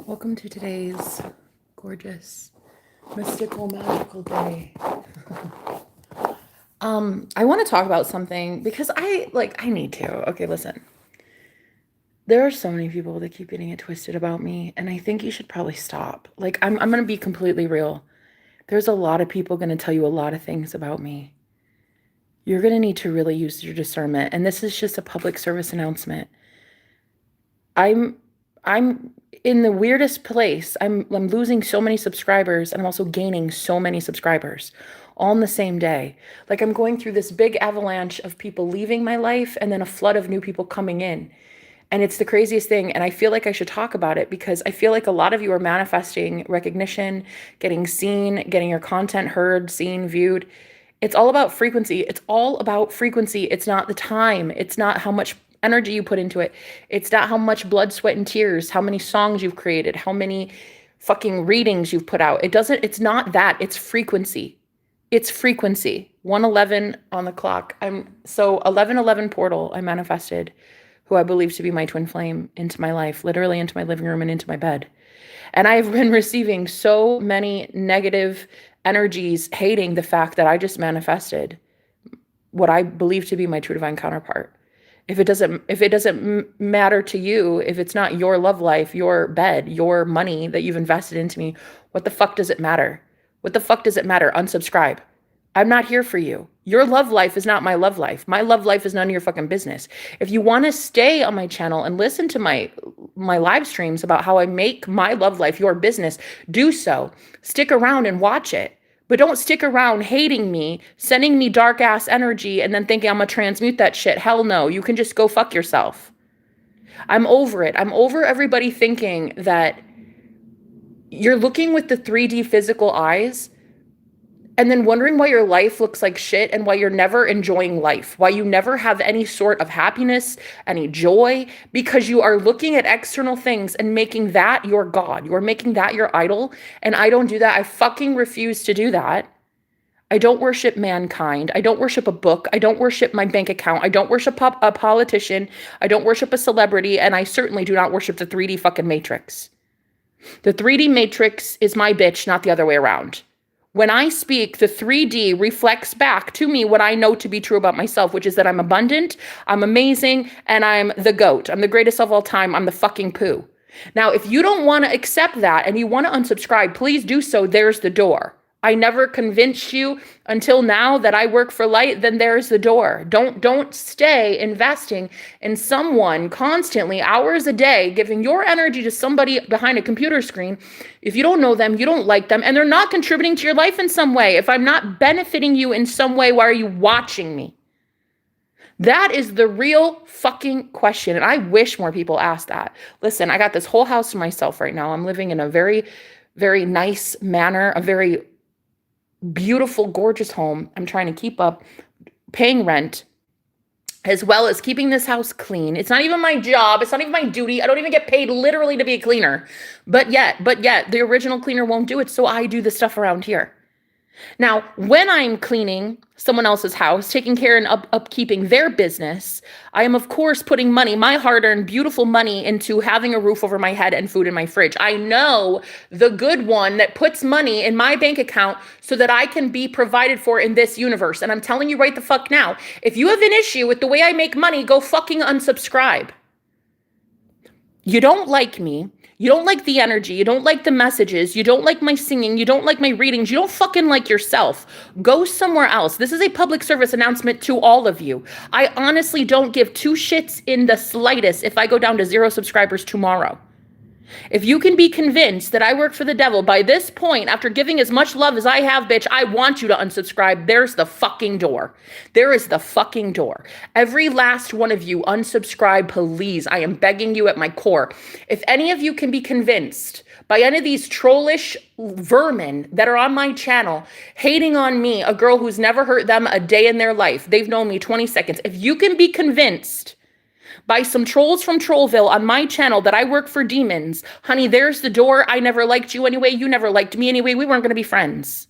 Welcome to today's gorgeous, mystical, magical day. I want to talk about something because I need to. Okay, listen. There are so many people that keep getting it twisted about me, and I think you should probably stop. I'm gonna be completely real. There's a lot of people gonna tell you a lot of things about me. You're gonna need to really use your discernment, and this is just a public service announcement. I'm in the weirdest place. I'm losing so many subscribers and I'm also gaining so many subscribers all in the same day. Like I'm going through this big avalanche of people leaving my life and then a flood of new people coming in. And it's the craziest thing. And I feel like I should talk about it because I feel like a lot of you are manifesting recognition, getting seen, getting your content heard, seen, viewed. It's all about frequency. It's all about frequency. It's not the time. It's not how much energy you put into it. It's not how much blood, sweat, and tears, how many songs you've created, how many fucking readings you've put out. It's not that. It's frequency. It's frequency. 111 on the clock. 1111 portal, I manifested who I believe to be my twin flame into my life, literally into my living room and into my bed. And I've been receiving so many negative energies hating the fact that I just manifested what I believe to be my true divine counterpart. If it doesn't matter to you, if it's not your love life, your bed, your money that you've invested into me, what the fuck does it matter? What the fuck does it matter? Unsubscribe. I'm not here for you. Your love life is not my love life. My love life is none of your fucking business. If you want to stay on my channel and listen to my live streams about how I make my love life your business, do so. Stick around and watch it. But don't stick around hating me, sending me dark ass energy, and then thinking I'm gonna transmute that shit. Hell no. You can just go fuck yourself. I'm over it. I'm over everybody thinking that you're looking with the 3D physical eyes and then wondering why your life looks like shit and why you're never enjoying life, why you never have any sort of happiness, any joy, because you are looking at external things and making that your God. You're making that your idol. And I don't do that. I fucking refuse to do that. I don't worship mankind. I don't worship a book. I don't worship my bank account. I don't worship a politician. I don't worship a celebrity. And I certainly do not worship the 3D fucking matrix. The 3D matrix is my bitch, not the other way around. When I speak, the 3D reflects back to me what I know to be true about myself, which is that I'm abundant, I'm amazing, and I'm the GOAT. I'm the greatest of all time. I'm the fucking poo. Now, if you don't want to accept that and you want to unsubscribe, please do so. There's the door. I never convinced you until now that I work for light, then there's the door. Don't stay investing in someone constantly, hours a day, giving your energy to somebody behind a computer screen. If you don't know them, you don't like them, and they're not contributing to your life in some way. If I'm not benefiting you in some way, why are you watching me? That is the real fucking question. And I wish more people asked that. Listen, I got this whole house to myself right now. I'm living in a very, very nice manner, a very beautiful, gorgeous home. I'm trying to keep up paying rent as well as keeping this house clean. It's not even my job. It's not even my duty. I don't even get paid literally to be a cleaner. But yet, the original cleaner won't do it. So I do the stuff around here. Now, when I'm cleaning someone else's house, taking care and upkeeping their business, I am, of course, putting money, my hard-earned, beautiful money, into having a roof over my head and food in my fridge. I know the good one that puts money in my bank account so that I can be provided for in this universe. And I'm telling you right the fuck now, if you have an issue with the way I make money, go fucking unsubscribe. You don't like me. You don't like the energy. You don't like the messages. You don't like my singing. You don't like my readings. You don't fucking like yourself. Go somewhere else. This is a public service announcement to all of you. I honestly don't give two shits in the slightest if I go down to 0 subscribers tomorrow. If you can be convinced that I work for the devil by this point, after giving as much love as I have, bitch, I want you to unsubscribe. There's the fucking door. There is the fucking door. Every last one of you unsubscribe, please. I am begging you at my core. If any of you can be convinced by any of these trollish vermin that are on my channel, hating on me, a girl who's never hurt them a day in their life, they've known me 20 seconds. If you can be convinced by some trolls from Trollville on my channel that I work for demons, honey, there's the door. I never liked you anyway. You never liked me anyway. We weren't going to be friends.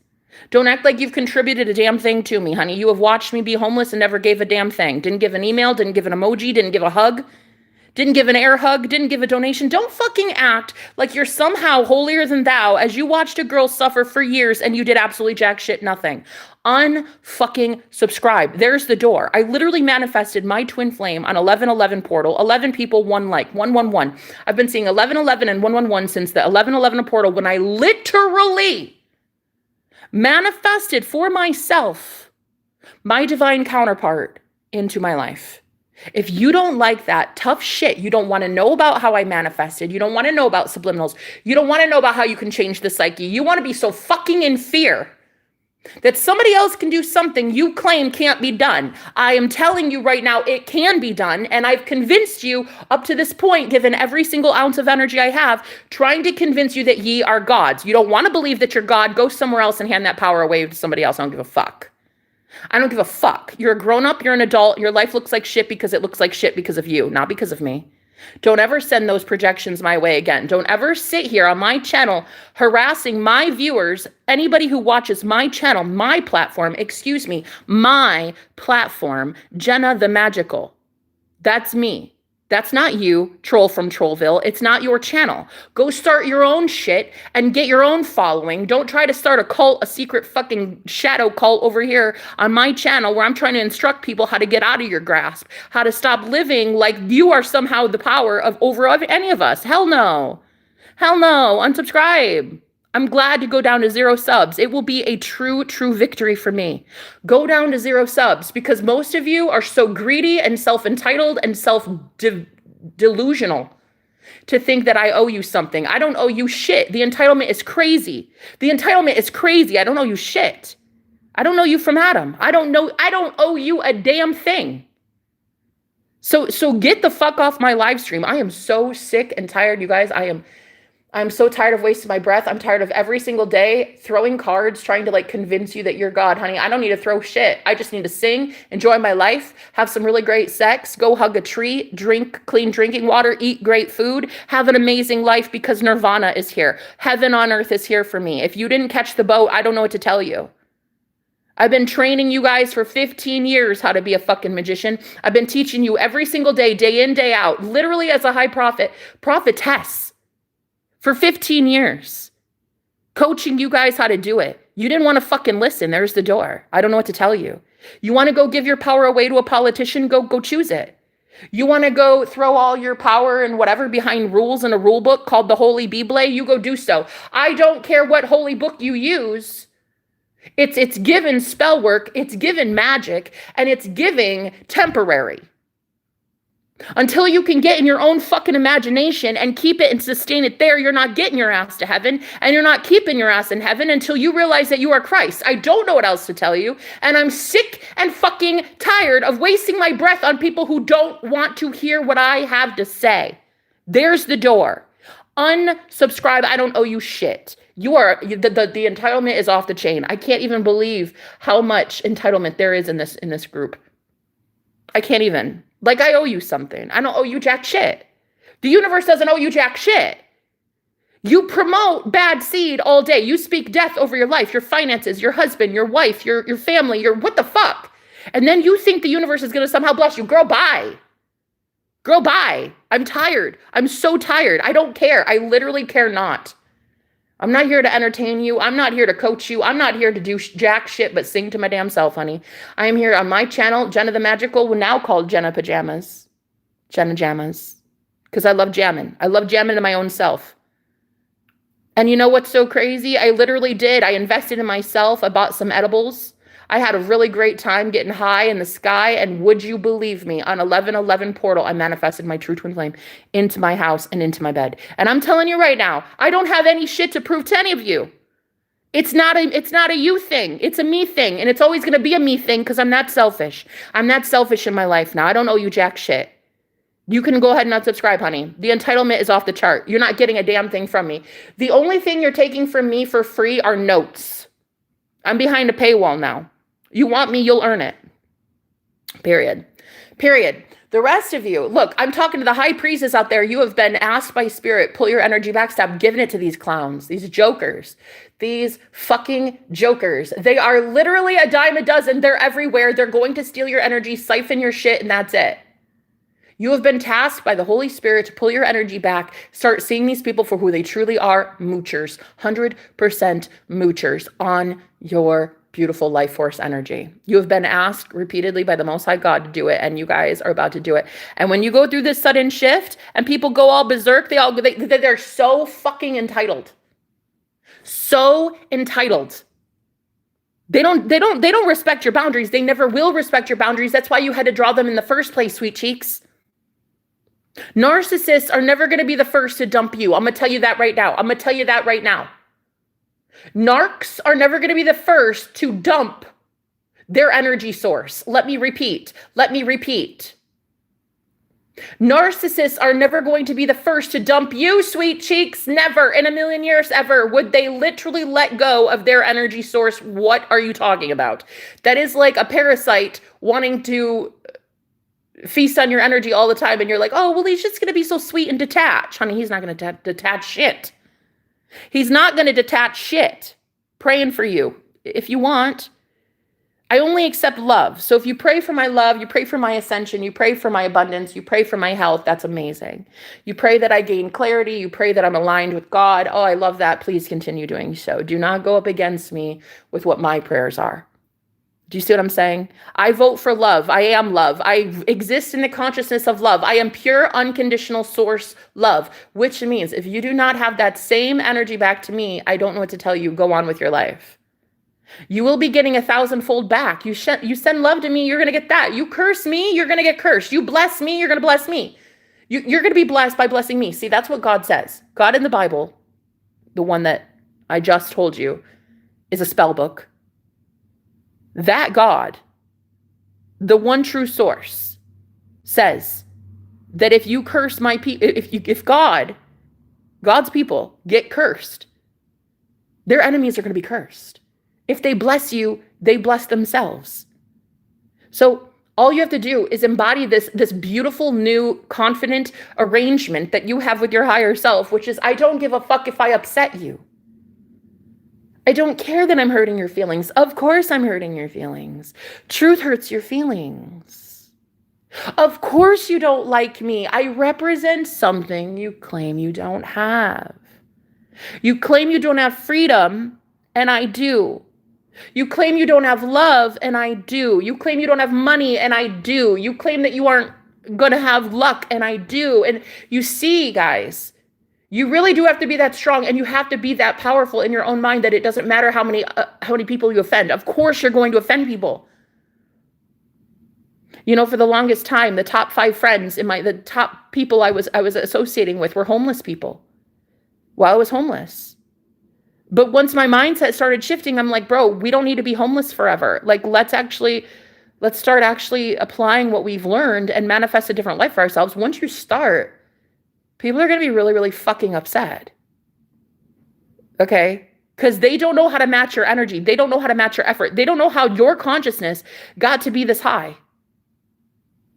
Don't act like you've contributed a damn thing to me, honey. You have watched me be homeless and never gave a damn thing. Didn't give an email, didn't give an emoji, didn't give a hug, didn't give an air hug, didn't give a donation. Don't fucking act like you're somehow holier than thou as you watched a girl suffer for years and you did absolutely jack shit nothing. Unfucking subscribe. There's the door. I literally manifested my twin flame on 1111 portal. 11 people, one like, 111. I've been seeing 1111 and 111 since the 1111 portal when I literally manifested for myself my divine counterpart into my life. If you don't like that, tough shit, you don't want to know about how I manifested, you don't want to know about subliminals, you don't want to know about how you can change the psyche, you want to be so fucking in fear that somebody else can do something you claim can't be done. I am telling you right now, it can be done, and I've convinced you up to this point, given every single ounce of energy I have, trying to convince you that ye are gods. You don't want to believe that you're God, go somewhere else and hand that power away to somebody else. I don't give a fuck. I don't give a fuck. You're a grown-up, you're an adult, your life looks like shit because it looks like shit because of you, not because of me. Don't ever send those projections my way again. Don't ever sit here on my channel harassing my viewers, anybody who watches my channel, my platform, my platform, Jenna the Magical. That's me. That's not you, troll from Trollville. It's not your channel. Go start your own shit and get your own following. Don't try to start a cult, a secret fucking shadow cult over here on my channel where I'm trying to instruct people how to get out of your grasp, how to stop living like you are somehow the power of over any of us. Hell no. Hell no. Unsubscribe. I'm glad to go down to 0 subs. It will be a true victory for me. Go down to 0 subs because most of you are so greedy and self-entitled and self-delusional to think that I owe you something. I don't owe you shit. The entitlement is crazy. The entitlement is crazy. I don't owe you shit. I don't know you from Adam. I don't owe you a damn thing. So get the fuck off my live stream. I am so sick and tired, you guys. I'm so tired of wasting my breath. I'm tired of every single day throwing cards, trying to like convince you that you're God, honey. I don't need to throw shit. I just need to sing, enjoy my life, have some really great sex, go hug a tree, drink clean drinking water, eat great food, have an amazing life because Nirvana is here. Heaven on earth is here for me. If you didn't catch the boat, I don't know what to tell you. I've been training you guys for 15 years how to be a fucking magician. I've been teaching you every single day in, day out, literally as a high prophetess. For 15 years, coaching you guys how to do it. You didn't want to fucking listen. There's the door. I don't know what to tell you. You want to go give your power away to a politician? Go choose it. You want to go throw all your power and whatever behind rules in a rule book called the Holy Bible? You go do so. I don't care what holy book you use. It's given spell work, it's given magic, and it's giving temporary. Until you can get in your own fucking imagination and keep it and sustain it there, you're not getting your ass to heaven, and you're not keeping your ass in heaven until you realize that you are Christ. I don't know what else to tell you, and I'm sick and fucking tired of wasting my breath on people who don't want to hear what I have to say. There's the door. Unsubscribe. I don't owe you shit. You are the entitlement is off the chain. I can't even believe how much entitlement there is in this group. I can't even. Like I owe you something. I don't owe you jack shit. The universe doesn't owe you jack shit. You promote bad seed all day. You speak death over your life, your finances, your husband, your wife, your family, your what the fuck? And then you think the universe is going to somehow bless you. Girl, bye. Girl, bye. I'm tired. I'm so tired. I don't care. I literally care not. I'm not here to entertain you. I'm not here to coach you. I'm not here to do jack shit but sing to my damn self, honey. I am here on my channel, Jenna the Magical, now called Jenna Pajamas. Jenna Jammas. Because I love jamming. I love jamming to my own self. And you know what's so crazy? I literally did. I invested in myself. I bought some edibles. I had a really great time getting high in the sky, and would you believe me, on 1111 portal, I manifested my true twin flame into my house and into my bed. And I'm telling you right now, I don't have any shit to prove to any of you. It's not a you thing. It's a me thing, and it's always going to be a me thing because I'm that selfish. I'm that selfish in my life now. I don't owe you jack shit. You can go ahead and unsubscribe, honey. The entitlement is off the chart. You're not getting a damn thing from me. The only thing you're taking from me for free are notes. I'm behind a paywall now. You want me, you'll earn it. Period. The rest of you, look, I'm talking to the high priestess out there. You have been asked by spirit, pull your energy back, stop giving it to these clowns, these jokers, these fucking jokers. They are literally a dime a dozen. They're everywhere. They're going to steal your energy, siphon your shit, and that's it. You have been tasked by the Holy Spirit to pull your energy back, start seeing these people for who they truly are, moochers, 100% moochers on your beautiful life force energy. You have been asked repeatedly by the Most High God to do it, and you guys are about to do it. And when you go through this sudden shift and people go all berserk, they're so fucking entitled. So entitled. They don't respect your boundaries. They never will respect your boundaries. That's why you had to draw them in the first place, sweet cheeks. Narcissists are never going to be the first to dump you. I'm going to tell you that right now. Narcs are never going to be the first to dump their energy source. Let me repeat. Narcissists are never going to be the first to dump you, sweet cheeks. Never in a million years ever would they literally let go of their energy source. What are you talking about? That is like a parasite wanting to feast on your energy all the time, and you're like, oh, well, he's just going to be so sweet and detach. Honey, he's not going to detach shit. He's not going to detach shit. Praying for you if you want. I only accept love. So if you pray for my love, you pray for my ascension, you pray for my abundance, you pray for my health, that's amazing. You pray that I gain clarity, you pray that I'm aligned with God. Oh, I love that. Please continue doing so. Do not go up against me with what my prayers are. Do you see what I'm saying? I vote for love. I am love. I exist in the consciousness of love. I am pure, unconditional source love, which means if you do not have that same energy back to me, I don't know what to tell you. Go on with your life. You will be getting 1,000-fold back. You send love to me, you're going to get that. You curse me, you're going to get cursed. You bless me, you're going to bless me. You're going to be blessed by blessing me. See, that's what God says. God in the Bible, the one that I just told you, is a spell book. That God, the one true source, says that if you curse my people, if God's people get cursed, their enemies are going to be cursed. If they bless you, they bless themselves. So all you have to do is embody this beautiful, new, confident arrangement that you have with your higher self, which is, I don't give a fuck if I upset you. I don't care that I'm hurting your feelings. Of course I'm hurting your feelings. Truth hurts your feelings. Of course you don't like me. I represent something you claim you don't have. You claim you don't have freedom, and I do. You claim you don't have love, and I do. You claim you don't have money, and I do. You claim that you aren't going to have luck, and I do. And you see, guys, you really do have to be that strong, and you have to be that powerful in your own mind that it doesn't matter how many people you offend. Of course you're going to offend people. You know, for the longest time, the top 5 friends the top people I was associating with were homeless people while I was homeless. But once my mindset started shifting, I'm like, bro, we don't need to be homeless forever. Like, let's start actually applying what we've learned and manifest a different life for ourselves. Once you start, people are going to be really, really fucking upset. Okay? Because they don't know how to match your energy. They don't know how to match your effort. They don't know how your consciousness got to be this high.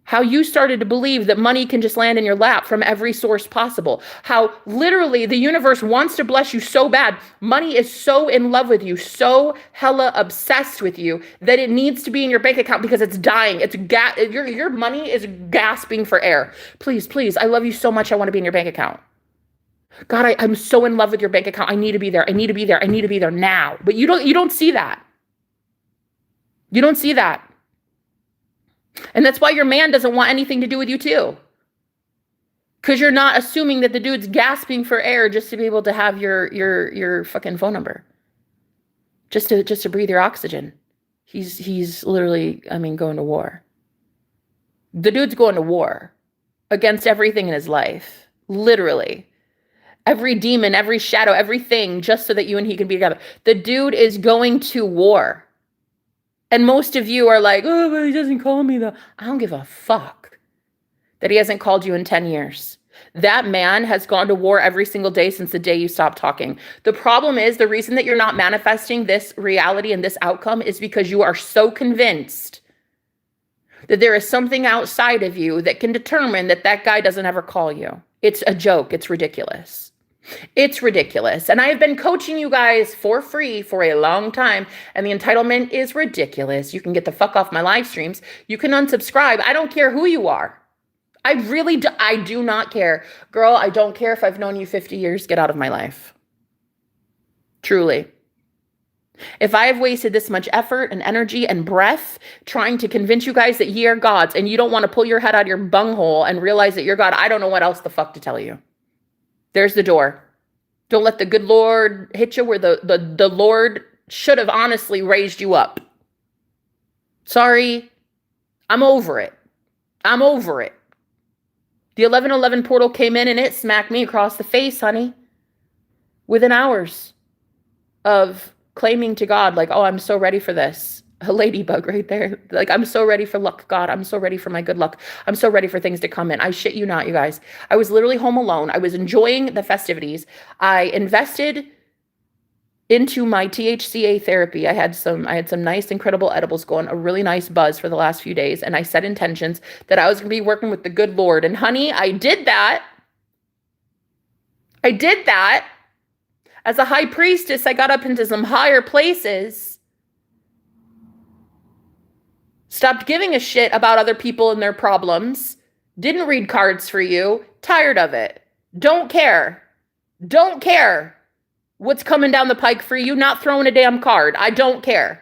How you started to believe that money can just land in your lap from every source possible. How literally the universe wants to bless you so bad. Money is so in love with you, so hella obsessed with you that it needs to be in your bank account because it's dying. Your money is gasping for air. Please, please, I love you so much. I want to be in your bank account. God, I'm so in love with your bank account. I need to be there. I need to be there. I need to be there now. But you don't see that. You don't see that. And that's why your man doesn't want anything to do with you too. Because you're not assuming that the dude's gasping for air just to be able to have your fucking phone number. Just to breathe your oxygen. He's literally, going to war. The dude's going to war against everything in his life. Literally. Every demon, every shadow, everything, just so that you and he can be together. The dude is going to war. And most of you are like, oh, but he doesn't call me though. I don't give a fuck that he hasn't called you in 10 years. That man has gone to war every single day since the day you stopped talking. The problem is the reason that you're not manifesting this reality and this outcome is because you are so convinced that there is something outside of you that can determine that guy doesn't ever call you. It's a joke. It's ridiculous. It's ridiculous. And I have been coaching you guys for free for a long time. And the entitlement is ridiculous. You can get the fuck off my live streams. You can unsubscribe. I don't care who you are. I do not care. Girl, I don't care if I've known you 50 years. Get out of my life. Truly. If I have wasted this much effort and energy and breath trying to convince you guys that ye are gods and you don't want to pull your head out of your bunghole and realize that you're God, I don't know what else the fuck to tell you. There's the door. Don't let the good Lord hit you where the Lord should have honestly raised you up. Sorry. I'm over it. I'm over it. The 1111 portal came in and it smacked me across the face, honey. Within hours of claiming to God, like, oh, I'm so ready for this. A ladybug right there. Like, I'm so ready for luck, God. I'm so ready for my good luck. I'm so ready for things to come in. I shit you not, you guys. I was literally home alone. I was enjoying the festivities. I invested into my THCA therapy. I had some nice, incredible edibles going, a really nice buzz for the last few days. And I set intentions that I was going to be working with the good Lord. And honey, I did that. As a high priestess, I got up into some higher places. Stopped giving a shit about other people and their problems. Didn't read cards for you. Tired of it. Don't care. Don't care what's coming down the pike for you. Not throwing a damn card. I don't care.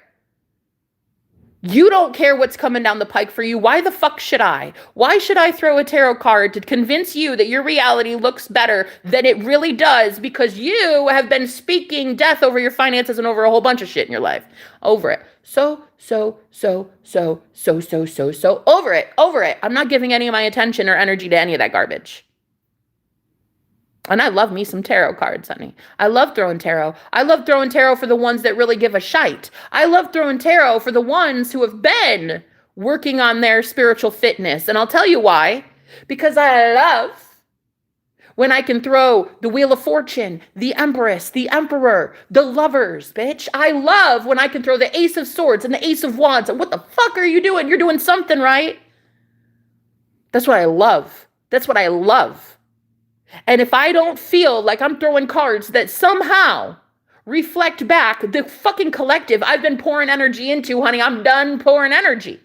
You don't care what's coming down the pike for you. Why the fuck should I? Why should I throw a tarot card to convince you that your reality looks better than it really does because you have been speaking death over your finances and over a whole bunch of shit in your life? Over it. So over it. I'm not giving any of my attention or energy to any of that garbage. And I love me some tarot cards, honey. I love throwing tarot. I love throwing tarot for the ones that really give a shite. I love throwing tarot for the ones who have been working on their spiritual fitness. And I'll tell you why. Because I love when I can throw the Wheel of Fortune, the Empress, the Emperor, the Lovers, bitch. I love when I can throw the Ace of Swords and the Ace of Wands. And what the fuck are you doing? You're doing something right. That's what I love. That's what I love. And if I don't feel like I'm throwing cards that somehow reflect back the fucking collective I've been pouring energy into, honey, I'm done pouring energy.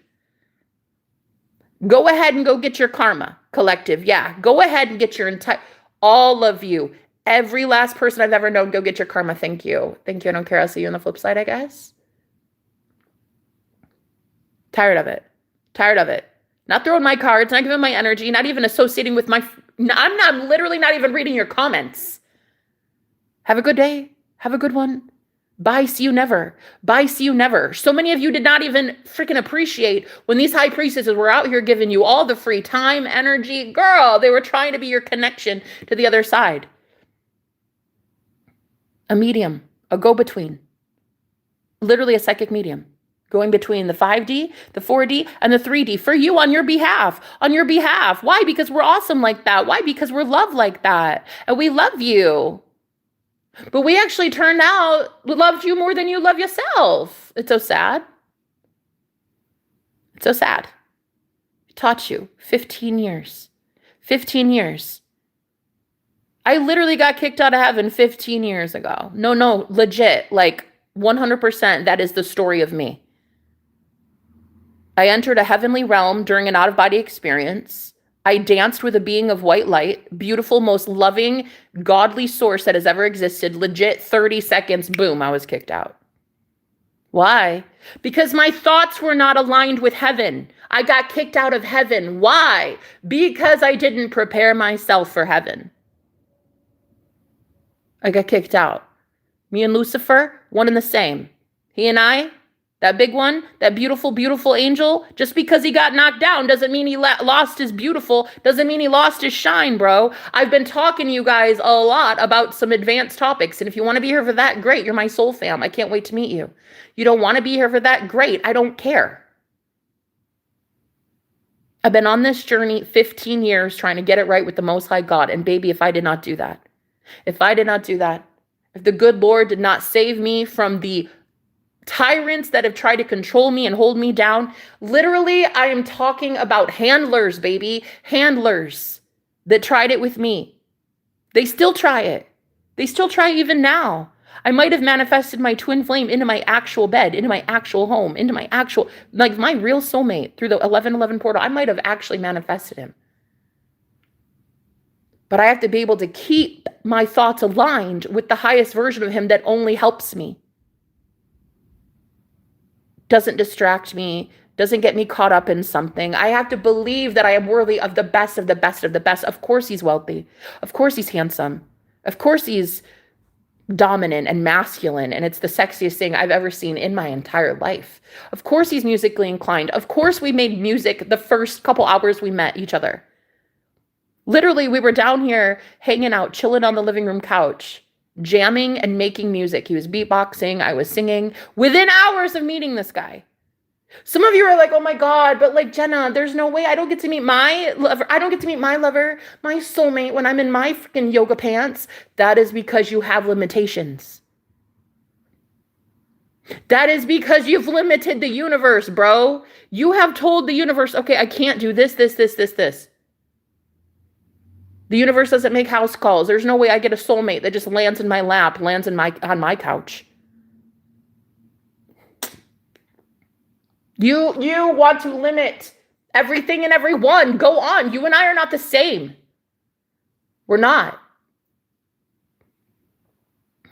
Go ahead and go get your karma, collective. Yeah, go ahead and get your entire, all of you, every last person I've ever known, go get your karma. Thank you. Thank you. I don't care. I'll see you on the flip side, I guess. Tired of it. Tired of it. Not throwing my cards, not giving my energy, not even associating with my... I'm literally not even reading your comments. Have a good day. Have a good one. Bye, see you never. Bye, see you never. So many of you did not even freaking appreciate when these high priestesses were out here giving you all the free time, energy. Girl, they were trying to be your connection to the other side. A medium, a go-between. Literally a psychic medium. Going between the 5D, the 4D, and the 3D for you on your behalf. On your behalf. Why? Because we're awesome like that. Why? Because we're loved like that. And we love you. But we actually turned out, loved you more than you love yourself. It's so sad. It's so sad. I taught you 15 years. 15 years. I literally got kicked out of heaven 15 years ago. No, legit. Like 100%, that is the story of me. I entered a heavenly realm during an out-of-body experience. I danced with a being of white light, beautiful, most loving, godly source that has ever existed. Legit 30 seconds, boom, I was kicked out. Why? Because my thoughts were not aligned with heaven. I got kicked out of heaven. Why? Because I didn't prepare myself for heaven. I got kicked out. Me and Lucifer, one and the same. He and I, that big one, that beautiful, beautiful angel, just because he got knocked down doesn't mean he lost his beautiful, doesn't mean he lost his shine, bro. I've been talking to you guys a lot about some advanced topics, and if you want to be here for that, great. You're my soul fam. I can't wait to meet you. You don't want to be here for that? Great. I don't care. I've been on this journey 15 years trying to get it right with the Most High God, and baby, if I did not do that, if the good Lord did not save me from the tyrants that have tried to control me and hold me down. Literally, I am talking about handlers, baby. Handlers that tried it with me. They still try it. They still try even now. I might have manifested my twin flame into my actual bed, into my actual home, into my actual, like my real soulmate through the 1111 portal. I might have actually manifested him. But I have to be able to keep my thoughts aligned with the highest version of him that only helps me, doesn't distract me, doesn't get me caught up in something. I have to believe that I am worthy of the best of the best of the best. Of course he's wealthy. Of course he's handsome. Of course he's dominant and masculine, and it's the sexiest thing I've ever seen in my entire life. Of course he's musically inclined. Of course we made music the first couple hours we met each other. Literally, we were down here hanging out, chilling on the living room couch, jamming and making music. He was beatboxing, I was singing within hours of meeting this guy. Some of you are like, oh my God, but like, Jenna, there's no way I don't get to meet my lover. I don't get to meet my lover, my soulmate when I'm in my freaking yoga pants. That is because you have limitations. That is because you've limited the universe, bro. You have told the universe, okay, I can't do this. The universe doesn't make house calls. There's no way I get a soulmate that just lands in my lap, lands on my couch. You want to limit everything and everyone. Go on. You and I are not the same. We're not.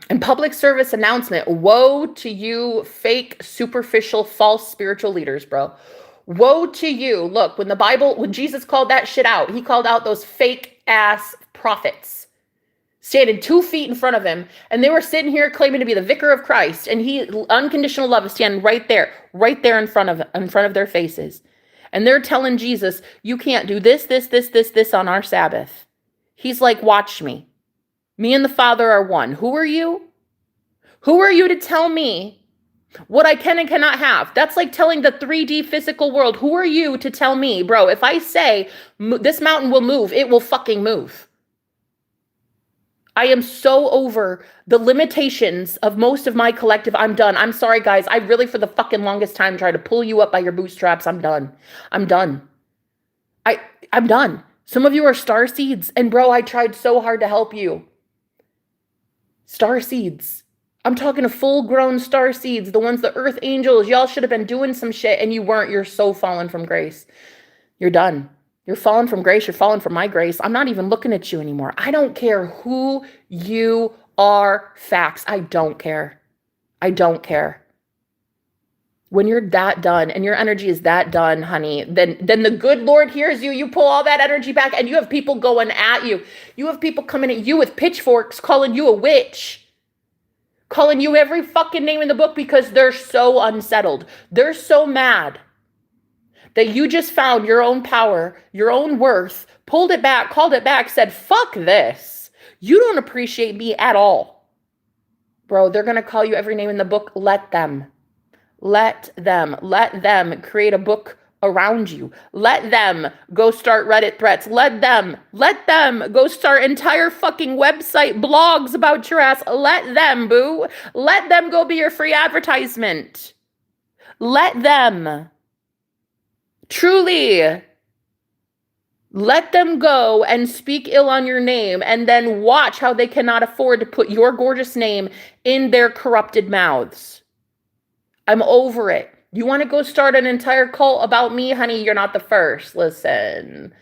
And public service announcement, woe to you, fake, superficial, false spiritual leaders, bro. Woe to you. Look, when Jesus called that shit out, he called out those fake ass prophets standing 2 feet in front of him, and they were sitting here claiming to be the vicar of Christ, and unconditional love is standing right there in front of their faces. And they're telling Jesus, you can't do this on our Sabbath. He's like, watch me. Me and the Father are one. Who are you? Who are you to tell me what I can and cannot have? That's like telling the 3D physical world, who are you to tell me, bro? If I say this mountain will move, it will fucking move. I am so over the limitations of most of my collective. I'm done. I'm sorry, guys. I really, for the fucking longest time, tried to pull you up by your bootstraps. I'm done. I'm done. Some of you are star seeds, and bro, I tried so hard to help you. Star seeds. I'm talking to full-grown star seeds, the ones, the earth angels. Y'all should have been doing some shit, and you weren't. You're so fallen from grace. You're done. You're fallen from grace. You're fallen from my grace. I'm not even looking at you anymore. I don't care who you are. Facts. I don't care. I don't care. When you're that done and your energy is that done, honey, then the good Lord hears you. You pull all that energy back, and you have people going at you. You have people coming at you with pitchforks, calling you a witch, calling you every fucking name in the book because they're so unsettled. They're so mad that you just found your own power, your own worth, pulled it back, called it back, said, fuck this. You don't appreciate me at all. Bro, they're going to call you every name in the book. Let them create a book around you. Let them go start Reddit threats. Let them go start entire fucking website blogs about your ass. Let them, boo. Let them go be your free advertisement. Let them. Truly. Let them go and speak ill on your name, and then watch how they cannot afford to put your gorgeous name in their corrupted mouths. I'm over it. You want to go start an entire cult about me? Honey, you're not the first. Listen.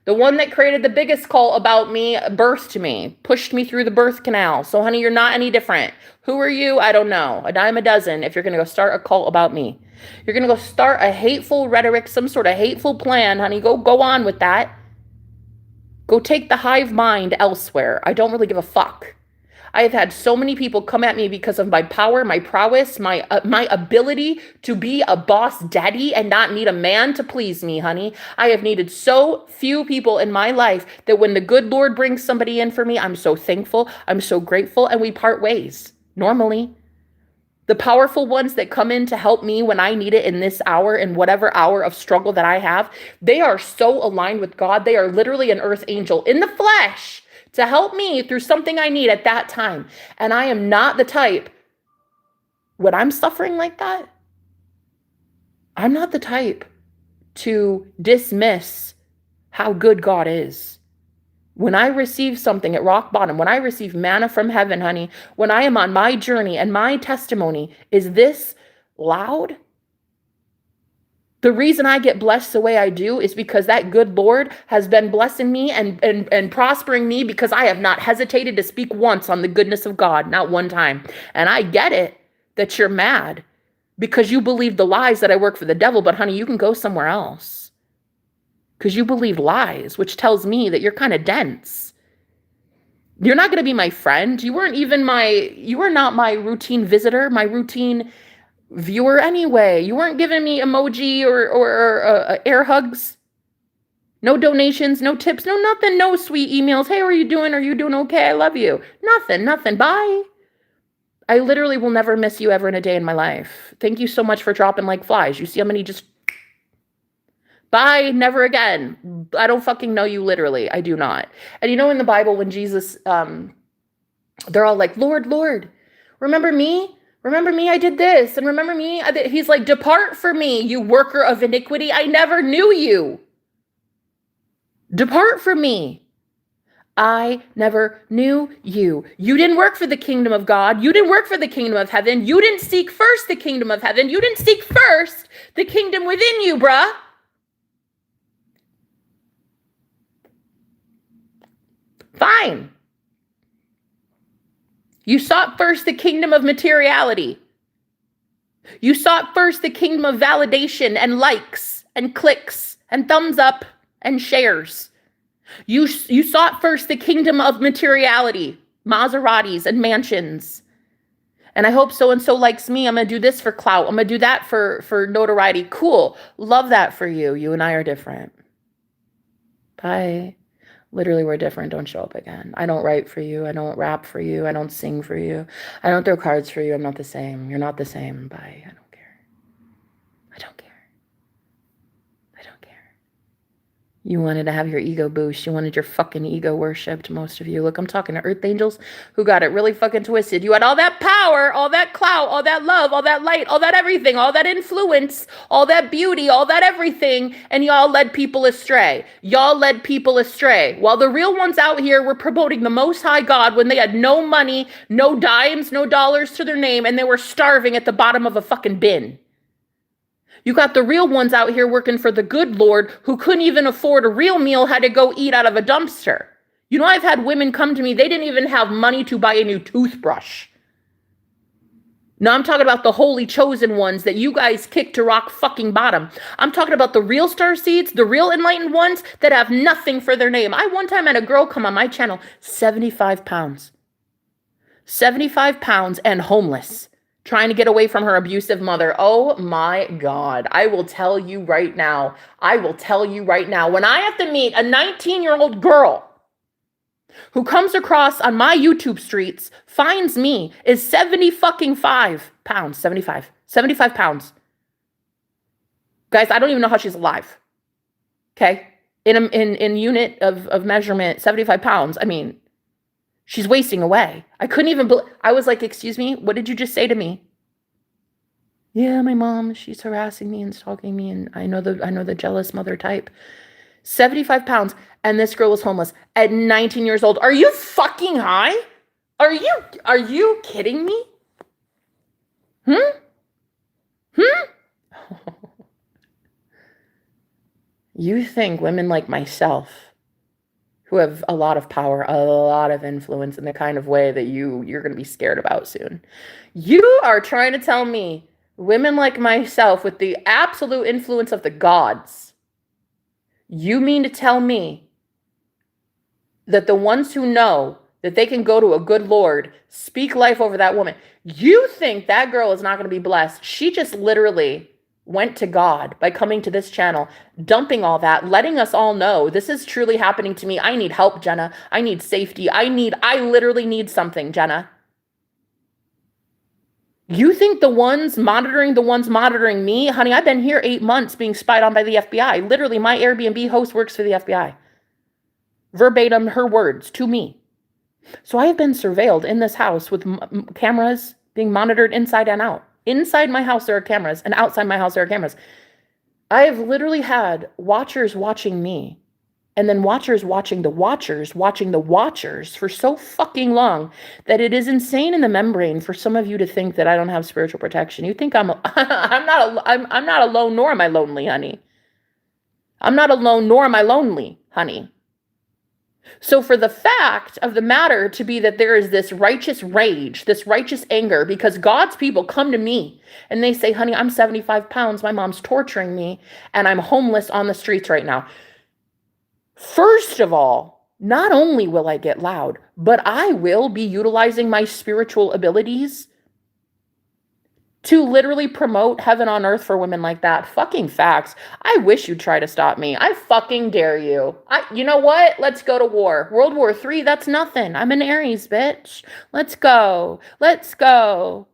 The one that created the biggest cult about me birthed me, pushed me through the birth canal. So, honey, you're not any different. Who are you? I don't know. A dime a dozen if you're going to go start a cult about me. You're going to go start a hateful rhetoric, some sort of hateful plan, honey. Go on with that. Go take the hive mind elsewhere. I don't really give a fuck. I have had so many people come at me because of my power, my prowess, my ability to be a boss daddy and not need a man to please me, honey. I have needed so few people in my life that when the good Lord brings somebody in for me, I'm so thankful, I'm so grateful, and we part ways. Normally, the powerful ones that come in to help me when I need it in this hour, in whatever hour of struggle that I have, they are so aligned with God. They are literally an earth angel in the flesh to help me through something I need at that time. And I am not the type, when I'm suffering like that, I'm not the type to dismiss how good God is. When I receive something at rock bottom, when I receive manna from heaven, honey, when I am on my journey and my testimony is this loud, The reason I get blessed the way I do is because that good Lord has been blessing me and prospering me, because I have not hesitated to speak once on the goodness of God, not one time. And I get it that you're mad because you believe the lies that I work for the devil, but honey, you can go somewhere else because you believe lies, which tells me that you're kind of dense. You're not going to be my friend. You were not my routine visitor, my routine viewer anyway. You weren't giving me emoji or air hugs. No donations, no tips, no nothing, no sweet emails. Hey, how are you doing? Are you doing okay? I love you. Nothing. Bye. I literally will never miss you ever in a day in my life. Thank you so much for dropping like flies. You see how many just... Bye, never again. I don't fucking know you literally. I do not. And you know, in the Bible, when Jesus, they're all like, Lord, Lord, remember me? Remember me? I did this. And remember me? He's like, depart from me, you worker of iniquity. I never knew you. Depart from me. I never knew you. You didn't work for the kingdom of God. You didn't work for the kingdom of heaven. You didn't seek first the kingdom of heaven. You didn't seek first the kingdom within you, bruh. Fine. You sought first the kingdom of materiality. You sought first the kingdom of validation and likes and clicks and thumbs up and shares. You sought first the kingdom of materiality, Maseratis and mansions. And I hope so-and-so likes me. I'm going to do this for clout. I'm going to do that for notoriety. Cool. Love that for you. You and I are different. Bye. Literally, we're different. Don't show up again. I don't write for you. I don't rap for you. I don't sing for you. I don't throw cards for you. I'm not the same. You're not the same. Bye. I don't care. I don't care. I don't care. You wanted to have your ego boost. You wanted your fucking ego worshipped, most of you. Look, I'm talking to earth angels who got it really fucking twisted. You had all that power, all that clout, all that love, all that light, all that everything, all that influence, all that beauty, all that everything, and y'all led people astray. Y'all led people astray. While the real ones out here were promoting the Most High God when they had no money, no dimes, no dollars to their name, and they were starving at the bottom of a fucking bin. You got the real ones out here working for the good Lord who couldn't even afford a real meal, had to go eat out of a dumpster. You know, I've had women come to me, they didn't even have money to buy a new toothbrush. No, I'm talking about the holy chosen ones that you guys kicked to rock fucking bottom. I'm talking about the real star seeds, the real enlightened ones that have nothing for their name. I one time had a girl come on my channel, 75 pounds. 75 pounds and homeless, trying to get away from her abusive mother. Oh my God. I will tell you right now. When I have to meet a 19-year-old girl who comes across on my YouTube streets, finds me, is 75 pounds. Guys, I don't even know how she's alive. Okay? In unit of measurement, 75 pounds. I mean, she's wasting away. I couldn't even I was like, excuse me, what did you just say to me? Yeah, my mom, she's harassing me and stalking me, and I know the jealous mother type. 75 pounds, and this girl was homeless at 19 years old. Are you fucking high? Are you kidding me? You think women like myself, who have a lot of power, a lot of influence in the kind of way that you're going to be scared about soon. You are trying to tell me women like myself with the absolute influence of the gods, you mean to tell me that the ones who know that they can go to a good Lord, speak life over that woman, you think that girl is not going to be blessed? She just literally went to God by coming to this channel, dumping all that, letting us all know this is truly happening to me. I need help, Jenna. I need safety. I literally need something, Jenna. You think the ones monitoring me, honey, I've been here 8 months being spied on by the FBI. Literally, my Airbnb host works for the FBI. Verbatim, her words to me. So I have been surveilled in this house with cameras being monitored inside and out. Inside my house, there are cameras, and outside my house, there are cameras. I have literally had watchers watching me and then watchers watching the watchers for so fucking long that it is insane in the membrane for some of you to think that I don't have spiritual protection. You think I'm not alone, nor am I lonely, honey. I'm not alone, nor am I lonely, honey. So for the fact of the matter to be that there is this righteous rage, this righteous anger, because God's people come to me and they say, honey, I'm 75 pounds, my mom's torturing me, and I'm homeless on the streets right now. First of all, not only will I get loud, but I will be utilizing my spiritual abilities to literally promote heaven on earth for women like that. Fucking facts. I wish you'd try to stop me. I fucking dare you. You know what? Let's go to war. World War III, that's nothing. I'm an Aries, bitch. Let's go. Let's go.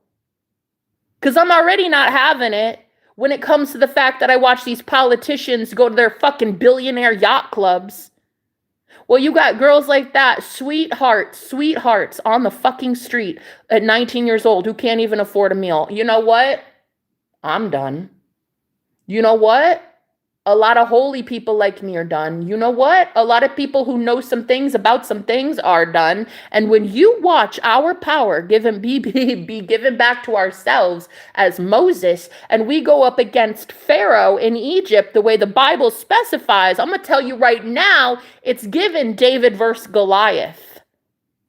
Because I'm already not having it when it comes to the fact that I watch these politicians go to their fucking billionaire yacht clubs. Well, you got girls like that, sweethearts on the fucking street at 19 years old who can't even afford a meal. You know what? I'm done. You know what? A lot of holy people like me are done. You know what? A lot of people who know some things about some things are done. And when you watch our power be given back to ourselves as Moses, and we go up against Pharaoh in Egypt the way the Bible specifies, I'm going to tell you right now, it's given David versus Goliath.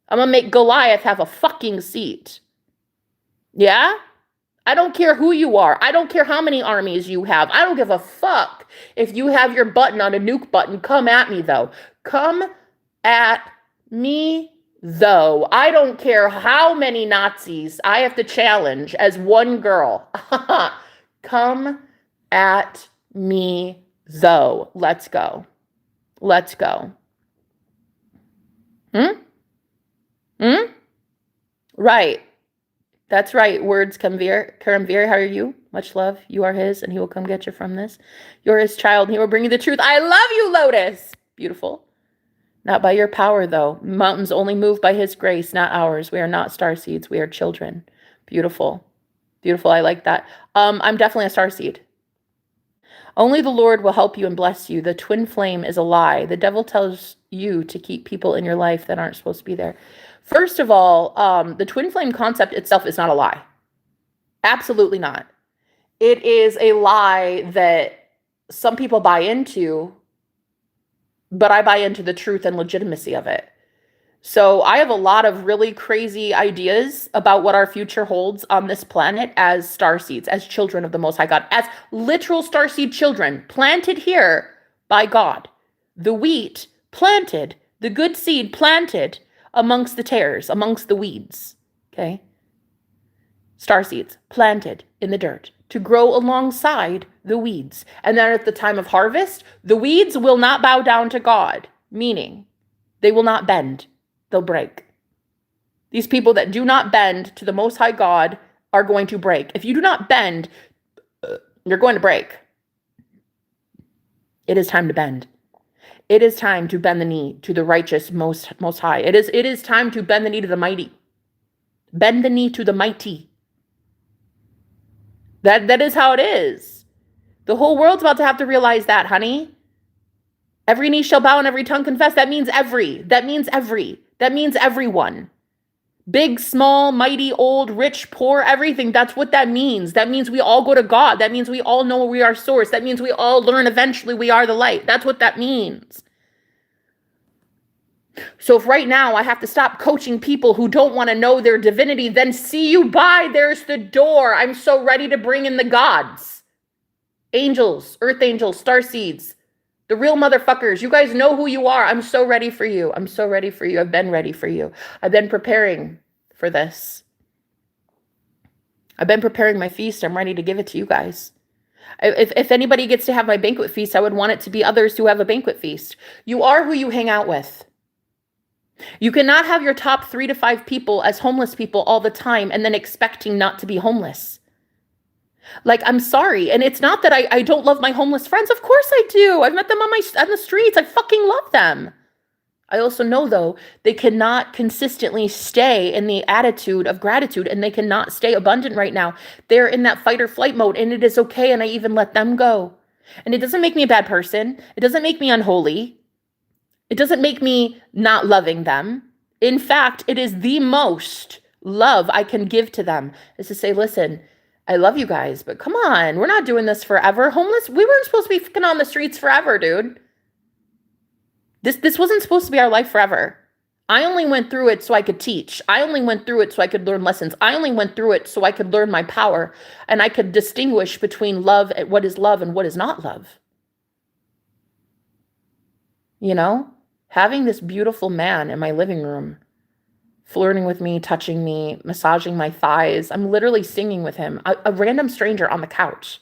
I'm going to make Goliath have a fucking seat. Yeah? I don't care who you are. I don't care how many armies you have. I don't give a fuck if you have your button on a nuke button. Come at me, though. Come at me, though. I don't care how many Nazis I have to challenge as one girl. Come at me, though. Let's go. Let's go. Right. That's right. Words, Karamvir, how are you? Much love. You are his, and he will come get you from this. You're his child, and he will bring you the truth. I love you, Lotus. Beautiful. Not by your power, though. Mountains only move by his grace, not ours. We are not starseeds. We are children. Beautiful. Beautiful. I like that. I'm definitely a starseed. Only the Lord will help you and bless you. The twin flame is a lie. The devil tells you to keep people in your life that aren't supposed to be there. First of all, the twin flame concept itself is not a lie. Absolutely not. It is a lie that some people buy into, but I buy into the truth and legitimacy of it. So I have a lot of really crazy ideas about what our future holds on this planet as starseeds, as children of the Most High God, as literal starseed children planted here by God. The wheat planted, the good seed planted amongst the tares, amongst the weeds, okay? Starseeds planted in the dirt to grow alongside the weeds. And then at the time of harvest, the weeds will not bow down to God, meaning they will not bend, they'll break. These people that do not bend to the Most High God are going to break. If you do not bend, you're going to break. It is time to bend. It is time to bend the knee to the righteous most high. It is time to bend the knee to the mighty. Bend the knee to the mighty. That is how it is. The whole world's about to have to realize that, honey. Every knee shall bow and every tongue confess. That means every. That means everyone. Big, small, mighty, old, rich, poor, everything. That's what that means. That means we all go to God. That means we all know we are source. That means we all learn eventually we are the light. That's what that means. So if right now I have to stop coaching people who don't want to know their divinity, then see you bye. There's the door. I'm so ready to bring in the gods. Angels, earth angels, starseeds. The real motherfuckers. You guys know who you are. I'm so ready for you. I'm so ready for you. I've been ready for you. I've been preparing for this. I've been preparing my feast. I'm ready to give it to you guys. If anybody gets to have my banquet feast, I would want it to be others who have a banquet feast. You are who you hang out with. You cannot have your top 3 to 5 people as homeless people all the time and then expecting not to be homeless. Like, I'm sorry. And it's not that I don't love my homeless friends. Of course I do. I've met them on the streets. I fucking love them. I also know, though, they cannot consistently stay in the attitude of gratitude, and they cannot stay abundant right now. They're in that fight or flight mode, and it is okay, and I even let them go. And it doesn't make me a bad person. It doesn't make me unholy. It doesn't make me not loving them. In fact, it is the most love I can give to them is to say, listen, I love you guys, but come on, we're not doing this forever. Homeless, we weren't supposed to be fucking on the streets forever, dude. This wasn't supposed to be our life forever. I only went through it so I could teach. I only went through it so I could learn lessons. I only went through it so I could learn my power and I could distinguish between love and what is love and what is not love. You know, having this beautiful man in my living room, flirting with me, touching me, massaging my thighs. I'm literally singing with him, a random stranger on the couch,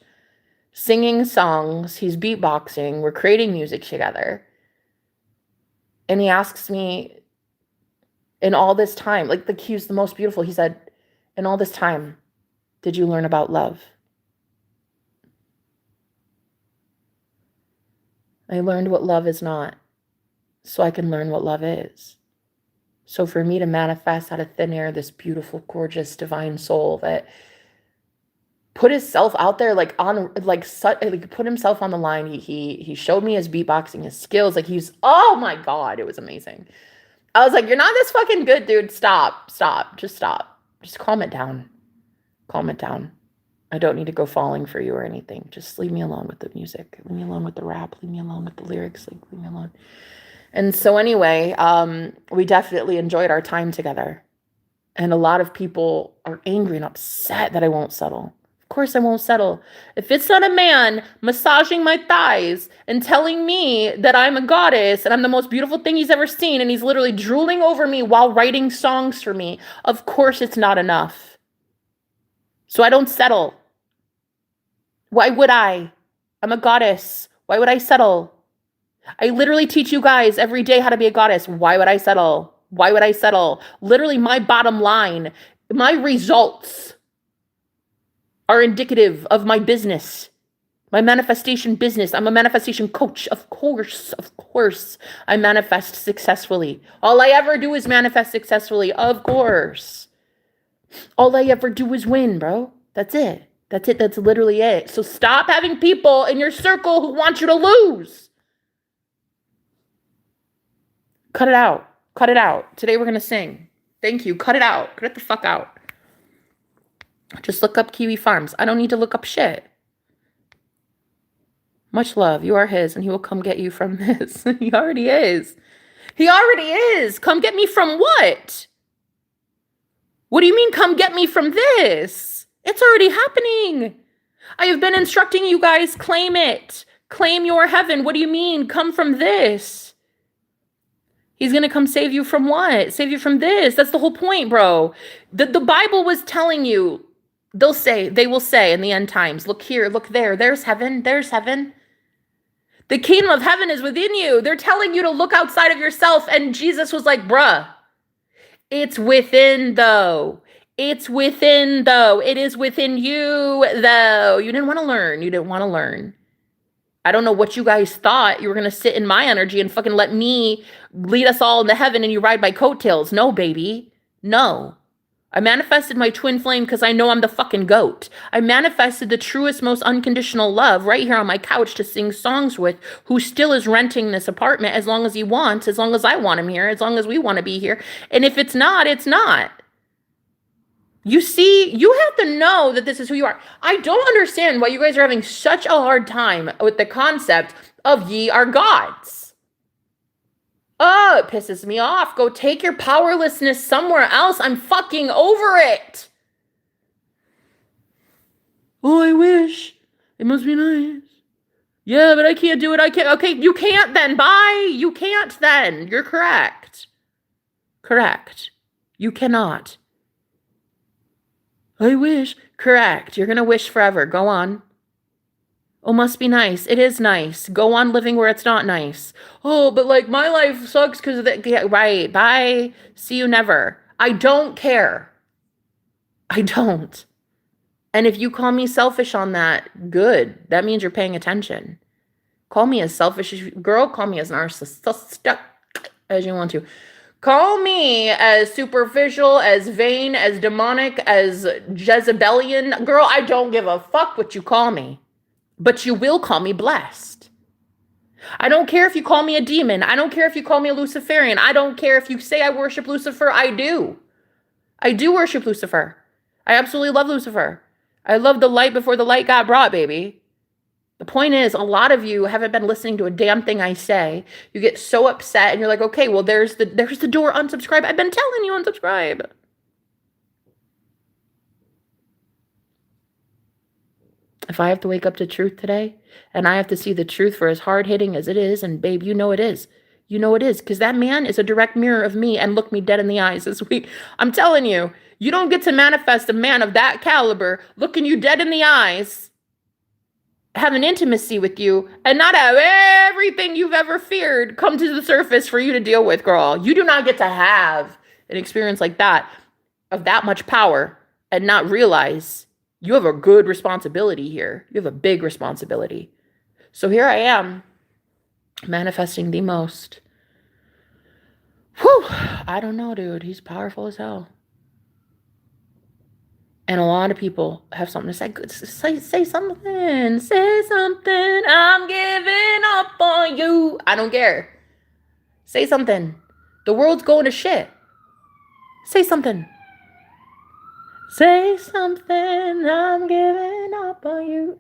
singing songs. He's beatboxing. We're creating music together. And he asks me, in all this time, like he was the most beautiful. He said, in all this time, did you learn about love? I learned what love is not, so I can learn what love is. So for me to manifest out of thin air this beautiful, gorgeous, divine soul that put himself out there, like put himself on the line. He showed me his beatboxing, his skills. Like oh my God, it was amazing. I was like, you're not this fucking good, dude. Stop. Just stop. Just calm it down. Calm it down. I don't need to go falling for you or anything. Just leave me alone with the music. Leave me alone with the rap. Leave me alone with the lyrics. Like, leave me alone. And so anyway, we definitely enjoyed our time together. And a lot of people are angry and upset that I won't settle. Of course I won't settle. If it's not a man massaging my thighs and telling me that I'm a goddess and I'm the most beautiful thing he's ever seen, and he's literally drooling over me while writing songs for me, of course it's not enough. So I don't settle. Why would I? I'm a goddess. Why would I settle? I literally teach you guys every day how to be a goddess. Why would I settle? Why would I settle? Literally, my bottom line, my results are indicative of my business, my manifestation business. I'm a manifestation coach. Of course, I manifest successfully. All I ever do is manifest successfully. Of course. All I ever do is win, bro. That's it. That's literally it. So stop having people in your circle who want you to lose. Cut it out. Cut it out. Today we're going to sing. Thank you. Cut it out. Cut it the fuck out. Just look up Kiwi Farms. I don't need to look up shit. Much love. You are his, and he will come get you from this. He already is. He already is. Come get me from what? What do you mean, come get me from this? It's already happening. I have been instructing you guys, claim it. Claim your heaven. What do you mean, come from this? He's going to come save you from what? Save you from this. That's the whole point, bro. The Bible was telling you, they will say in the end times, look here, look there, there's heaven, there's heaven. The kingdom of heaven is within you. They're telling you to look outside of yourself. And Jesus was like, bruh, it's within though. It's within though. It is within you though. You didn't want to learn. You didn't want to learn. I don't know what you guys thought. You were going to sit in my energy and fucking let me lead us all into heaven and you ride my coattails. No, baby. No. I manifested my twin flame because I know I'm the fucking goat. I manifested the truest, most unconditional love right here on my couch to sing songs with, who still is renting this apartment as long as he wants, as long as I want him here, as long as we want to be here. And if it's not, it's not. You see, you have to know that this is who you are. I don't understand why you guys are having such a hard time with the concept of ye are gods. Oh, it pisses me off. Go take your powerlessness somewhere else. I'm fucking over it. Oh, I wish. It must be nice. Yeah, but I can't do it. I can't. Okay, you can't then. Bye. You can't then. You're correct. Correct. You cannot. I wish. Correct. You're going to wish forever. Go on. Oh, must be nice. It is nice. Go on living where it's not nice. Oh, but like my life sucks because of that. Yeah, right. Bye. See you never. I don't care. I don't. And if you call me selfish on that, good. That means you're paying attention. Call me as selfish as girl. Call me as narcissistic as you want to. Call me as superficial, as vain, as demonic, as Jezebelian. Girl, I don't give a fuck what you call me. But you will call me blessed. I don't care if you call me a demon. I don't care if you call me a Luciferian. I don't care if you say I worship Lucifer. I do. I do worship Lucifer. I absolutely love Lucifer. I love the light before the light got brought, baby. The point is, a lot of you haven't been listening to a damn thing I say. You get so upset and you're like, okay, well, there's the door, unsubscribe. I've been telling you, unsubscribe. If I have to wake up to truth today and I have to see the truth for as hard hitting as it is, and babe, you know it is. You know it is, because that man is a direct mirror of me and looked me dead in the eyes this week. I'm telling you, you don't get to manifest a man of that caliber looking you dead in the eyes, have an intimacy with you, and not have everything you've ever feared come to the surface for you to deal with, girl. You do not get to have an experience like that, of that much power, and not realize you have a good responsibility here. You have a big responsibility. So here I am, manifesting the most. Whew, I don't know, dude. He's powerful as hell. And a lot of people have something to say. Say something. Say something. I'm giving up on you. I don't care. Say something. The world's going to shit. Say something. Say something. I'm giving up on you.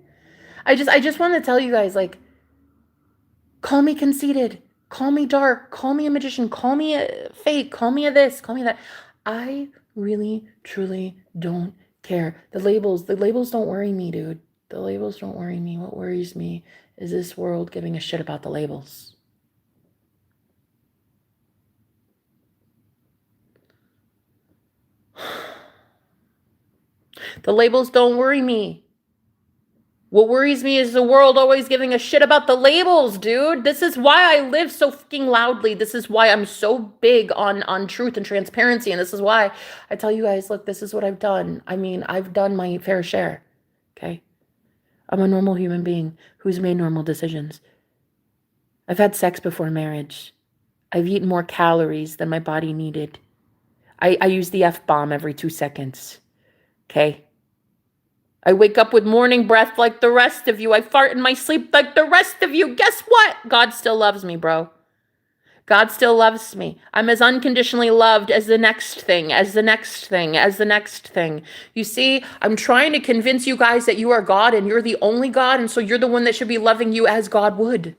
I just want to tell you guys, like, call me conceited. Call me dark. Call me a magician. Call me a fake. Call me a this. Call me that. I really, truly don't care. The labels don't worry me, dude. The labels don't worry me. What worries me is this world giving a shit about the labels. The labels don't worry me. What worries me is the world always giving a shit about the labels, dude. This is why I live so fucking loudly. This is why I'm so big on truth and transparency. And this is why I tell you guys, look, this is what I've done. I mean, I've done my fair share, okay? I'm a normal human being who's made normal decisions. I've had sex before marriage. I've eaten more calories than my body needed. I use the F-bomb every 2 seconds, okay? I wake up with morning breath like the rest of you. I fart in my sleep like the rest of you. Guess what? God still loves me, bro. God still loves me. I'm as unconditionally loved as the next thing, as the next thing, as the next thing. You see, I'm trying to convince you guys that you are God and you're the only God, and so you're the one that should be loving you as God would.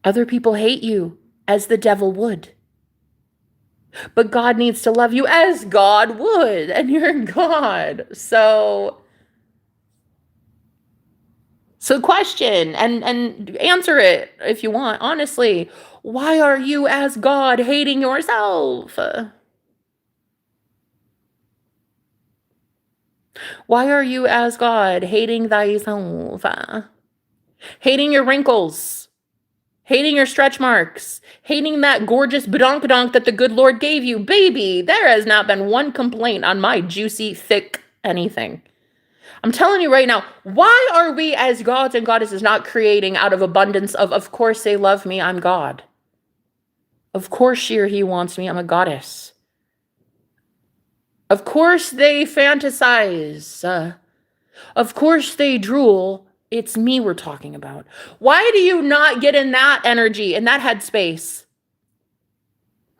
Other people hate you as the devil would. But God needs to love you as God would, and you're God. So question and answer it if you want. Honestly, why are you as God hating yourself? Why are you as God hating thyself? Hating your wrinkles, hating your stretch marks, hating that gorgeous badonkadonk that the good Lord gave you. Baby, there has not been one complaint on my juicy, thick anything. I'm telling you right now, why are we as gods and goddesses not creating out of abundance of course they love me, I'm God. Of course she or he wants me, I'm a goddess. Of course they fantasize. Of course they drool. It's me we're talking about. Why do you not get in that energy, in that headspace?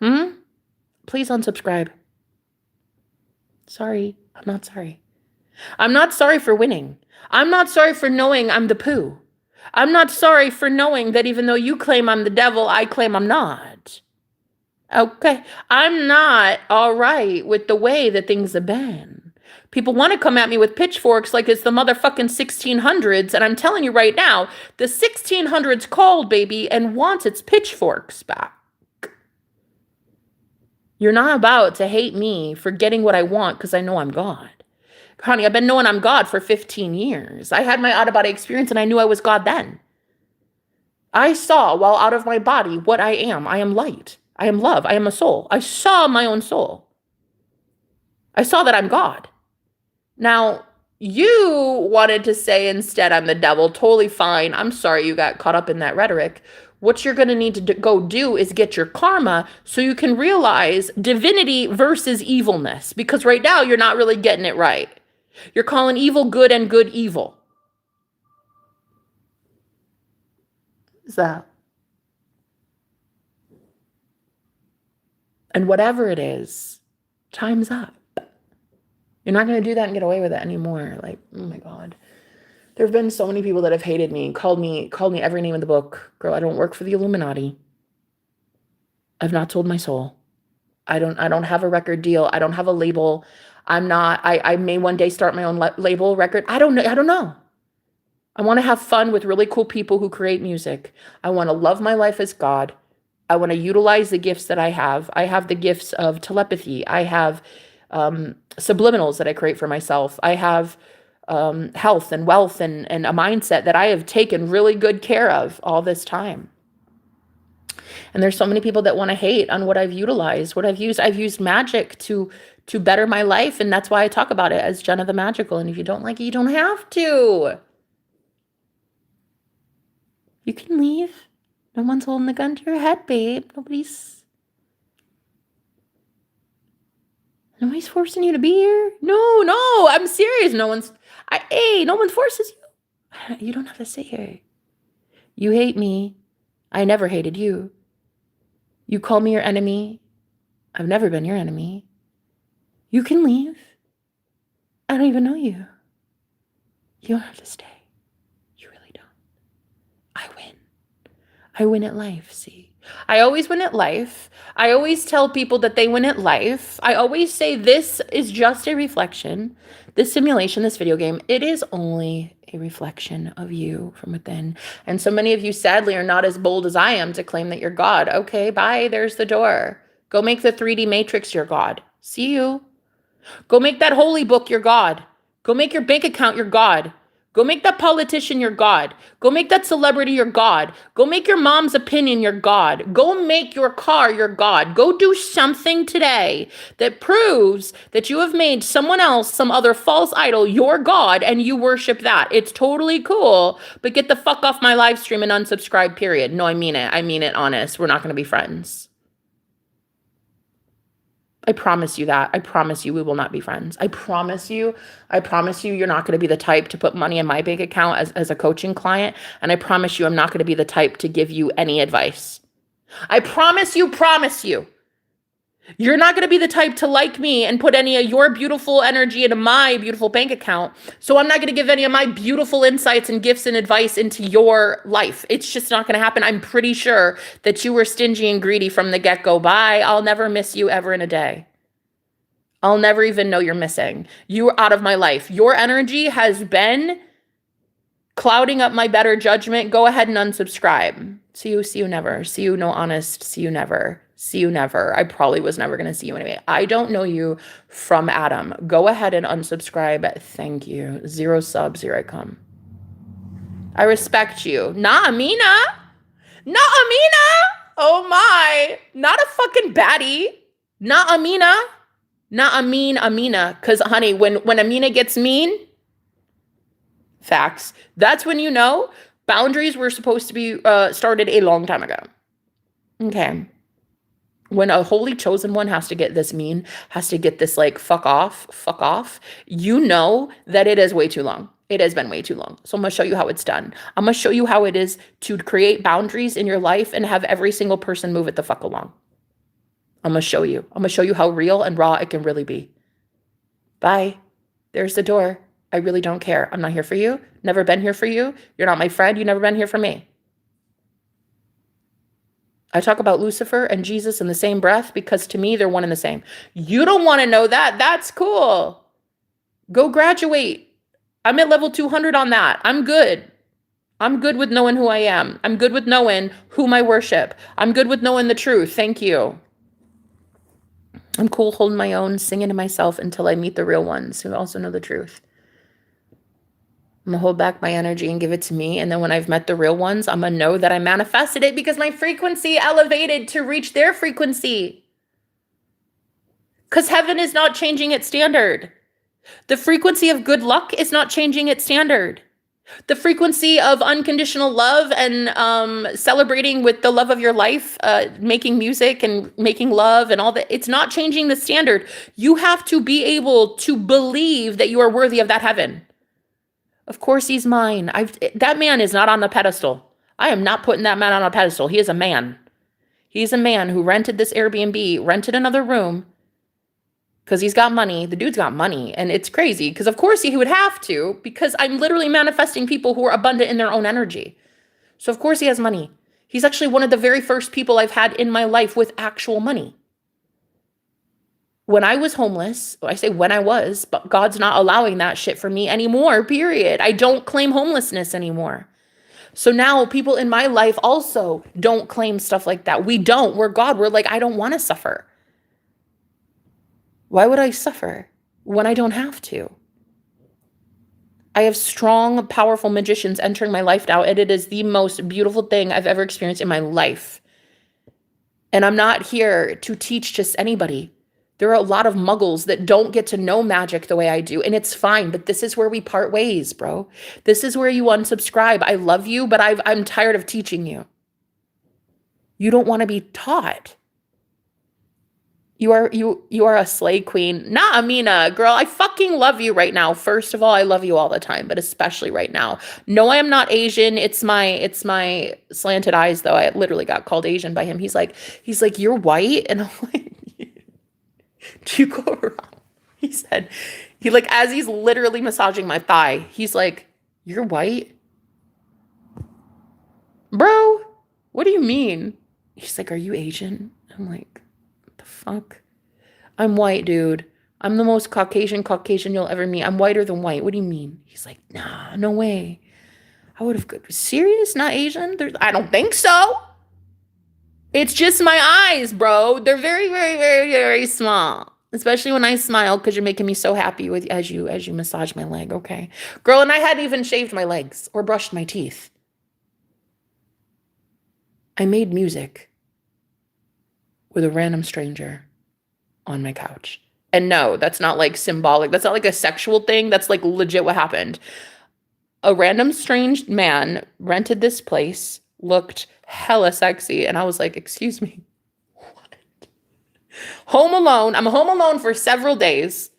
Please unsubscribe. Sorry, I'm not sorry. I'm not sorry for winning. I'm not sorry for knowing I'm the poo. I'm not sorry for knowing that even though you claim I'm the devil, I claim I'm not. Okay, I'm not all right with the way that things have been. People want to come at me with pitchforks like it's the motherfucking 1600s, and I'm telling you right now, the 1600s called, baby, and wants its pitchforks back. You're not about to hate me for getting what I want because I know I'm God. Honey, I've been knowing I'm God for 15 years. I had my out-of-body experience and I knew I was God then. I saw while out of my body what I am. I am light. I am love. I am a soul. I saw my own soul. I saw that I'm God. Now, you wanted to say instead I'm the devil. Totally fine. I'm sorry you got caught up in that rhetoric. What you're going to need to go do is get your karma so you can realize divinity versus evilness. Because right now you're not really getting it right. You're calling evil good and good evil. is that? And whatever it is, time's up. You're not going to do that and get away with it anymore. Like, oh my God. There have been so many people that have hated me, called me every name in the book. Girl, I don't work for the Illuminati. I've not sold my soul. I don't have a record deal. I don't have a label. I may one day start my own label record. I don't know. I want to have fun with really cool people who create music. I want to love my life as God. I want to utilize the gifts that I have. I have the gifts of telepathy. I have subliminals that I create for myself. I have health and wealth and a mindset that I have taken really good care of all this time. And there's so many people that want to hate on what I've utilized, what I've used. I've used magic to better my life, and that's why I talk about it as Jenna the Magical. And if you don't like it, you don't have to. You can leave. No one's holding the gun to your head, babe. Nobody's forcing you to be here. No, I'm serious. No one forces you. You don't have to sit here. You hate me. I never hated you. You call me your enemy. I've never been your enemy. You can leave. I don't even know you. You don't have to stay. You really don't. I win. I win at life, see? I always win at life. I always tell people that they win at life. I always say this is just a reflection. This simulation, this video game, it is only a reflection of you from within. And so many of you, sadly, are not as bold as I am to claim that you're God. Okay, bye. There's the door. Go make the 3D Matrix your God. See you. Go make that holy book your God. Go make your bank account your God. Go make that politician your God. Go make that celebrity your God. Go make your mom's opinion your God. Go make your car your God. Go do something today that proves that you have made someone else, some other false idol, your God, and you worship that. It's totally cool, but get the fuck off my live stream and unsubscribe, period. No, I mean it. I mean it honest. We're not going to be friends. I promise you that. I promise you we will not be friends. I promise you you're not going to be the type to put money in my bank account as a coaching client. And I promise you I'm not going to be the type to give you any advice. I promise you. You're not going to be the type to like me and put any of your beautiful energy into my beautiful bank account. So I'm not going to give any of my beautiful insights and gifts and advice into your life. It's just not going to happen. I'm pretty sure that you were stingy and greedy from the get-go. Bye. I'll never miss you ever in a day. I'll never even know you're missing. You are out of my life. Your energy has been clouding up my better judgment. Go ahead and unsubscribe. See you never. See you no honest. See you never. See you never. I probably was never going to see you anyway. I don't know you from Adam. Go ahead and unsubscribe. Thank you. 0 subs. Here I come. I respect you. Nah, Amina. Oh my. Not a fucking baddie. Not Amina. Not Amina. Because, honey, when Amina gets mean, facts, that's when you know boundaries were supposed to be started a long time ago. Okay. When a holy chosen one has to get this mean, has to get this like, fuck off, you know that it is way too long. It has been way too long. So I'm going to show you how it's done. I'm going to show you how it is to create boundaries in your life and have every single person move it the fuck along. I'm going to show you. I'm going to show you how real and raw it can really be. Bye. There's the door. I really don't care. I'm not here for you. Never been here for you. You're not my friend. You've never been here for me. I talk about Lucifer and Jesus in the same breath because to me, they're one and the same. You don't want to know that. That's cool. Go graduate. I'm at level 200 on that. I'm good. I'm good with knowing who I am. I'm good with knowing whom I worship. I'm good with knowing the truth. Thank you. I'm cool holding my own, singing to myself until I meet the real ones who also know the truth. I'm going to hold back my energy and give it to me. And then when I've met the real ones, I'm going to know that I manifested it because my frequency elevated to reach their frequency. Because heaven is not changing its standard. The frequency of good luck is not changing its standard. The frequency of unconditional love and celebrating with the love of your life, making music and making love and all that, it's not changing the standard. You have to be able to believe that you are worthy of that heaven. Of course he's mine. That man is not on the pedestal. I am not putting that man on a pedestal. He is a man. He's a man who rented this Airbnb, rented another room because he's got money. The dude's got money. And it's crazy because, of course, he would have to, because I'm literally manifesting people who are abundant in their own energy. So, of course, he has money. He's actually one of the very first people I've had in my life with actual money. When I was homeless, I say when I was, but God's not allowing that shit for me anymore, period. I don't claim homelessness anymore. So now people in my life also don't claim stuff like that. We don't. We're God. We're like, I don't want to suffer. Why would I suffer when I don't have to? I have strong, powerful magicians entering my life now, and it is the most beautiful thing I've ever experienced in my life. And I'm not here to teach just anybody. There are a lot of muggles that don't get to know magic the way I do, and it's fine, but this is where we part ways, bro. This is where you unsubscribe. I love you, but I'm tired of teaching you. You don't want to be taught. You are a slay queen. Nah, Amina, girl, I fucking love you right now. First of all, I love you all the time, but especially right now. No, I am not Asian. It's my slanted eyes, though. I literally got called Asian by him. He's like, you're white, and I'm like, do you go around? He said, as he's literally massaging my thigh, he's like, you're white? Bro, what do you mean? He's like, are you Asian? I'm like, what the fuck? I'm white, dude. I'm the most Caucasian you'll ever meet. I'm whiter than white. What do you mean? He's like, nah, no way. I would have, serious? Not Asian? I don't think so. It's just my eyes, bro. They're very, very, very, very small. Especially when I smile, because you're making me so happy with as you massage my leg, okay? Girl, and I hadn't even shaved my legs or brushed my teeth. I made music with a random stranger on my couch. And no, that's not like symbolic. That's not like a sexual thing. That's like legit what happened. A random strange man rented this place, looked hella sexy, and I was like, excuse me. Home alone. I'm home alone for several days.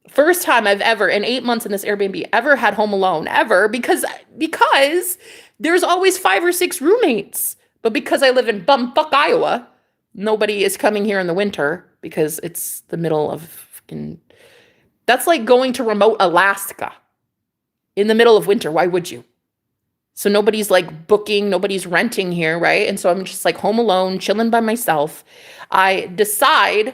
First time I've ever, in 8 months in this Airbnb, ever had home alone, ever, because there's always 5 or 6 roommates. But because I live in bumfuck Iowa, nobody is coming here in the winter because it's the middle of fucking... That's like going to remote Alaska in the middle of winter. Why would you? So nobody's like booking, nobody's renting here, right? And so I'm just like home alone, chilling by myself. I decide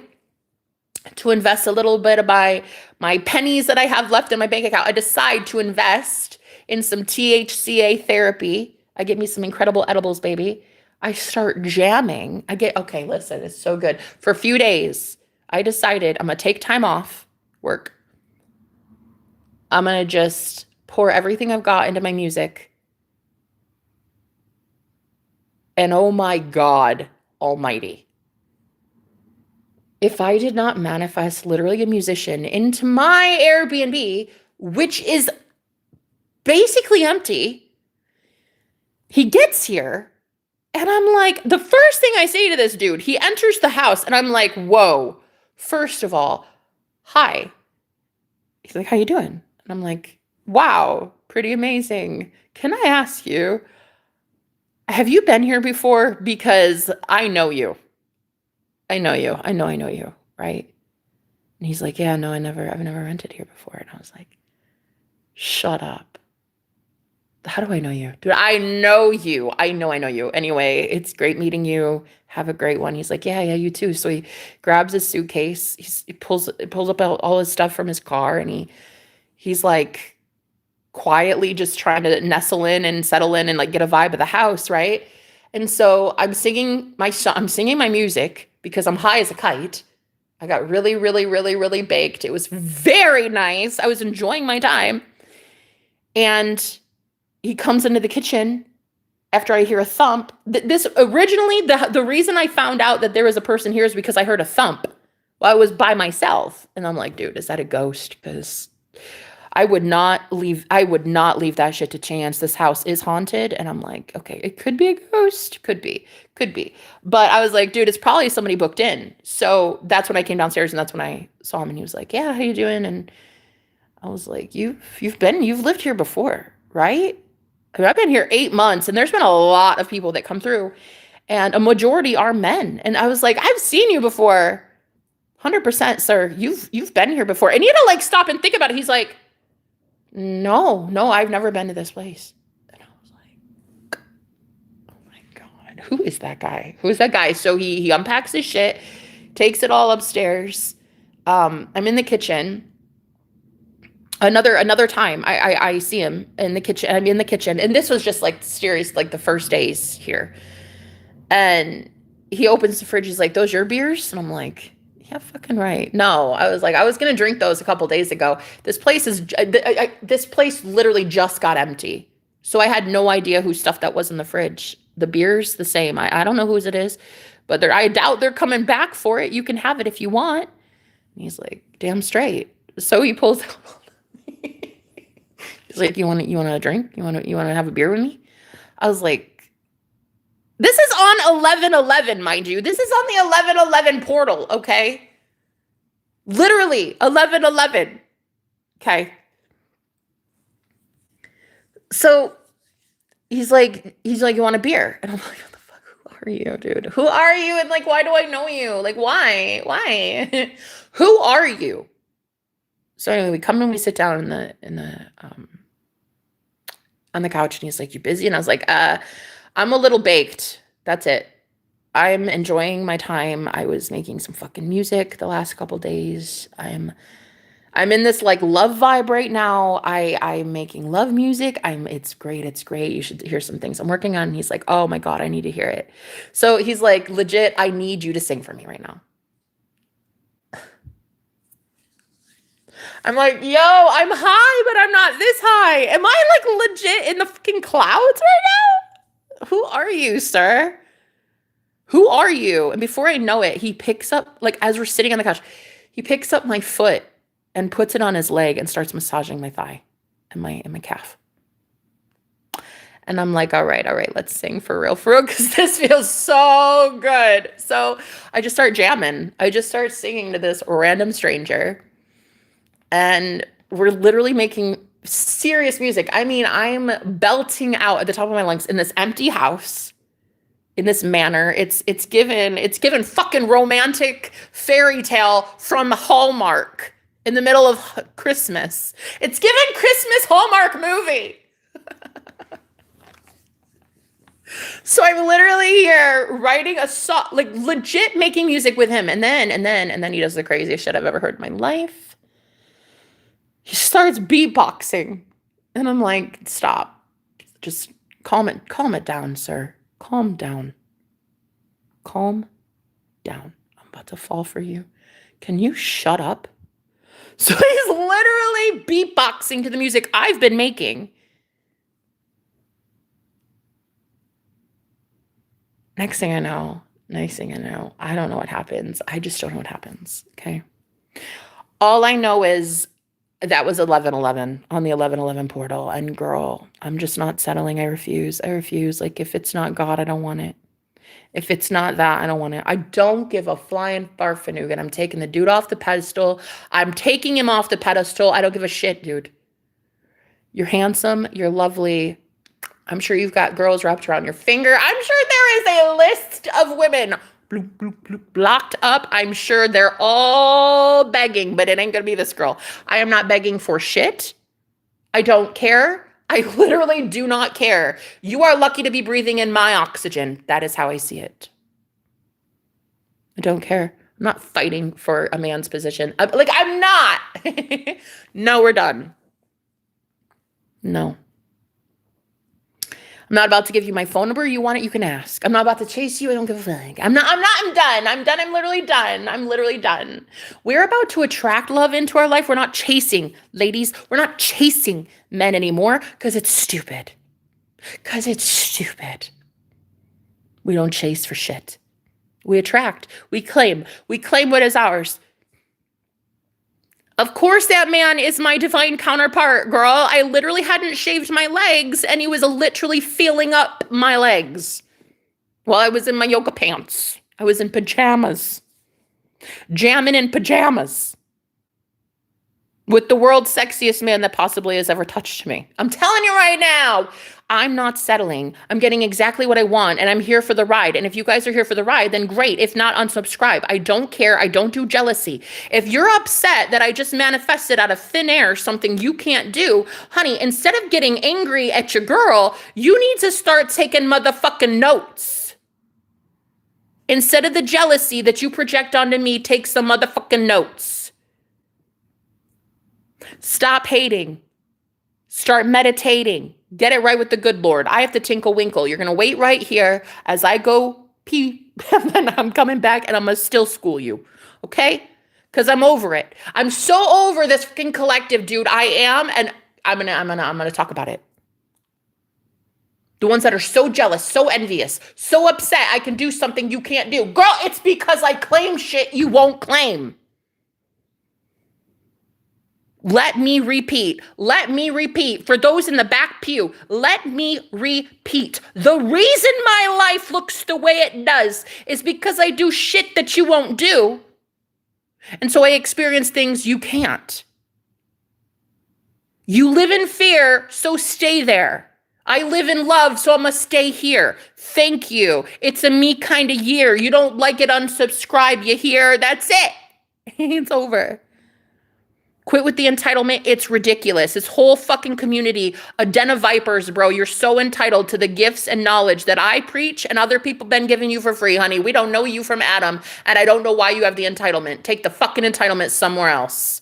to invest a little bit of my pennies that I have left in my bank account. I decide to invest in some THCA therapy. I get me some incredible edibles, baby. I start jamming. Okay, listen, it's so good. For a few days, I decided I'm going to take time off work. I'm going to just pour everything I've got into my music. And oh my God almighty. If I did not manifest literally a musician into my Airbnb, which is basically empty, he gets here and I'm like, the first thing I say to this dude, he enters the house and I'm like, whoa, first of all, hi. He's like, how you doing? And I'm like, wow, pretty amazing. Can I ask you, have you been here before? Because I know you. I know you, right? And he's like, yeah, no, I've never rented here before. And I was like, shut up. How do I know you? Dude, I know you. I know you. Anyway, it's great meeting you. Have a great one. He's like, yeah, you too. So he grabs his suitcase. He pulls up all his stuff from his car, and he's like quietly just trying to nestle in and settle in and like get a vibe of the house, right? And so I'm singing my music because I'm high as a kite. I got really, really, really, really baked. It was very nice. I was enjoying my time. And he comes into the kitchen after I hear a thump. This originally, the reason I found out that there was a person here is because I heard a thump while I was by myself. And I'm like, dude, is that a ghost? Because I would not leave that shit to chance. This house is haunted. And I'm like, okay, it could be a ghost. Could be. But I was like, dude, it's probably somebody booked in. So that's when I came downstairs and that's when I saw him and he was like, yeah, how you doing? And I was like, you've lived here before, right? I mean, I've been here 8 months, and there's been a lot of people that come through, and a majority are men. And I was like, I've seen you before. 100%, sir. You've been here before. And he had to like stop and think about it. He's like, no, I've never been to this place. And I was like, oh my God, who is that guy? Who is that guy? So he unpacks his shit, takes it all upstairs. I'm in the kitchen. Another time I see him in the kitchen. I'm in the kitchen. And this was just like serious, like the first days here. And he opens the fridge. He's like, those your beers? And I'm like, yeah, fucking right. No, I was like, I was gonna drink those a couple days ago. This place is this place literally just got empty, so I had no idea whose stuff that was in the fridge. The beer's the same. I don't know whose it is, but I doubt they're coming back for it. You can have it if you want. And he's like, damn straight. So he pulls out. He's like, you want a drink? You want to have a beer with me? I was like, this is on 11/11, mind you. This is on the 11/11 portal, okay? Literally 11/11. Okay. So he's like, you want a beer? And I'm like, what the fuck? Who are you, dude? Who are you? And like, why do I know you? Like, why? Why? Who are you? So anyway, we come and we sit down on the couch, and he's like, you busy? And I was like, I'm a little baked. That's it. I'm enjoying my time. I was making some fucking music the last couple days. I'm in this like love vibe right now. I'm making love music. It's great. It's great. You should hear some things I'm working on. And he's like, oh my God, I need to hear it. So he's like, legit, I need you to sing for me right now. I'm like, yo, I'm high, but I'm not this high. Am I like legit in the fucking clouds right now? Who are you, sir? Who are you? And before I know it, he picks up, like as we're sitting on the couch, he picks up my foot and puts it on his leg and starts massaging my thigh and my calf. And I'm like, all right, let's sing for real, because this feels so good. So I just start jamming. I just start singing to this random stranger. And we're literally making serious music. I mean, I'm belting out at the top of my lungs in this empty house, in this manner. It's given fucking romantic fairy tale from Hallmark in the middle of Christmas. It's given Christmas Hallmark movie. So I'm literally here writing a song, like legit making music with him. And then he does the craziest shit I've ever heard in my life. He starts beatboxing. And I'm like, stop. Just calm it down, sir. Calm down. Calm down. I'm about to fall for you. Can you shut up? So he's literally beatboxing to the music I've been making. Next thing I know, I don't know what happens. I just don't know what happens, okay? All I know is that was 11/11 on the 11/11 portal. And girl, I'm just not settling. I refuse. Like, if it's not God, I don't want it. If it's not that, I don't want it. I don't give a flying farfanoog. I'm taking the dude off the pedestal. I'm taking him off the pedestal. I don't give a shit, dude. You're handsome. You're lovely. I'm sure you've got girls wrapped around your finger. I'm sure there is a list of women bloop, bloop, bloop, blocked up. I'm sure they're all begging, but it ain't gonna be this girl. I am not begging for shit. I don't care. I literally do not care. You are lucky to be breathing in my oxygen. That is how I see it. I don't care. I'm not fighting for a man's position. I'm not. No, we're done. No. I'm not about to give you my phone number. You want it, you can ask. I'm not about to chase you. I don't give a fuck. I'm done. I'm literally done. We're about to attract love into our life. We're not chasing, ladies. We're not chasing men anymore because it's stupid. We don't chase for shit. We attract. We claim what is ours. Of course that man is my divine counterpart, girl. I literally hadn't shaved my legs, and he was literally feeling up my legs while I was in my yoga pants. I was in pajamas. Jamming in pajamas. with the world's sexiest man that possibly has ever touched me. I'm telling you right now, I'm not settling. I'm getting exactly what I want, and I'm here for the ride. And if you guys are here for the ride, then great. If not, unsubscribe. I don't care. I don't do jealousy. If you're upset that I just manifested out of thin air something you can't do, honey, instead of getting angry at your girl, you need to start taking motherfucking notes. Instead of the jealousy that you project onto me, take some motherfucking notes. Stop hating. Start meditating. Get it right with the good Lord. I have to tinkle winkle. You're going to wait right here as I go pee, and then I'm coming back and I'm going to still school you. Okay? Because I'm over it. I'm so over this fucking collective, dude. I am, and I'm gonna talk about it. The ones that are so jealous, so envious, so upset I can do something you can't do. Girl, it's because I claim shit you won't claim. Let me repeat. Let me repeat. For those in the back pew, let me repeat. The reason my life looks the way it does is because I do shit that you won't do. And so I experience things you can't. You live in fear, so stay there. I live in love, so I must stay here. Thank you. It's a me kind of year. You don't like it, unsubscribe. You hear? That's it. It's over. Quit with the entitlement. It's ridiculous. This whole fucking community, a den of vipers, bro. You're so entitled to the gifts and knowledge that I preach and other people been giving you for free, honey. We don't know you from Adam, and I don't know why you have the entitlement. Take the fucking entitlement somewhere else.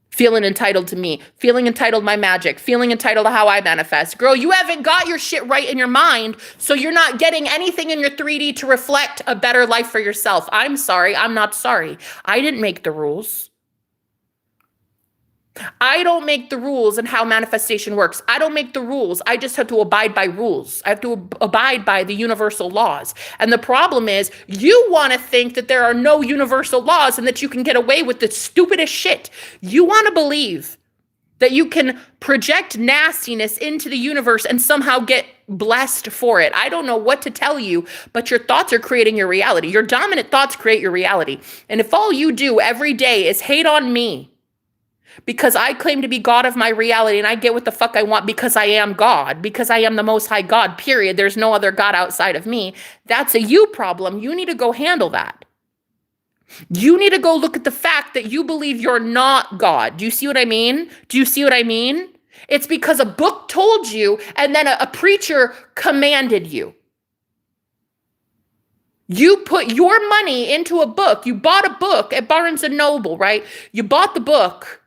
Feeling entitled to me, feeling entitled to my magic, feeling entitled to how I manifest. Girl, you haven't got your shit right in your mind, so you're not getting anything in your 3D to reflect a better life for yourself. I'm sorry. I'm not sorry. I didn't make the rules. I don't make the rules and how manifestation works. I don't make the rules. I just have to abide by rules. I have to abide by the universal laws. And the problem is you want to think that there are no universal laws and that you can get away with the stupidest shit. You want to believe that you can project nastiness into the universe and somehow get blessed for it. I don't know what to tell you, but your thoughts are creating your reality. Your dominant thoughts create your reality. And if all you do every day is hate on me, because I claim to be God of my reality and I get what the fuck I want because I am God, because I am the most high God, period. There's no other God outside of me. That's a you problem. You need to go handle that. You need to go look at the fact that you believe you're not God. Do you see what I mean? Do you see what I mean? It's because a book told you and then a preacher commanded you. You put your money into a book. You bought a book at Barnes & Noble, right? You bought the book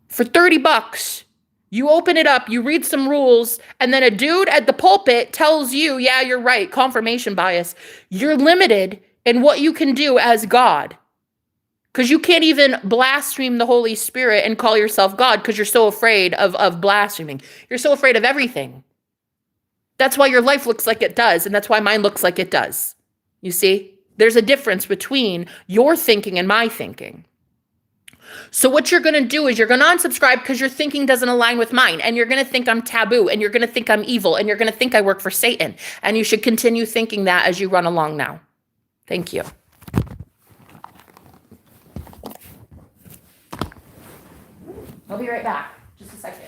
for $30. You open it up, you read some rules, and then a dude at the pulpit tells you, yeah, you're right, confirmation bias. You're limited in what you can do as God. Because you can't even blaspheme the Holy Spirit and call yourself God because you're so afraid of blaspheming. You're so afraid of everything. That's why your life looks like it does, and that's why mine looks like it does. You see? There's a difference between your thinking and my thinking. So what you're going to do is you're going to unsubscribe because your thinking doesn't align with mine, and you're going to think I'm taboo, and you're going to think I'm evil, and you're going to think I work for Satan, and you should continue thinking that as you run along now. Thank you. I'll be right back. Just a second.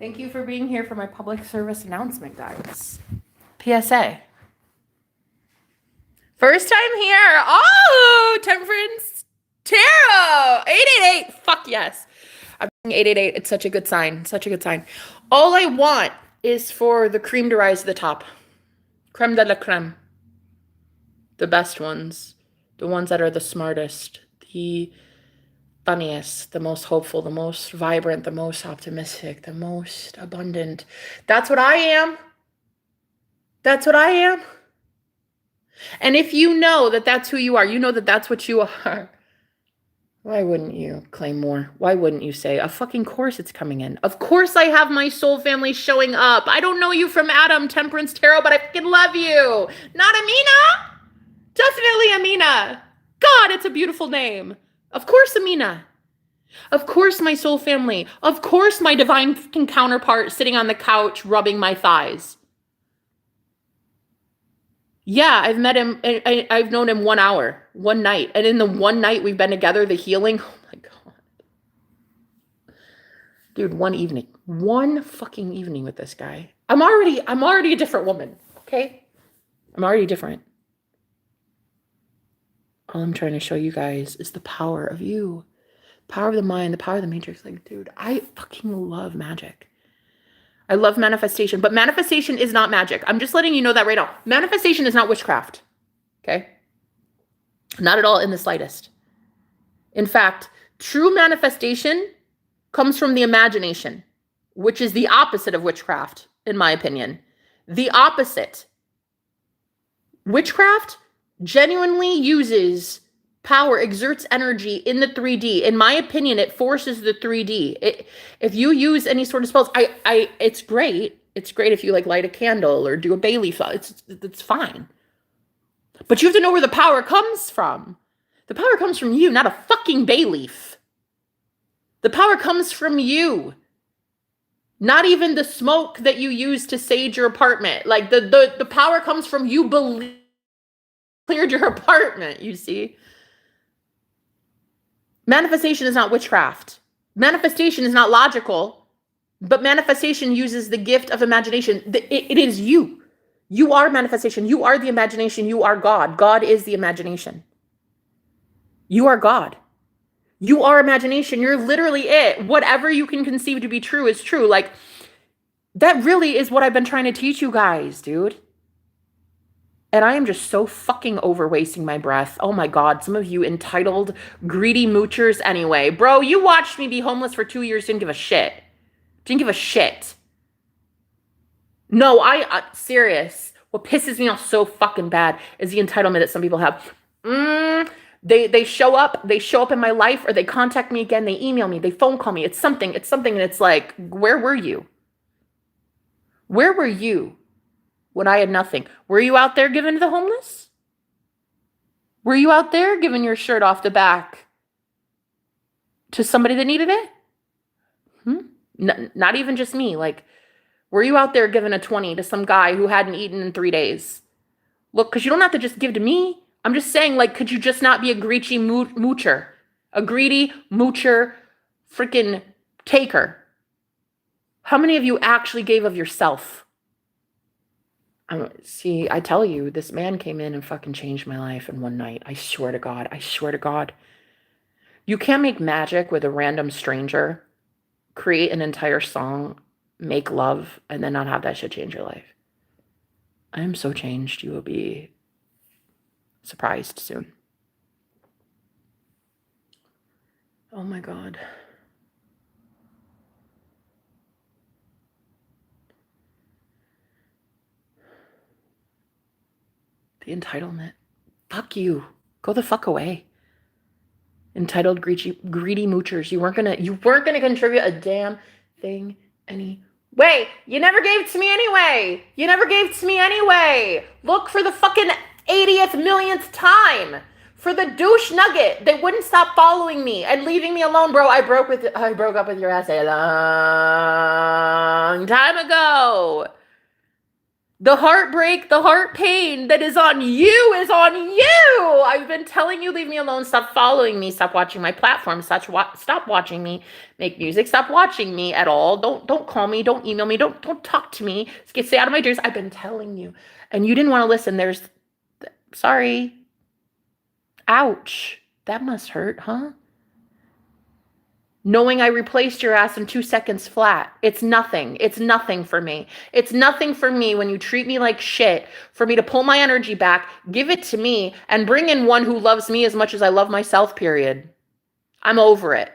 Thank you for being here for my public service announcement, guys. PSA. First time here. Oh, Temperance Tarot. 888. Fuck yes. I'm 888. It's such a good sign. Such a good sign. All I want is for the cream to rise to the top. Creme de la creme. The best ones. The ones that are the smartest. The funniest. The most hopeful. The most vibrant. The most optimistic. The most abundant. That's what I am. That's what I am. And if you know that that's who you are, you know that that's what you are, why wouldn't you claim more? Why wouldn't you say, of fucking course it's coming in. Of course I have my soul family showing up. I don't know you from Adam, Temperance Tarot, but I fucking love you. Not Amina? Definitely Amina. God, it's a beautiful name. Of course Amina. Of course my soul family. Of course my divine fucking counterpart sitting on the couch rubbing my thighs. Yeah, I've met him. I've known him 1 hour, one night. And in the one night we've been together, the healing, oh my God. Dude, one fucking evening with this guy. I'm already a different woman, okay? I'm already different. All I'm trying to show you guys is the power of you. Power of the mind, the power of the matrix. Like, dude, I fucking love magic. I love manifestation, but manifestation is not magic. I'm just letting you know that right now. Manifestation is not witchcraft, okay? Not at all in the slightest. In fact, true manifestation comes from the imagination, which is the opposite of witchcraft, in my opinion. The opposite. Witchcraft genuinely uses power, exerts energy in the 3D. In my opinion, it forces the 3D. If you use any sort of spells, it's great. It's great if you like light a candle or do a bay leaf. It's fine. But you have to know where the power comes from. The power comes from you, not a fucking bay leaf. The power comes from you. Not even the smoke that you use to sage your apartment. Like the power comes from you cleared your apartment, you see? Manifestation is not witchcraft. Manifestation is not logical, but manifestation uses the gift of imagination. It is you. You are manifestation. You are the imagination. You are God. God is the imagination. You are God. You are imagination. You're literally it. Whatever you can conceive to be true is true. Like, that really is what I've been trying to teach you guys, dude. And I am just so fucking over wasting my breath. Oh my God, some of you entitled, greedy moochers anyway. Bro, you watched me be homeless for 2 years, didn't give a shit. Didn't give a shit. No, serious. What pisses me off so fucking bad is the entitlement that some people have. They show up in my life, or they contact me again, they email me, they phone call me. It's something, and it's like, where were you? Where were you when I had nothing? Were you out there giving to the homeless? Were you out there giving your shirt off the back to somebody that needed it? Not even just me. Like, were you out there giving a 20 to some guy who hadn't eaten in 3 days? Look, because you don't have to just give to me. I'm just saying, like, could you just not be a greedy moocher? A greedy moocher freaking taker? How many of you actually gave of yourself? See, I tell you, this man came in and fucking changed my life in one night. I swear to God. I swear to God. You can't make magic with a random stranger, create an entire song, make love, and then not have that shit change your life. I am so changed. You will be surprised soon. Oh my God. The entitlement. Fuck you. Go the fuck away. Entitled greedy moochers. You weren't gonna contribute a damn thing anyway. You never gave it to me anyway. Look, for the fucking 80th millionth time. For the douche nugget that wouldn't stop following me and leaving me alone, bro. I broke up with your ass a long time ago. The heartbreak, the heart pain that is on you is on you. I've been telling you, leave me alone. Stop following me. Stop watching my platform. Stop watching me make music. Stop watching me at all. Don't call me. Don't email me. Don't talk to me. Stay out of my dreams. I've been telling you, and you didn't want to listen. Sorry. Ouch. That must hurt, huh? Knowing I replaced your ass in 2 seconds flat. It's nothing. It's nothing for me. It's nothing for me when you treat me like shit, for me to pull my energy back, give it to me, and bring in one who loves me as much as I love myself, period. I'm over it.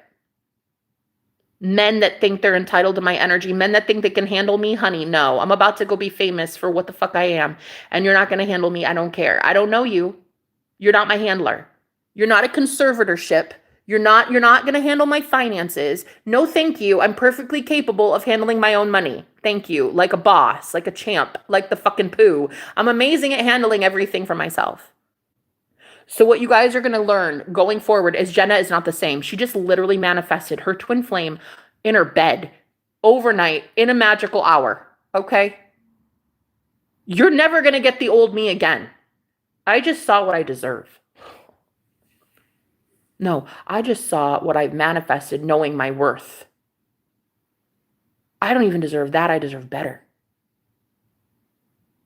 Men that think they're entitled to my energy, men that think they can handle me, honey, no. I'm about to go be famous for what the fuck I am, and you're not going to handle me. I don't care. I don't know you. You're not my handler. You're not a conservatorship. You're not going to handle my finances. No, thank you. I'm perfectly capable of handling my own money. Thank you. Like a boss, like a champ, like the fucking poo. I'm amazing at handling everything for myself. So what you guys are going to learn going forward is Jenna is not the same. She just literally manifested her twin flame in her bed overnight in a magical hour. Okay? You're never going to get the old me again. I just saw what I deserve. No, I just saw what I've manifested knowing my worth. I don't even deserve that. I deserve better.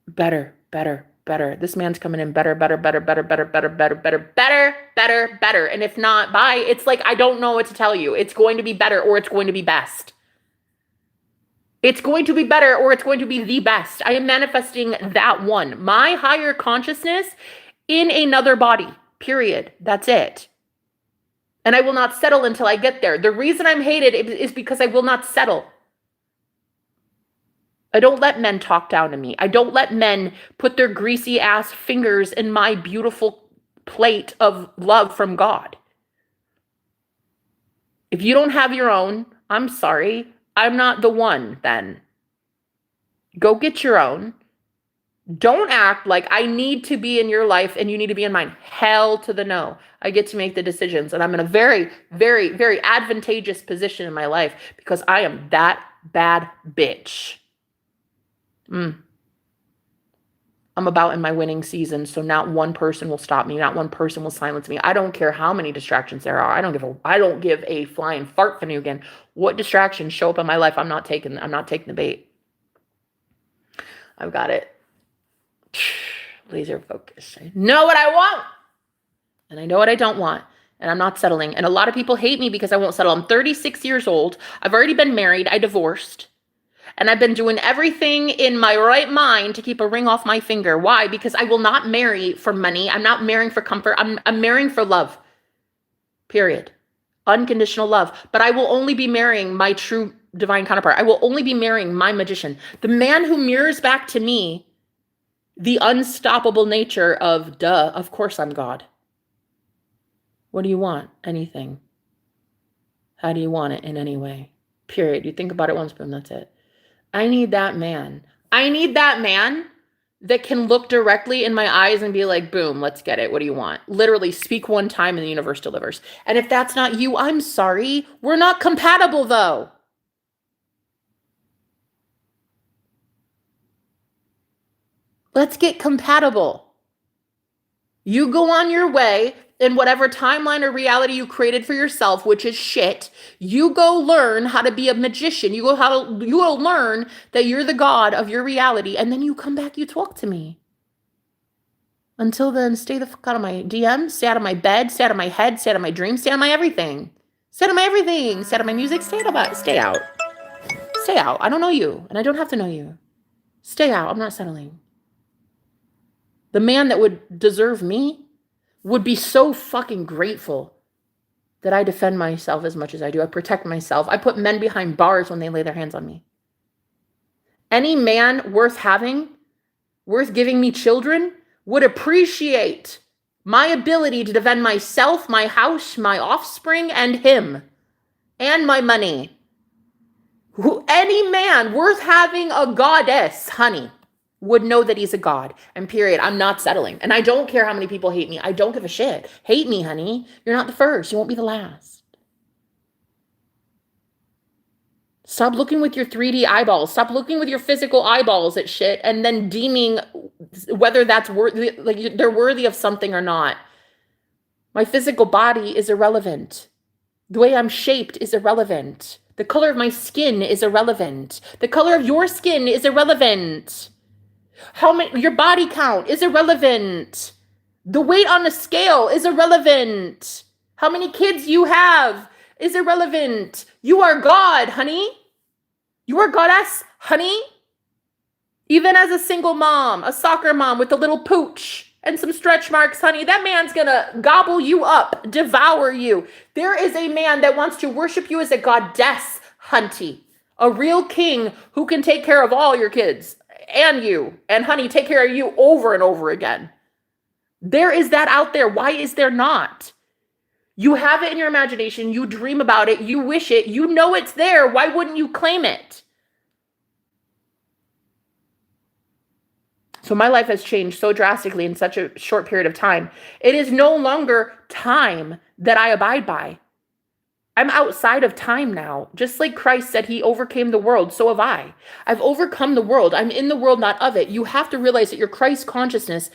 Better, better, better. This man's coming in better. And if not, bye. It's like, I don't know what to tell you. It's going to be better or it's going to be best. It's going to be better or it's going to be the best. I am manifesting that one. My higher consciousness in another body, period. That's it. And I will not settle until I get there. The reason I'm hated is because I will not settle. I don't let men talk down to me. I don't let men put their greasy ass fingers in my beautiful plate of love from God. If you don't have your own, I'm sorry. I'm not the one then. Go get your own. Don't act like I need to be in your life and you need to be in mine. Hell to the no. I get to make the decisions, and I'm in a very, very, very advantageous position in my life because I am that bad bitch. I'm about in my winning season, so not one person will stop me. Not one person will silence me. I don't care how many distractions there are. I don't give a flying fart Finnegan. What distractions show up in my life? I'm not taking the bait. I've got it. Laser focus. I know what I want. And I know what I don't want. And I'm not settling. And a lot of people hate me because I won't settle. I'm 36 years old. I've already been married. I divorced. And I've been doing everything in my right mind to keep a ring off my finger. Why? Because I will not marry for money. I'm not marrying for comfort. I'm marrying for love. Period. Unconditional love. But I will only be marrying my true divine counterpart. I will only be marrying my magician. The man who mirrors back to me the unstoppable nature of, duh, of course I'm God. What do you want? Anything. How do you want it in any way? Period. You think about it once, boom, that's it. I need that man. I need that man that can look directly in my eyes and be like, boom, let's get it. What do you want? Literally speak one time and the universe delivers. And if that's not you, I'm sorry. We're not compatible though. Let's get compatible. You go on your way in whatever timeline or reality you created for yourself, which is shit. You go learn how to be a magician. You will learn that you're the god of your reality, and then you come back, you talk to me. Until then, stay the fuck out of my DMs, stay out of my bed, stay out of my head, stay out of my dreams, stay out of my everything. Stay out of my everything, stay out of my music, stay out. Stay out. I don't know you, and I don't have to know you. Stay out. I'm not settling. The man that would deserve me would be so fucking grateful that I defend myself as much as I do. I protect myself. I put men behind bars when they lay their hands on me. Any man worth having, worth giving me children, would appreciate my ability to defend myself, my house, my offspring, and him, and my money. Any man worth having a goddess, honey, would know that he's a god, and period. I'm not settling. And I don't care how many people hate me. I don't give a shit. Hate me, honey. You're not the first. You won't be the last. Stop looking with your 3D eyeballs. Stop looking with your physical eyeballs at shit and then deeming whether that's worthy, like they're worthy of something or not. My physical body is irrelevant. The way I'm shaped is irrelevant. The color of my skin is irrelevant. The color of your skin is irrelevant. Your body count is irrelevant. The weight on the scale is irrelevant. How many kids you have is irrelevant. You are God, honey. You are goddess, honey. Even as a single mom, a soccer mom with a little pooch and some stretch marks, honey, that man's gonna gobble you up, devour you. There is a man that wants to worship you as a goddess, hunty. A real king who can take care of all your kids and you. And honey, take care of you over and over again. There is that out there. Why is there not? You have it in your imagination. You dream about it. You wish it. You know it's there. Why wouldn't you claim it? So my life has changed so drastically in such a short period of time. It is no longer time that I abide by. I'm outside of time now. Just like Christ said he overcame the world, so have I. I've overcome the world. I'm in the world, not of it. You have to realize that your Christ consciousness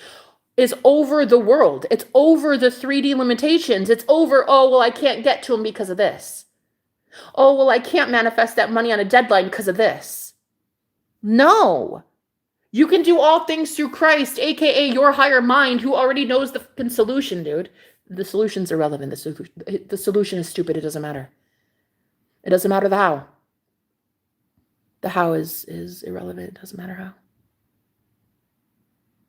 is over the world. It's over the 3D limitations. It's over, oh, well, I can't get to him because of this. Oh, well, I can't manifest that money on a deadline because of this. No. You can do all things through Christ, aka your higher mind, who already knows the fucking solution, dude. The solution's irrelevant. The solution is stupid. It doesn't matter. It doesn't matter the how. The how is irrelevant. It doesn't matter how.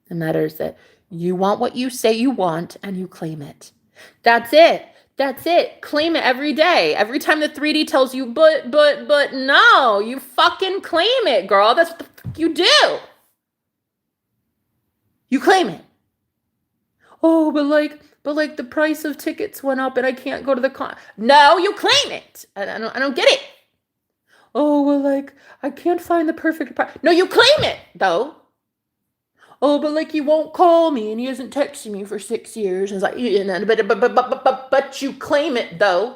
It matters that you want what you say you want and you claim it. That's it. That's it. Claim it every day. Every time the 3D tells you, but no, you fucking claim it, girl. That's what the fuck you do. You claim it. Oh, but like the price of tickets went up and I can't go to the con. No, you claim it. I don't get it. Oh, well, like I can't find the perfect price. No, you claim it though. Oh, but like he won't call me and he hasn't texted me for 6 years. And it's like, but you claim it though.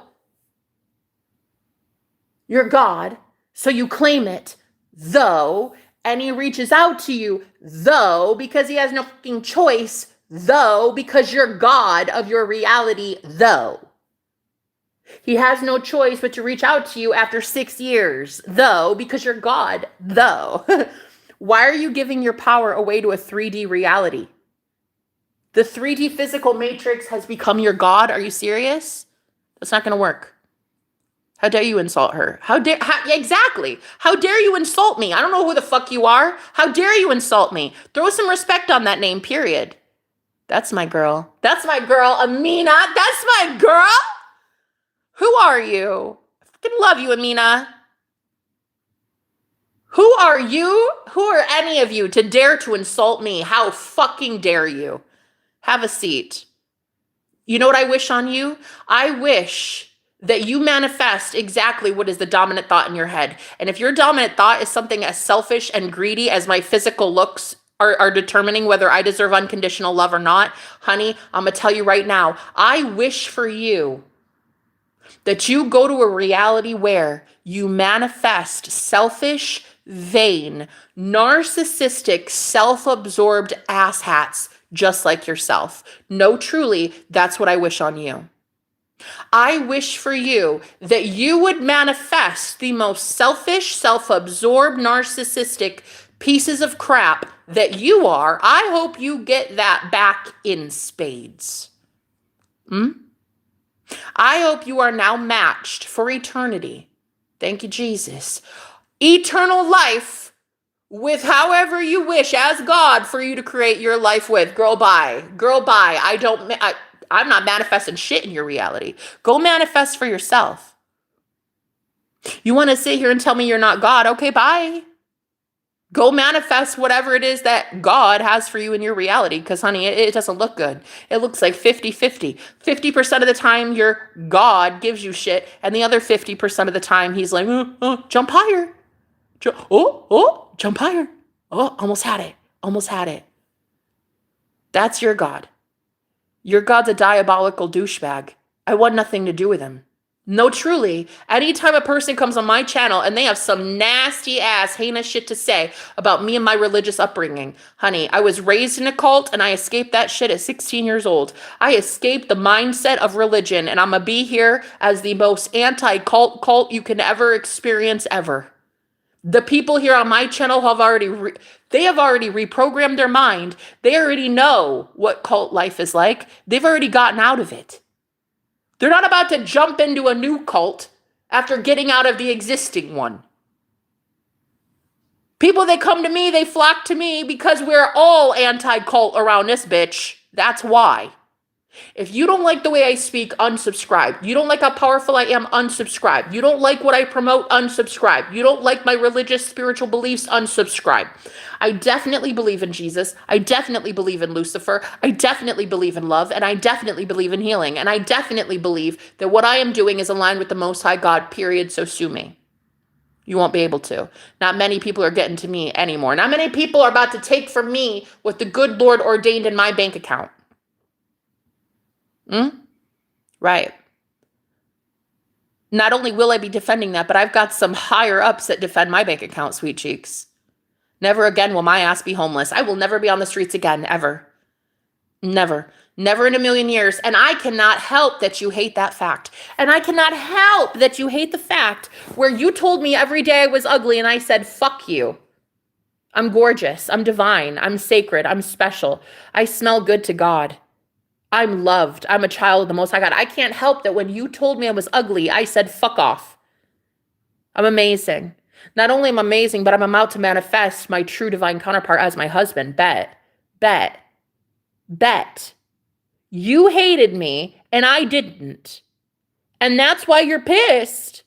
You're God, so you claim it though. And he reaches out to you though, because he has no fucking choice though, because you're God of your reality though. He has no choice but to reach out to you after 6 years though, because you're God though. Why are you giving your power away to a 3D reality? The 3D physical matrix has become your God. Are you serious? That's not going to work. How dare you insult her? Exactly. How dare you insult me? I don't know who the fuck you are. How dare you insult me? Throw some respect on that name, period. That's my girl. That's my girl, Amina. That's my girl. Who are you? I fucking love you, Amina. Who are you? Who are any of you to dare to insult me? How fucking dare you? Have a seat. You know what I wish on you? I wish that you manifest exactly what is the dominant thought in your head. And if your dominant thought is something as selfish and greedy as my physical looks are determining whether I deserve unconditional love or not, honey, I'm going to tell you right now, I wish for you that you go to a reality where you manifest selfish, vain, narcissistic, self-absorbed asshats just like yourself. No, truly, that's what I wish on you. I wish for you that you would manifest the most selfish, self-absorbed, narcissistic pieces of crap that you are. I hope you get that back in spades. I hope you are now matched for eternity. Thank you, Jesus. Eternal life with however you wish as God for you to create your life with. Girl, bye. Girl, bye. I'm not manifesting shit in your reality. Go manifest for yourself. You want to sit here and tell me you're not God? Okay, bye. Go manifest whatever it is that God has for you in your reality. Because, honey, it doesn't look good. It looks like 50-50. 50% of the time, your God gives you shit. And the other 50% of the time, he's like, jump higher. Jump higher. Oh, almost had it. Almost had it. That's your God. Your God's a diabolical douchebag. I want nothing to do with him. No, truly. Anytime a person comes on my channel and they have some nasty ass, heinous shit to say about me and my religious upbringing, honey, I was raised in a cult and I escaped that shit at 16 years old. I escaped the mindset of religion and I'm gonna be here as the most anti-cult cult you can ever experience ever. The people here on my channel have already they have already reprogrammed their mind. They already know what cult life is like. They've already gotten out of it. They're not about to jump into a new cult after getting out of the existing one. People that come to me, they flock to me because we're all anti-cult around this bitch. That's why. If you don't like the way I speak, unsubscribe. You don't like how powerful I am, unsubscribe. You don't like what I promote, unsubscribe. You don't like my religious, spiritual beliefs, unsubscribe. I definitely believe in Jesus. I definitely believe in Lucifer. I definitely believe in love. And I definitely believe in healing. And I definitely believe that what I am doing is aligned with the Most High God, period. So sue me. You won't be able to. Not many people are getting to me anymore. Not many people are about to take from me what the good Lord ordained in my bank account. Right. Not only will I be defending that, but I've got some higher ups that defend my bank account, sweet cheeks. Never again will my ass be homeless. I will never be on the streets again, ever. Never. Never in a million years. And I cannot help that you hate that fact. And I cannot help that you hate the fact where you told me every day I was ugly and I said, fuck you. I'm gorgeous. I'm divine. I'm sacred. I'm special. I smell good to God. I'm loved. I'm a child of the Most High God. I can't help that when you told me I was ugly, I said, fuck off. I'm amazing. Not only am I amazing, but I'm about to manifest my true divine counterpart as my husband. Bet. You hated me and I didn't. And that's why you're pissed.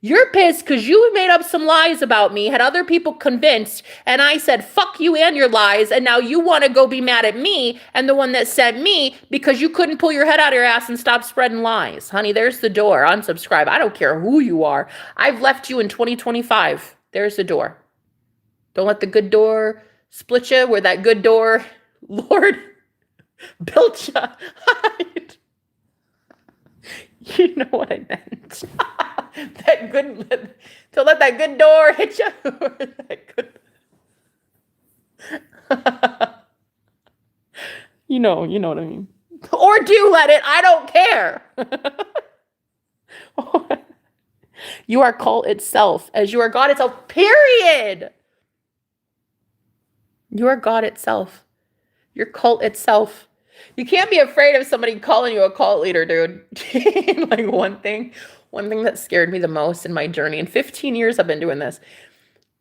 You're pissed because you made up some lies about me, had other people convinced, and I said, fuck you and your lies, and now you want to go be mad at me and the one that sent me because you couldn't pull your head out of your ass and stop spreading lies. Honey, there's the door. Unsubscribe. I don't care who you are. I've left you in 2025. There's the door. Don't let the good door split you where that good door, Lord, built you. You know what I meant. That good, to let that good door hit you. That good. You know what I mean. Or do let it. I don't care. You are cult itself, as you are God itself. Period. You are God itself. You're cult itself. You can't be afraid of somebody calling you a cult leader, dude. Like one thing that scared me the most in my journey, in 15 years I've been doing this,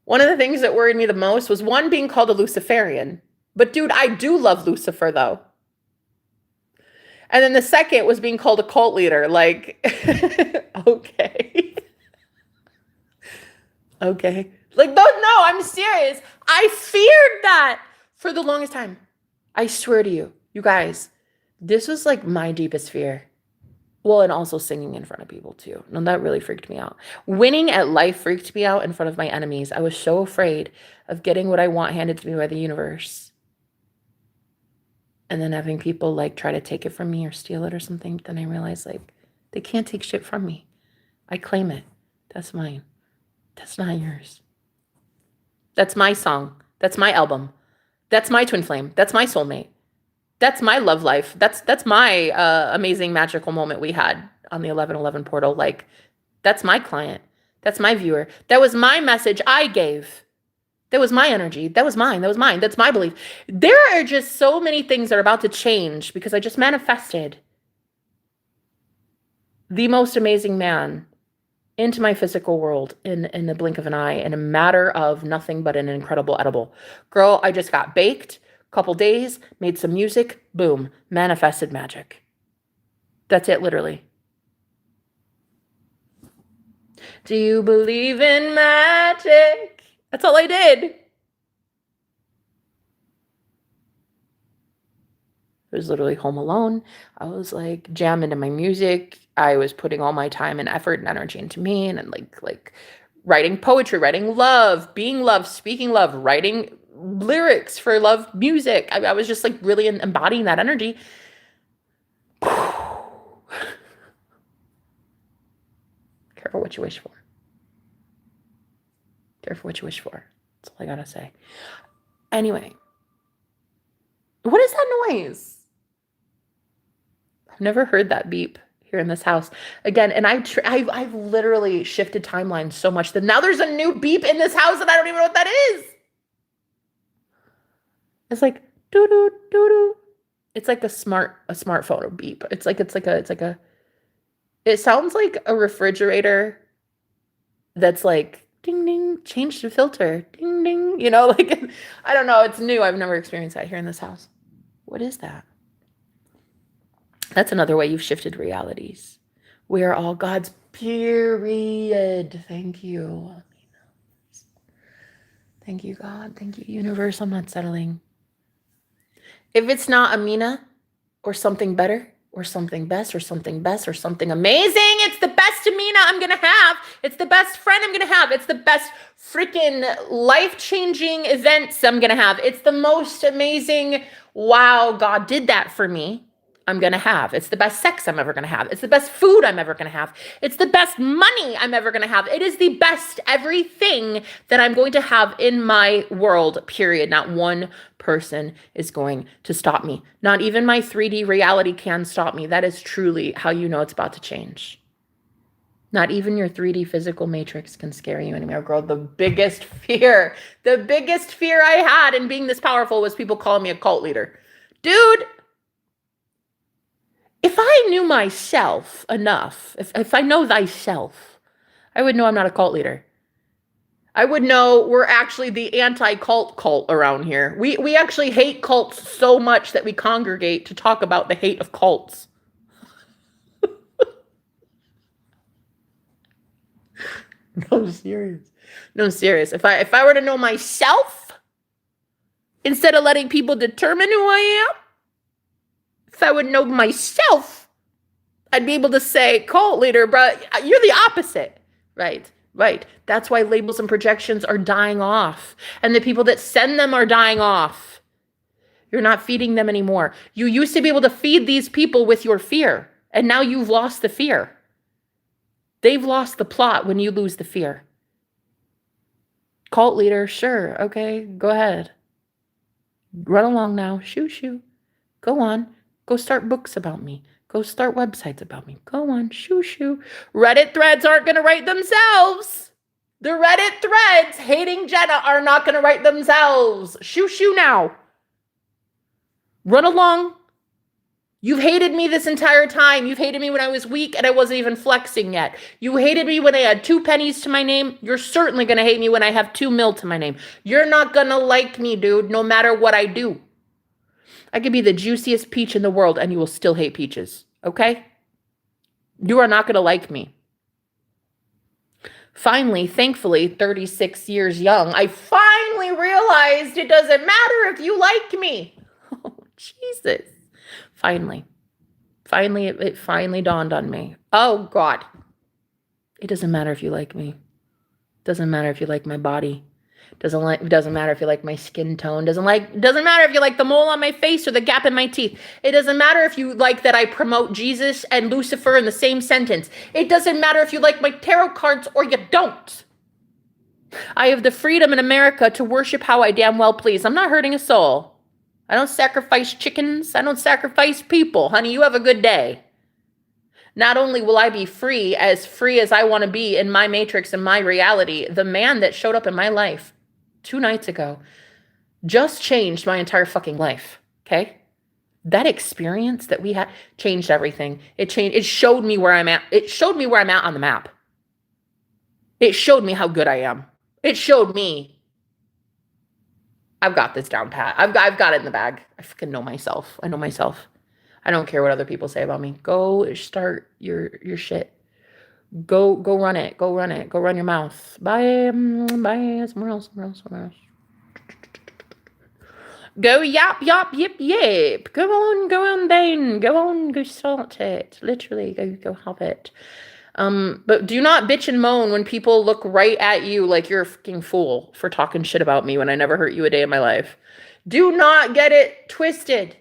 one of the things that worried me the most was one, being called a Luciferian. But dude, I do love Lucifer though. And then the second was being called a cult leader. Like, okay. Okay. Like, no, I'm serious. I feared that for the longest time. I swear to you, you guys, this was like my deepest fear. Well, and also singing in front of people too. No, that really freaked me out. Winning at life freaked me out in front of my enemies. I was so afraid of getting what I want handed to me by the universe. And then having people like try to take it from me or steal it or something. But then I realized like, they can't take shit from me. I claim it. That's mine. That's not yours. That's my song. That's my album. That's my twin flame. That's my soulmate. That's my love life. That's my amazing magical moment we had on the 1111 portal. Like, that's my client. That's my viewer. That was my message I gave. That was my energy. That was mine. That was mine. That's my belief. There are just so many things that are about to change because I just manifested the most amazing man into my physical world in the blink of an eye, in a matter of nothing but an incredible edible. Girl, I just got baked. Couple days, made some music, boom, manifested magic. That's it, literally. Do you believe in magic? That's all I did. I was literally home alone. I was like jamming to my music. I was putting all my time and effort and energy into me, and like writing poetry, writing love, being love, speaking love, writing lyrics for love music. I was just like really embodying that energy. Careful what you wish for. Careful what you wish for. That's all I gotta say. Anyway, what is that noise? I've never heard that beep here in this house again. And I've literally shifted timelines so much that now there's a new beep in this house and I don't even know what that is. It's like doo doo doo doo. It's like a smartphone beep. It sounds like a refrigerator that's like ding ding, change the filter, ding ding, you know, like I don't know, it's new. I've never experienced that here in this house. What is that? That's another way you've shifted realities. We are all God's, period. Thank you. Thank you, God. Thank you, universe. I'm not settling. If it's not Amina or something better or something best or something best or something amazing, it's the best Amina I'm going to have. It's the best friend I'm going to have. It's the best freaking life-changing events I'm going to have. It's the most amazing, wow, God did that for me, I'm going to have. It's the best sex I'm ever going to have. It's the best food I'm ever going to have. It's the best money I'm ever going to have. It is the best everything that I'm going to have in my world, period. Not one person is going to stop me. Not even my 3D reality can stop me. That is truly how you know it's about to change. Not even your 3D physical matrix can scare you anymore, girl. The biggest fear I had in being this powerful was people calling me a cult leader. Dude, if I knew myself enough, if I know thyself, I would know I'm not a cult leader. I would know we're actually the anti-cult cult around here. We actually hate cults so much that we congregate to talk about the hate of cults. No, serious. If I were to know myself, instead of letting people determine who I am, if I would know myself, I'd be able to say, cult leader, bro, you're the opposite. Right. That's why labels and projections are dying off. And the people that send them are dying off. You're not feeding them anymore. You used to be able to feed these people with your fear. And now you've lost the fear. They've lost the plot when you lose the fear. Cult leader, sure. Okay, go ahead. Run along now. Shoo. Go on. Go start books about me. Go start websites about me. Go on. Shoo. Reddit threads aren't going to write themselves. The Reddit threads hating Jenna are not going to write themselves. Shoo now. Run along. You've hated me this entire time. You've hated me when I was weak and I wasn't even flexing yet. You hated me when I had 2 pennies to my name. You're certainly going to hate me when I have 2 mil to my name. You're not going to like me, dude, no matter what I do. I could be the juiciest peach in the world and you will still hate peaches, okay? You are not going to like me. Finally, thankfully, 36 years young, I finally realized it doesn't matter if you like me. Oh, Jesus. Finally, it finally dawned on me. Oh, God. It doesn't matter if you like me. It doesn't matter if you like my body. It doesn't matter if you like my skin tone. Doesn't matter if you like the mole on my face or the gap in my teeth. It doesn't matter if you like that I promote Jesus and Lucifer in the same sentence. It doesn't matter if you like my tarot cards or you don't. I have the freedom in America to worship how I damn well please. I'm not hurting a soul. I don't sacrifice chickens. I don't sacrifice people. Honey, you have a good day. Not only will I be free as I want to be in my matrix and my reality, the man that showed up in my life 2 nights ago just changed my entire fucking life, okay? That experience that we had changed everything. It showed me where I'm at. It showed me where I'm at on the map. It showed me how good I am. It showed me I've got this down pat. I've got it in the bag. I fucking know myself. I know myself. I don't care what other people say about me. Go start your shit. Go run it. Go run it. Go run your mouth. Bye somewhere else. Go yap yip. Go on then. Go start it. Literally go have it. But do not bitch and moan when people look right at you like you're a fucking fool for talking shit about me when I never hurt you a day in my life. Do not get it twisted.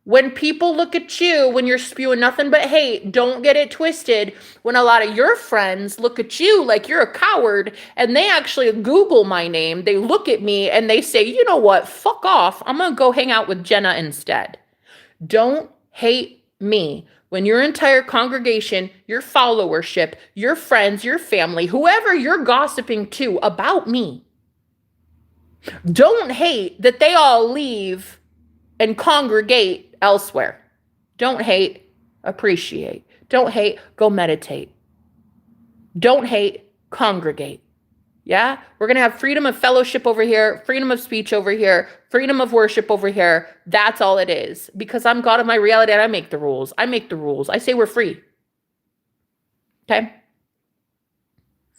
When people look at you, when you're spewing nothing but hate, don't get it twisted. When a lot of your friends look at you like you're a coward and they actually Google my name, they look at me and they say, you know what, fuck off. I'm going to go hang out with Jenna instead. Don't hate me when your entire congregation, your followership, your friends, your family, whoever you're gossiping to about me, don't hate that they all leave and congregate elsewhere. Don't hate, appreciate. Don't hate, go meditate. Don't hate, congregate. Yeah? We're going to have freedom of fellowship over here, freedom of speech over here, freedom of worship over here. That's all it is. Because I'm God of my reality and I make the rules. I make the rules. I say we're free. Okay?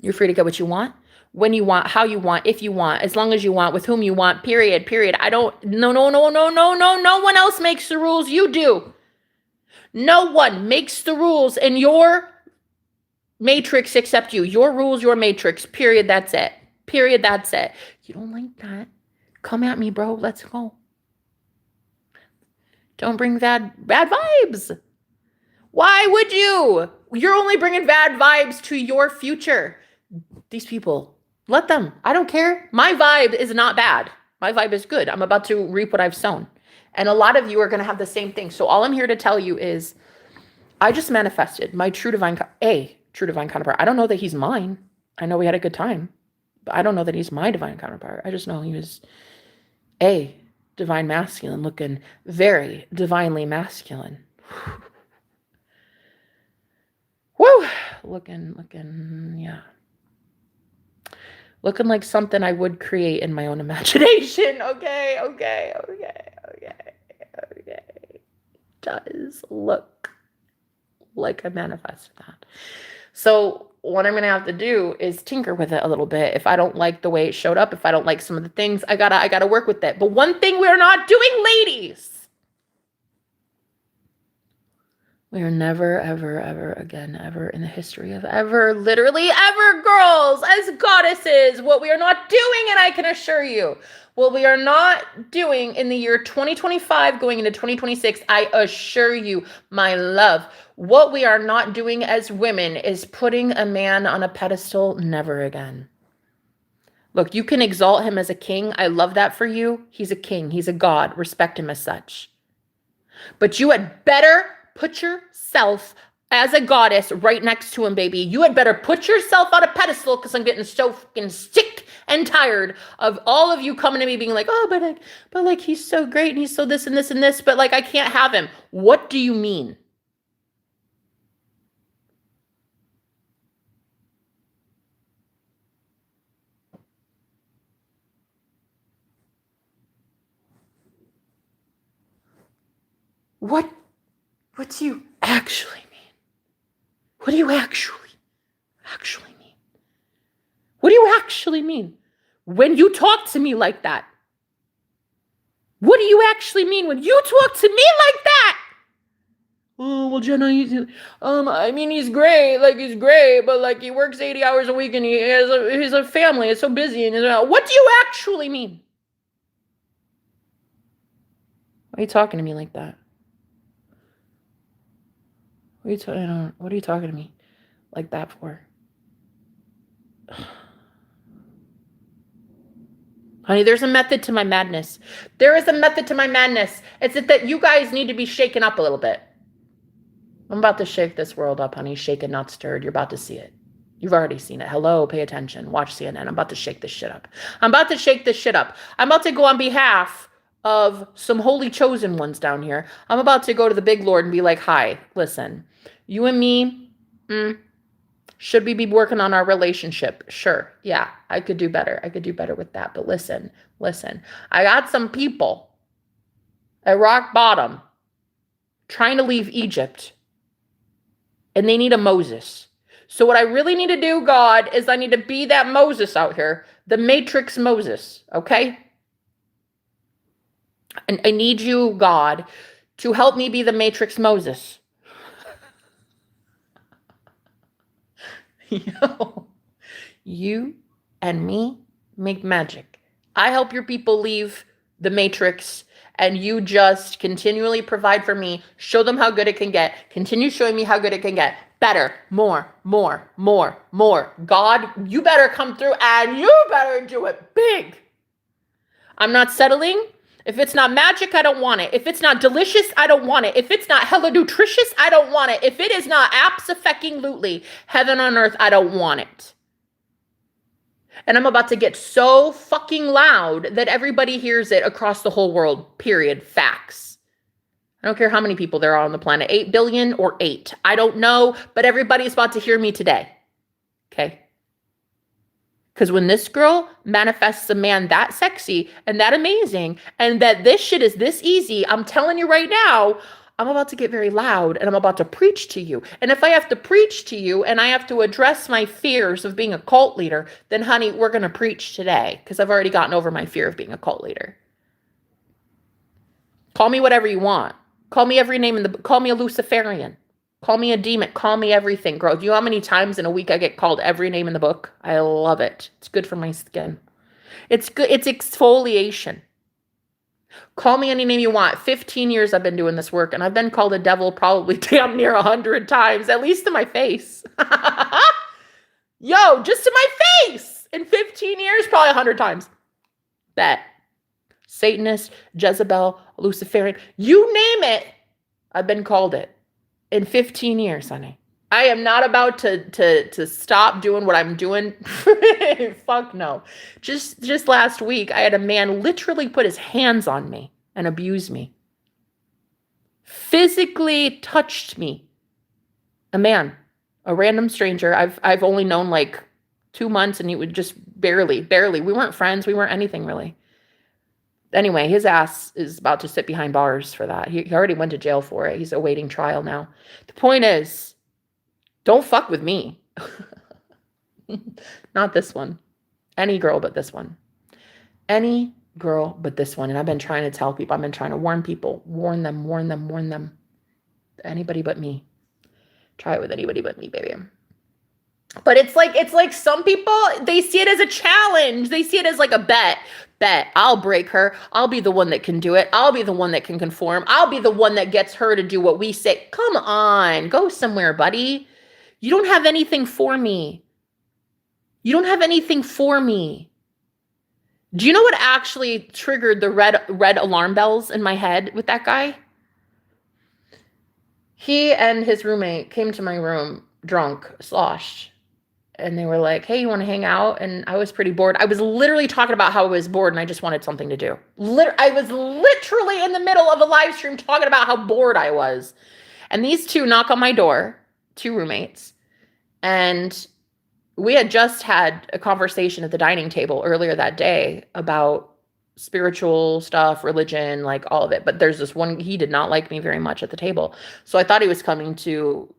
You're free to get what you want, when you want, how you want, if you want, as long as you want, with whom you want, period. No one else makes the rules. You do. No one makes the rules in your matrix except you. Your rules, your matrix, period. That's it. Period. That's it. You don't like that? Come at me, bro. Let's go. Don't bring bad vibes. Why would you? You're only bringing bad vibes to your future. These people, let them. I don't care. My vibe is not bad. My vibe is good. I'm about to reap what I've sown. And a lot of you are going to have the same thing. So all I'm here to tell you is I just manifested my true divine counterpart. I don't know that he's mine. I know we had a good time, but I don't know that he's my divine counterpart. I just know he was a divine masculine, looking very divinely masculine. Woo! Looking, yeah. Looking like something I would create in my own imagination. Okay. Does look like I manifested that. So what I'm going to have to do is tinker with it a little bit. If I don't like the way it showed up, if I don't like some of the things, I gotta work with it. But one thing we're not doing, ladies, we are never, ever again, ever in the history of ever, literally ever, girls, as goddesses, what we are not doing, and I can assure you, what we are not doing in the year 2025 going into 2026, I assure you, my love, what we are not doing as women is putting a man on a pedestal. Never again. Look, you can exalt him as a king. I love that for you. He's a king. He's a god. Respect him as such. But you had better put yourself as a goddess right next to him, baby. You had better put yourself on a pedestal, because I'm getting so fucking sick and tired of all of you coming to me being like, oh, but like he's so great and he's so this and this and this, but like I can't have him. What do you mean? What do you actually mean? What do you actually mean? What do you actually mean when you talk to me like that? What do you actually mean when you talk to me like that? Oh, well, Jenna, I mean, he's great, but like he works 80 hours a week and he's a family, it's so busy. And what do you actually mean? Why are you talking to me like that? What are you talking to me like that for? Honey, there's a method to my madness. There is a method to my madness. It's that you guys need to be shaken up a little bit. I'm about to shake this world up, honey. Shaken, not stirred. You're about to see it. You've already seen it. Hello, pay attention. Watch CNN. I'm about to shake this shit up. I'm about to go on behalf of some holy chosen ones down here. I'm about to go to the big Lord and be like, hi, listen, you and me, should we be working on our relationship? Sure. Yeah, I could do better. I could do better with that. But listen, I got some people at rock bottom trying to leave Egypt, and they need a Moses. So what I really need to do, God, is I need to be that Moses out here, the Matrix Moses, okay? And I need you, God, to help me be the Matrix Moses. Yo, you and me make magic. I help your people leave the Matrix, and you just continually provide for me, show them how good it can get, continue showing me how good it can get, better, more, more, more, more. God, you better come through and you better do it big. I'm not settling. If it's not magic, I don't want it. If it's not delicious, I don't want it. If it's not hella nutritious, I don't want it. If it is not abso-fucking-lutely heaven on earth, I don't want it. And I'm about to get so fucking loud that everybody hears it across the whole world, period. Facts. I don't care how many people there are on the planet, 8 billion or 8. I don't know, but everybody's about to hear me today. Okay? Because when this girl manifests a man that sexy and that amazing, and that this shit is this easy, I'm telling you right now, I'm about to get very loud and I'm about to preach to you. And if I have to preach to you and I have to address my fears of being a cult leader, then honey, we're going to preach today because I've already gotten over my fear of being a cult leader. Call me whatever you want. Call me every name call me a Luciferian. Call me a demon. Call me everything, girl. Do you know how many times in a week I get called every name in the book? I love it. It's good for my skin. It's good. It's exfoliation. Call me any name you want. 15 years I've been doing this work, and I've been called a devil probably damn near 100 times, at least to my face. Yo, just to my face! In 15 years, probably 100 times. Bet. Satanist, Jezebel, Luciferian, you name it, I've been called it. In 15 years, honey. I am not about to stop doing what I'm doing. Fuck no. Just last week, I had a man literally put his hands on me and abuse me. Physically touched me. A man, a random stranger. I've only known like 2 months, and he would just barely. We weren't friends. We weren't anything really. Anyway, his ass is about to sit behind bars for that. He already went to jail for it. He's awaiting trial now. The point is, don't fuck with me. Not this one. Any girl but this one. Any girl but this one. And I've been trying to tell people. I've been trying to warn people. Warn them. Anybody but me. Try it with anybody but me, baby. But it's like some people, they see it as a challenge. They see it as like a bet. I'll break her. I'll be the one that can do it. I'll be the one that can conform. I'll be the one that gets her to do what we say. Come on, go somewhere, buddy. You don't have anything for me. You don't have anything for me. Do you know what actually triggered the red alarm bells in my head with that guy? He and his roommate came to my room drunk, sloshed. And they were like, hey, you want to hang out? And I was pretty bored. I was literally talking about how I was bored and I just wanted something to do. I was literally in the middle of a live stream talking about how bored I was. And these two knock on my door, 2 roommates. And we had just had a conversation at the dining table earlier that day about spiritual stuff, religion, like all of it. But there's this one, he did not like me very much at the table. So I thought he was coming to,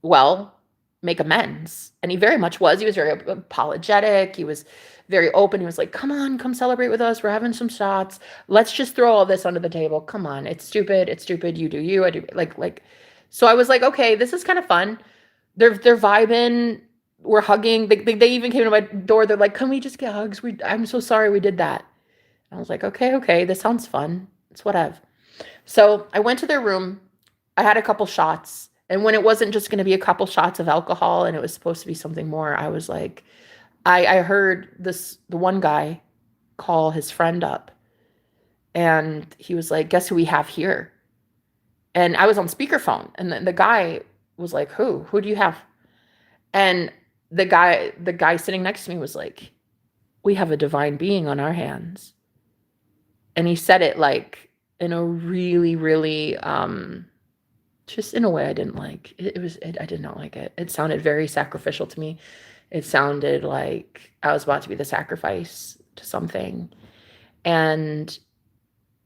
well, make amends. And he very much was. He was very apologetic. He was very open. He was like, come on, come celebrate with us. We're having some shots. Let's just throw all this under the table. Come on. It's stupid. You do you. I do like. So I was like, okay, this is kind of fun. They're vibing. We're hugging. They even came to my door. They're like, can we just get hugs? I'm so sorry we did that. And I was like, okay. This sounds fun. It's whatever. So I went to their room. I had a couple shots. And when it wasn't just going to be a couple shots of alcohol and it was supposed to be something more, I was like, I heard the one guy call his friend up and he was like, guess who we have here? And I was on speakerphone and the guy was like, who do you have? And the guy sitting next to me was like, we have a divine being on our hands. And he said it like in a really, really, just in a way I didn't like. I did not like it. It sounded very sacrificial to me. It sounded like I was about to be the sacrifice to something. And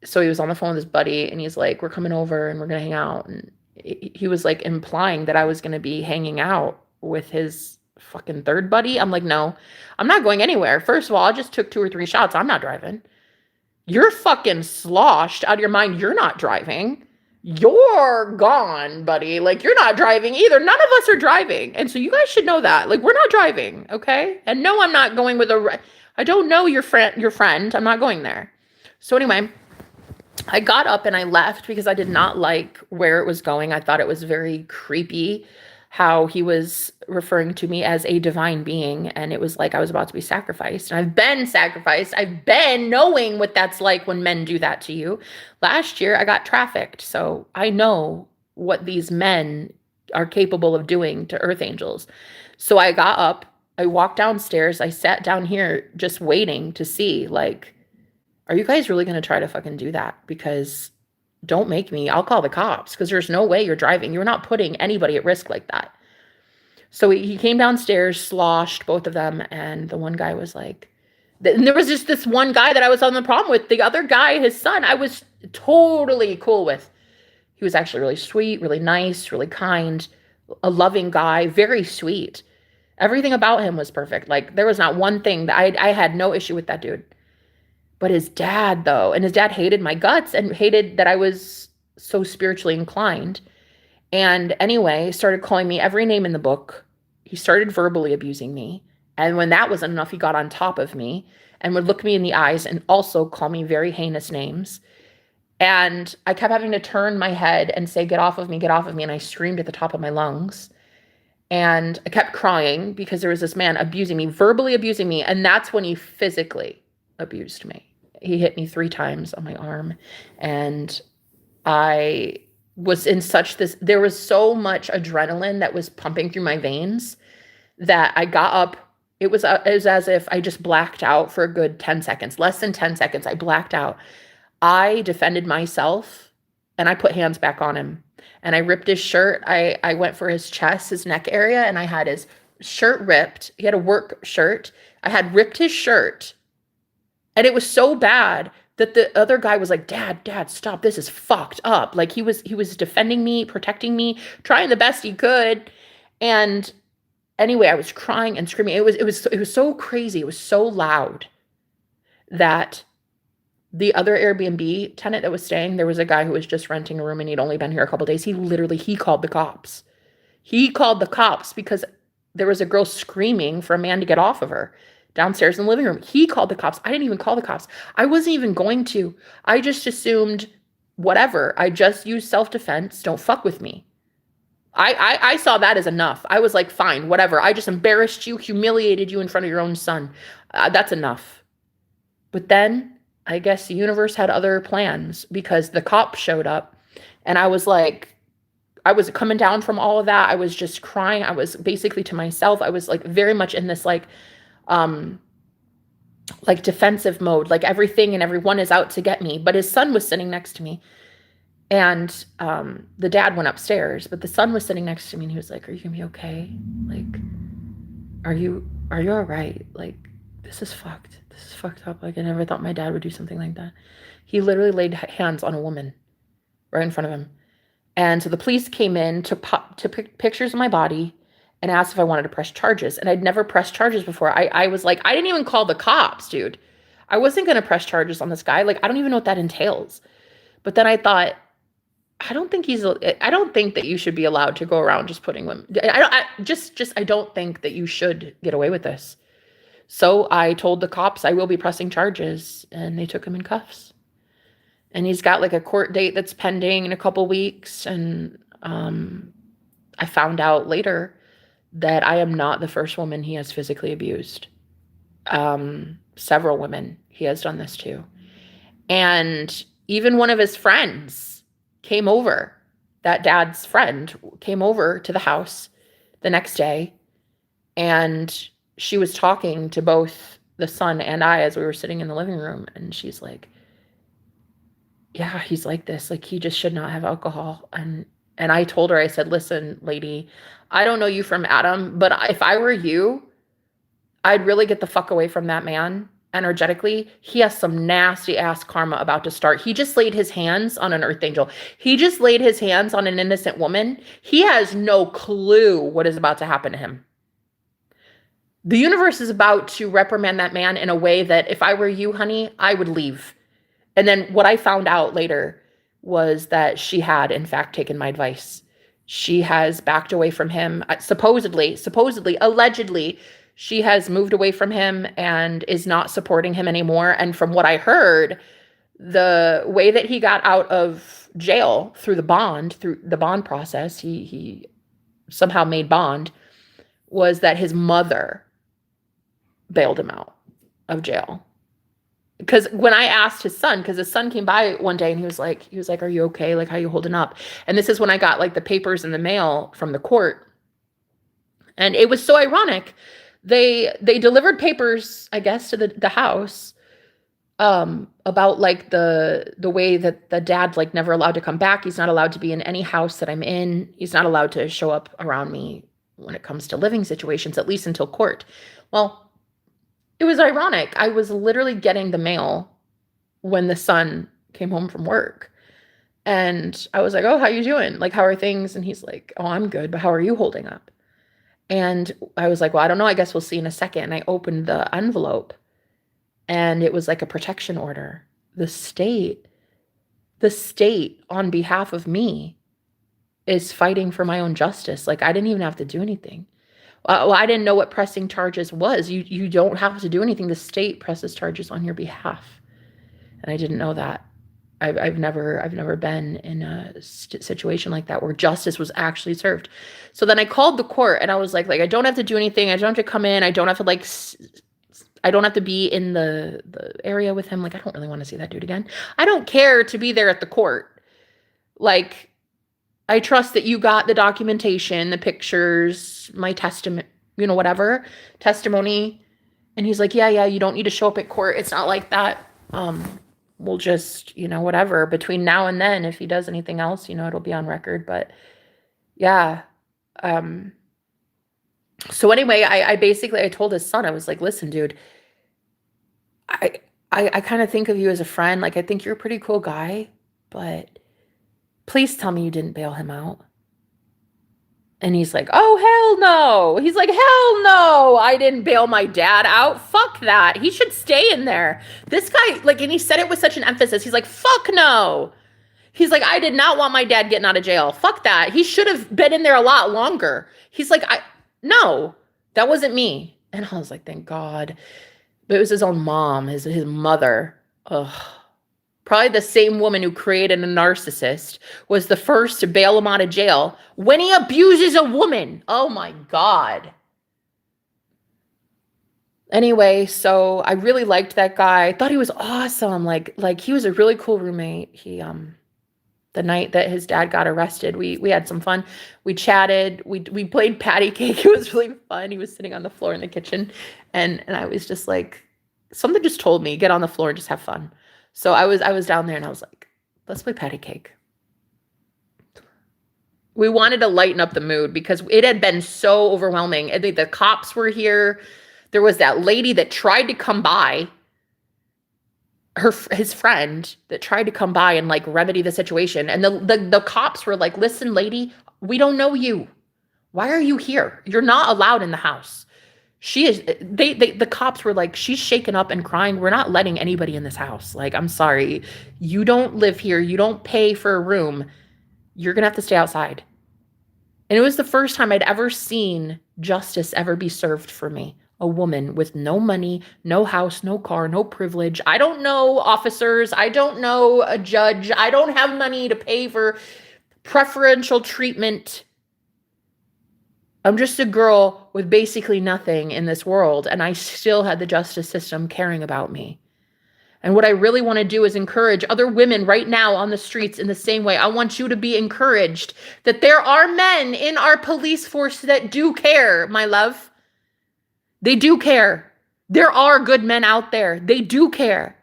so he was on the phone with his buddy and he's like, we're coming over and we're going to hang out. And he was like implying that I was going to be hanging out with his fucking third buddy. I'm like, no, I'm not going anywhere. First of all, I just took 2 or 3 shots. I'm not driving. You're fucking sloshed out of your mind. You're not driving. You're gone, buddy. Like, you're not driving either. None of us are driving. And so you guys should know that. Like, we're not driving, okay? And no, I'm not going with I don't know your friend. I'm not going there. So anyway, I got up and I left because I did not like where it was going. I thought it was very creepy how he was referring to me as a divine being, and it was like I was about to be sacrificed. And I've been sacrificed. I've been knowing what that's like when men do that to you. Last year I got trafficked, so I know what these men are capable of doing to earth angels. So I got up, I walked downstairs, I sat down here just waiting to see, like, are you guys really going to try to fucking do that? Because don't make me. I'll call the cops, because there's no way you're driving. You're not putting anybody at risk like that. So he came downstairs, sloshed both of them, and the one guy was like, and there was just this one guy that I was on the problem with. The other guy, his son, I was totally cool with. He was actually really sweet, really nice, really kind, a loving guy, very sweet. Everything about him was perfect. Like, there was not one thing that I had no issue with that dude. But his dad, though, and his dad hated my guts and hated that I was so spiritually inclined. And anyway, started calling me every name in the book. He started verbally abusing me. And when that wasn't enough, he got on top of me and would look me in the eyes and also call me very heinous names. And I kept having to turn my head and say, get off of me, get off of me. And I screamed at the top of my lungs. And I kept crying because there was this man abusing me, verbally abusing me. And that's when he physically abused me. He hit me 3 times on my arm, and I was in there was so much adrenaline that was pumping through my veins that I got up. It was as if I just blacked out for a good 10 seconds, less than 10 seconds. I blacked out. I defended myself, and I put hands back on him, and I ripped his shirt. I went for his chest, his neck area, and I had his shirt ripped. He had a work shirt. I had ripped his shirt. And it was so bad that the other guy was like, Dad, stop. This is fucked up. Like, he was defending me, protecting me, trying the best he could. And anyway, I was crying and screaming. It was so crazy. It was so loud that the other Airbnb tenant that was staying, there was a guy who was just renting a room and he'd only been here a couple of days. He called the cops. He called the cops because there was a girl screaming for a man to get off of her downstairs in the living room. He called the cops. I didn't even call the cops. I wasn't even going to. I just assumed whatever. I just used self-defense. Don't fuck with me. I saw that as enough. I was like, fine, whatever. I just embarrassed you, humiliated you in front of your own son. That's enough. But then I guess the universe had other plans, because the cops showed up, and I was like, I was coming down from all of that. I was just crying. I was basically to myself. I was like very much in this like defensive mode, like everything and everyone is out to get me. But his son was sitting next to me, and the dad went upstairs, but the son was sitting next to me, and he was like, are you gonna be okay? Like, are you all right? Like, this is fucked up. Like, I never thought my dad would do something like that. He literally laid hands on a woman right in front of him. And so the police came in, took pictures of my body, and asked if I wanted to press charges. And I'd never pressed charges before. I was like, I didn't even call the cops, dude. I wasn't going to press charges on this guy. Like, I don't even know what that entails. But then I thought, I don't think that you should be allowed to go around just putting women. I don't think that you should get away with this. So I told the cops I will be pressing charges, and they took him in cuffs. And he's got like a court date that's pending in a couple weeks. And I found out later that I am not the first woman he has physically abused. Several women he has done this to. And even one of his friends came over. That dad's friend came over to the house the next day, and she was talking to both the son and I as we were sitting in the living room. And she's like, yeah, he's like this. Like, he just should not have alcohol. And I told her, I said, listen, lady, I don't know you from Adam, but if I were you, I'd really get the fuck away from that man energetically. He has some nasty ass karma about to start. He just laid his hands on an earth angel. He just laid his hands on an innocent woman. He has no clue what is about to happen to him. The universe is about to reprimand that man in a way that if I were you, honey, I would leave. And then what I found out later was that she had, in fact, taken my advice. She has backed away from him. Supposedly, allegedly, she has moved away from him and is not supporting him anymore. And from what I heard, The way that he got out of jail through the bond process, he somehow made bond, was that his mother bailed him out of jail. Because when I asked his son, because his son came by one day and he was like, "Are you okay? Like, how you holding up?" And this is when I got like the papers in the mail from the court. And it was so ironic. They delivered papers, I guess, to the house, about like the way that the dad's like never allowed to come back. He's not allowed to be in any house that I'm in. He's not allowed to show up around me when it comes to living situations, at least until court. Well, it was ironic. I was literally getting the mail when the son came home from work. And I was like, "Oh, how you doing? Like, how are things?" And he's like, "Oh, I'm good, but how are you holding up?" And I was like, "Well, I don't know. I guess we'll see in a second." And I opened the envelope and it was like a protection order. The state on behalf of me is fighting for my own justice. Like, I didn't even have to do anything. Well, I didn't know what pressing charges was. You don't have to do anything. The state presses charges on your behalf. And I didn't know that. I've never been in a situation like that where justice was actually served. So then I called the court and I was like, I don't have to do anything. I don't have to come in. I don't have to I don't have to be in the area with him. Like, I don't really want to see that dude again. I don't care to be there at the court. Like, I trust that you got the documentation, the pictures, my testament, whatever, testimony. And he's like, yeah, you don't need to show up at court. It's not like that. We'll just, whatever. Between now and then, if he does anything else, it'll be on record. But yeah. So anyway, I told his son, I was like, "Listen, dude, I kind of think of you as a friend. Like, I think you're a pretty cool guy, but please tell me you didn't bail him out." And he's like, "Oh, hell no." He's like, "Hell no, I didn't bail my dad out. Fuck that. He should stay in there." This guy, like, and he said it with such an emphasis. He's like, "Fuck no." He's like, "I did not want my dad getting out of jail. Fuck that. He should have been in there a lot longer." He's like, "No, that wasn't me." And I was like, thank God. But it was his own mom, his mother. Ugh. Probably the same woman who created a narcissist was the first to bail him out of jail when he abuses a woman. Oh my God. Anyway, so I really liked that guy. I thought he was awesome. Like he was a really cool roommate. He the night that his dad got arrested, we had some fun. We chatted, we played patty cake. It was really fun. He was sitting on the floor in the kitchen and I was just like, something just told me, get on the floor and just have fun. So I was down there and I was like, let's play patty cake. We wanted to lighten up the mood because it had been so overwhelming. I think the cops were here. There was that lady that tried to come by, his friend that tried to come by and like remedy the situation. And the cops were like, "Listen, lady, we don't know you. Why are you here? You're not allowed in the house." The cops were like, "She's shaken up and crying. We're not letting anybody in this house. Like, I'm sorry. You don't live here. You don't pay for a room. You're going to have to stay outside." And it was the first time I'd ever seen justice ever be served for me. A woman with no money, no house, no car, no privilege. I don't know officers. I don't know a judge. I don't have money to pay for preferential treatment. I'm just a girl with basically nothing in this world, and I still had the justice system caring about me. And what I really want to do is encourage other women right now on the streets in the same way. I want you to be encouraged that there are men in our police force that do care, my love. They do care. There are good men out there. They do care.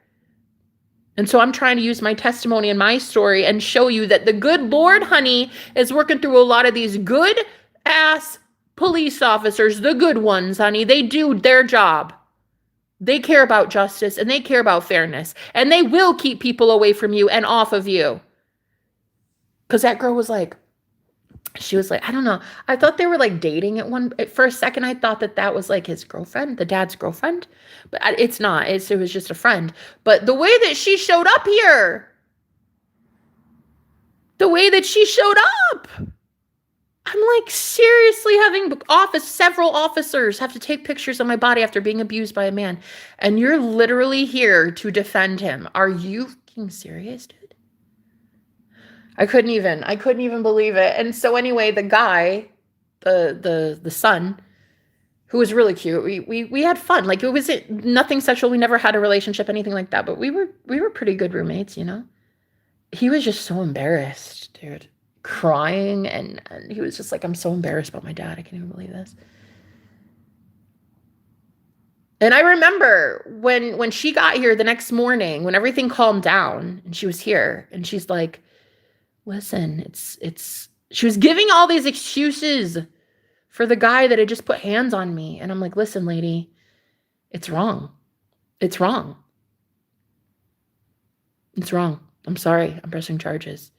And so I'm trying to use my testimony and my story and show you that the good Lord, honey, is working through a lot of these good ass police officers, the good ones, honey. They do their job. They care about justice and they care about fairness. And they will keep people away from you and off of you. Because that girl was like, she was like, I don't know. I thought they were like dating for a second. I thought that was like his girlfriend, the dad's girlfriend. But it's not. It was just a friend. But the way that she showed up here, I'm like seriously having several officers have to take pictures of my body after being abused by a man. And you're literally here to defend him. Are you fucking serious, dude? I couldn't even believe it. And so anyway, the guy, the son, who was really cute. We had fun. Like, it was nothing sexual. We never had a relationship, anything like that. But we were pretty good roommates, you know? He was just so embarrassed, dude. Crying, and he was just like, I'm so embarrassed about my dad. I can't even believe this. And I remember when she got here the next morning, when everything calmed down and she was here, and she's like, listen, it's she was giving all these excuses for the guy that had just put hands on me. And I'm like, listen, lady, it's wrong. It's wrong. It's wrong. I'm sorry. I'm pressing charges.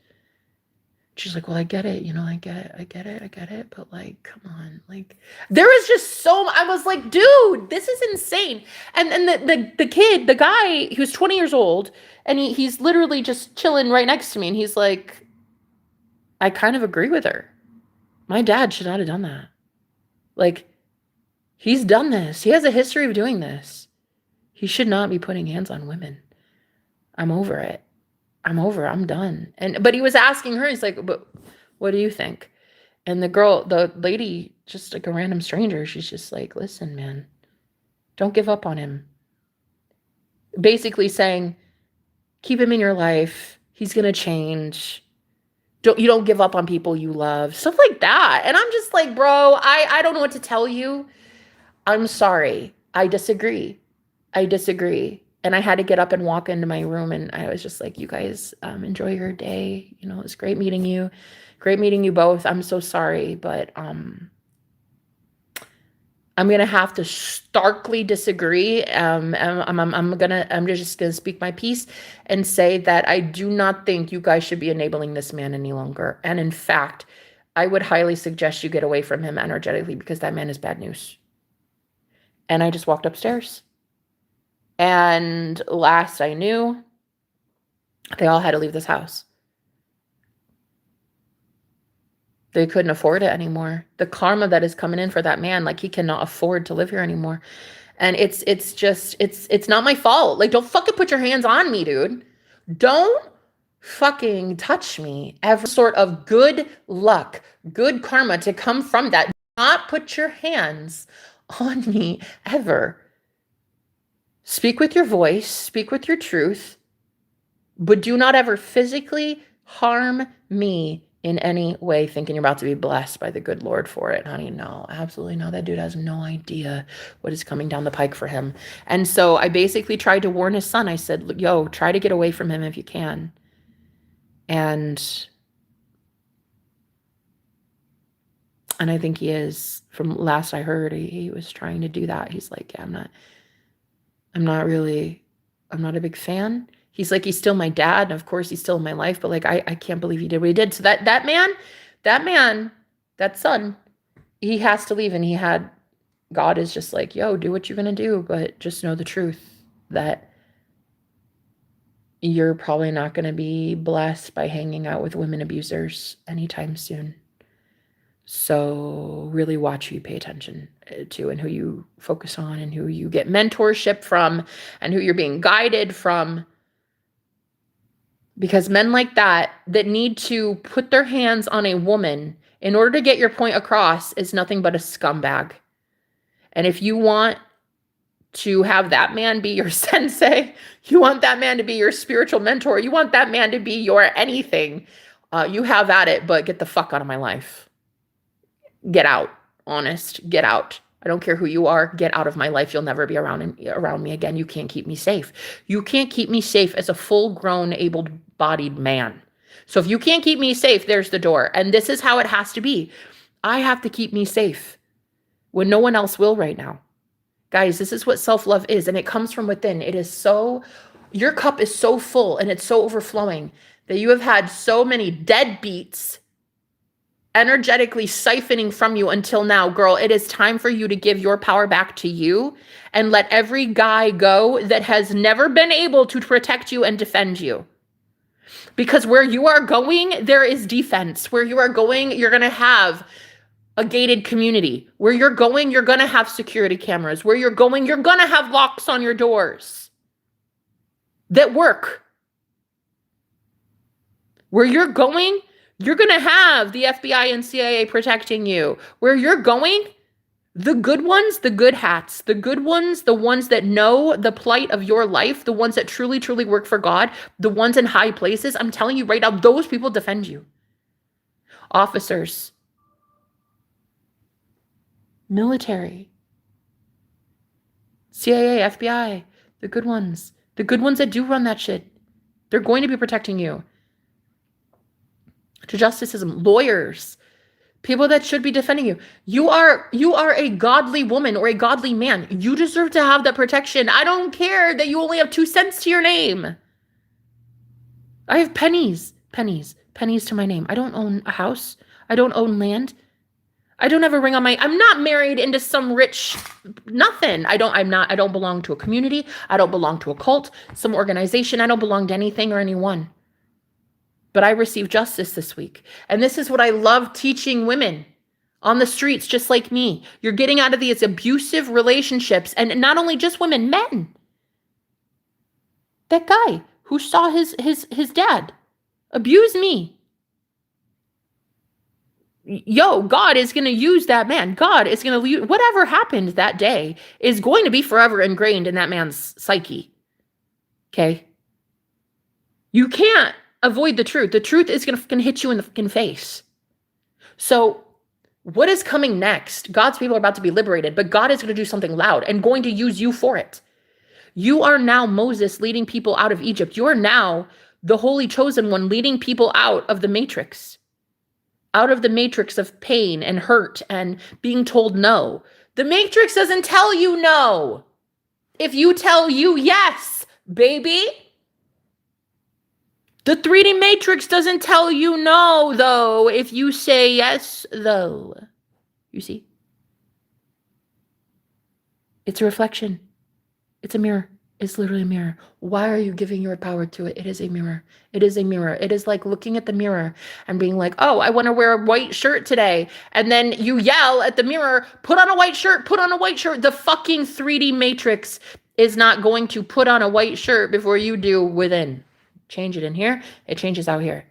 She's like, well, I get it. You know, I get it. But like, come on. Like, there was just I was like, dude, this is insane. And the kid, the guy, he was 20 years old, and he's literally just chilling right next to me. And he's like, I kind of agree with her. My dad should not have done that. Like, he's done this. He has a history of doing this. He should not be putting hands on women. I'm over it. I'm done. But he was asking her, he's like, but what do you think? And the lady, just like a random stranger, she's just like, listen, man, don't give up on him. Basically saying, keep him in your life. He's going to change. You don't give up on people you love. Stuff like that. And I'm just like, bro, I don't know what to tell you. I'm sorry. I disagree. And I had to get up and walk into my room, and I was just like, you guys, enjoy your day. You know, it's great meeting you. Great meeting you both. I'm so sorry, but I'm going to have to starkly disagree. I'm just going to speak my piece and say that I do not think you guys should be enabling this man any longer. And in fact, I would highly suggest you get away from him energetically, because that man is bad news. And I just walked upstairs. And last I knew, they all had to leave this house. They couldn't afford it anymore. The karma that is coming in for that man, like, he cannot afford to live here anymore. And it's not my fault. Like, don't fucking put your hands on me, dude. Don't fucking touch me. Every sort of good luck, good karma to come from that. Do not put your hands on me ever. Speak with your voice, speak with your truth, but do not ever physically harm me in any way, thinking you're about to be blessed by the good Lord for it. Honey, no, absolutely no. That dude has no idea what is coming down the pike for him. And so I basically tried to warn his son. I said, yo, try to get away from him if you can. And I think he is. From last I heard, he was trying to do that. He's like, yeah, I'm not a big fan. He's like, he's still my dad. And of course he's still in my life, but like, I can't believe he did what he did. So that man, that son, he has to leave. And God is just like, yo, do what you're going to do, but just know the truth that you're probably not going to be blessed by hanging out with women abusers anytime soon. So really watch who you pay attention to, and who you focus on, and who you get mentorship from, and who you're being guided from. Because men like that need to put their hands on a woman in order to get your point across is nothing but a scumbag. And if you want to have that man be your sensei, you want that man to be your spiritual mentor, you want that man to be your anything, you have at it, but get the fuck out of my life. Get out. Honest. Get out. I don't care who you are. Get out of my life. You'll never be around me again. You can't keep me safe. You can't keep me safe as a full-grown, able-bodied man. So if you can't keep me safe, there's the door. And this is how it has to be. I have to keep me safe when no one else will right now. Guys, this is what self-love is, and it comes from within. Your cup is so full and it's so overflowing that you have had so many deadbeats energetically siphoning from you until now. Girl, it is time for you to give your power back to you and let every guy go that has never been able to protect you and defend you. Because where you are going, there is defense. Where you are going, you're going to have a gated community. Where you're going, you're going to have security cameras. Where you're going, you're going to have locks on your doors that work. Where you're going, you're going to have the FBI and CIA protecting you. Where you're going, the good ones, the good hats, the good ones, the ones that know the plight of your life, the ones that truly, truly work for God, the ones in high places, I'm telling you right now, those people defend you. Officers, military, CIA, FBI, the good ones that do run that shit, they're going to be protecting you. To justice system, lawyers, people that should be defending you. You are a godly woman or a godly man. You deserve to have that protection. I don't care that you only have 2 cents to your name. I have pennies to my name. I don't own a house. I don't own land. I don't have a ring on my, I'm not married into some rich, nothing. I don't belong to a community. I don't belong to a cult, some organization. I don't belong to anything or anyone. But I received justice this week. And this is what I love teaching women on the streets, just like me. You're getting out of these abusive relationships, and not only just women, men. That guy who saw his dad abuse me. Yo, God is going to use that man. God is going to use whatever happened that day is going to be forever ingrained in that man's psyche. Okay? You can't avoid the truth. The truth is going to hit you in the fucking face. So what is coming next? God's people are about to be liberated, but God is going to do something loud and going to use you for it. You are now Moses leading people out of Egypt. You are now the holy chosen one leading people out of the matrix of pain and hurt and being told no. The matrix doesn't tell you no. If you tell you yes, baby. The 3D matrix doesn't tell you no, though, if you say yes, though. You see? It's a reflection. It's a mirror. It's literally a mirror. Why are you giving your power to it? It is a mirror. It is a mirror. It is like looking at the mirror and being like, oh, I want to wear a white shirt today. And then you yell at the mirror, put on a white shirt, put on a white shirt. The fucking 3D matrix is not going to put on a white shirt before you do within. Change it in here. It changes out here.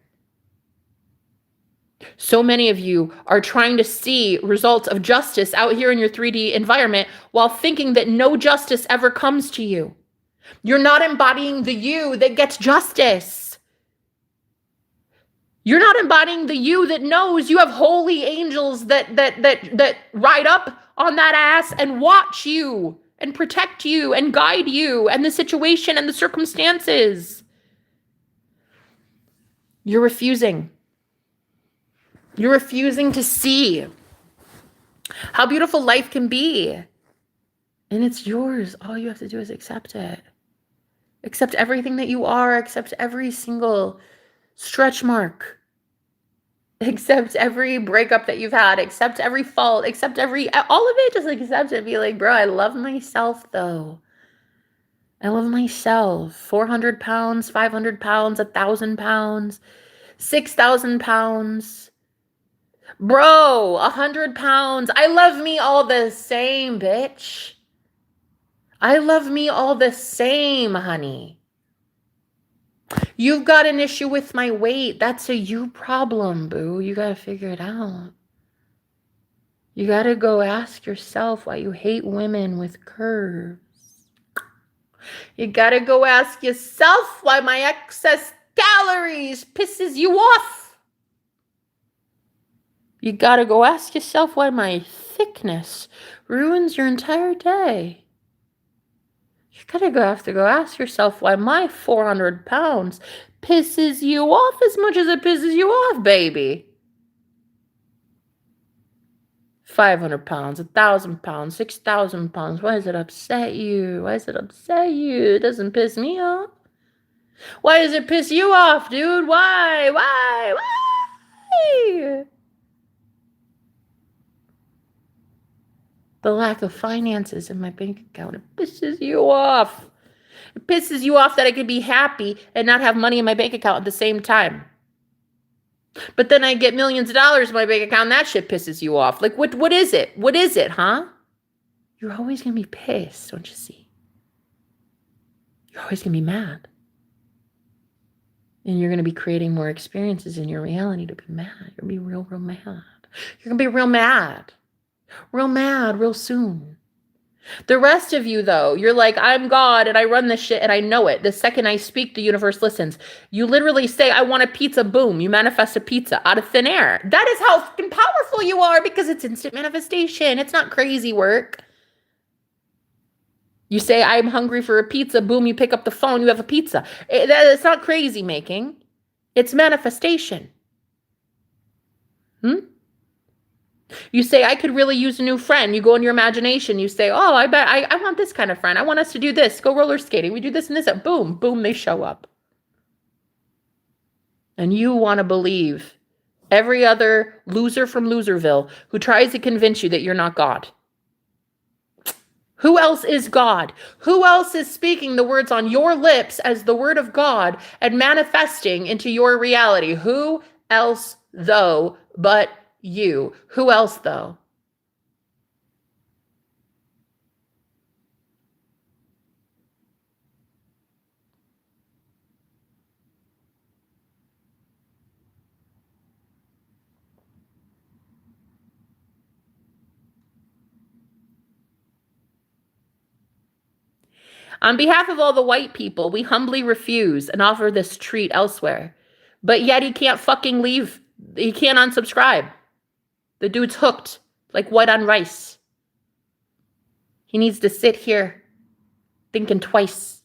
So many of you are trying to see results of justice out here in your 3D environment while thinking that no justice ever comes to you. You're not embodying the you that gets justice. You're not embodying the you that knows you have holy angels that ride up on that ass and watch you and protect you and guide you and the situation and the circumstances. You're refusing. You're refusing to see how beautiful life can be. And it's yours. All you have to do is accept it. Accept everything that you are. Accept every single stretch mark. Accept every breakup that you've had. Accept every fault. Accept all of it. Just accept it. Be like, bro, I love myself though. I love myself. 400 pounds, 500 pounds, 1,000 pounds, 6,000 pounds. Bro, 100 pounds. I love me all the same, bitch. I love me all the same, honey. You've got an issue with my weight. That's a you problem, boo. You got to figure it out. You got to go ask yourself why you hate women with curves. You got to go ask yourself why my excess calories pisses you off. You got to go ask yourself why my thickness ruins your entire day. You have to go ask yourself why my 400 pounds pisses you off as much as it pisses you off, baby. 500 pounds, 1,000 pounds, 6,000 pounds. Why does it upset you? Why does it upset you? It doesn't piss me off. Why does it piss you off, dude? Why? The lack of finances in my bank account. It pisses you off. It pisses you off that I could be happy and not have money in my bank account at the same time. But then I get millions of dollars in my bank account and that shit pisses you off. Like, what is it? What is it, huh? You're always going to be pissed, don't you see? You're always going to be mad. And you're going to be creating more experiences in your reality to be mad. You're going to be real, real mad. You're going to be real mad. Real mad real soon. The rest of you, though, you're like, I'm God and I run this shit and I know it. The second I speak, the universe listens. You literally say, I want a pizza, boom. You manifest a pizza out of thin air. That is how fucking powerful you are because it's instant manifestation. It's not crazy work. You say, I'm hungry for a pizza, boom, you pick up the phone, you have a pizza. It's not crazy making. It's manifestation. You say, I could really use a new friend. You go in your imagination. You say, oh, I bet I want this kind of friend. I want us to do this. Go roller skating. We do this and this. Boom, boom, they show up. And you want to believe every other loser from Loserville who tries to convince you that you're not God. Who else is God? Who else is speaking the words on your lips as the word of God and manifesting into your reality? Who else, though, but you? Who else, though? On behalf of all the white people, we humbly refuse and offer this treat elsewhere. But yet he can't fucking leave. He can't unsubscribe. The dude's hooked like white on rice. He needs to sit here thinking twice.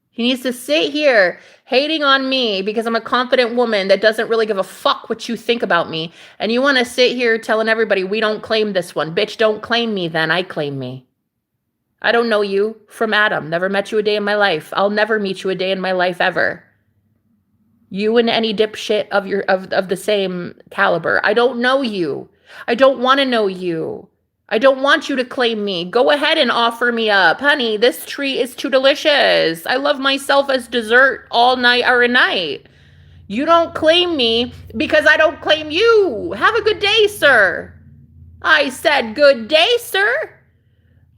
He needs to sit here hating on me because I'm a confident woman that doesn't really give a fuck what you think about me. And you want to sit here telling everybody we don't claim this one. Bitch, don't claim me then. I claim me. I don't know you from Adam. Never met you a day in my life. I'll never meet you a day in my life ever. You and any dipshit of the same caliber. I don't know you. I don't want to know you. I don't want you to claim me. Go ahead and offer me up. Honey, this treat is too delicious. I love myself as dessert all night or a night. You don't claim me because I don't claim you. Have a good day, sir. I said good day, sir.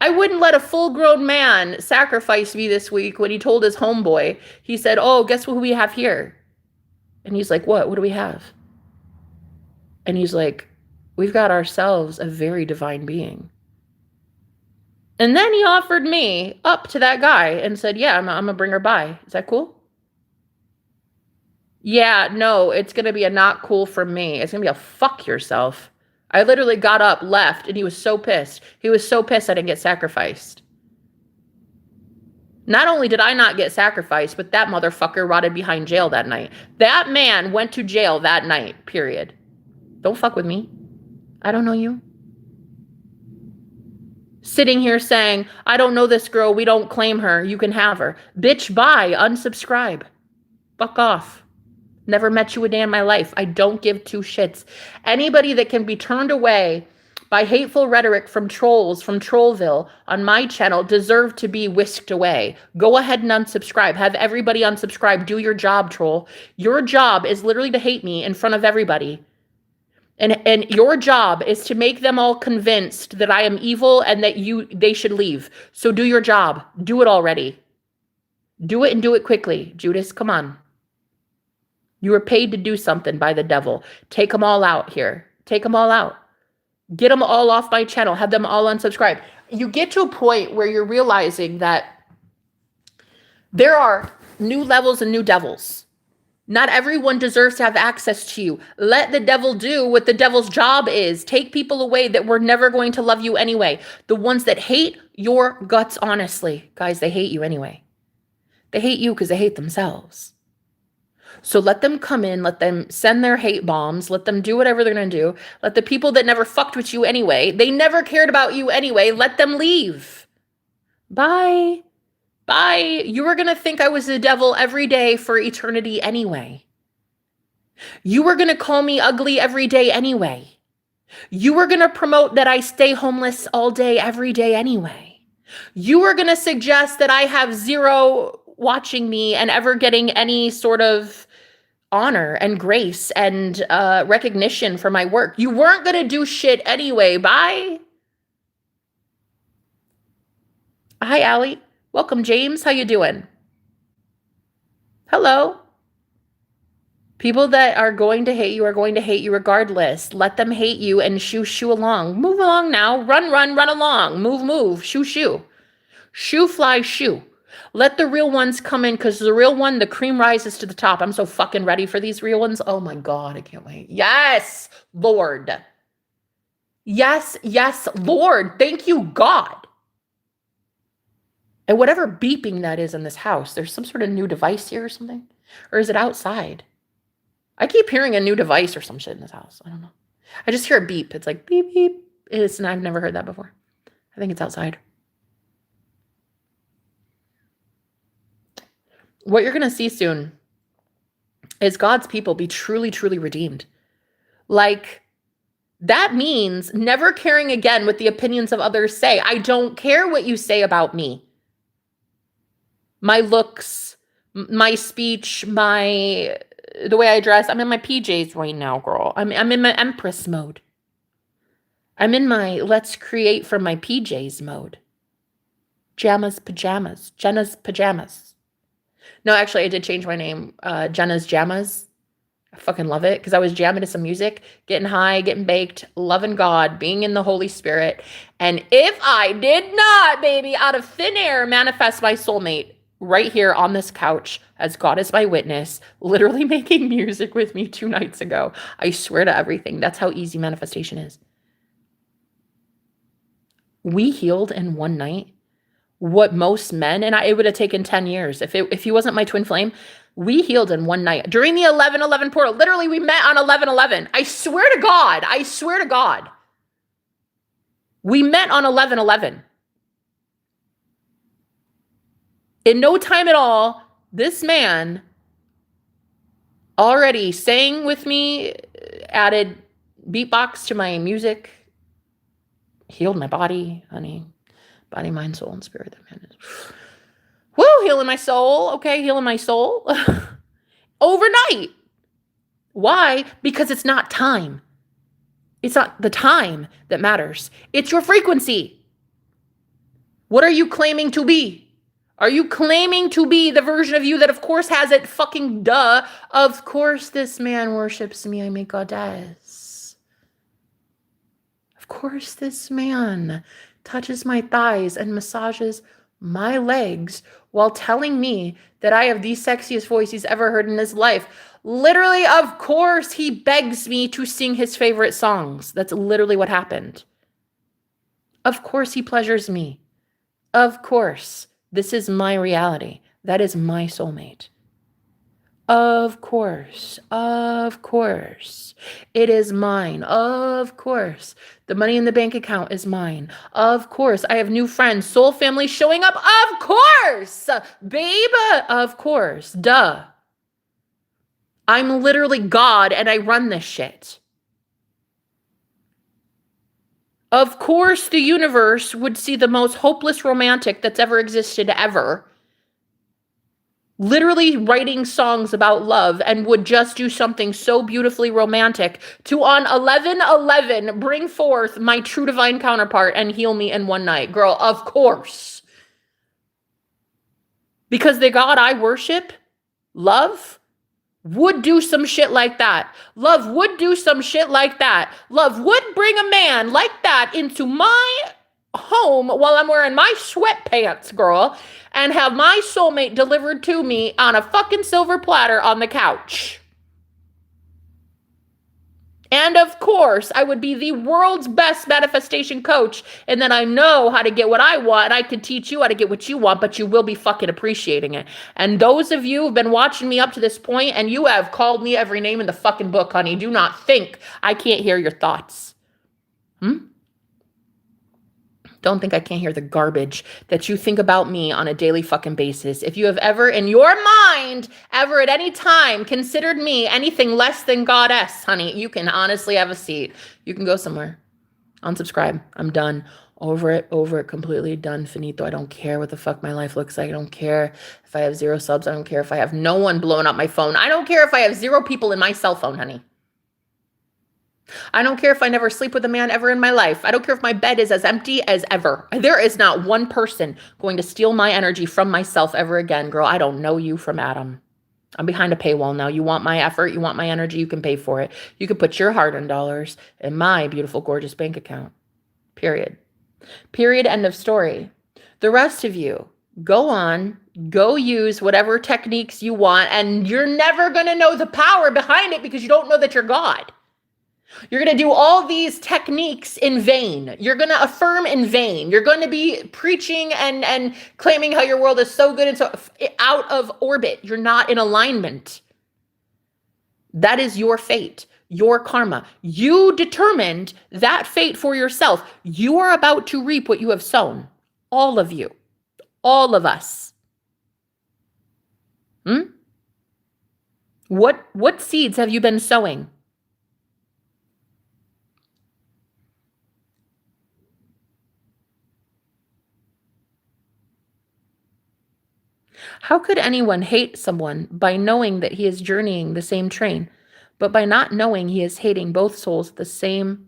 I wouldn't let a full-grown man sacrifice me this week when he told his homeboy. He said, oh, guess what we have here? And he's like, what? What do we have? And he's like, we've got ourselves a very divine being. And then he offered me up to that guy and said, yeah, I'm going to bring her by. Is that cool? Yeah, no, it's going to be a not cool from me. It's going to be a fuck yourself. I literally got up, left, and he was so pissed. He was so pissed I didn't get sacrificed. Not only did I not get sacrificed, but that motherfucker rotted behind jail that night. That man went to jail that night, period. Don't fuck with me. I don't know you. Sitting here saying, I don't know this girl. We don't claim her. You can have her. Bitch, bye. Unsubscribe. Fuck off. Never met you a day in my life. I don't give two shits. Anybody that can be turned away by hateful rhetoric from trolls from Trollville on my channel deserve to be whisked away. Go ahead and unsubscribe. Have everybody unsubscribe. Do your job, troll. Your job is literally to hate me in front of everybody. And your job is to make them all convinced that I am evil and that they should leave. So do your job. Do it already. Do it and do it quickly. Judas, come on. You were paid to do something by the devil. Take them all out here. Take them all out. Get them all off my channel. Have them all unsubscribe. You get to a point where you're realizing that there are new levels and new devils. Not everyone deserves to have access to you. Let the devil do what the devil's job is. Take people away that were never going to love you anyway. The ones that hate your guts honestly. Guys, they hate you anyway. They hate you because they hate themselves. So let them come in, let them send their hate bombs, let them do whatever they're going to do. Let the people that never fucked with you anyway, they never cared about you anyway, let them leave. Bye. Bye. You were going to think I was the devil every day for eternity anyway. You were going to call me ugly every day anyway. You were going to promote that I stay homeless all day, every day anyway. You were going to suggest that I have zero watching me and ever getting any sort of honor and grace and recognition for my work. You weren't going to do shit anyway. Bye. Hi, Allie. Welcome, James. How you doing? Hello. People that are going to hate you are going to hate you regardless. Let them hate you and shoo along. Move along now. Run along. Move. Shoo. Shoo, fly, shoo. Let the real ones come in because the real one, the cream rises to the top. I'm so fucking ready for these real ones. Oh my God, I can't wait. Yes, Lord. Yes, Lord. Thank you, God. And whatever beeping that is in this house, there's some sort of new device here or something? Or is it outside? I keep hearing a new device or some shit in this house. I don't know. I just hear a beep. It's like beep, beep. I've never heard that before. I think it's outside. What you're going to see soon is God's people be truly, truly redeemed. Like, that means never caring again what the opinions of others say. I don't care what you say about me. My looks, my speech, the way I dress. I'm in my PJs right now, girl. I'm in my Empress mode. I'm in my let's create from my PJs mode. Jenna's pajamas. No, actually, I did change my name. Jenna's Jammas. I fucking love it because I was jamming to some music, getting high, getting baked, loving God, being in the Holy Spirit. And if I did not, baby, out of thin air, manifest my soulmate right here on this couch, as God is my witness, literally making music with me 2 nights ago, I swear to everything. That's how easy manifestation is. We healed in 1 night what most men, and it would have taken 10 years. If he wasn't my twin flame, we healed in 1 night. During the 11/11 portal, literally we met on 11/11. I swear to God. We met on 11/11. In no time at all, this man already sang with me, added beatbox to my music, healed my body, honey. Body, mind, soul, and spirit. That man is, woo, healing my soul. Okay, healing my soul. Overnight. Why? Because it's not time. It's not the time that matters. It's your frequency. What are you claiming to be? Are you claiming to be the version of you that of course has it? Fucking duh. Of course this man worships me. I'm a goddess. Of course this man touches my thighs and massages my legs while telling me that I have the sexiest voice he's ever heard in his life. Literally, of course, he begs me to sing his favorite songs. That's literally what happened. Of course, he pleasures me. Of course, this is my reality. That is my soulmate. Of course, it is mine. Of course, the money in the bank account is mine. Of course, I have new friends, soul family showing up. Of course, babe. Of course, duh. I'm literally God and I run this shit. Of course, the universe would see the most hopeless romantic that's ever existed ever literally writing songs about love and would just do something so beautifully romantic to on 11/11 bring forth my true divine counterpart and heal me in 1 night. Girl, of course. Because the God I worship, love, would do some shit like that. Love would do some shit like that. Love would bring a man like that into my home while I'm wearing my sweatpants, girl, and have my soulmate delivered to me on a fucking silver platter on the couch. And of course, I would be the world's best manifestation coach, and then I know how to get what I want, and I could teach you how to get what you want, but you will be fucking appreciating it. And those of you who've been watching me up to this point, and you have called me every name in the fucking book, honey, do not think I can't hear your thoughts. Don't think I can't hear the garbage that you think about me on a daily fucking basis. If you have ever in your mind, ever at any time considered me anything less than goddess, honey, you can honestly have a seat. You can go somewhere. Unsubscribe. I'm done. Over it, completely done, finito. I don't care what the fuck my life looks like. I don't care if I have 0 subs. I don't care if I have no one blowing up my phone. I don't care if I have 0 people in my cell phone, honey. I don't care if I never sleep with a man ever in my life. I don't care if my bed is as empty as ever. There is not one person going to steal my energy from myself ever again, girl. I don't know you from Adam. I'm behind a paywall now. You want my effort, you want my energy, you can pay for it. You can put your hard-earned dollars in my beautiful, gorgeous bank account. Period. Period. End of story. The rest of you, go on, go use whatever techniques you want, and you're never going to know the power behind it because you don't know that you're God. You're going to do all these techniques in vain. You're going to affirm in vain. You're going to be preaching and claiming how your world is so good and so out of orbit. You're not in alignment. That is your fate, your karma. You determined that fate for yourself. You are about to reap what you have sown. All of you. All of us. What seeds have you been sowing? How could anyone hate someone by knowing that he is journeying the same train, but by not knowing he is hating both souls the same?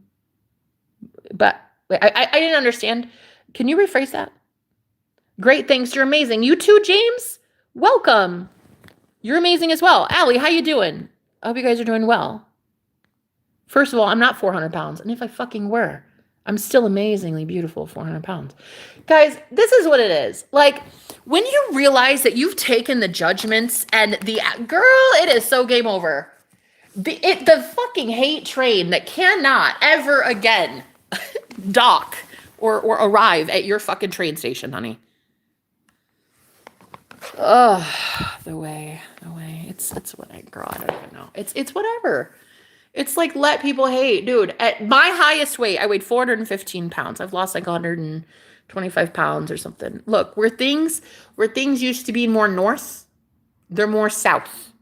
But wait, I didn't understand. Can you rephrase that? Great, thanks. You're amazing. You too, James. Welcome. You're amazing as well. Allie, how you doing? I hope you guys are doing well. First of all, I'm not 400 pounds. And if I fucking were, I'm still amazingly beautiful, 400 pounds. Guys, this is what it is. Like, when you realize that you've taken the judgments and girl, it is so game over. The fucking hate train that cannot ever again dock or arrive at your fucking train station, honey. The way. It's what I don't even know. It's whatever. It's like, let people hate. Dude, at my highest weight, I weighed 415 pounds. I've lost like 125 pounds or something. Look, where things used to be more north, they're more south.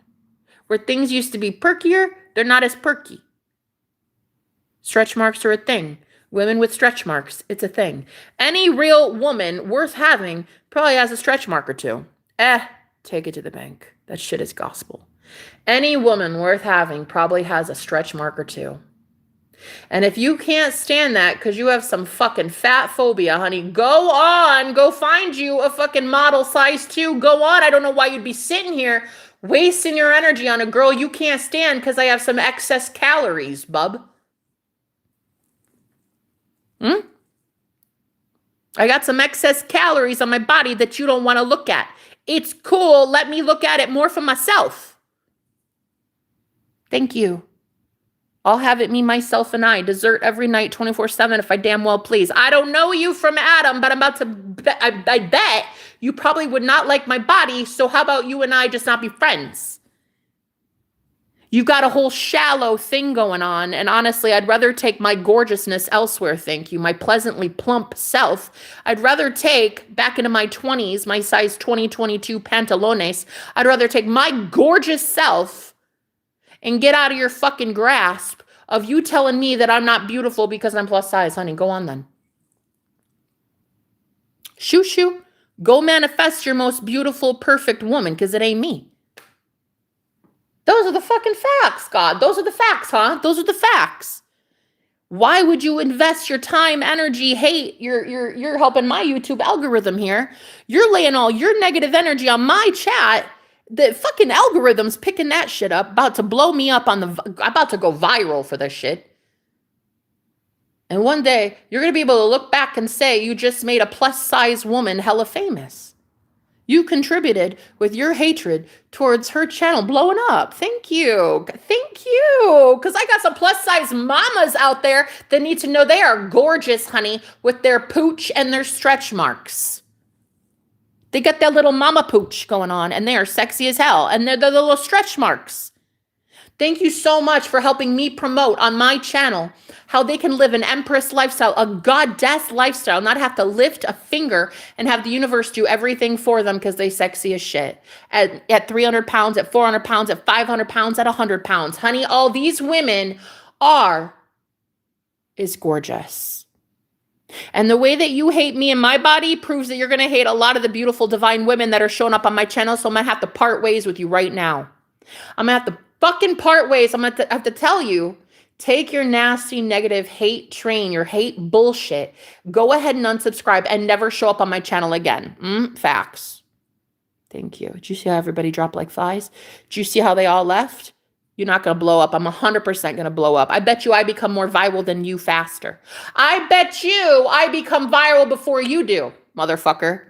Where things used to be perkier, they're not as perky. Stretch marks are a thing. Women with stretch marks, it's a thing. Any real woman worth having probably has a stretch mark or two. Take it to the bank. That shit is gospel. Any woman worth having probably has a stretch mark or two. And if you can't stand that because you have some fucking fat phobia, honey, go on. Go find you a fucking model size 2. Go on. I don't know why you'd be sitting here wasting your energy on a girl you can't stand because I have some excess calories, bub. I got some excess calories on my body that you don't want to look at. It's cool. Let me look at it more for myself. Thank you. I'll have it me, myself, and I. Dessert every night, 24/7, if I damn well please. I don't know you from Adam, but I'm about to I bet you probably would not like my body, so how about you and I just not be friends? You've got a whole shallow thing going on, and honestly, I'd rather take my gorgeousness elsewhere, thank you, my pleasantly plump self. I'd rather take, back into my 20s, my size 2022 pantalones, I'd rather take my gorgeous self and get out of your fucking grasp of you telling me that I'm not beautiful because I'm plus size. Honey, go on then. Shoo. Go manifest your most beautiful, perfect woman because it ain't me. Those are the fucking facts, God. Those are the facts, huh? Those are the facts. Why would you invest your time, energy, hate? You're helping my YouTube algorithm here. You're laying all your negative energy on my chat. The fucking algorithm's picking that shit up, about to blow me up about to go viral for this shit. And one day, you're going to be able to look back and say you just made a plus-size woman hella famous. You contributed with your hatred towards her channel blowing up. Thank you. Thank you. Because I got some plus-size mamas out there that need to know they are gorgeous, honey, with their pooch and their stretch marks. They got their little mama pooch going on, and they are sexy as hell. And they're the little stretch marks. Thank you so much for helping me promote on my channel how they can live an empress lifestyle, a goddess lifestyle, not have to lift a finger and have the universe do everything for them because they sexy as shit. At 300 pounds, at 400 pounds, at 500 pounds, at 100 pounds. Honey, all these women is gorgeous. And the way that you hate me and my body proves that you're going to hate a lot of the beautiful divine women that are showing up on my channel. So I'm going to have to part ways with you right now. I'm going to have to fucking part ways. I'm going to have to tell you, take your nasty, negative hate train, your hate bullshit. Go ahead and unsubscribe and never show up on my channel again. Facts. Thank you. Did you see how everybody dropped like flies? Did you see how they all left? You're not going to blow up. I'm 100% going to blow up. I bet you I become more viral than you faster. I bet you I become viral before you do, motherfucker.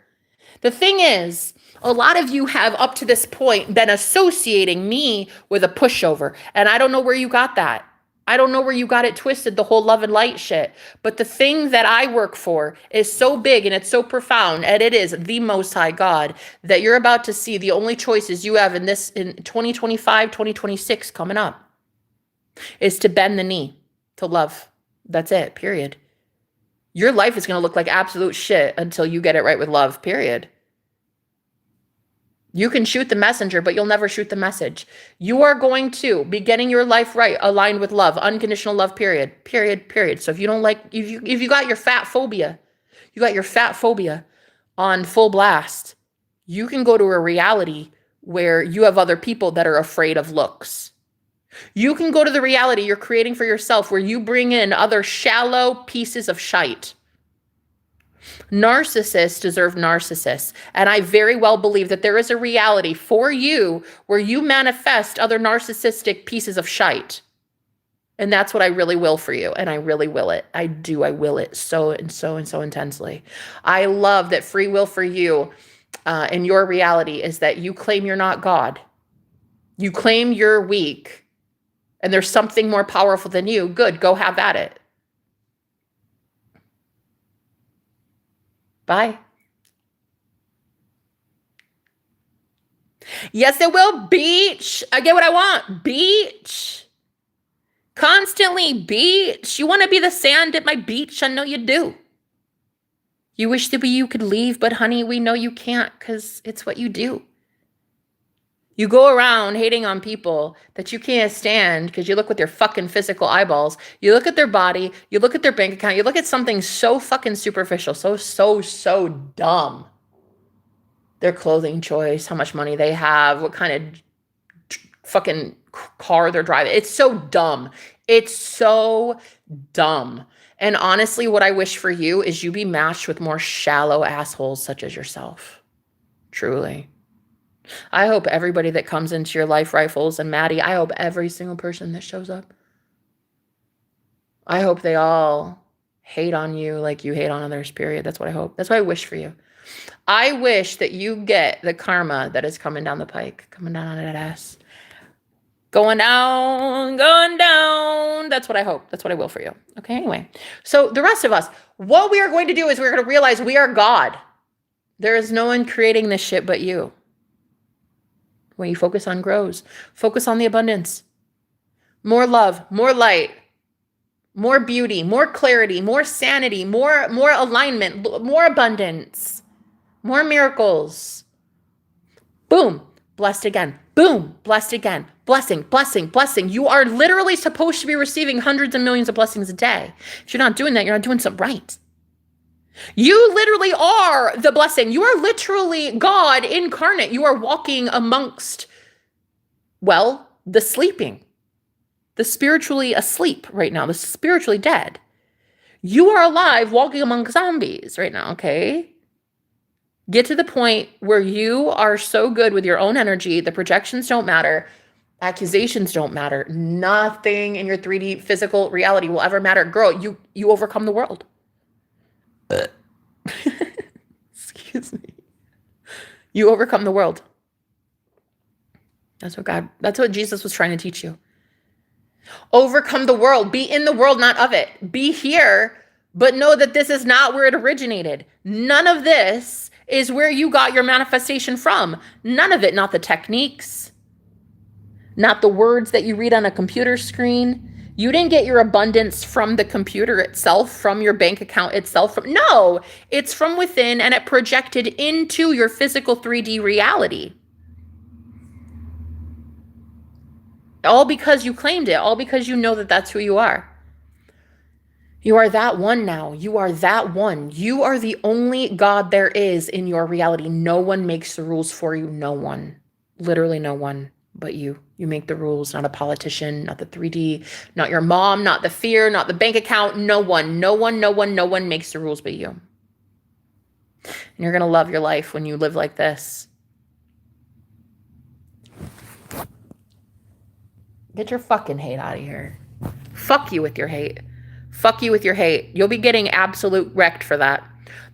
The thing is, a lot of you have up to this point been associating me with a pushover. And I don't know where you got that. I don't know where you got it twisted, the whole love and light shit. But the thing that I work for is so big and it's so profound, and it is the Most High God, that you're about to see the only choices you have in 2025, 2026 coming up is to bend the knee to love. That's it, period. Your life is going to look like absolute shit until you get it right with love, period. You can shoot the messenger, but you'll never shoot the message. You are going to be getting your life right, aligned with love, unconditional love, period, period, period. So if you don't like, if you got your fat phobia, on full blast, you can go to a reality where you have other people that are afraid of looks. You can go to the reality you're creating for yourself where you bring in other shallow pieces of shite. Narcissists deserve narcissists. And I very well believe that there is a reality for you where you manifest other narcissistic pieces of shite. And that's what I really will for you. And I really will it. I do. I will it so and so and so intensely. I love that free will for you in your reality is that you claim you're not God. You claim you're weak. And there's something more powerful than you. Good. Go have at it. Bye. Yes, it will. Beach. I get what I want. Beach. Constantly beach. You want to be the sand at my beach? I know you do. You wish that you could leave, but honey, we know you can't because it's what you do. You go around hating on people that you can't stand because you look with your fucking physical eyeballs. You look at their body. You look at their bank account. You look at something so fucking superficial, so dumb. Their clothing choice, how much money they have, what kind of fucking car they're driving. It's so dumb. It's so dumb. And honestly, what I wish for you is you be matched with more shallow assholes such as yourself. Truly. I hope everybody that comes into your life, Rifles and Maddie, I hope every single person that shows up, I hope they all hate on you like you hate on others, period. That's what I hope. That's what I wish for you. I wish that you get the karma that is coming down the pike, coming down on that ass. Going down. That's what I hope. That's what I will for you. Okay, anyway. So the rest of us, what we are going to do is we're going to realize we are God. There is no one creating this shit but you. When you focus on grows. Focus on the abundance. More love, more light, more beauty, more clarity, more sanity, more alignment, more abundance, more miracles. Boom, blessed again. Boom, blessed again. Blessing, blessing, blessing. You are literally supposed to be receiving hundreds of millions of blessings a day. If you're not doing that, you're not doing something right. You literally are the blessing. You are literally God incarnate. You are walking amongst, well, the sleeping, the spiritually asleep right now, the spiritually dead. You are alive walking among zombies right now, okay? Get to the point where you are so good with your own energy, the projections don't matter, accusations don't matter, nothing in your 3D physical reality will ever matter. Girl, you overcome the world. Excuse me. You overcome the world. That's what Jesus was trying to teach you. Overcome the world. Be in the world, not of it. Be here, but know that this is not where it originated. None of this is where you got your manifestation from. None of it, not the techniques, not the words that you read on a computer screen. You didn't get your abundance from the computer itself, from your bank account itself. No, it's from within and it projected into your physical 3D reality. All because you claimed it, all because you know that that's who you are. You are that one now. You are that one. You are the only God there is in your reality. No one makes the rules for you. No one. Literally no one but you. You make the rules, not a politician, not the 3D, not your mom, not the fear, not the bank account. No one makes the rules but you. And you're going to love your life when you live like this. Get your fucking hate out of here. Fuck you with your hate. Fuck you with your hate. You'll be getting absolute wrecked for that.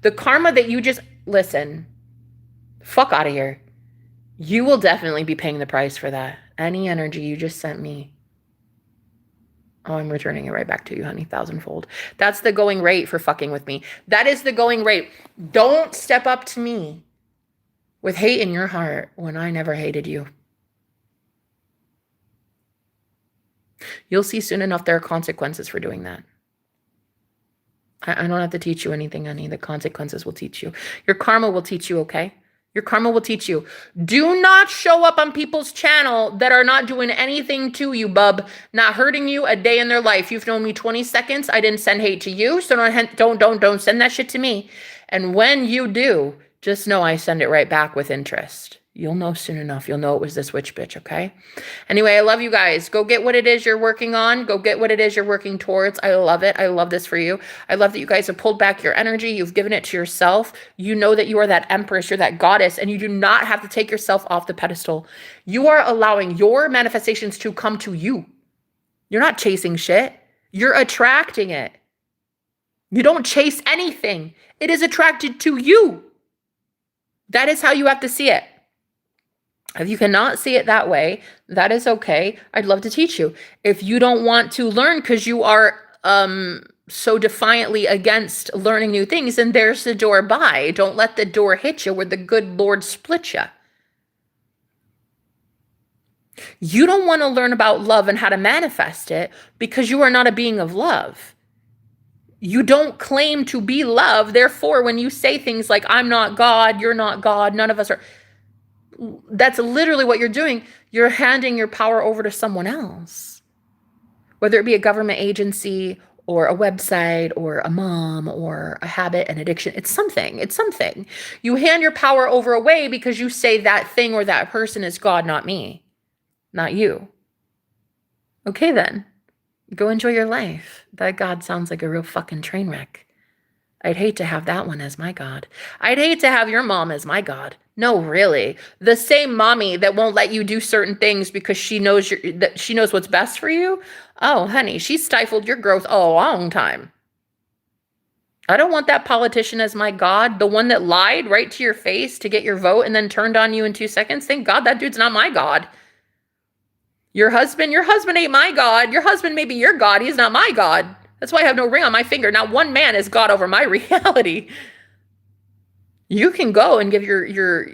The karma that you just, listen, fuck out of here. You will definitely be paying the price for that. Any energy you just sent me. Oh, I'm returning it right back to you, honey, 1,000-fold. That's the going rate for fucking with me. That is the going rate. Don't step up to me with hate in your heart when I never hated you. You'll see soon enough there are consequences for doing that. I don't have to teach you anything, honey. The consequences will teach you. Your karma will teach you, okay? Your karma will teach you. Do not show up on people's channel that are not doing anything to you, bub. Not hurting you a day in their life. You've known me 20 seconds. I didn't send hate to you, so don't send that shit to me. And when you do, just know I send it right back with interest. You'll know soon enough. You'll know it was this witch bitch, okay? Anyway, I love you guys. Go get what it is you're working on. Go get what it is you're working towards. I love it. I love this for you. I love that you guys have pulled back your energy. You've given it to yourself. You know that you are that empress. You're that goddess, and you do not have to take yourself off the pedestal. You are allowing your manifestations to come to you. You're not chasing shit. You're attracting it. You don't chase anything. It is attracted to you. That is how you have to see it. If you cannot see it that way, that is okay. I'd love to teach you. If you don't want to learn because you are so defiantly against learning new things, then there's the door by. Don't let the door hit you where the good Lord split you. You don't want to learn about love and how to manifest it because you are not a being of love. You don't claim to be love. Therefore, when you say things like, I'm not God, you're not God, none of us are... That's literally what you're doing. You're handing your power over to someone else, whether it be a government agency or a website or a mom or a habit, an addiction. It's something. It's something. You hand your power over away because you say that thing or that person is God, not me, not you. Okay, then. Go enjoy your life. That God sounds like a real fucking train wreck. I'd hate to have that one as my God. I'd hate to have your mom as my God. No, really. The same mommy that won't let you do certain things because she knows that she knows what's best for you. Oh, honey, she stifled your growth a long time. I don't want that politician as my God. The one that lied right to your face to get your vote and then turned on you in 2 seconds. Thank God that dude's not my God. Your husband ain't my God. Your husband may be your God. He's not my God. That's why I have no ring on my finger. Not one man is God over my reality. You can go and give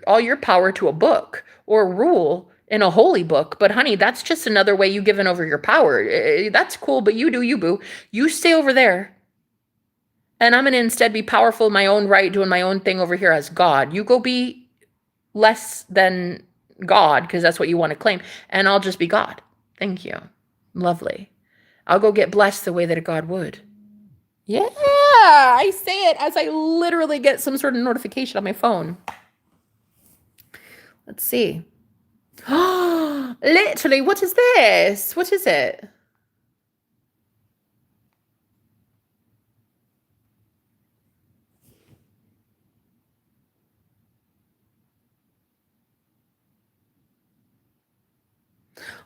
all your power to a book or rule in a holy book. But honey, that's just another way you've given over your power. That's cool, but you do you, boo. You stay over there. And I'm going to instead be powerful in my own right, doing my own thing over here as God. You go be less than God, because that's what you want to claim. And I'll just be God. Thank you. Lovely. I'll go get blessed the way that a God would. Yeah, I say it as I literally get some sort of notification on my phone. Let's see. Literally, what is this? What is it?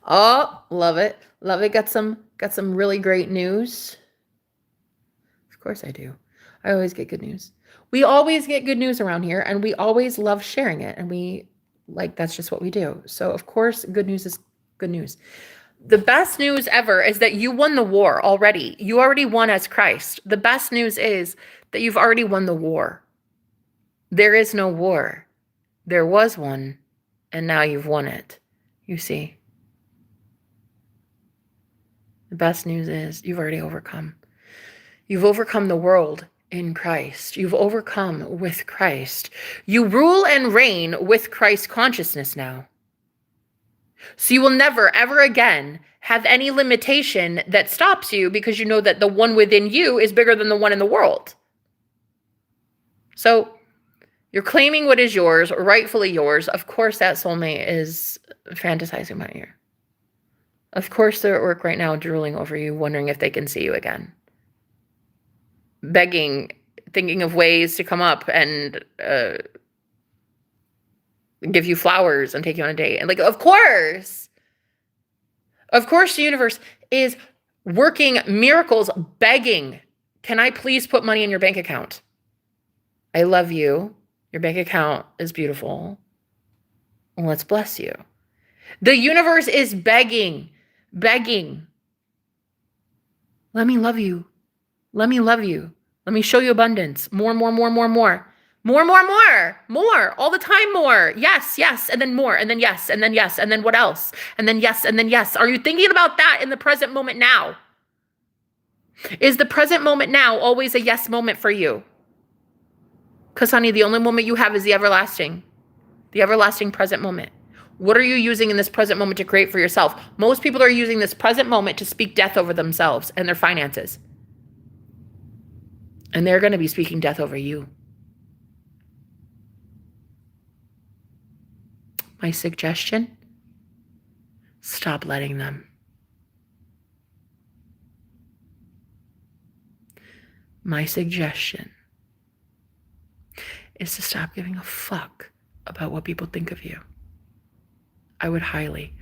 Oh, love it. Love it. Got some really great news. Of course I do. I always get good news. We always get good news around here, and we always love sharing it, and that's just what we do. So of course, good news is good news. The best news ever is that you won the war already. You already won as Christ. The best news is that you've already won the war. There is no war. There was one, and now you've won it. You see. The best news is you've already overcome. You've overcome the world in Christ. You've overcome with Christ. You rule and reign with Christ consciousness now. So you will never, ever again have any limitation that stops you because you know that the one within you is bigger than the one in the world. So you're claiming what is yours, rightfully yours. Of course, that soulmate is fantasizing about you. Of course, they're at work right now, drooling over you, wondering if they can see you again. Begging, thinking of ways to come up and give you flowers and take you on a date. And of course. Of course, the universe is working miracles, begging, can I please put money in your bank account? I love you. Your bank account is beautiful. Let's bless you. The universe is begging. Let me love you. Let me love you. Let me show you abundance. More. More. All the time, more. Yes. And then more. And then yes. And then yes. And then what else? And then yes. And then yes. Are you thinking about that in the present moment now? Is the present moment now always a yes moment for you? Because, honey, the only moment you have is the everlasting present moment. What are you using in this present moment to create for yourself? Most people are using this present moment to speak death over themselves and their finances. And they're going to be speaking death over you. My suggestion, stop letting them. My suggestion is to stop giving a fuck about what people think of you. I would highly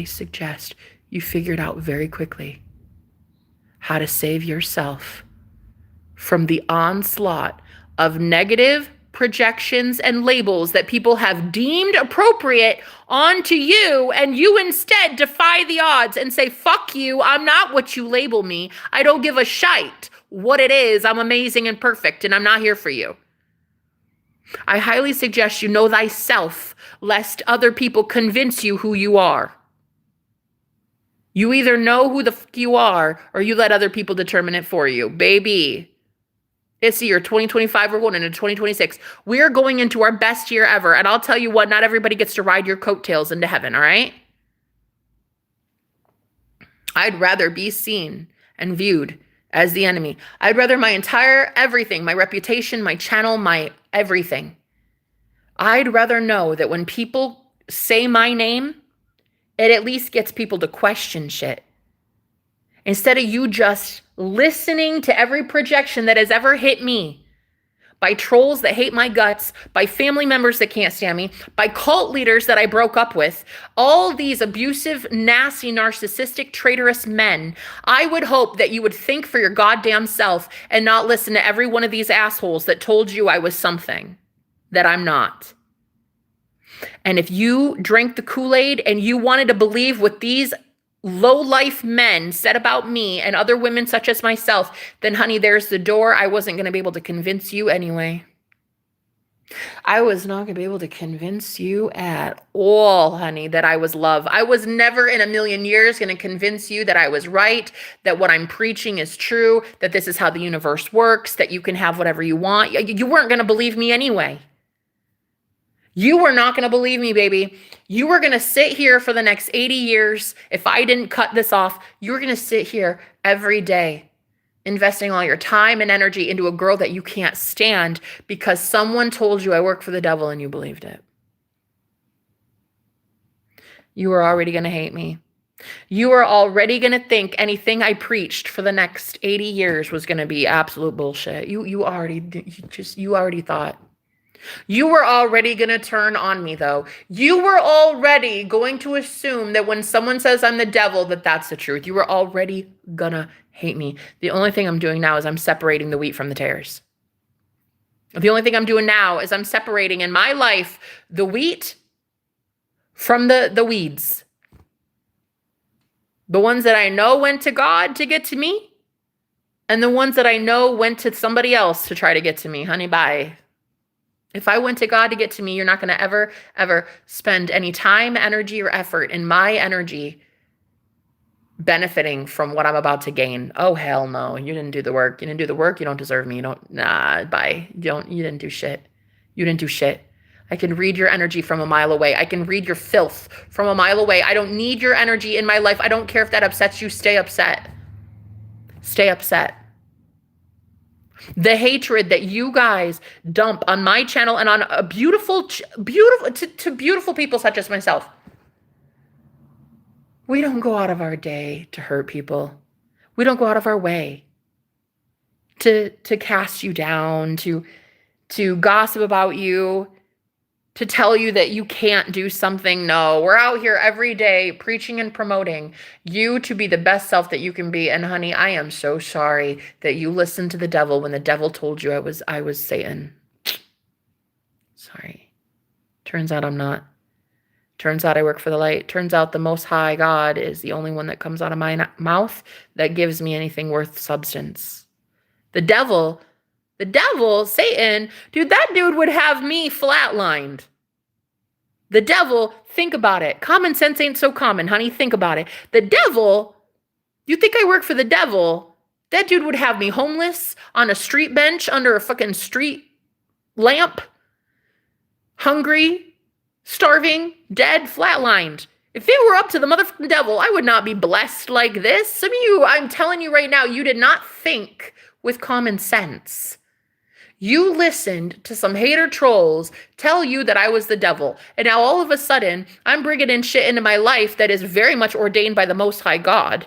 suggest you figure it out very quickly how to save yourself from the onslaught of negative projections and labels that people have deemed appropriate onto you, and you instead defy the odds and say, fuck you, I'm not what you label me. I don't give a shite what it is. I'm amazing and perfect, and I'm not here for you. I highly suggest you know thyself, lest other people convince you who you are. You either know who the fuck you are, or you let other people determine it for you. Baby, it's the year 2025. We're going into 2026. We're going into our best year ever. And I'll tell you what, not everybody gets to ride your coattails into heaven, all right? I'd rather be seen and viewed as the enemy. I'd rather my entire everything, my reputation, my channel, my everything. I'd rather know that when people say my name, it at least gets people to question shit. Instead of you just listening to every projection that has ever hit me by trolls that hate my guts, by family members that can't stand me, by cult leaders that I broke up with, all these abusive, nasty, narcissistic, traitorous men, I would hope that you would think for your goddamn self and not listen to every one of these assholes that told you I was something that I'm not. And if you drank the Kool-Aid and you wanted to believe what these low-life men said about me and other women such as myself, then honey, there's the door. I wasn't going to be able to convince you anyway. I was not going to be able to convince you at all, honey, that I was love. I was never in a million years going to convince you that I was right, that what I'm preaching is true, that this is how the universe works, that you can have whatever you want. You weren't going to believe me anyway. You were not going to believe me, baby. You were going to sit here for the next 80 years. If I didn't cut this off, you were going to sit here every day, investing all your time and energy into a girl that you can't stand because someone told you I work for the devil and you believed it. You were already going to hate me. You were already going to think anything I preached for the next 80 years was going to be absolute bullshit. You already thought. You were already going to turn on me, though. You were already going to assume that when someone says I'm the devil, that that's the truth. You were already going to hate me. The only thing I'm doing now is I'm separating the wheat from the tares. The only thing I'm doing now is I'm separating in my life the wheat from the weeds. The ones that I know went to God to get to me, and the ones that I know went to somebody else to try to get to me. Honey, bye. If I went to God to get to me, you're not going to ever spend any time, energy, or effort in my energy benefiting from what I'm about to gain. Oh, hell no. You didn't do the work. You didn't do the work. You don't deserve me. Bye. You didn't do shit. You didn't do shit. I can read your energy from a mile away. I can read your filth from a mile away. I don't need your energy in my life. I don't care if that upsets you. Stay upset. Stay upset. The hatred that you guys dump on my channel and on a beautiful people such as myself. We don't go out of our day to hurt people. We don't go out of our way to cast you down, to gossip about you, to tell you that you can't do something. No, we're out here every day preaching and promoting you to be the best self that you can be. And honey, I am so sorry that you listened to the devil when the devil told you I was Satan. Sorry. Turns out I'm not. Turns out I work for the light. Turns out the Most High God is the only one that comes out of my mouth that gives me anything worth substance. The devil, Satan, dude, that dude would have me flatlined. The devil, think about it. Common sense ain't so common, honey. Think about it. The devil, you think I work for the devil? That dude would have me homeless on a street bench under a fucking street lamp, hungry, starving, dead, flatlined. If it were up to the motherfucking devil, I would not be blessed like this. Some of you, I'm telling you right now, you did not think with common sense. You listened to some hater trolls tell you that I was the devil. And now all of a sudden, I'm bringing in shit into my life that is very much ordained by the Most High God.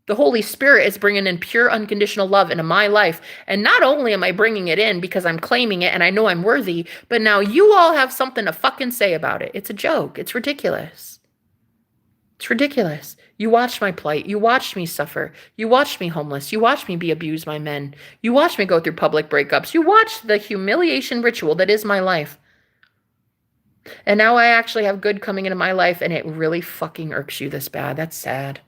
The Holy Spirit is bringing in pure unconditional love into my life. And not only am I bringing it in because I'm claiming it and I know I'm worthy, but now you all have something to fucking say about it. It's a joke. It's ridiculous. It's ridiculous. You watched my plight. You watched me suffer. You watched me homeless. You watched me be abused by men. You watched me go through public breakups. You watched the humiliation ritual that is my life. And now I actually have good coming into my life and it really fucking irks you this bad. That's sad.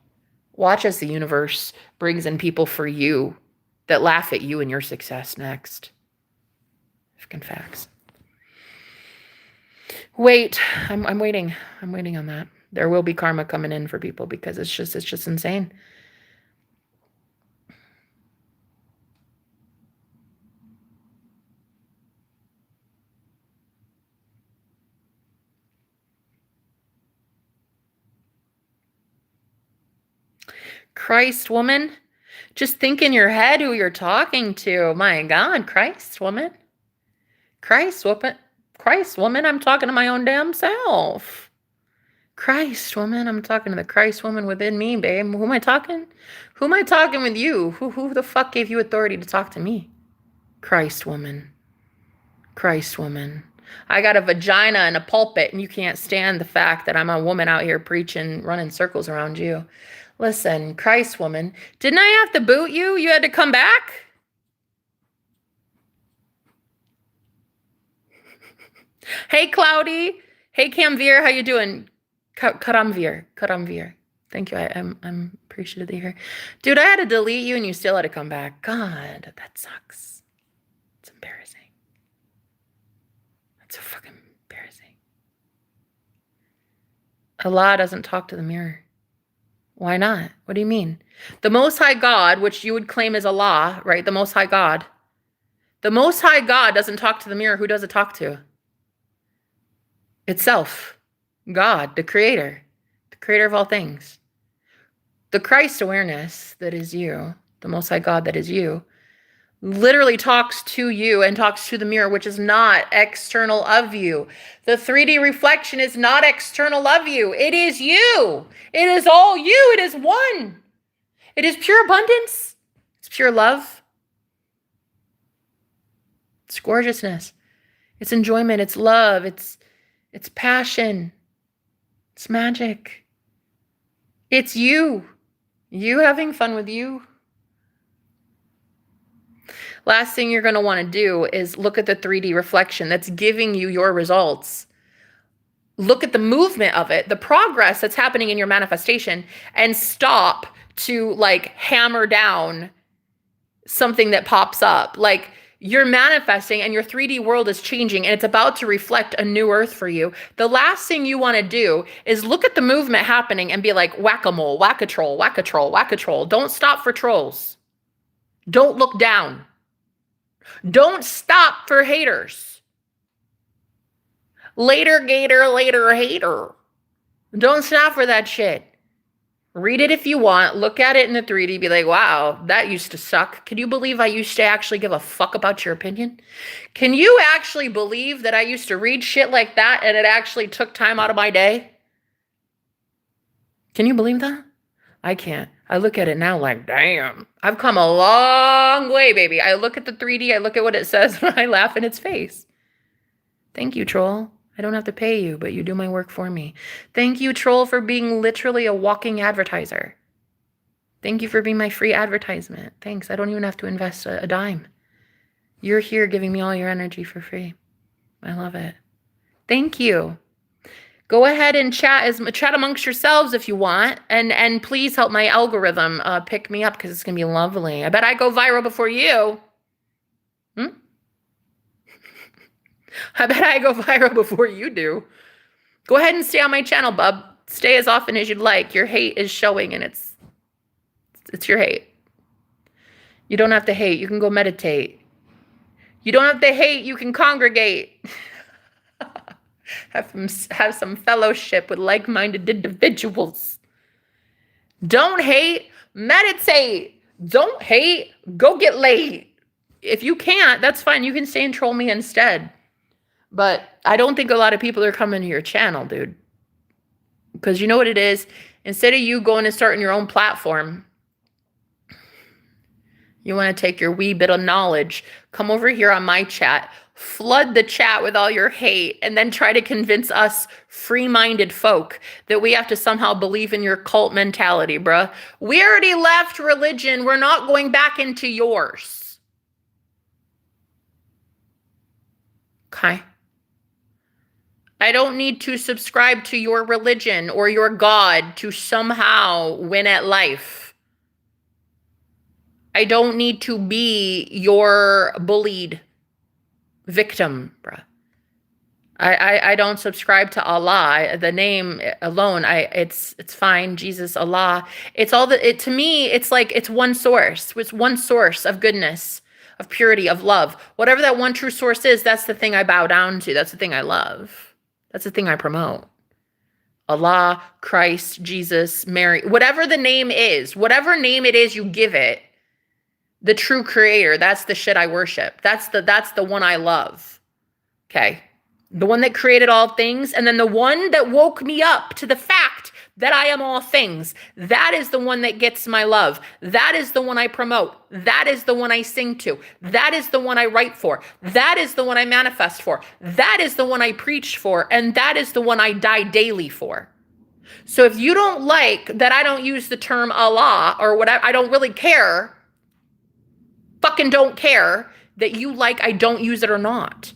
Watch as the universe brings in people for you that laugh at you and your success next. Fucking facts. Wait, I'm waiting. I'm waiting on that. There will be karma coming in for people because it's just insane. Christ, woman. Just think in your head who you're talking to. My God, Christ, woman. Christ, woman. Christ, woman, I'm talking to my own damn self. Christ, woman, I'm talking to the Christ woman within me, babe. Who am I talking? Who am I talking with you? Who the fuck gave you authority to talk to me? Christ, woman. Christ, woman. I got a vagina and a pulpit, and you can't stand the fact that I'm a woman out here preaching, running circles around you. Listen, Christ, woman, didn't I have to boot you? You had to come back? Hey, Cloudy. Hey, Camveer, how you doing? Karamveer. Thank you. I'm appreciative that you're here. Dude, I had to delete you and you still had to come back. God, that sucks. It's embarrassing. That's so fucking embarrassing. Allah doesn't talk to the mirror. Why not? What do you mean? The Most High God, which you would claim is Allah, right? The Most High God. The Most High God doesn't talk to the mirror. Who does it talk to? Itself. God, the creator of all things. The Christ awareness that is you, the Most High God that is you, literally talks to you and talks to the mirror, which is not external of you. The 3D reflection is not external of you. It is you. It is all you. It is one. It is pure abundance. It's pure love. It's gorgeousness. It's enjoyment. It's love. It's passion. It's magic. It's you. You having fun with you. Last thing you're going to want to do is look at the 3D reflection that's giving you your results. Look at the movement of it, the progress that's happening in your manifestation, and stop to like hammer down something that pops up. Like you're manifesting and your 3D world is changing and it's about to reflect a new earth for you. The last thing you want to do is look at the movement happening and be like, whack-a-mole, whack-a-troll, whack-a-troll, whack-a-troll. Don't stop for trolls. Don't look down. Don't stop for haters. Later gator, later hater. Don't stop for that shit. Read it if you want. Look at it in the 3D. Be like, wow, that used to suck. Can you believe I used to actually give a fuck about your opinion? Can you actually believe that I used to read shit like that and it actually took time out of my day? Can you believe that? I can't. I look at it now like, damn, I've come a long way, baby. I look at the 3D. I look at what it says and I laugh in its face. Thank you, troll. I don't have to pay you, but you do my work for me. Thank you, troll, for being literally a walking advertiser. Thank you for being my free advertisement. Thanks. I don't even have to invest a dime. You're here giving me all your energy for free. I love it. Thank you. Go ahead and chat amongst yourselves if you want, and please help my algorithm pick me up, because it's gonna be lovely. I bet I go viral before you. I bet I go viral before you do. Go ahead and stay on my channel, bub. Stay as often as you'd like. Your hate is showing, and it's your hate. You don't have to hate. You can go meditate. You don't have to hate. You can congregate. Have some fellowship with like-minded individuals. Don't hate. Meditate. Don't hate. Go get laid. If you can't, that's fine. You can stay and troll me instead. But I don't think a lot of people are coming to your channel, dude. Because you know what it is? Instead of you going and starting your own platform, you want to take your wee bit of knowledge, come over here on my chat, flood the chat with all your hate, and then try to convince us free-minded folk that we have to somehow believe in your cult mentality, bruh. We already left religion. We're not going back into yours. Okay? I don't need to subscribe to your religion or your God to somehow win at life. I don't need to be your bullied victim, bruh. I don't subscribe to Allah. The name alone, it's fine. Jesus, Allah. It's all to me, it's like it's one source. It's one source of goodness, of purity, of love. Whatever that one true source is, that's the thing I bow down to. That's the thing I love. That's the thing I promote. Allah, Christ, Jesus, Mary, whatever the name is, whatever name it is you give it, the true creator, that's the shit I worship. That's the one I love. Okay? The one that created all things, and then the one that woke me up to the fact that I am all things. That is the one that gets my love. That is the one I promote. That is the one I sing to. That is the one I write for. That is the one I manifest for. That is the one I preach for. And that is the one I die daily for. So if you don't like that I don't use the term Allah or whatever, I don't really care. Fucking don't care that you like I don't use it or not.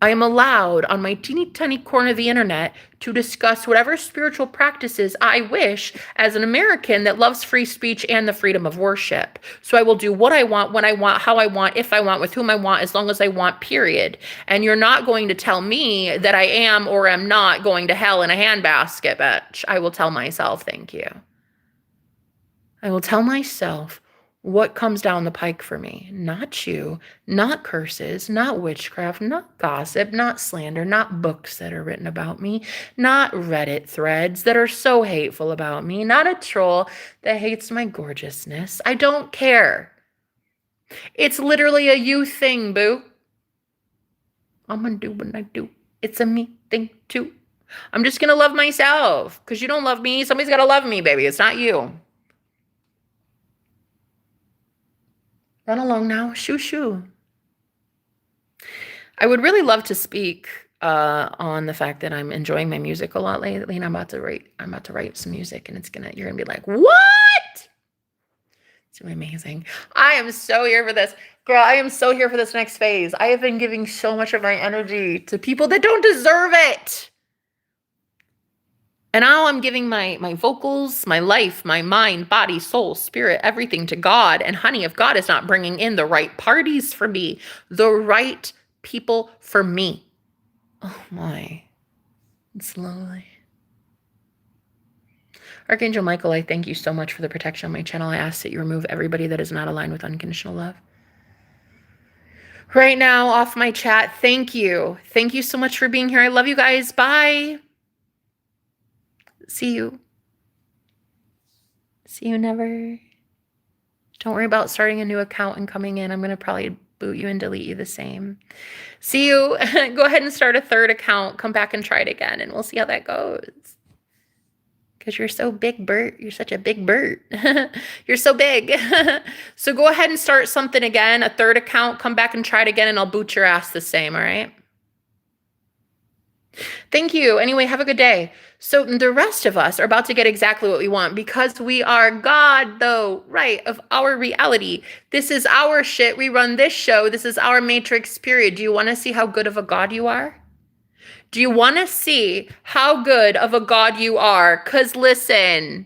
I am allowed on my teeny tiny corner of the internet to discuss whatever spiritual practices I wish as an American that loves free speech and the freedom of worship. So I will do what I want, when I want, how I want, if I want, with whom I want, as long as I want, period. And you're not going to tell me that I am or am not going to hell in a handbasket, bitch. I will tell myself, thank you. I will tell myself what comes down the pike for me. Not you, not curses, not witchcraft, not gossip, not slander, not books that are written about me, not Reddit threads that are so hateful about me, not a troll that hates my gorgeousness. I don't care. It's literally a you thing, boo. I'm gonna do what I do. It's a me thing too. I'm just gonna love myself because you don't love me. Somebody's gotta love me, baby. It's not you. Run along now. Shoo, shoo. I would really love to speak on the fact that I'm enjoying my music a lot lately, and I'm about to write some music, and you're gonna be like, what? It's really amazing. I am so here for this. Girl, I am so here for this next phase. I have been giving so much of my energy to people that don't deserve it. And now I'm giving my vocals, my life, my mind, body, soul, spirit, everything to God. And honey, if God is not bringing in the right parties for me, the right people for me. Oh my. Slowly. Archangel Michael, I thank you so much for the protection on my channel. I ask that you remove everybody that is not aligned with unconditional love. Right now, off my chat, thank you. Thank you so much for being here. I love you guys. Bye. See you. See you never. Don't worry about starting a new account and coming in. I'm going to probably boot you and delete you the same. See you. Go ahead and start a third account. Come back and try it again, and we'll see how that goes. Because you're so big, Bert. You're such a big Bert. You're so big. So go ahead and start something again, a third account. Come back and try it again, and I'll boot your ass the same, all right? Thank you. Anyway, have a good day. So the rest of us are about to get exactly what we want because we are God, though, right, of our reality. This is our shit. We run this show. This is our matrix, period. Do you want to see how good of a God you are? Do you want to see how good of a God you are? Because listen,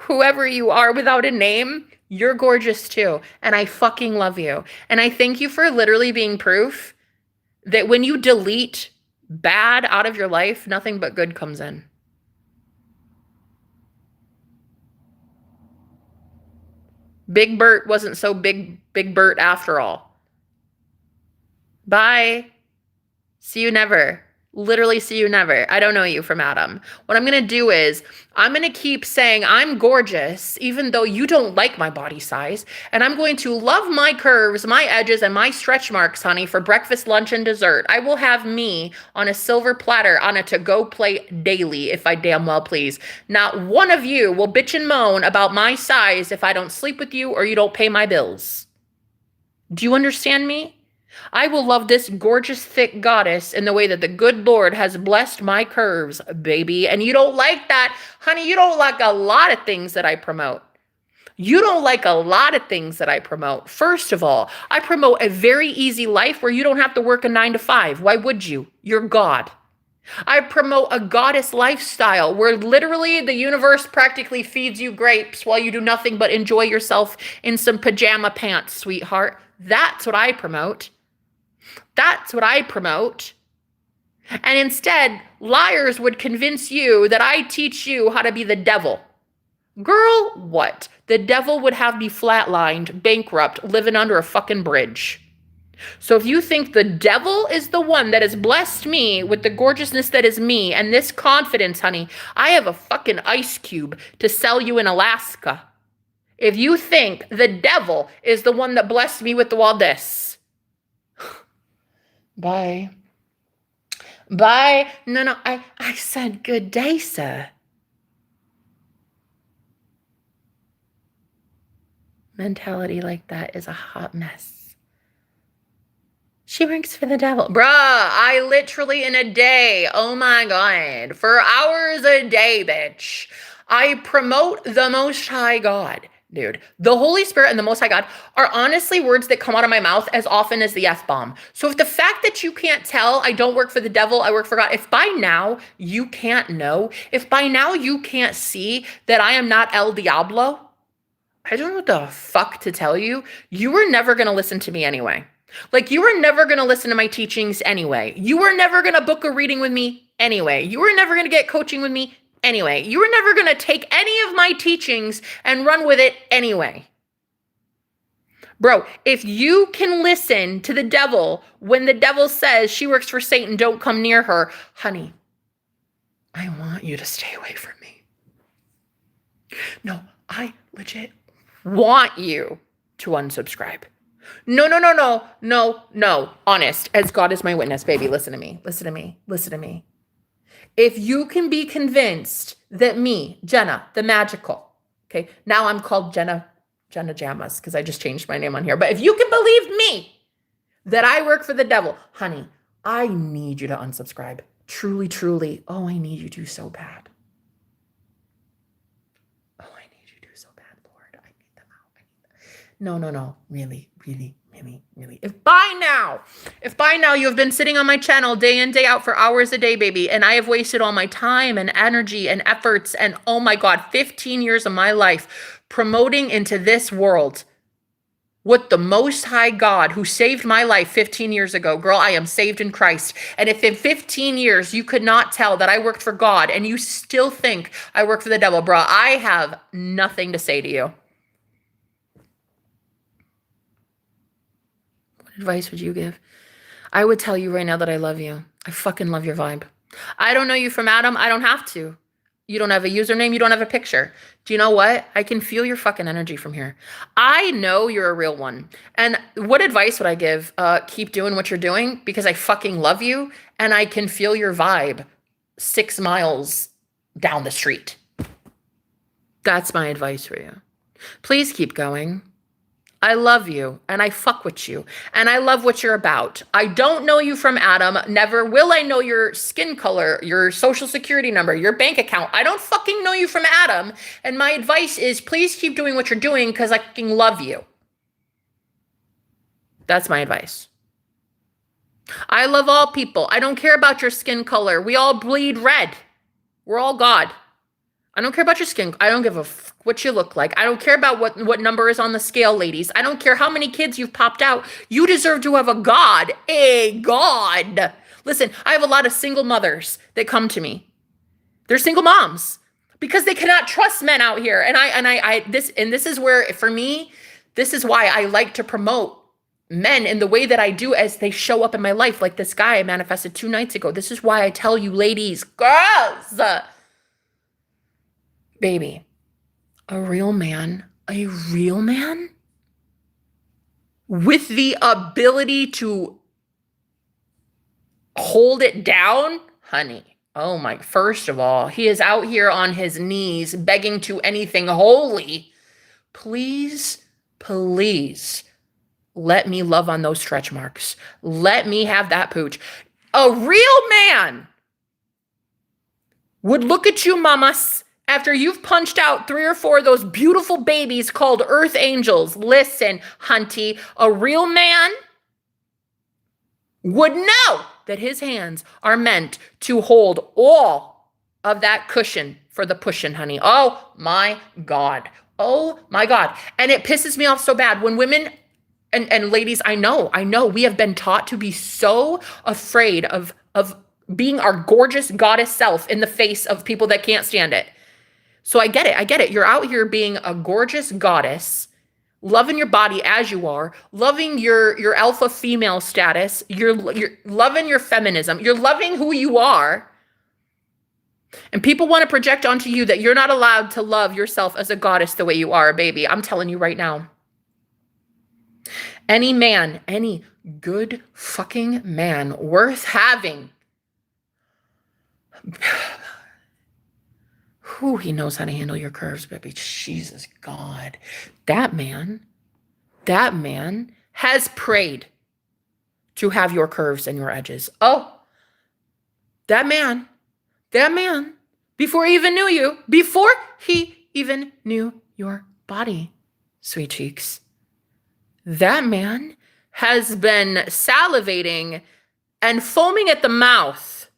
whoever you are without a name, you're gorgeous too. And I fucking love you. And I thank you for literally being proof that when you delete bad out of your life, nothing but good comes in. Big Bert wasn't so big Bert after all. Bye. See you never. Literally see you never. I don't know you from Adam. What I'm going to do is I'm going to keep saying I'm gorgeous, even though you don't like my body size. And I'm going to love my curves, my edges, and my stretch marks, honey, for breakfast, lunch, and dessert. I will have me on a silver platter on a to-go plate daily, if I damn well please. Not one of you will bitch and moan about my size if I don't sleep with you or you don't pay my bills. Do you understand me? I will love this gorgeous, thick goddess in the way that the good Lord has blessed my curves, baby. And you don't like that, honey. You don't like a lot of things that I promote. You don't like a lot of things that I promote. First of all, I promote a very easy life where you don't have to work a 9 to 5. Why would you? You're God. I promote a goddess lifestyle where literally the universe practically feeds you grapes while you do nothing but enjoy yourself in some pajama pants, sweetheart. That's what I promote. That's what I promote. And instead, liars would convince you that I teach you how to be the devil. Girl, what? The devil would have me flatlined, bankrupt, living under a fucking bridge. So if you think the devil is the one that has blessed me with the gorgeousness that is me and this confidence, honey, I have a fucking ice cube to sell you in Alaska. If you think the devil is the one that blessed me with all this, bye. Bye. No, I said good day, sir. Mentality like that is a hot mess. She works for the devil. Bruh, I literally in a day, oh my God, for hours a day, bitch, I promote the Most High God. Dude, the Holy Spirit and the Most High God are honestly words that come out of my mouth as often as the F-bomb. So if the fact that you can't tell I don't work for the devil, I work for God, if by now you can't know, if by now you can't see that I am not El Diablo, I don't know what the fuck to tell you. You were never going to listen to me anyway. Like, you were never going to listen to my teachings anyway. You were never going to book a reading with me anyway. You were never going to get coaching with me anyway. You were never going to take any of my teachings and run with it anyway. Bro, if you can listen to the devil when the devil says she works for Satan, don't come near her, honey, I want you to stay away from me. No, I legit want you to unsubscribe. No. Honest, as God is my witness, baby, listen to me. Listen to me. Listen to me. If you can be convinced that me, Jenna, the magical, okay, now I'm called Jenna Jamas because I just changed my name on here. But if you can believe me that I work for the devil, honey, I need you to unsubscribe. Truly, truly. Oh, I need you to so bad. Oh, I need you to so bad, Lord. I need them out. I need them. No. Really. If by now you have been sitting on my channel day in, day out for hours a day, baby, and I have wasted all my time and energy and efforts and, oh my God, 15 years of my life promoting into this world what the Most High God who saved my life 15 years ago, girl, I am saved in Christ. And if in 15 years you could not tell that I worked for God and you still think I work for the devil, bro, I have nothing to say to you. Advice would you give? I would tell you right now that I love you. I fucking love your vibe. I don't know you from Adam. I don't have to. You don't have a username. You don't have a picture. Do you know what? I can feel your fucking energy from here. I know you're a real one. And what advice would I give? Keep doing what you're doing because I fucking love you and I can feel your vibe 6 miles down the street. That's my advice for you. Please keep going. I love you and I fuck with you and I love what you're about. I don't know you from Adam. Never will I know your skin color, your social security number, your bank account. I don't fucking know you from Adam. And my advice is please keep doing what you're doing because I fucking love you. That's my advice. I love all people. I don't care about your skin color. We all bleed red. We're all God. I don't care about your skin. I don't give a fuck what you look like. I don't care about what number is on the scale, ladies. I don't care how many kids you've popped out. You deserve to have a God. A God. Listen, I have a lot of single mothers that come to me. They're single moms because they cannot trust men out here. This is where, for me, this is why I like to promote men in the way that I do as they show up in my life, like this guy I manifested 2 nights ago. This is why I tell you, ladies, girls, baby, a real man with the ability to hold it down, honey. Oh my, first of all, he is out here on his knees begging to anything holy. Please, please let me love on those stretch marks. Let me have that pooch. A real man would look at you, mamas, after you've punched out 3 or 4 of those beautiful babies called earth angels. Listen, hunty, a real man would know that his hands are meant to hold all of that cushion for the pushing, honey. Oh my God. Oh my God. And it pisses me off so bad when women and ladies, I know we have been taught to be so afraid of being our gorgeous goddess self in the face of people that can't stand it. So I get it. You're out here being a gorgeous goddess, loving your body as you are, loving your alpha female status, you're loving your feminism, you're loving who you are. And people want to project onto you that you're not allowed to love yourself as a goddess the way you are, baby. I'm telling you right now. Any man, any good fucking man worth having, who he knows how to handle your curves, baby. Jesus God. That man has prayed to have your curves and your edges. Oh, that man, before he even knew your body, sweet cheeks. That man has been salivating and foaming at the mouth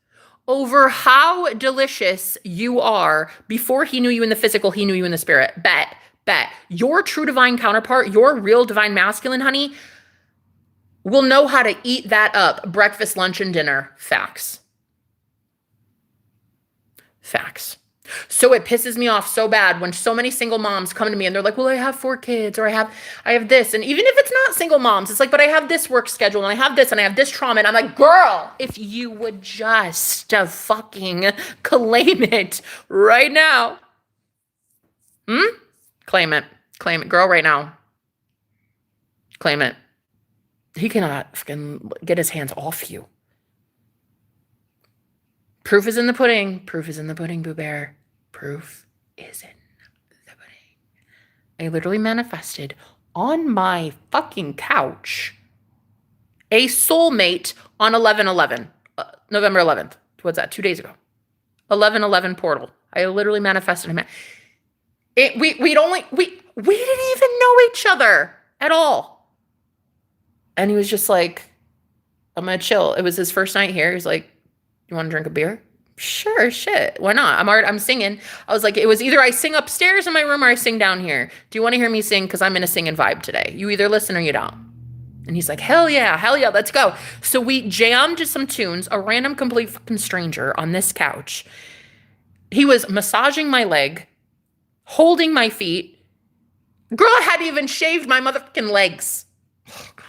over how delicious you are before he knew you in the physical, he knew you in the spirit. Bet. Your true divine counterpart, your real divine masculine, honey, will know how to eat that up. Breakfast, lunch, and dinner. Facts. So it pisses me off so bad when so many single moms come to me and they're like, well, I have 4 kids or I have this. And even if it's not single moms, it's like, but I have this work schedule and I have this and I have this trauma. And I'm like, girl, if you would just fucking claim it right now. Claim it, girl, right now. Claim it. He cannot fucking get his hands off you. Proof is in the pudding. Boo Bear. Proof is in the pudding. I literally manifested on my fucking couch a soulmate on 11/11, November 11th. What's that? 2 days ago. 11/11 portal. I literally manifested him. We didn't even know each other at all. And he was just like, I'm gonna chill. It was his first night here. He's like, you want to drink a beer? Sure, shit. Why not? I'm singing. I was like, it was either I sing upstairs in my room or I sing down here. Do you want to hear me sing? Because I'm in a singing vibe today. You either listen or you don't. And he's like, hell yeah, let's go. So we jammed to some tunes, a random complete fucking stranger on this couch. He was massaging my leg, holding my feet. Girl hadn't even shaved my motherfucking legs. Oh, God.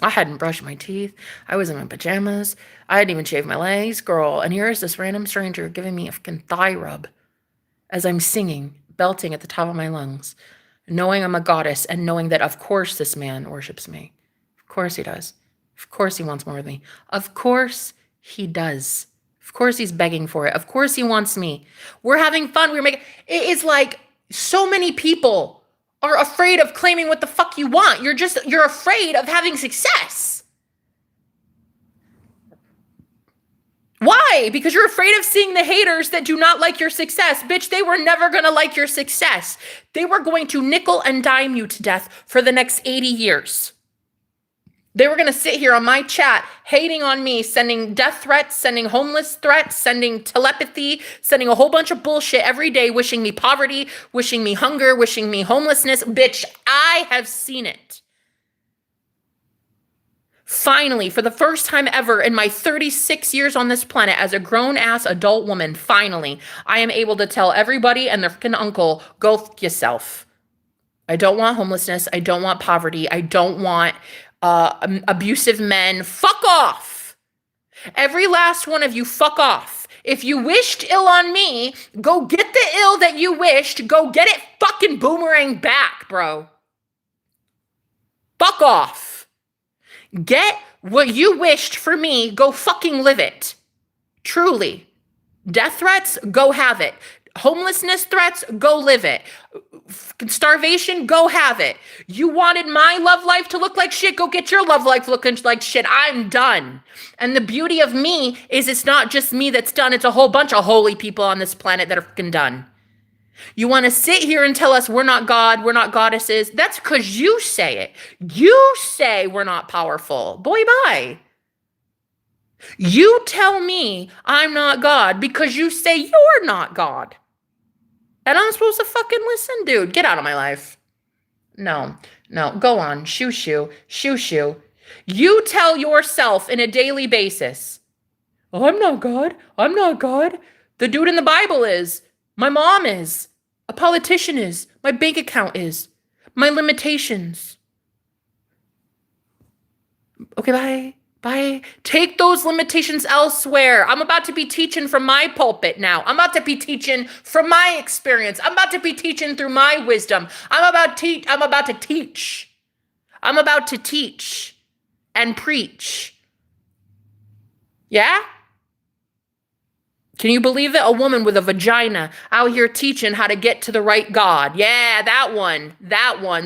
I hadn't brushed my teeth. I was in my pajamas. I hadn't even shaved my legs, girl. And here's this random stranger giving me a fucking thigh rub as I'm singing, belting at the top of my lungs, knowing I'm a goddess and knowing that, of course, this man worships me. Of course he does. Of course he wants more of me. Of course he does. Of course he's begging for it. Of course he wants me. We're having fun. We're making it is like so many people are afraid of claiming what the fuck you want. You're afraid of having success. Why? Because you're afraid of seeing the haters that do not like your success. Bitch, they were never going to like your success. They were going to nickel and dime you to death for the next 80 years. They were going to sit here on my chat, hating on me, sending death threats, sending homeless threats, sending telepathy, sending a whole bunch of bullshit every day, wishing me poverty, wishing me hunger, wishing me homelessness. Bitch, I have seen it. Finally, for the first time ever in my 36 years on this planet as a grown-ass adult woman, finally, I am able to tell everybody and their freaking uncle, go fuck yourself. I don't want homelessness. I don't want poverty. I don't want abusive men. Fuck off. Every last one of you, fuck off. If you wished ill on me, go get the ill that you wished. Go get it fucking boomerang back, bro. Fuck off. Get what you wished for me. Go fucking live it. Truly. Death threats, go have it. Homelessness threats, go live it. Starvation, go have it. You wanted my love life to look like shit, go get your love life looking like shit. I'm done. And the beauty of me is it's not just me that's done, it's a whole bunch of holy people on this planet that are fucking done. You want to sit here and tell us we're not God, we're not goddesses? That's because you say it. You say we're not powerful. Boy, bye. You tell me I'm not God because you say you're not God. And I'm supposed to fucking listen, dude. Get out of my life. No, go on. Shoo. You tell yourself in a daily basis, oh, I'm not God. I'm not God. The dude in the Bible is. My mom is. A politician is. My bank account is. My limitations. Okay, bye. Bye. Take those limitations elsewhere. I'm about to be teaching from my pulpit now. I'm about to be teaching from my experience. I'm about to be teaching through my wisdom. I'm about to teach. I'm about to teach and preach. Yeah? Can you believe it? A woman with a vagina out here teaching how to get to the right God. Yeah, that one.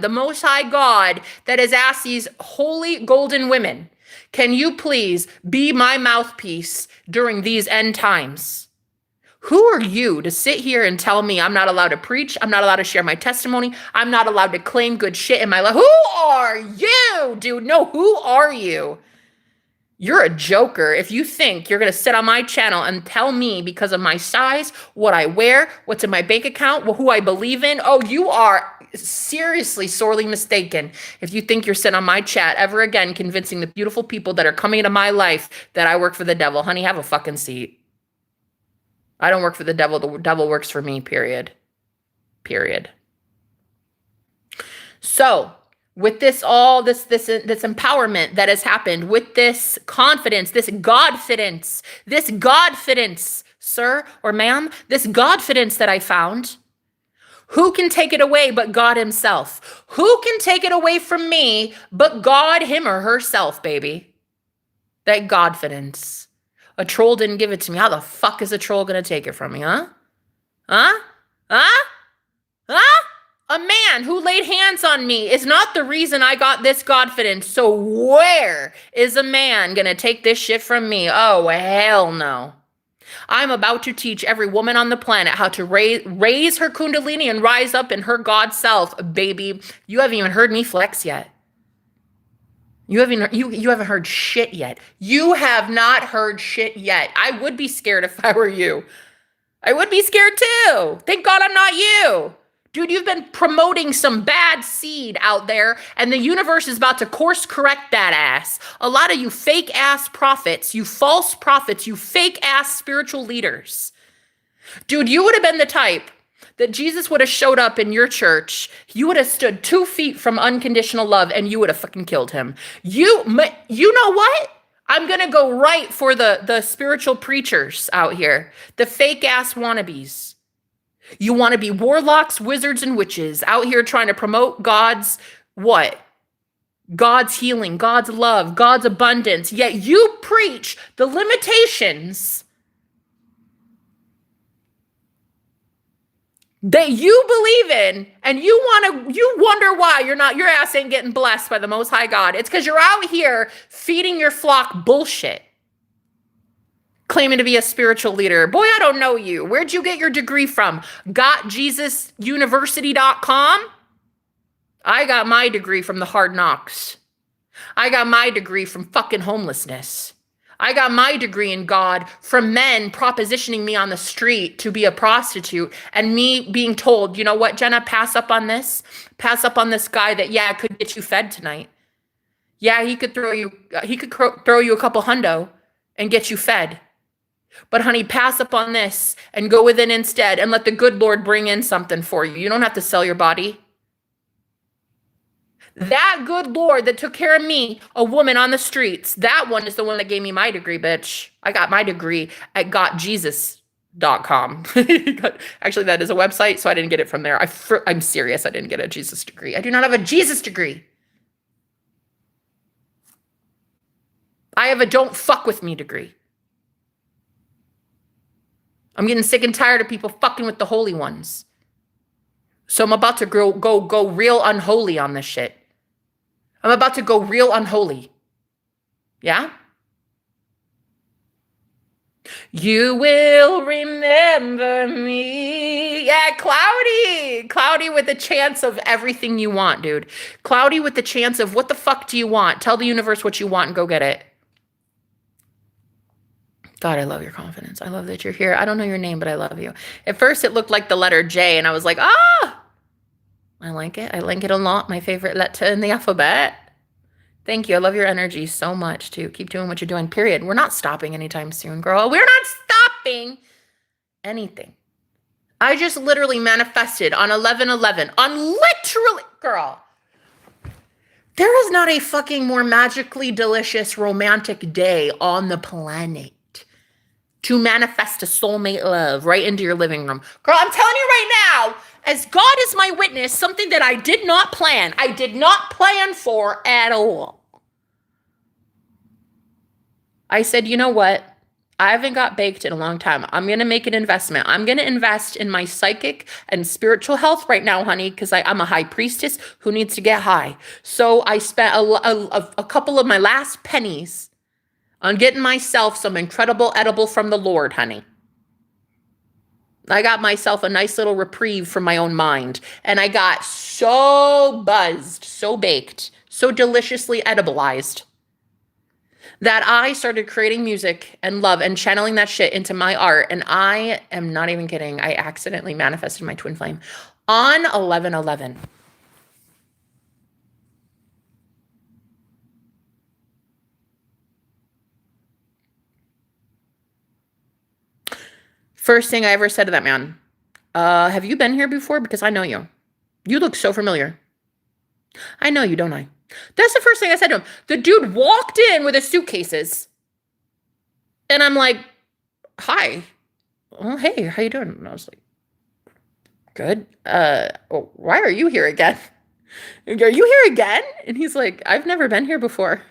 The Most High God that has asked these holy golden women, can you please be my mouthpiece during these end times? Who are you to sit here and tell me I'm not allowed to preach? I'm not allowed to share my testimony. I'm not allowed to claim good shit in my life. Who are you, dude? No, who are you? You're a joker if you think you're going to sit on my channel and tell me because of my size, what I wear, what's in my bank account, who I believe in. Oh, you are seriously sorely mistaken if you think you're sitting on my chat ever again convincing the beautiful people that are coming into my life that I work for the devil. Honey, have a fucking seat. I don't work for the devil. The devil works for me, period. So, with this empowerment that has happened, with this confidence, this Godfidence, sir or ma'am, this Godfidence that I found, who can take it away but God himself? Who can take it away from me but God, him or herself, baby? That Godfidence. A troll didn't give it to me. How the fuck is a troll gonna take it from me, huh? A man who laid hands on me is not the reason I got this Godfidence. So where is a man gonna take this shit from me? Oh, hell no. I'm about to teach every woman on the planet how to raise her kundalini and rise up in her God self, baby. You haven't even heard me flex yet. You haven't heard shit yet. You have not heard shit yet. I would be scared if I were you. I would be scared too. Thank God I'm not you. Dude, you've been promoting some bad seed out there, and the universe is about to course correct that ass. A lot of you fake ass prophets, you false prophets, you fake ass spiritual leaders. Dude, you would have been the type that Jesus would have showed up in your church. You would have stood 2 feet from unconditional love, and you would have fucking killed him. You know what? I'm going to go right for the spiritual preachers out here, the fake ass wannabes. You want to be warlocks, wizards, and witches out here trying to promote God's what? God's healing, God's love, God's abundance. Yet you preach the limitations that you believe in, and you wonder why your ass ain't getting blessed by the Most High God. It's because you're out here feeding your flock bullshit, claiming to be a spiritual leader. Boy, I don't know you. Where'd you get your degree from? GotJesusUniversity.com? I got my degree from the Hard Knocks. I got my degree from fucking homelessness. I got my degree in God from men propositioning me on the street to be a prostitute, and me being told, you know what, Jenna, pass up on this. Pass up on this guy that, yeah, could get you fed tonight. Yeah, he could throw you a couple hundo and get you fed. But honey, pass up on this and go within instead and let the good Lord bring in something for you. You don't have to sell your body. That good Lord that took care of me, a woman on the streets, that one is the one that gave me my degree, bitch. I got my degree at gotjesus.com. Actually, that is a website, so I didn't get it from there. I'm serious. I didn't get a Jesus degree. I do not have a Jesus degree. I have a don't fuck with me degree. I'm getting sick and tired of people fucking with the holy ones. So I'm about to go real unholy on this shit. I'm about to go real unholy. Yeah? You will remember me. Yeah, Cloudy. Cloudy with a chance of everything you want, dude. Cloudy with the chance of what the fuck do you want? Tell the universe what you want and go get it. God, I love your confidence. I love that you're here. I don't know your name, but I love you. At first, it looked like the letter J, and I was like, ah! I like it. I like it a lot. My favorite letter in the alphabet. Thank you. I love your energy so much, too. Keep doing what you're doing, period. We're not stopping anytime soon, girl. We're not stopping anything. I just literally manifested on 11/11. On literally, girl. There is not a fucking more magically delicious romantic day on the planet to manifest a soulmate love right into your living room. Girl, I'm telling you right now, as God is my witness, something that I did not plan. I did not plan for at all. I said, you know what? I haven't got baked in a long time. I'm going to make an investment. I'm going to invest in my psychic and spiritual health right now, honey, because I'm a high priestess who needs to get high. So I spent a couple of my last pennies on getting myself some incredible edible from the Lord, honey. I got myself a nice little reprieve from my own mind. And I got so buzzed, so baked, so deliciously edibilized that I started creating music and love and channeling that shit into my art. And I am not even kidding. I accidentally manifested my twin flame on 11/11. First thing I ever said to that man, have you been here before? Because I know you. You look so familiar. I know you, don't I? That's the first thing I said to him. The dude walked in with his suitcases. And I'm like, hi. Oh, hey, how you doing? And I was like, good. Why are you here again? Are you here again? And he's like, I've never been here before.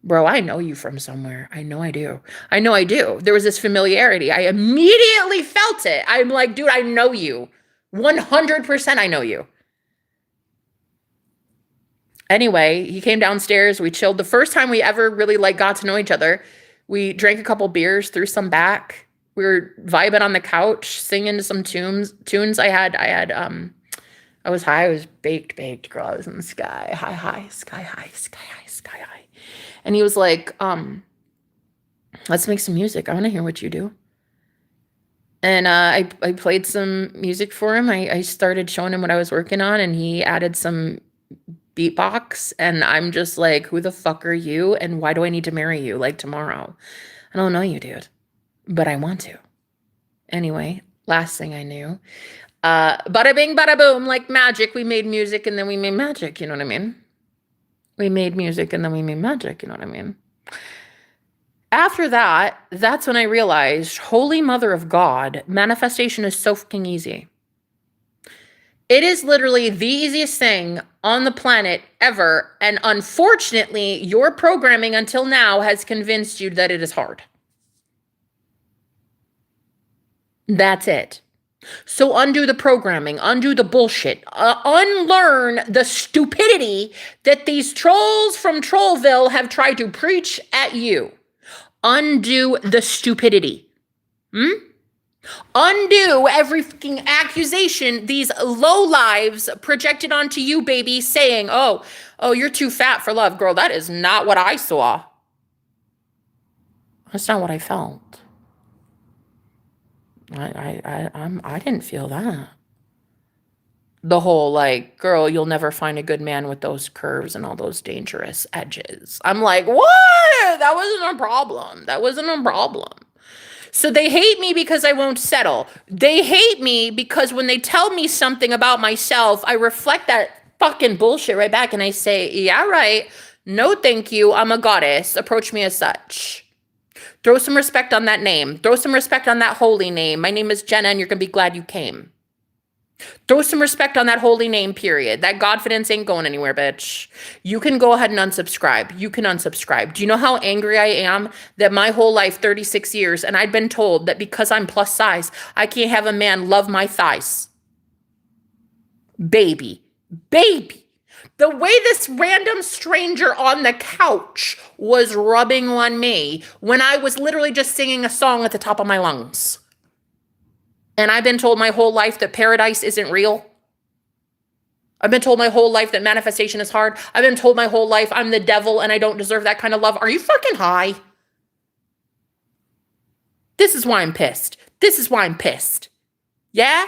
Bro, I know you from somewhere. I know I do. I know I do. There was this familiarity. I immediately felt it. I'm like, dude, I know you. 100% I know you. Anyway, he came downstairs. We chilled. The first time we ever really got to know each other, we drank a couple beers, threw some back. We were vibing on the couch, singing some tunes. I was high. I was baked, girl. I was in the sky, high, sky high, sky high, sky high. And he was like, let's make some music. I want to hear what you do. And I played some music for him. I started showing him what I was working on, and he added some beatbox, and I'm just like, who the fuck are you, and why do I need to marry you tomorrow? I don't know you, dude, but I want to. Anyway, last thing I knew, bada bing, bada boom, like magic. We made music, and then we made magic. You know what I mean? We made music, and then we made magic. You know what I mean? After that, that's when I realized, Holy Mother of God, manifestation is so fucking easy. It is literally the easiest thing on the planet ever. And unfortunately, your programming until now has convinced you that it is hard. That's it. So undo the programming, undo the bullshit, unlearn the stupidity that these trolls from Trollville have tried to preach at you. Undo the stupidity. Undo every fucking accusation these low lives projected onto you, baby, saying, oh, you're too fat for love, girl. That is not what I saw. That's not what I felt. I didn't feel that. The whole like, girl, you'll never find a good man with those curves and all those dangerous edges. I'm like, what? That wasn't a problem. That wasn't a problem. So they hate me because I won't settle. They hate me because when they tell me something about myself, I reflect that fucking bullshit right back and I say, yeah, right. No, thank you. I'm a goddess. Approach me as such. Throw some respect on that name. Throw some respect on that holy name. My name is Jenna and you're going to be glad you came. Throw some respect on that holy name, period. That Godfidence ain't going anywhere, bitch. You can go ahead and unsubscribe. You can unsubscribe. Do you know how angry I am that my whole life, 36 years, and I'd been told that because I'm plus size, I can't have a man love my thighs? Baby. The way this random stranger on the couch was rubbing on me when I was literally just singing a song at the top of my lungs. And I've been told my whole life that paradise isn't real. I've been told my whole life that manifestation is hard. I've been told my whole life I'm the devil and I don't deserve that kind of love. Are you fucking high? This is why I'm pissed. Yeah?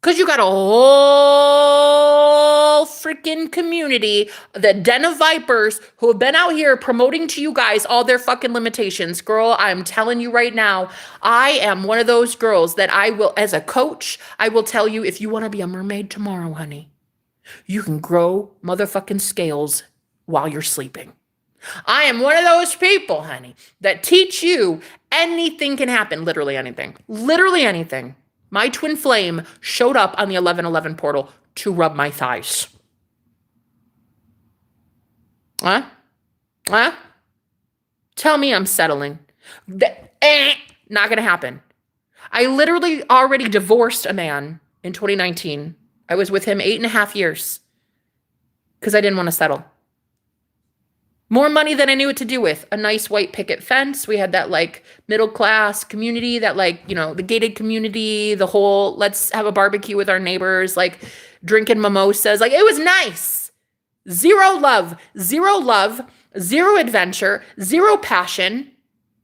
Because you got a whole freaking community, the den of vipers, who have been out here promoting to you guys all their fucking limitations. Girl, I'm telling you right now, I am one of those girls that I will, as a coach, I will tell you, if you want to be a mermaid tomorrow, honey, you can grow motherfucking scales while you're sleeping. I am one of those people, honey, that teach you anything can happen. Literally anything. Literally anything. My twin flame showed up on the 1111 portal to rub my thighs. Huh? Tell me I'm settling. Not gonna happen. I literally already divorced a man in 2019. I was with him 8.5 years because I didn't want to settle. More money than I knew what to do with. A nice white picket fence. We had that like middle class community, that like, you know, the gated community, the whole let's have a barbecue with our neighbors, like drinking mimosas. Like it was nice. Zero love, zero adventure, zero passion.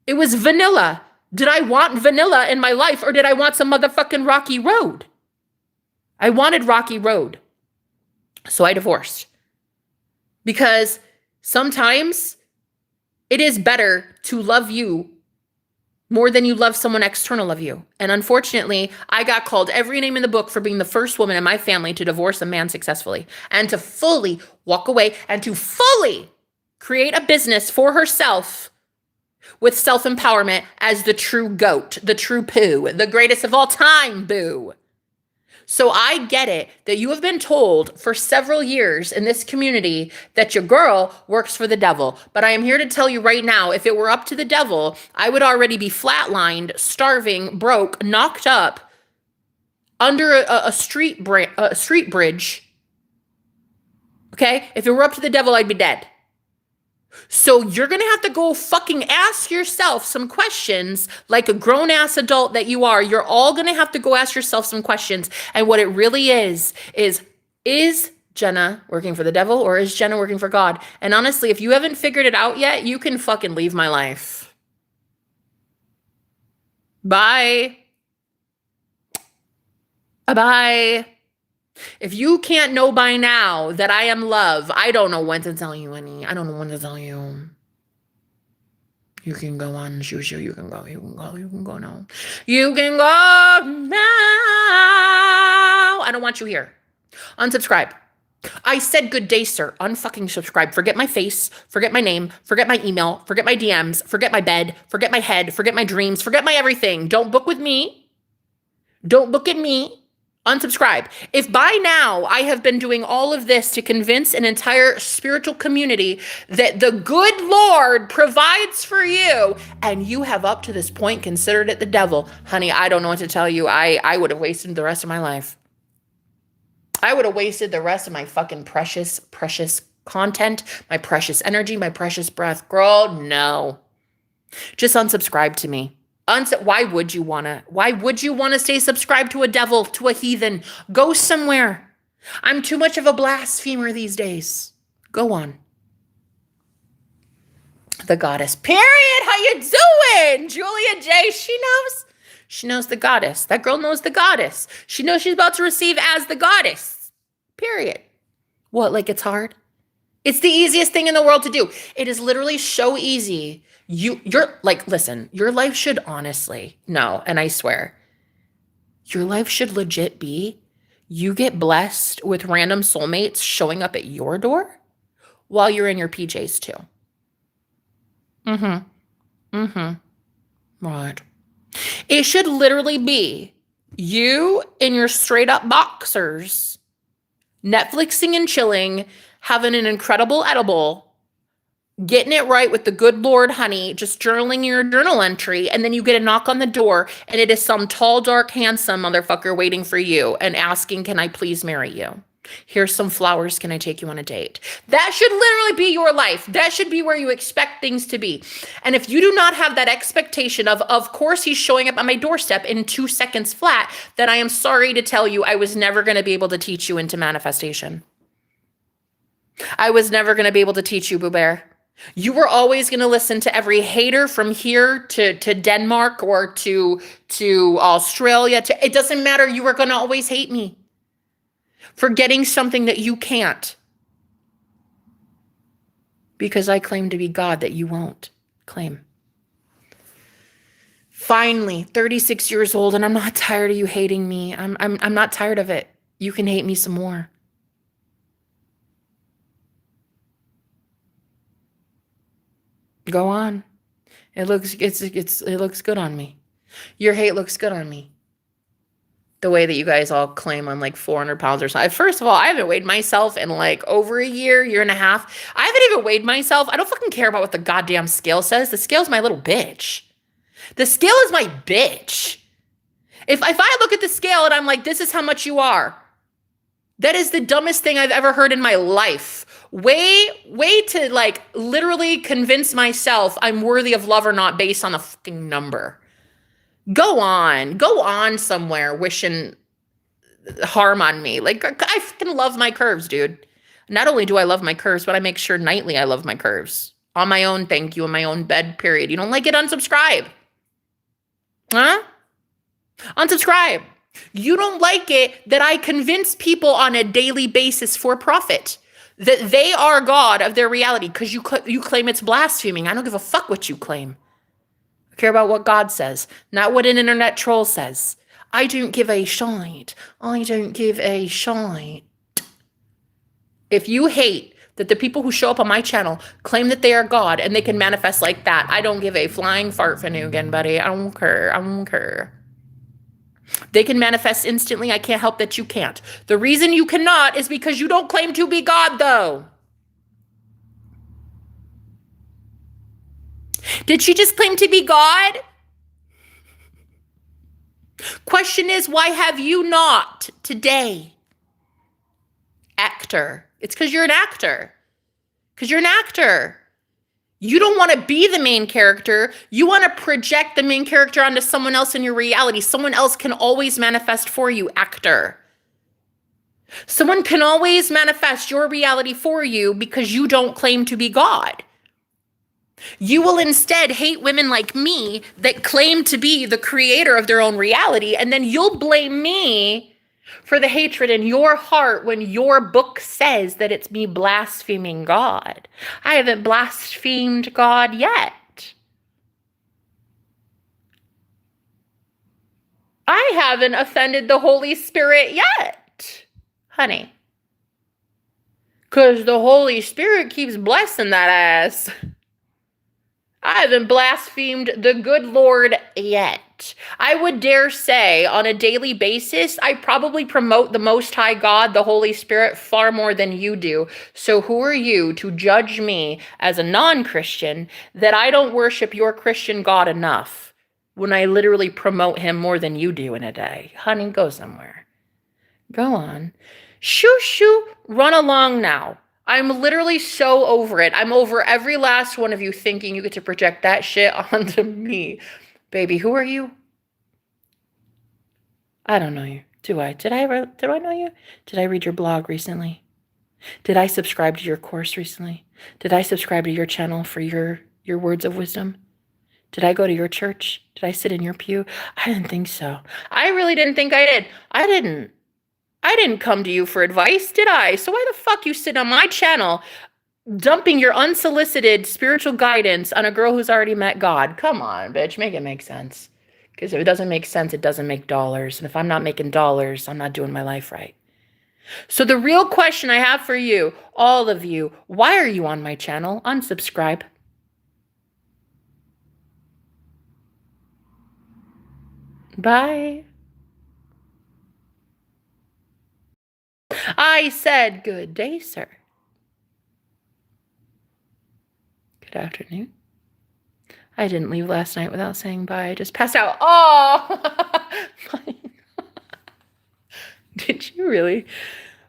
It was vanilla. Did I want vanilla in my life or did I want some motherfucking rocky road? I wanted rocky road. So I divorced. Because sometimes it is better to love you more than you love someone external of you. And unfortunately, I got called every name in the book for being the first woman in my family to divorce a man successfully and to fully walk away and to fully create a business for herself with self-empowerment as the true goat, the true poo, the greatest of all time, boo. So I get it that you have been told for several years in this community that your girl works for the devil. But I am here to tell you right now, if it were up to the devil, I would already be flatlined, starving, broke, knocked up under a street bridge. Okay? If it were up to the devil, I'd be dead. So you're going to have to go fucking ask yourself some questions like a grown-ass adult that you are. You're all going to have to go ask yourself some questions. And what it really is Jenna working for the devil or is Jenna working for God? And honestly, if you haven't figured it out yet, you can fucking leave my life. Bye. Bye. If you can't know by now that I am love, I don't know when to tell you any. I don't know when to tell you. You can go on, Shushu. You can go now. You can go now. I don't want you here. Unsubscribe. I said good day, sir. Unfucking subscribe. Forget my face. Forget my name. Forget my email. Forget my DMs. Forget my bed. Forget my head. Forget my dreams. Forget my everything. Don't book with me. Don't look at me. Unsubscribe. If by now I have been doing all of this to convince an entire spiritual community that the good Lord provides for you, and you have up to this point considered it the devil, honey, I don't know what to tell you. I would have wasted the rest of my life. I would have wasted the rest of my fucking precious, precious content, my precious energy, my precious breath. Girl, no. Just unsubscribe to me. Why would you want to stay subscribed to a devil, to a heathen? Go somewhere. I'm too much of a blasphemer these days. Go on. The goddess. Period. How you doing? Julia J. She knows. She knows the goddess. That girl knows the goddess. She knows she's about to receive as the goddess. Period. What, like it's hard? It's the easiest thing in the world to do. It is literally so easy. You're like, listen, your life should honestly, no, and I swear, your life should legit be, you get blessed with random soulmates showing up at your door while you're in your PJs too. Right. It should literally be you in your straight up boxers, Netflixing and chilling, having an incredible edible, getting it right with the good Lord, honey, just journaling your journal entry, and then you get a knock on the door, and it is some tall, dark, handsome motherfucker waiting for you and asking, can I please marry you? Here's some flowers. Can I take you on a date? That should literally be your life. That should be where you expect things to be. And if you do not have that expectation of course he's showing up at my doorstep in 2 seconds flat, then I am sorry to tell you, I was never going to be able to teach you into manifestation. I was never going to be able to teach you, Boo Bear. You were always going to listen to every hater from here to Denmark or to Australia. It doesn't matter. You were going to always hate me for getting something that you can't. Because I claim to be God that you won't claim. Finally, 36 years old, and I'm not tired of you hating me. I'm not tired of it. You can hate me some more. Go on. It looks good on me. Your hate looks good on me. The way that you guys all claim I'm like 400 pounds or something. First of all, I haven't weighed myself in like over a year and a half. I haven't even weighed myself. I don't fucking care about what the goddamn scale says. The scale's my little bitch. The scale is my bitch. If I look at the scale and I'm like, this is how much you are, that is the dumbest thing I've ever heard in my life. Way to like literally convince myself I'm worthy of love or not based on a fucking number. Go on somewhere wishing harm on me. Like, I fucking love my curves, dude. Not only do I love my curves, but I make sure nightly I love my curves. On my own, thank you, in my own bed, period. You don't like it, unsubscribe. Huh? Unsubscribe. You don't like it that I convince people on a daily basis for profit that they are God of their reality because you claim it's blaspheming. I don't give a fuck what you claim. I care about what God says, not what an internet troll says. I don't give a shite. I don't give a shite. If you hate that the people who show up on my channel claim that they are God and they can manifest like that, I don't give a flying fart Finnegan, buddy. I don't care. They can manifest instantly. I can't help that you can't. The reason you cannot is because you don't claim to be God, though. Did she just claim to be God? Question is, why have you not today? Actor. It's because you're an actor. You don't want to be the main character. You want to project the main character onto someone else in your reality. Someone else can always manifest for you, actor. Someone can always manifest your reality for you because you don't claim to be God. You will instead hate women like me that claim to be the creator of their own reality, and then you'll blame me for the hatred in your heart when your book says that it's me blaspheming God. I haven't blasphemed God yet. I haven't offended the Holy Spirit yet, honey. Because the Holy Spirit keeps blessing that ass. I haven't blasphemed the good Lord yet. I would dare say on a daily basis, I probably promote the Most High God, the Holy Spirit, far more than you do. So who are you to judge me as a non-Christian that I don't worship your Christian God enough when I literally promote him more than you do in a day? Honey, go somewhere. Go on. Shoo, shoo, run along now. I'm literally so over it. I'm over every last one of you thinking you get to project that shit onto me. Baby, who are you? I don't know you. Do I? Did I know you? Did I read your blog recently? Did I subscribe to your course recently? Did I subscribe to your channel for your words of wisdom? Did I go to your church? Did I sit in your pew? I didn't think so. I really didn't think I did. I didn't come to you for advice, did I? So why the fuck you sit on my channel dumping your unsolicited spiritual guidance on a girl who's already met God? Come on, bitch, make it make sense. Because if it doesn't make sense, it doesn't make dollars. And if I'm not making dollars, I'm not doing my life right. So the real question I have for you, all of you, why are you on my channel? Unsubscribe. Bye. I said good day, sir. Good afternoon. I didn't leave last night without saying bye. I just passed out. Oh! Did you really?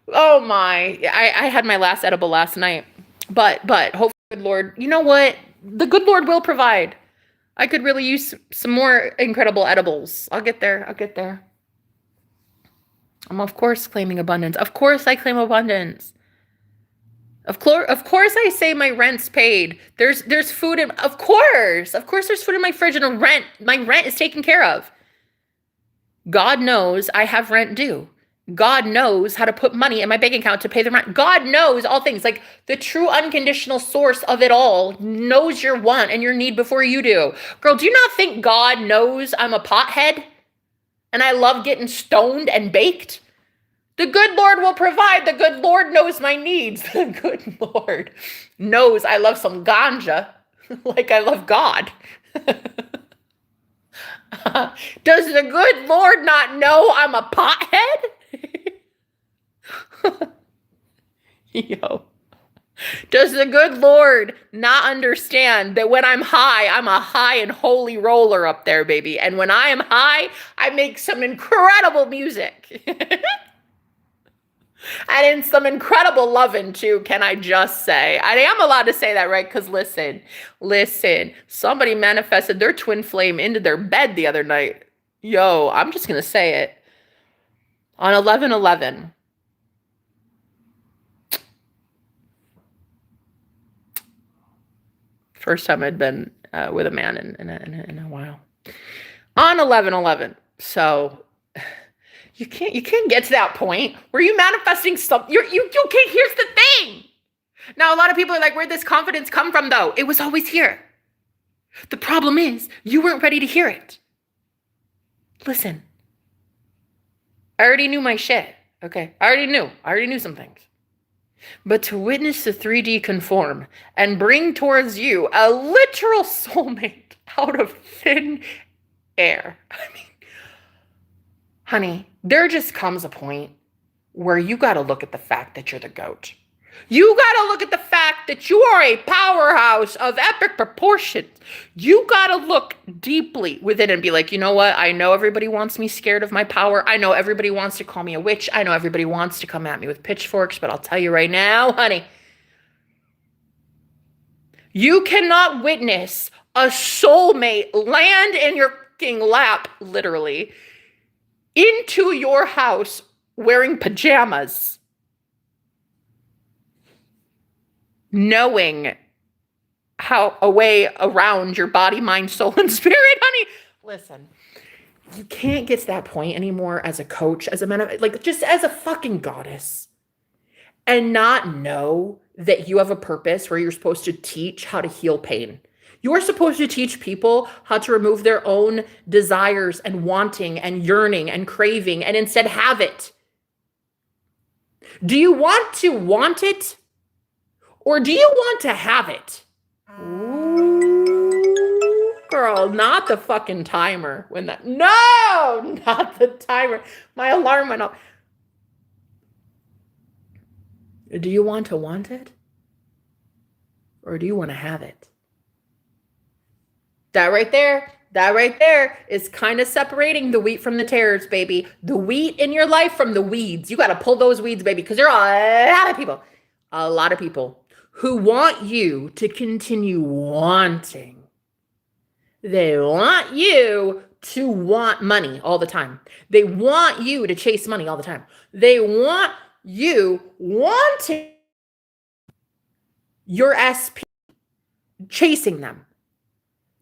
Oh my. I had my last edible last night. But hopefully, good Lord, you know what? The good Lord will provide. I could really use some more incredible edibles. I'll get there. I'm of course claiming abundance. Of course I claim abundance. Of course I say my rent's paid. There's food in, of course there's food in my fridge and my rent is taken care of. God knows I have rent due. God knows how to put money in my bank account to pay the rent. God knows all things. Like the true unconditional source of it all knows your want and your need before you do. Girl, do you not think God knows I'm a pothead and I love getting stoned and baked? The good Lord will provide. The good Lord knows my needs. The good Lord knows I love some ganja like I love God. Does the good Lord not know I'm a pothead? Yo. Does the good Lord not understand that when I'm high, I'm a high and holy roller up there, baby? And when I am high, I make some incredible music. And in some incredible loving too, can I just say. I am allowed to say that, right? Because listen, somebody manifested their twin flame into their bed the other night. Yo, I'm just going to say it. On 11/11. First time I'd been with a man in a while. On 11/11. So you can't get to that point where you manifesting something. You can't. Here's the thing. Now, a lot of people are like, where'd this confidence come from, though? It was always here. The problem is you weren't ready to hear it. Listen, I already knew my shit. Okay, I already knew some things. But to witness the 3D conform and bring towards you a literal soulmate out of thin air. I mean, honey, there just comes a point where you got to look at the fact that you're the GOAT. You got to look at the fact that you are a powerhouse of epic proportions. You got to look deeply within and be like, you know what? I know everybody wants me scared of my power. I know everybody wants to call me a witch. I know everybody wants to come at me with pitchforks, but I'll tell you right now, honey, you cannot witness a soulmate land in your fucking lap, literally, into your house wearing pajamas, knowing how a way around your body, mind, soul, and spirit, honey. Listen, you can't get to that point anymore as a coach, as a man, like just as a fucking goddess, and not know that you have a purpose where you're supposed to teach how to heal pain. You're supposed to teach people how to remove their own desires and wanting and yearning and craving and instead have it. Do you want it? Or do you want to have it? Ooh. Girl, not the fucking timer. No, not the timer. My alarm went off. Do you want it? Or do you want to have it? That right there is kind of separating the wheat from the tares, baby. The wheat in your life from the weeds. You got to pull those weeds, baby, because there are a lot of people who want you to continue wanting. They want you to want money all the time. They want you to chase money all the time. They want you wanting your SP, chasing them.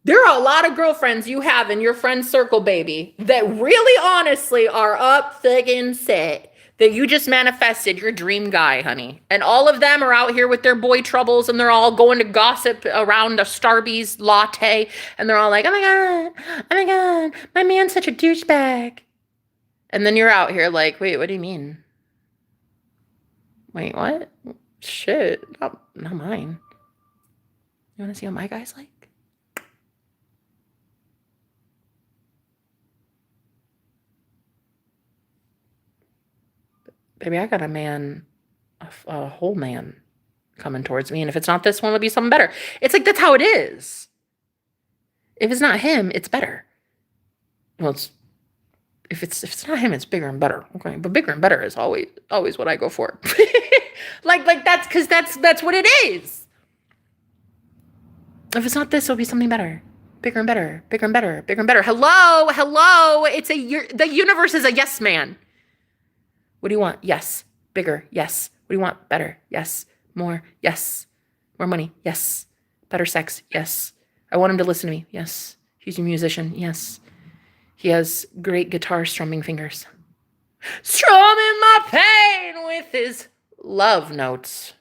There are a lot of girlfriends you have in your friend circle, baby, that really honestly are up friggin' set that you just manifested your dream guy, honey. And all of them are out here with their boy troubles and they're all going to gossip around a Starbucks latte. And they're all like, oh my God, my man's such a douchebag. And then you're out here like, wait, what do you mean? Wait, what? Shit, not mine. You want to see what my guy's like? Baby, I got a man, a whole man coming towards me. And if it's not this one, it'll be something better. It's like, that's how it is. If it's not him, it's better. Well, if it's not him, it's bigger and better. Okay. But bigger and better is always what I go for. like that's because that's what it is. If it's not this, it'll be something better. Bigger and better, bigger and better, bigger and better. Hello. The universe is a yes man. What do you want? Yes. Bigger. Yes. What do you want? Better. Yes. More. Yes. More money. Yes. Better sex. Yes. I want him to listen to me. Yes. He's a musician. Yes. He has great guitar strumming fingers. Strumming my pain with his love notes.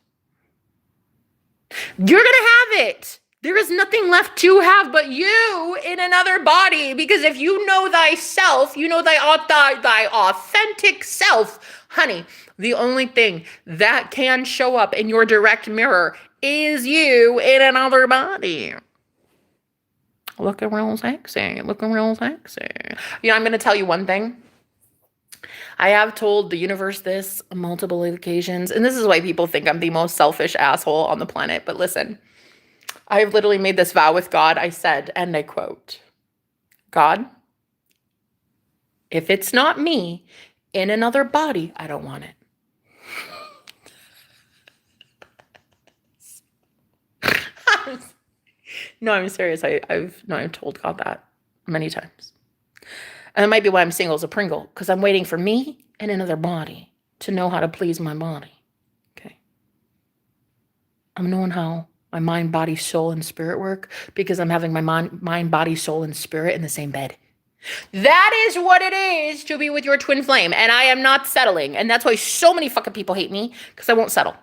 You're going to have it. There is nothing left to have but you in another body. Because if you know thyself, you know thy authentic self, honey, the only thing that can show up in your direct mirror is you in another body. Looking real sexy. Looking real sexy. You know, I'm going to tell you one thing. I have told the universe this on multiple occasions. And this is why people think I'm the most selfish asshole on the planet. But listen. I've literally made this vow with God. I said, and I quote, God, if it's not me in another body, I don't want it. No, I'm serious. I've told God that many times. And it might be why I'm single as a Pringle, because I'm waiting for me in another body to know how to please my body. Okay. I'm knowing how my mind, body, soul, and spirit work because I'm having my mind, body, soul, and spirit in the same bed. That is what it is to be with your twin flame. And I am not settling. And that's why so many fucking people hate me, because I won't settle.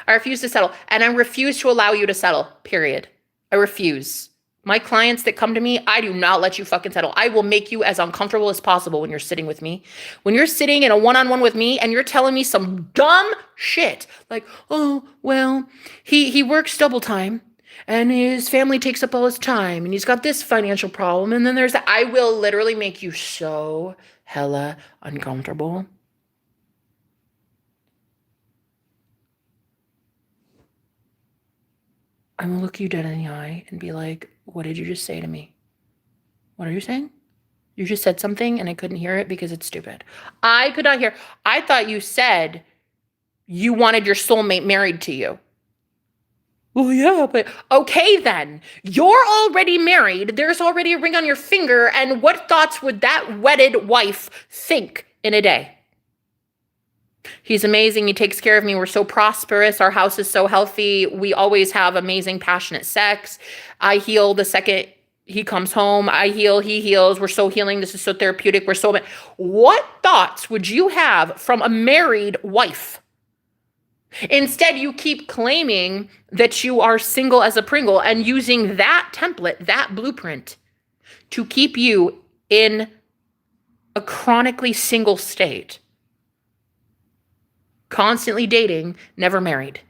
I refuse to settle. And I refuse to allow you to settle, period. I refuse. My clients that come to me, I do not let you fucking settle. I will make you as uncomfortable as possible when you're sitting with me. When you're sitting in a one-on-one with me and you're telling me some dumb shit, like, oh, well, he works double time and his family takes up all his time and he's got this financial problem and then there's that. I will literally make you so hella uncomfortable. I'm gonna look you dead in the eye and be like, what did you just say to me? What are you saying? You just said something and I couldn't hear it because it's stupid. I could not hear. I thought you said you wanted your soulmate married to you. Well, yeah, but okay then. You're already married. There's already a ring on your finger. And what thoughts would that wedded wife think in a day? He's amazing. He takes care of me. We're so prosperous. Our house is so healthy. We always have amazing, passionate sex. I heal the second he comes home. I heal. He heals. We're so healing. This is so therapeutic. We're so... What thoughts would you have from a married wife? Instead, you keep claiming that you are single as a Pringle and using that template, that blueprint, to keep you in a chronically single state. Constantly dating, never married.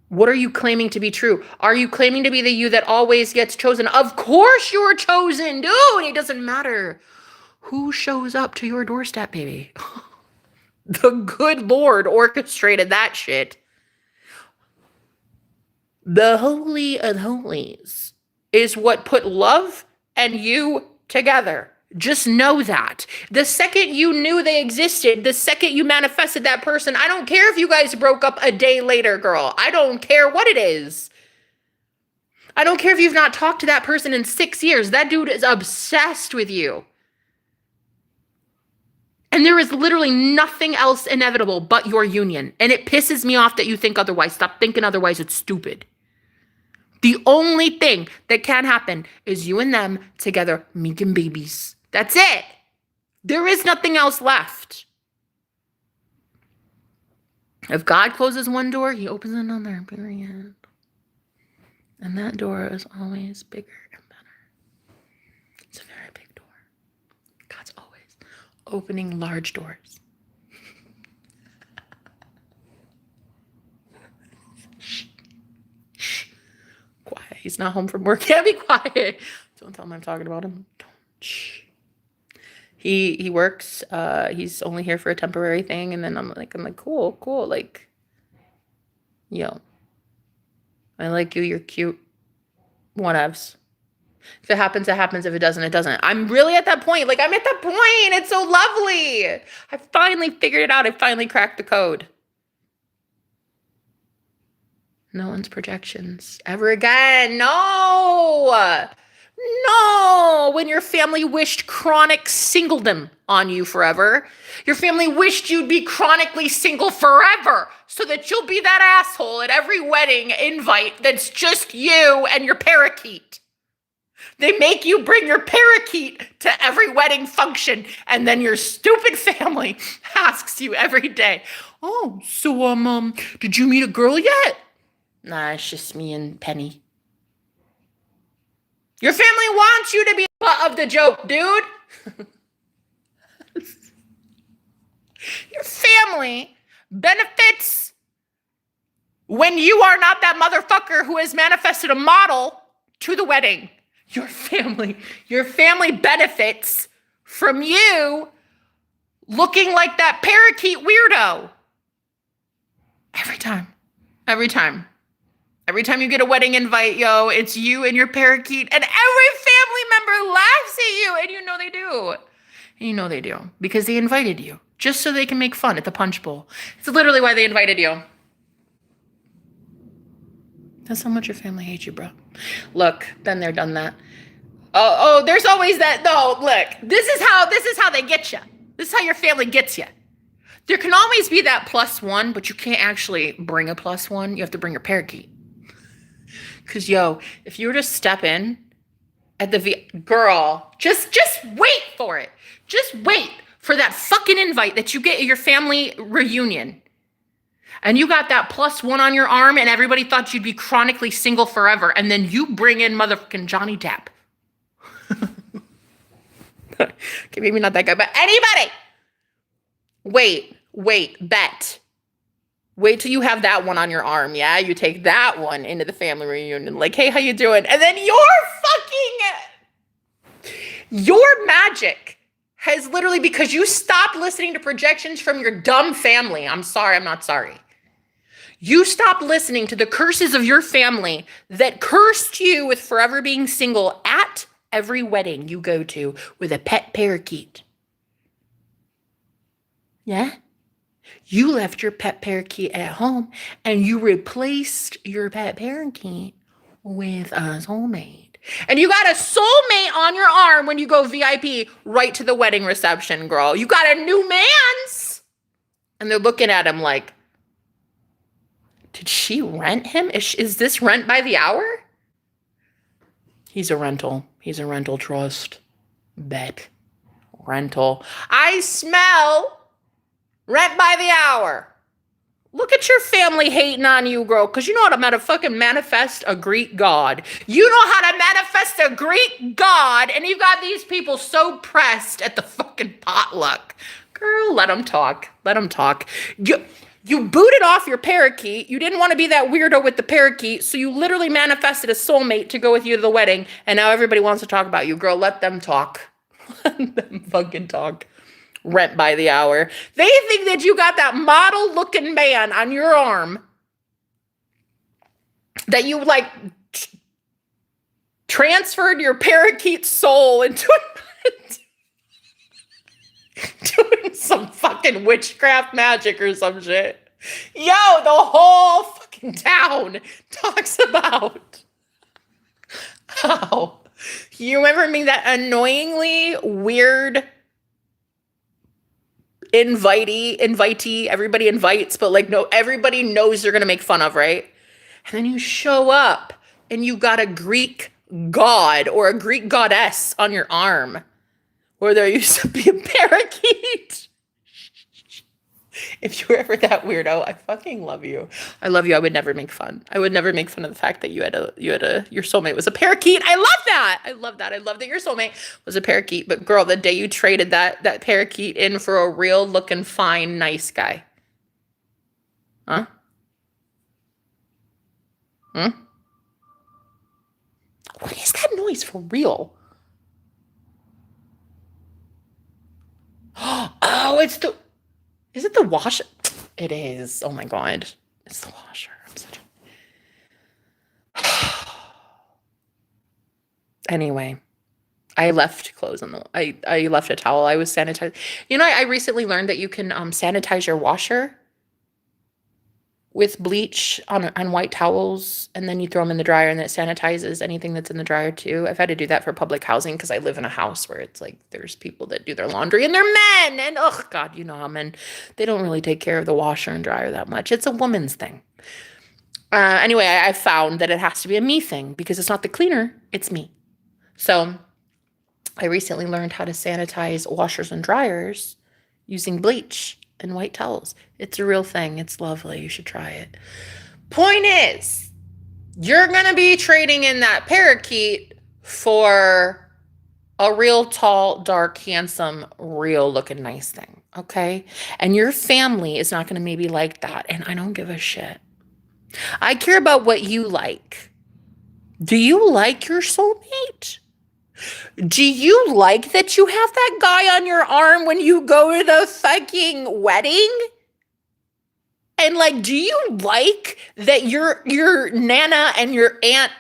What are you claiming to be true? Are you claiming to be the you that always gets chosen? Of course you're chosen, dude. It doesn't matter who shows up to your doorstep, baby. The good Lord orchestrated that shit. The Holy of Holies is what put love and you together. Just know that. The second you knew they existed, the second you manifested that person, I don't care if you guys broke up a day later, girl. I don't care what it is. I don't care if you've not talked to that person in 6 years. That dude is obsessed with you. And there is literally nothing else inevitable but your union. And it pisses me off that you think otherwise. Stop thinking otherwise. It's stupid. The only thing that can happen is you and them together making babies. That's it. There is nothing else left. If God closes one door, he opens another, period. And that door is always bigger and better. It's a very big door. God's always opening large doors. Shh. Shh. Quiet. He's not home from work. Yeah, be quiet. Don't tell him I'm talking about him. Don't. Shh. He works. He's only here for a temporary thing, and then I'm like, cool. Like, yo, I like you. You're cute. Whatevs. If it happens, it happens. If it doesn't, it doesn't. I'm really at that point. Like, I'm at that point. It's so lovely. I finally figured it out. I finally cracked the code. No one's projections ever again. No. When your family wished chronic singledom on you forever. Your family wished you'd be chronically single forever so that you'll be that asshole at every wedding invite that's just you and your parakeet. They make you bring your parakeet to every wedding function, and then your stupid family asks you every day, oh, so, did you meet a girl yet? Nah, it's just me and Penny. Your family wants you to be the butt of the joke, dude. Your family benefits when you are not that motherfucker who has manifested a model to the wedding. Your family benefits from you looking like that parakeet weirdo. Every time. Every time you get a wedding invite, yo, it's you and your parakeet, and every family member laughs at you, and you know they do. And you know they do, because they invited you, just so they can make fun at the punch bowl. It's literally why they invited you. That's how much your family hates you, bro. Look, been there, done that. Oh, there's always that. No, look, this is how they get you. This is how your family gets you. There can always be that +1, but you can't actually bring a +1. You have to bring your parakeet. Because, yo, if you were to step in at the girl, just wait for it. Just wait for that fucking invite that you get at your family reunion. And you got that +1 on your arm, and everybody thought you'd be chronically single forever. And then you bring in motherfucking Johnny Depp. Okay, maybe not that guy, but anybody. Wait, bet. Wait till you have that one on your arm, yeah? You take that one into the family reunion, like, hey, how you doing? And then your magic has literally, because you stopped listening to projections from your dumb family. I'm sorry, I'm not sorry. You stopped listening to the curses of your family that cursed you with forever being single at every wedding you go to with a pet parakeet. Yeah? You left your pet parakeet at home and you replaced your pet parakeet with a soulmate. And you got a soulmate on your arm when you go VIP right to the wedding reception, girl. You got a new man's. And they're looking at him like, did she rent him? Is this rent by the hour? He's a rental. He's a rental trust. Bet. Rental. I smell rent by the hour. Look at your family hating on you, girl, because you know how to fucking manifest a Greek god. You know how to manifest a Greek god, and you got these people so pressed at the fucking potluck. Girl, let them talk. Let them talk. You booted off your parakeet. You didn't want to be that weirdo with the parakeet, so you literally manifested a soulmate to go with you to the wedding, and now everybody wants to talk about you. Girl, let them talk. Let them fucking talk. Rent by the hour. They think that you got that model-looking man on your arm that you, like, transferred your parakeet soul into doing some fucking witchcraft magic or some shit. Yo, the whole fucking town talks about how you remember me, that annoyingly weird invitee, everybody invites, but like, no, everybody knows you're gonna make fun of, right? And then you show up and you got a Greek god or a Greek goddess on your arm, where there used to be a parakeet. If you were ever that weirdo, I fucking love you. I love you. I would never make fun. I would never make fun of the fact that your soulmate was a parakeet. I love that. I love that. I love that your soulmate was a parakeet. But girl, the day you traded that parakeet in for a real looking, fine, nice guy. Huh? Hmm? What is that noise for real? Oh, is it the washer? It is. Oh my God. It's the washer. I'm such a... Anyway, I left clothes on I left a towel. I was sanitized. You know, I recently learned that you can sanitize your washer with bleach on white towels, and then you throw them in the dryer, and it sanitizes anything that's in the dryer too. I've had to do that for public housing because I live in a house where it's like there's people that do their laundry and they're men, and oh God, you know how men, they don't really take care of the washer and dryer that much. It's a woman's thing. Anyway, I found that it has to be a me thing because it's not the cleaner, it's me. So I recently learned how to sanitize washers and dryers using bleach and white towels. It's a real thing. It's lovely. You should try it. Point is, you're going to be trading in that parakeet for a real tall, dark, handsome, real looking nice thing. Okay? And your family is not going to maybe like that. And I don't give a shit. I care about what you like. Do you like your soulmate? Do you like that you have that guy on your arm when you go to the fucking wedding? And like, do you like that your Nana and your Aunt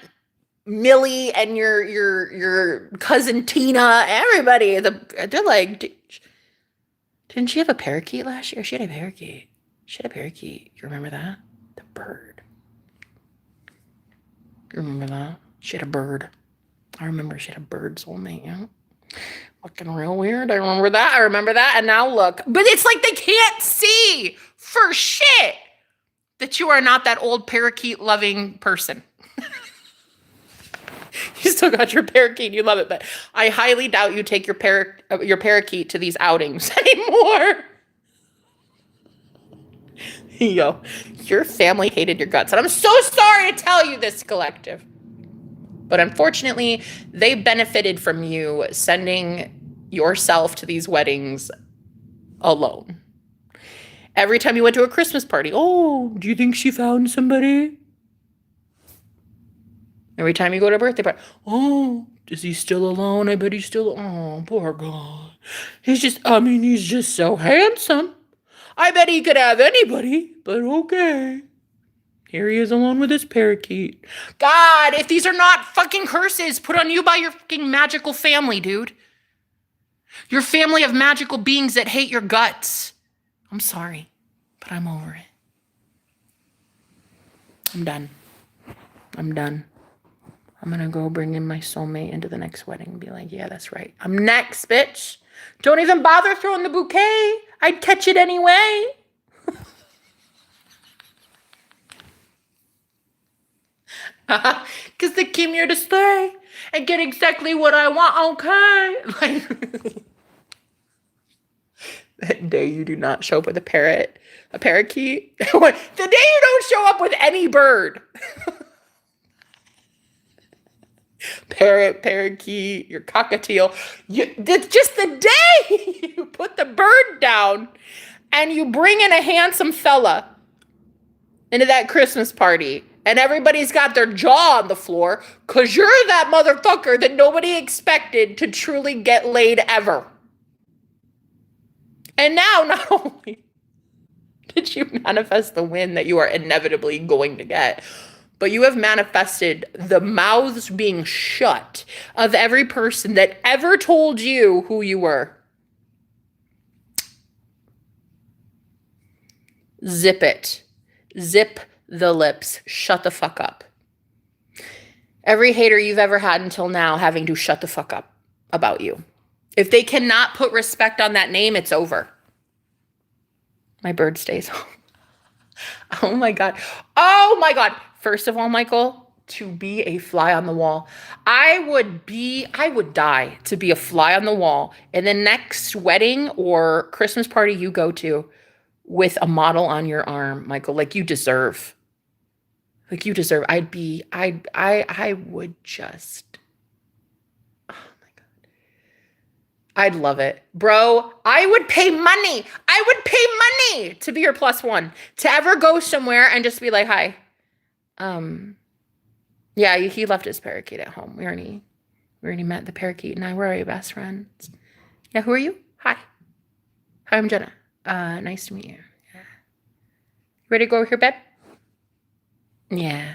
Millie and your cousin Tina, everybody, they're like, didn't she have a parakeet last year? She had a parakeet. She had a parakeet. You remember that? The bird. You remember that? She had a bird. I remember she had a bird soulmate, yeah. Looking real weird. I remember that. And now look. But it's like they can't see for shit that you are not that old parakeet loving person. You still got your parakeet. You love it. But I highly doubt you take your parakeet to these outings anymore. Yo, your family hated your guts. And I'm so sorry to tell you this, collective. But unfortunately, they benefited from you sending yourself to these weddings alone. Every time you went to a Christmas party, oh, do you think she found somebody? Every time you go to a birthday party, oh, is he still alone? I bet he's still, oh, poor guy. He's just so handsome. I bet he could have anybody, but okay. Here he is alone with his parakeet. God, if these are not fucking curses put on you by your fucking magical family, dude. Your family of magical beings that hate your guts. I'm sorry, but I'm over it. I'm done. I'm gonna go bring in my soulmate into the next wedding and be like, yeah, that's right. I'm next, bitch. Don't even bother throwing the bouquet. I'd catch it anyway. Because they came here to stay and get exactly what I want, okay? Like, that day you do not show up with a parakeet. The day you don't show up with any bird. Parrot, parakeet, your cockatiel. Just the day you put the bird down and you bring in a handsome fella into that Christmas party and everybody's got their jaw on the floor because you're that motherfucker that nobody expected to truly get laid ever. And now, not only did you manifest the win that you are inevitably going to get, but you have manifested the mouths being shut of every person that ever told you who you were. Zip it. Zip the lips. Shut the fuck up. Every hater you've ever had until now having to shut the fuck up about you. If they cannot put respect on that name, it's over. My bird stays home. Oh my God. Oh my God. First of all, Michael, to be a fly on the wall, I would die to be a fly on the wall in the next wedding or Christmas party you go to with a model on your arm, Michael, like you deserve. Like you deserve. I would just, oh my God. I'd love it. Bro, I would pay money. I would pay money to be your plus one, to ever go somewhere and just be like, hi. Yeah, he left his parakeet at home. We already met the parakeet and I. We're already best friends. Yeah, who are you? Hi, I'm Jenna. Nice to meet you. Yeah. Ready to go over your bed? Yeah.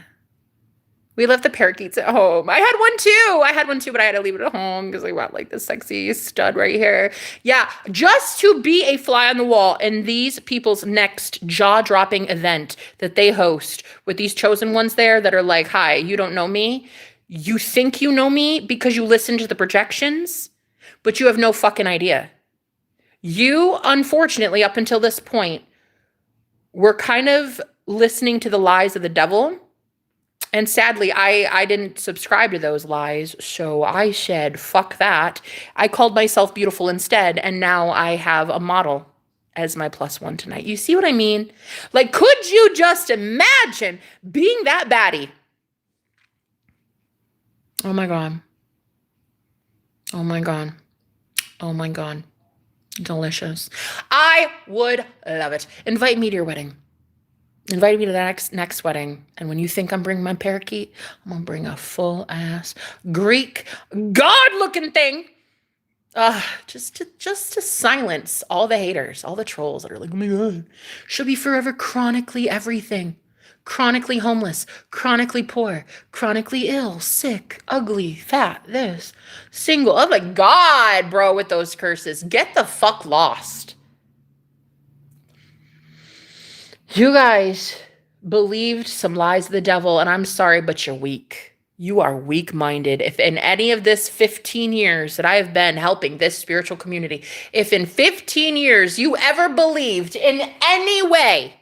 We left the parakeets at home. I had one too, but I had to leave it at home because I want like this sexy stud right here. Yeah, just to be a fly on the wall in these people's next jaw-dropping event that they host with these chosen ones there that are like, hi, you don't know me. You think you know me because you listen to the projections, but you have no fucking idea. You, unfortunately, up until this point, were kind of listening to the lies of the devil. And sadly, I didn't subscribe to those lies, so I said, fuck that. I called myself beautiful instead, and now I have a model as my plus one tonight. You see what I mean? Like, could you just imagine being that baddie? Oh my God. Oh my God. Oh my God. Delicious. I would love it. Invite me to your wedding. Invite me to the next wedding. And when you think I'm bringing my parakeet, I'm going to bring a full-ass Greek god-looking thing. Just to silence all the haters, all the trolls that are like, oh my God, she'll be forever chronically everything. Chronically homeless, chronically poor, chronically ill, sick, ugly, fat, this, single. Oh my God, bro, with those curses. Get the fuck lost. You guys believed some lies of the devil, and I'm sorry, but you're weak. You are weak-minded. If in any of this 15 years that I have been helping this spiritual community, if in 15 years you ever believed in any way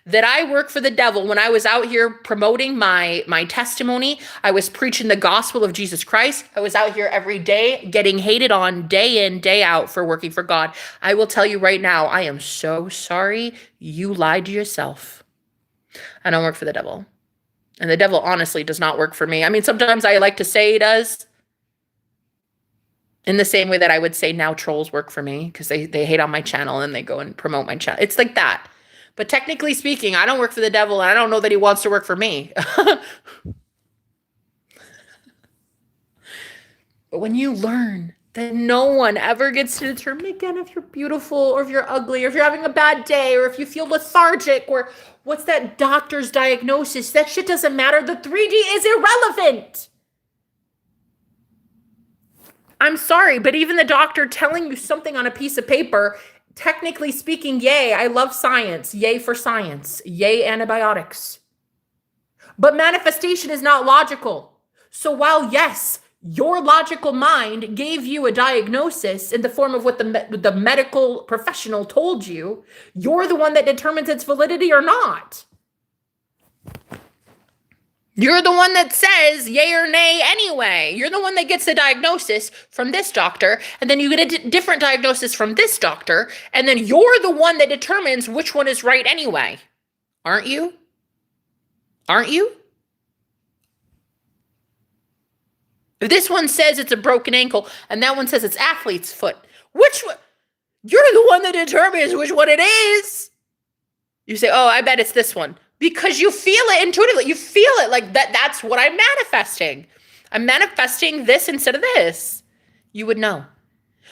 that I work for the devil, when I was out here promoting my testimony, I was preaching the gospel of Jesus Christ. I was out here every day getting hated on day in, day out for working for God. I will tell you right now, I am so sorry you lied to yourself. I don't work for the devil. And the devil honestly does not work for me. I mean, sometimes I like to say he does. In the same way that I would say now trolls work for me because they hate on my channel and they go and promote my channel. It's like that. But technically speaking, I don't work for the devil, and I don't know that he wants to work for me. But when you learn that no one ever gets to determine again if you're beautiful or if you're ugly or if you're having a bad day or if you feel lethargic or what's that doctor's diagnosis, that shit doesn't matter. The 3D is irrelevant. I'm sorry, but even the doctor telling you something on a piece of paper, technically speaking, yay, I love science. Yay for science. Yay antibiotics. But manifestation is not logical. So while, yes, your logical mind gave you a diagnosis in the form of what the medical professional told you, you're the one that determines its validity or not. You're the one that says yay or nay anyway. You're the one that gets the diagnosis from this doctor, and then you get a different diagnosis from this doctor, and then you're the one that determines which one is right anyway. Aren't you? Aren't you? If this one says it's a broken ankle, and that one says it's athlete's foot, which one? You're the one that determines which one it is. You say, oh, I bet it's this one. because you feel it intuitively. You feel it like that. That's what I'm manifesting. I'm manifesting this instead of this. You would know.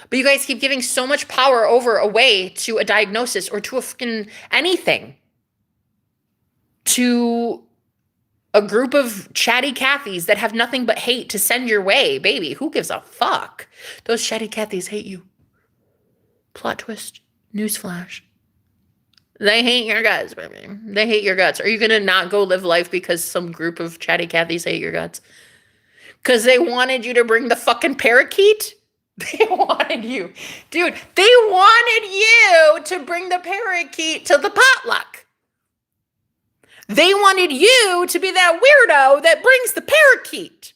But you guys keep giving so much power away to a diagnosis or to a freaking anything. To a group of chatty Cathys that have nothing but hate to send your way, baby. Who gives a fuck? Those chatty Cathys hate you. Plot twist. Newsflash. They hate your guts, baby. They hate your guts. Are you going to not go live life because some group of chatty Cathys hate your guts? Because they wanted you to bring the fucking parakeet? They wanted you. Dude, they wanted you to bring the parakeet to the potluck. They wanted you to be that weirdo that brings the parakeet.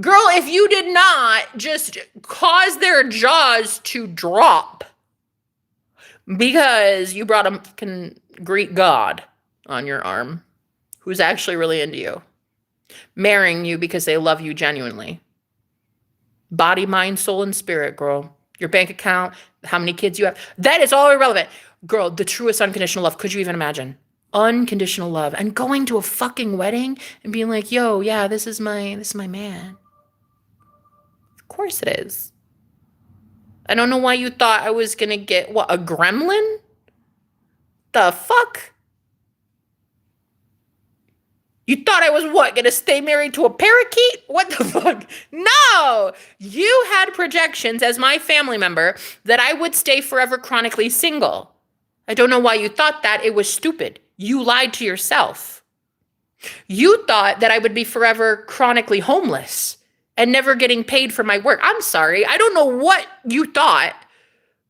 Girl, if you did not just cause their jaws to drop because you brought a fucking Greek god on your arm who's actually really into you, marrying you because they love you genuinely. Body, mind, soul, and spirit, girl. Your bank account, how many kids you have, that is all irrelevant. Girl, the truest unconditional love. Could you even imagine? Unconditional love. And going to a fucking wedding and being like, yo, yeah, this is my man. Of course it is. I don't know why you thought I was gonna get, what, a gremlin? The fuck? You thought I was what, gonna stay married to a parakeet? What the fuck? No! You had projections as my family member that I would stay forever chronically single. I don't know why you thought that. It was stupid. You lied to yourself. You thought that I would be forever chronically homeless and never getting paid for my work. I'm sorry. I don't know what you thought,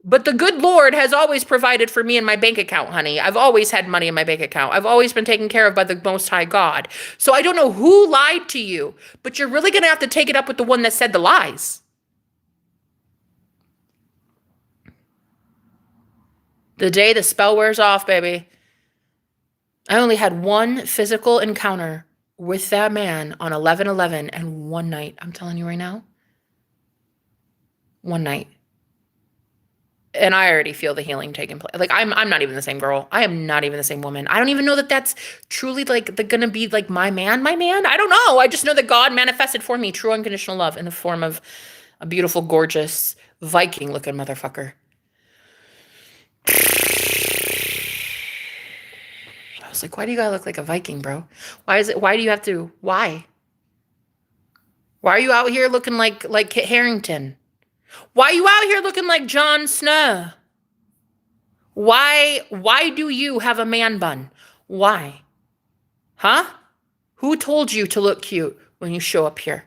but the good Lord has always provided for me in my bank account, honey. I've always had money in my bank account. I've always been taken care of by the Most High God. So I don't know who lied to you, but you're really going to have to take it up with the one that said the lies. The day the spell wears off, baby. I only had one physical encounter with that man on 11/11 and one night. I'm telling you right now. One night. And I already feel the healing taking place. Like, I'm not even the same girl. I am not even the same woman. I don't even know that that's truly like gonna be like my man. I don't know. I just know that God manifested for me true unconditional love in the form of a beautiful, gorgeous, Viking looking motherfucker. I was like, why do you gotta look like a Viking, bro? Why do you have to, why? Why are you out here looking like Kit Harington? Why are you out here looking like Jon Snow? Why do you have a man bun? Why? Huh? Who told you to look cute when you show up here?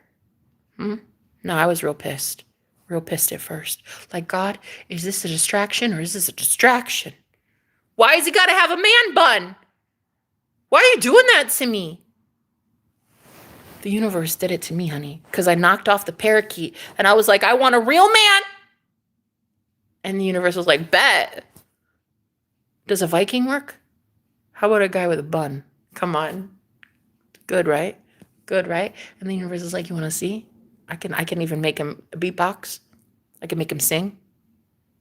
No, I was real pissed. Real pissed at first. Like, God, is this a distraction or is this a distraction? Why has he got to have a man bun? Why are you doing that to me? The universe did it to me, honey, because I knocked off the parakeet and I was like, I want a real man. And the universe was like, bet. Does a Viking work? How about a guy with a bun? Come on. Good, right? Good, right? And the universe is like, you want to see? I can even make him a beatbox. I can make him sing.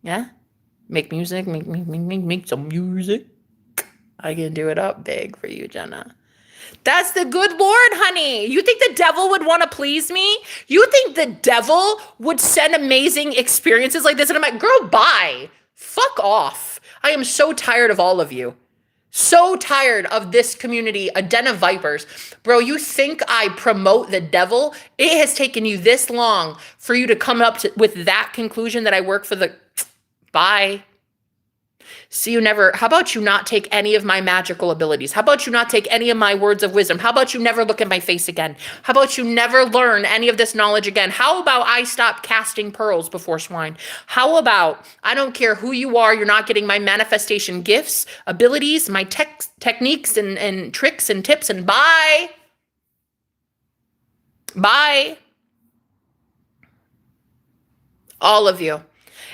Yeah? Make music, make some music. I can do it up big for you, Jenna. That's the good Lord, honey. You think the devil would want to please me? You think the devil would send amazing experiences like this? And I'm like, girl, bye. Fuck off. I am so tired of all of you. So tired of this community, a den of vipers. Bro, you think I promote the devil? It has taken you this long for you to come up with that conclusion that I work for the... Bye. See you never. How about you not take any of my magical abilities? How about you not take any of my words of wisdom? How about you never look at my face again? How about you never learn any of this knowledge again? How about I stop casting pearls before swine? How about I don't care who you are, you're not getting my manifestation gifts, abilities, my techniques and tricks and tips, and bye. Bye. All of you.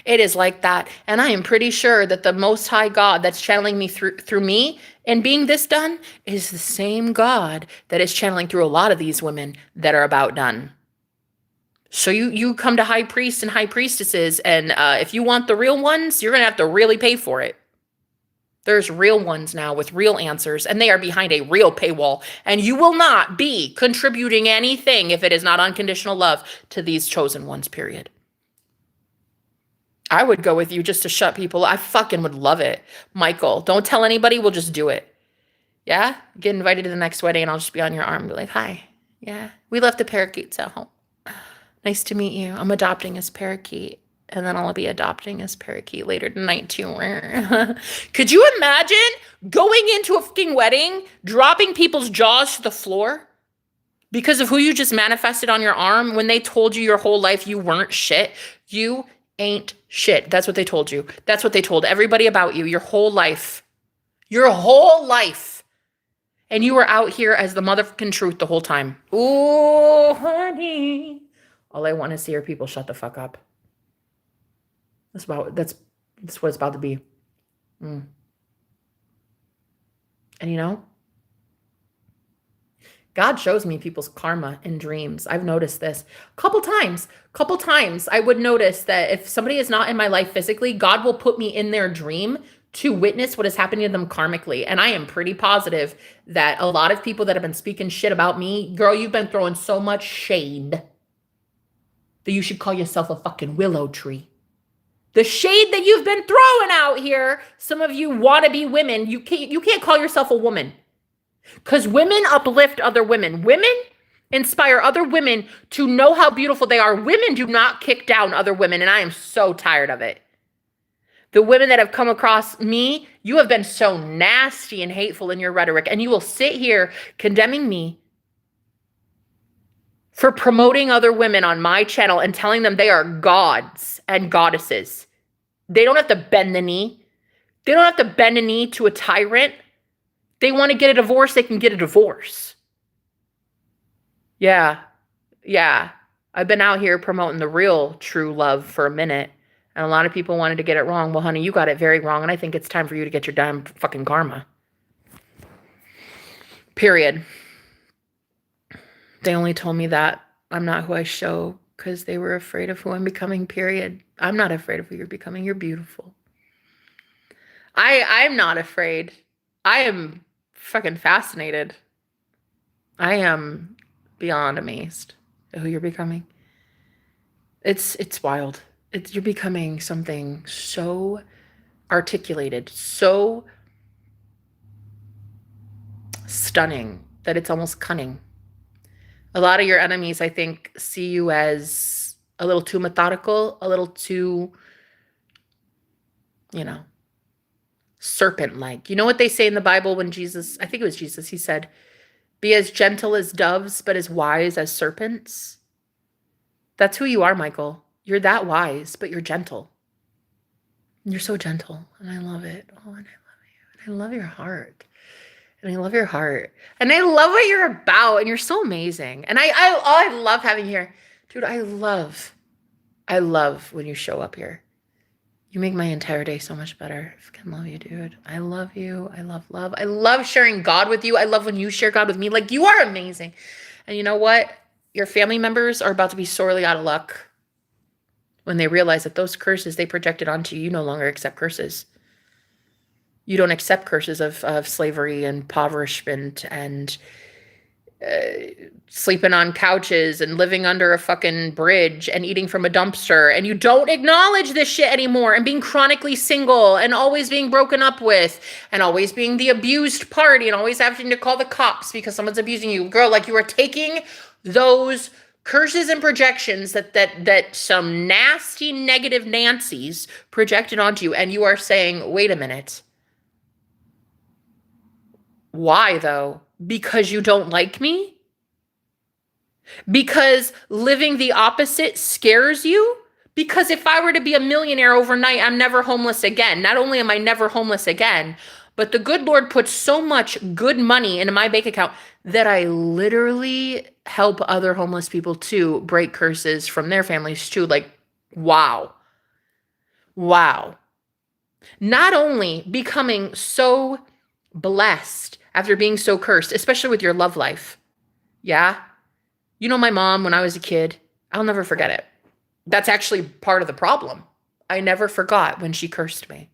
It is like that. And I am pretty sure that the Most High God that's channeling me through me and being this done is the same God that is channeling through a lot of these women that are about done. So you come to high priests and high priestesses, and if you want the real ones, you're going to have to really pay for it. There's real ones now with real answers, and they are behind a real paywall. And you will not be contributing anything if it is not unconditional love to these chosen ones, period. I would go with you just to shut people. I fucking would love it. Michael, don't tell anybody. We'll just do it. Yeah? Get invited to the next wedding and I'll just be on your arm and be like, hi. Yeah. We left the parakeets at home. Nice to meet you. I'm adopting as parakeet. And then I'll be adopting as parakeet later tonight too. Could you imagine going into a fucking wedding, dropping people's jaws to the floor because of who you just manifested on your arm when they told you your whole life you weren't shit? You ain't shit. That's what they told you. That's what they told everybody about you your whole life. Your whole life. And you were out here as the motherfucking truth the whole time. Ooh, honey. All I want to see are people shut the fuck up. That's what it's about to be. And you know, God shows me people's karma in dreams. I've noticed this a couple times. I would notice that if somebody is not in my life physically, God will put me in their dream to witness what is happening to them karmically. And I am pretty positive that a lot of people that have been speaking shit about me, girl, you've been throwing so much shade that you should call yourself a fucking willow tree. The shade that you've been throwing out here, some of you wannabe women, you can't call yourself a woman. Because women uplift other women. Women inspire other women to know how beautiful they are. Women do not kick down other women, and I am so tired of it. The women that have come across me, you have been so nasty and hateful in your rhetoric, and you will sit here condemning me for promoting other women on my channel and telling them they are gods and goddesses. They don't have to bend the knee. They don't have to bend a knee to a tyrant. They want to get a divorce, they can get a divorce. Yeah. I've been out here promoting the real true love for a minute. And a lot of people wanted to get it wrong. Well, honey, you got it very wrong. And I think it's time for you to get your damn fucking karma. Period. They only told me that I'm not who I show because they were afraid of who I'm becoming, period. I'm not afraid of who you're becoming. You're beautiful. I'm not afraid. I am fucking fascinated. I am beyond amazed at who you're becoming. It's wild. You're becoming something so articulated, so stunning that it's almost cunning. A lot of your enemies, I think, see you as a little too methodical, a little too, serpent-like. You know what they say in the Bible when Jesus, I think it was Jesus, he said, be as gentle as doves, but as wise as serpents. That's who you are, Michael. You're that wise, but you're gentle. You're so gentle, and I love it. Oh, and I love you, and I love your heart. And I love your heart. And I love what you're about, and you're so amazing. And I love having you here. Dude, I love when you show up here. You make my entire day so much better. I fucking love you, dude. I love you. I love love. I love sharing God with you. I love when you share God with me. Like, you are amazing. And you know what? Your family members are about to be sorely out of luck when they realize that those curses they projected onto you, you no longer accept curses. You don't accept curses of slavery and impoverishment and sleeping on couches and living under a fucking bridge and eating from a dumpster. And you don't acknowledge this shit anymore, and being chronically single and always being broken up with and always being the abused party and always having to call the cops because someone's abusing you. Girl, like, you are taking those curses and projections that some nasty negative Nancy's projected onto you, and you are saying, wait a minute. Why, though? Because you don't like me? Because living the opposite scares you? Because if I were to be a millionaire overnight, I'm never homeless again. Not only am I never homeless again, but the good Lord puts so much good money into my bank account that I literally help other homeless people too break curses from their families too. Like, wow. Wow. Not only becoming so blessed after being so cursed, especially with your love life. Yeah. You know, my mom, when I was a kid, I'll never forget it. That's actually part of the problem. I never forgot when she cursed me.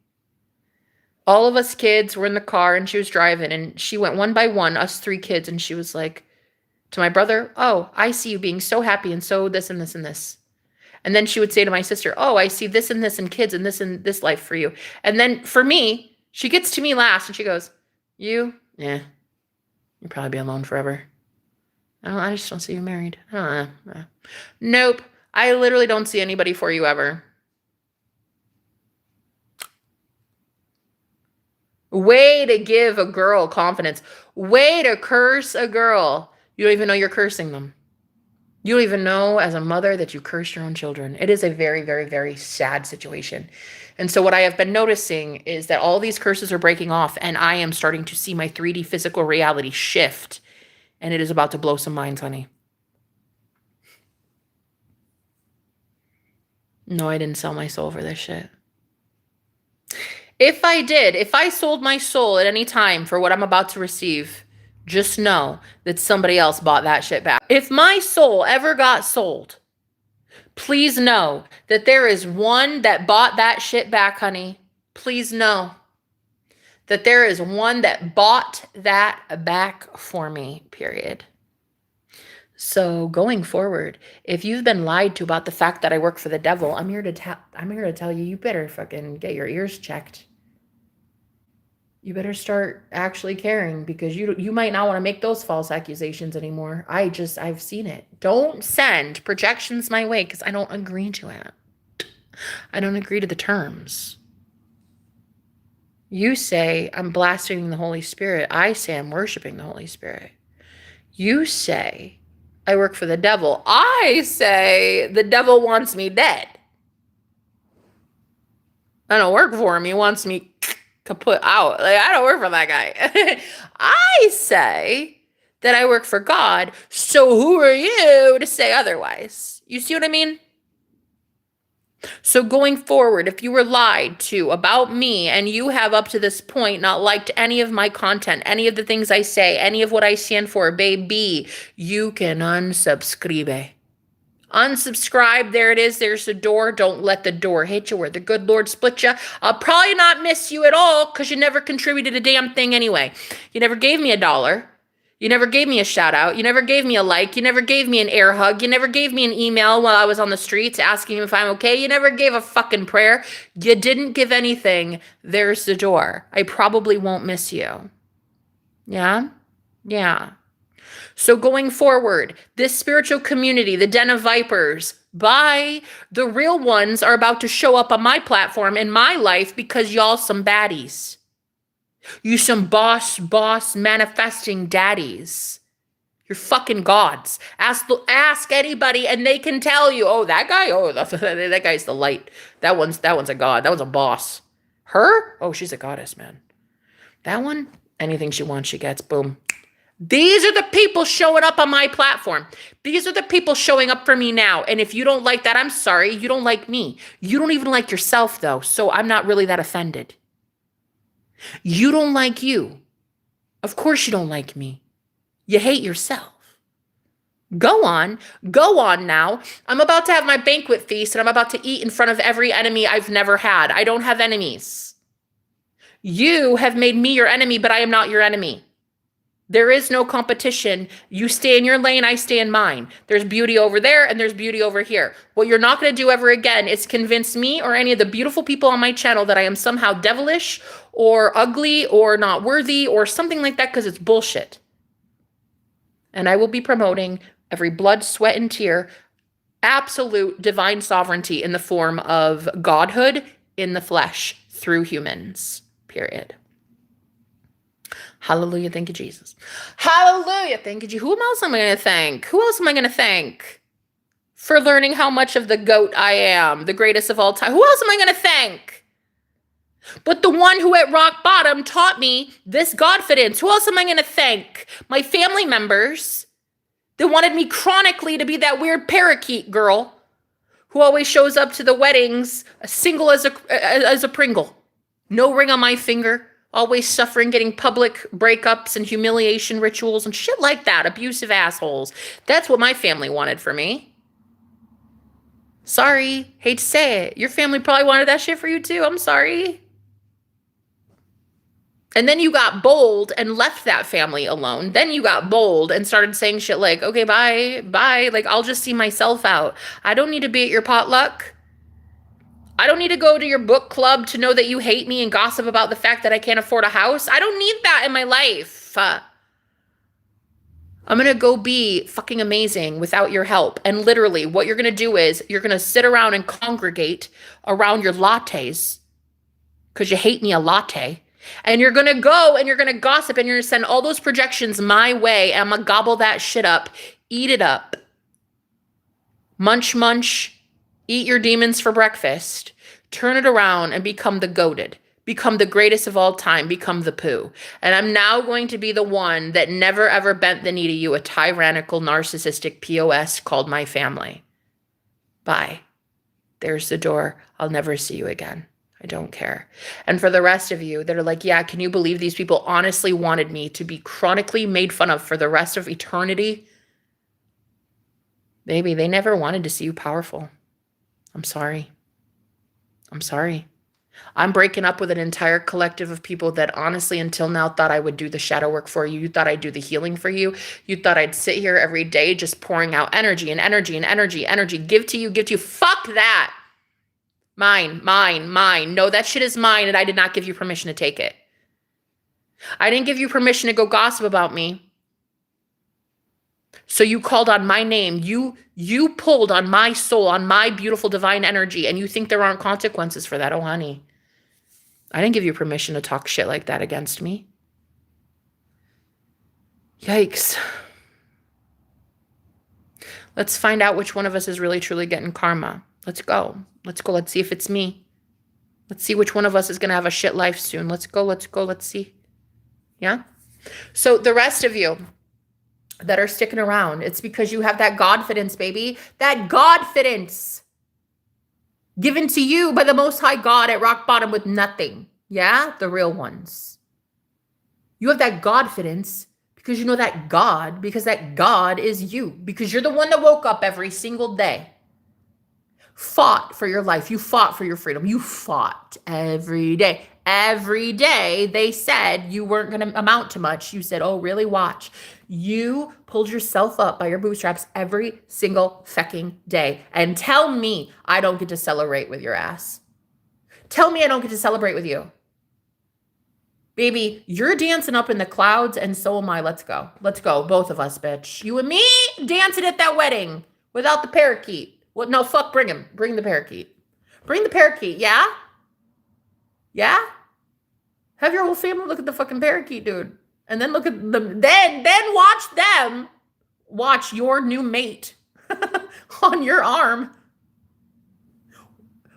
All of us kids were in the car and she was driving and she went one by one, us three kids, and she was like to my brother, "Oh, I see you being so happy and so this and this and this." And then she would say to my sister, "Oh, I see this and kids and this life for you." And then for me, she gets to me last and she goes, "You? Yeah, you'll probably be alone forever. I just don't see you married. I don't know. Nope. I literally don't see anybody for you ever." Way to give a girl confidence. Way to curse a girl. You don't even know you're cursing them. You don't even know as a mother that you curse your own children. It is a very, very, very sad situation. And so what I have been noticing is that all these curses are breaking off and I am starting to see my 3D physical reality shift. And it is about to blow some minds, honey. No, I didn't sell my soul for this shit. If I did, if I sold my soul at any time for what I'm about to receive, just know that somebody else bought that shit back. If my soul ever got sold, please know that there is one that bought that shit back, honey. Please know that there is one that bought that back for me, period. So going forward, if you've been lied to about the fact that I work for the devil, I'm here to tell you, you better fucking get your ears checked. You better start actually caring because you might not want to make those false accusations anymore. I've seen it. Don't send projections my way because I don't agree to it. I don't agree to the terms. You say I'm blaspheming the Holy Spirit. I say I'm worshiping the Holy Spirit. You say I work for the devil. I say the devil wants me dead. I don't work for him. He wants me kaput out. Like, I don't work for that guy. I say that I work for God. So who are you to say otherwise? You see what I mean? So going forward, if you were lied to about me and you have up to this point not liked any of my content, any of the things I say, any of what I stand for, baby, you can unsubscribe. Unsubscribe. There it is. There's the door. Don't let the door hit you where the good Lord split you. I'll probably not miss you at all because you never contributed a damn thing anyway. You never gave me $1. You never gave me a shout out. You never gave me a like. You never gave me an air hug. You never gave me an email while I was on the streets asking if I'm okay. You never gave a fucking prayer. You didn't give anything. There's the door. I probably won't miss you. Yeah? Yeah. So going forward, this spiritual community, the Den of Vipers, bye. The real ones are about to show up on my platform in my life because y'all some baddies. You some boss manifesting daddies. You're fucking gods. Ask anybody and they can tell you, oh, that guy, oh, that guy's the light. That one's a god. That one's a boss. Her? Oh, she's a goddess, man. That one, anything she wants, she gets. Boom. These are the people showing up on my platform. These are the people showing up for me now. And if you don't like that, I'm sorry. You don't like me. You don't even like yourself, though. So I'm not really that offended. You don't like you. Of course you don't like me. You hate yourself. Go on now. I'm about to have my banquet feast and I'm about to eat in front of every enemy I've never had. I don't have enemies. You have made me your enemy, but I am not your enemy. There is no competition. You stay in your lane, I stay in mine. There's beauty over there and there's beauty over here. What you're not going to do ever again is convince me or any of the beautiful people on my channel that I am somehow devilish or ugly or not worthy or something like that because it's bullshit. And I will be promoting every blood, sweat, and tear, absolute divine sovereignty in the form of godhood in the flesh through humans, period. Hallelujah. Thank you, Jesus. Hallelujah. Thank you, Jesus. Who else am I going to thank? Who else am I going to thank for learning how much of the goat I am, the greatest of all time? Who else am I going to thank? But the one who at rock bottom taught me this Godfidence. Who else am I going to thank? My family members that wanted me chronically to be that weird parakeet girl who always shows up to the weddings single as a Pringle. No ring on my finger. Always suffering, getting public breakups and humiliation rituals and shit like that. Abusive assholes. That's what my family wanted for me. Sorry. Hate to say it. Your family probably wanted that shit for you too. I'm sorry. And then you got bold and left that family alone. Then you got bold and started saying shit like, okay, bye, bye. Like, I'll just see myself out. I don't need to be at your potluck. I don't need to go to your book club to know that you hate me and gossip about the fact that I can't afford a house. I don't need that in my life. I'm going to go be fucking amazing without your help. And literally, what you're going to do is you're going to sit around and congregate around your lattes because you hate me a latte. And you're going to go and you're going to gossip and you're going to send all those projections my way. And I'm going to gobble that shit up, eat it up. Munch, munch, eat your demons for breakfast. Turn it around and become the goated. Become the greatest of all time. Become the poo. And I'm now going to be the one that never ever bent the knee to you, a tyrannical, narcissistic POS called my family. Bye. There's the door. I'll never see you again. I don't care. And for the rest of you that are like, yeah, can you believe these people honestly wanted me to be chronically made fun of for the rest of eternity? Baby, they never wanted to see you powerful. I'm sorry. I'm sorry. I'm breaking up with an entire collective of people that honestly until now thought I would do the shadow work for you. You thought I'd do the healing for you. You thought I'd sit here every day just pouring out energy and energy and energy, energy. Give to you, give to you. Fuck that. Mine, mine, mine. No, that shit is mine and I did not give you permission to take it. I didn't give you permission to go gossip about me. So you called on my name. You pulled on my soul, on my beautiful divine energy, and you think there aren't consequences for that. Oh, honey. I didn't give you permission to talk shit like that against me. Yikes. Let's find out which one of us is really truly getting karma. Let's go. Let's go. Let's see if it's me. Let's see which one of us is going to have a shit life soon. Let's go. Let's go. Let's see. Yeah? So the rest of you that are sticking around, it's because you have that Godfidence, baby. That Godfidence given to you by the Most High God at rock bottom with nothing. Yeah? The real ones. You have that Godfidence because you know that God, because that God is you. Because you're the one that woke up every single day. Fought for your life. You fought for your freedom. You fought every day. Every day they said you weren't going to amount to much. You said, oh, really? Watch. You pulled yourself up by your bootstraps every single fucking day. And tell me I don't get to celebrate with your ass. Tell me I don't get to celebrate with you. Baby, you're dancing up in the clouds and so am I. Let's go. Let's go. Both of us, bitch. You and me dancing at that wedding without the parakeet. Well, no, fuck, bring him. Bring the parakeet. Bring the parakeet, yeah? Yeah? Have your whole family look at the fucking parakeet, dude. And then look at them. Then watch them. Watch your new mate on your arm.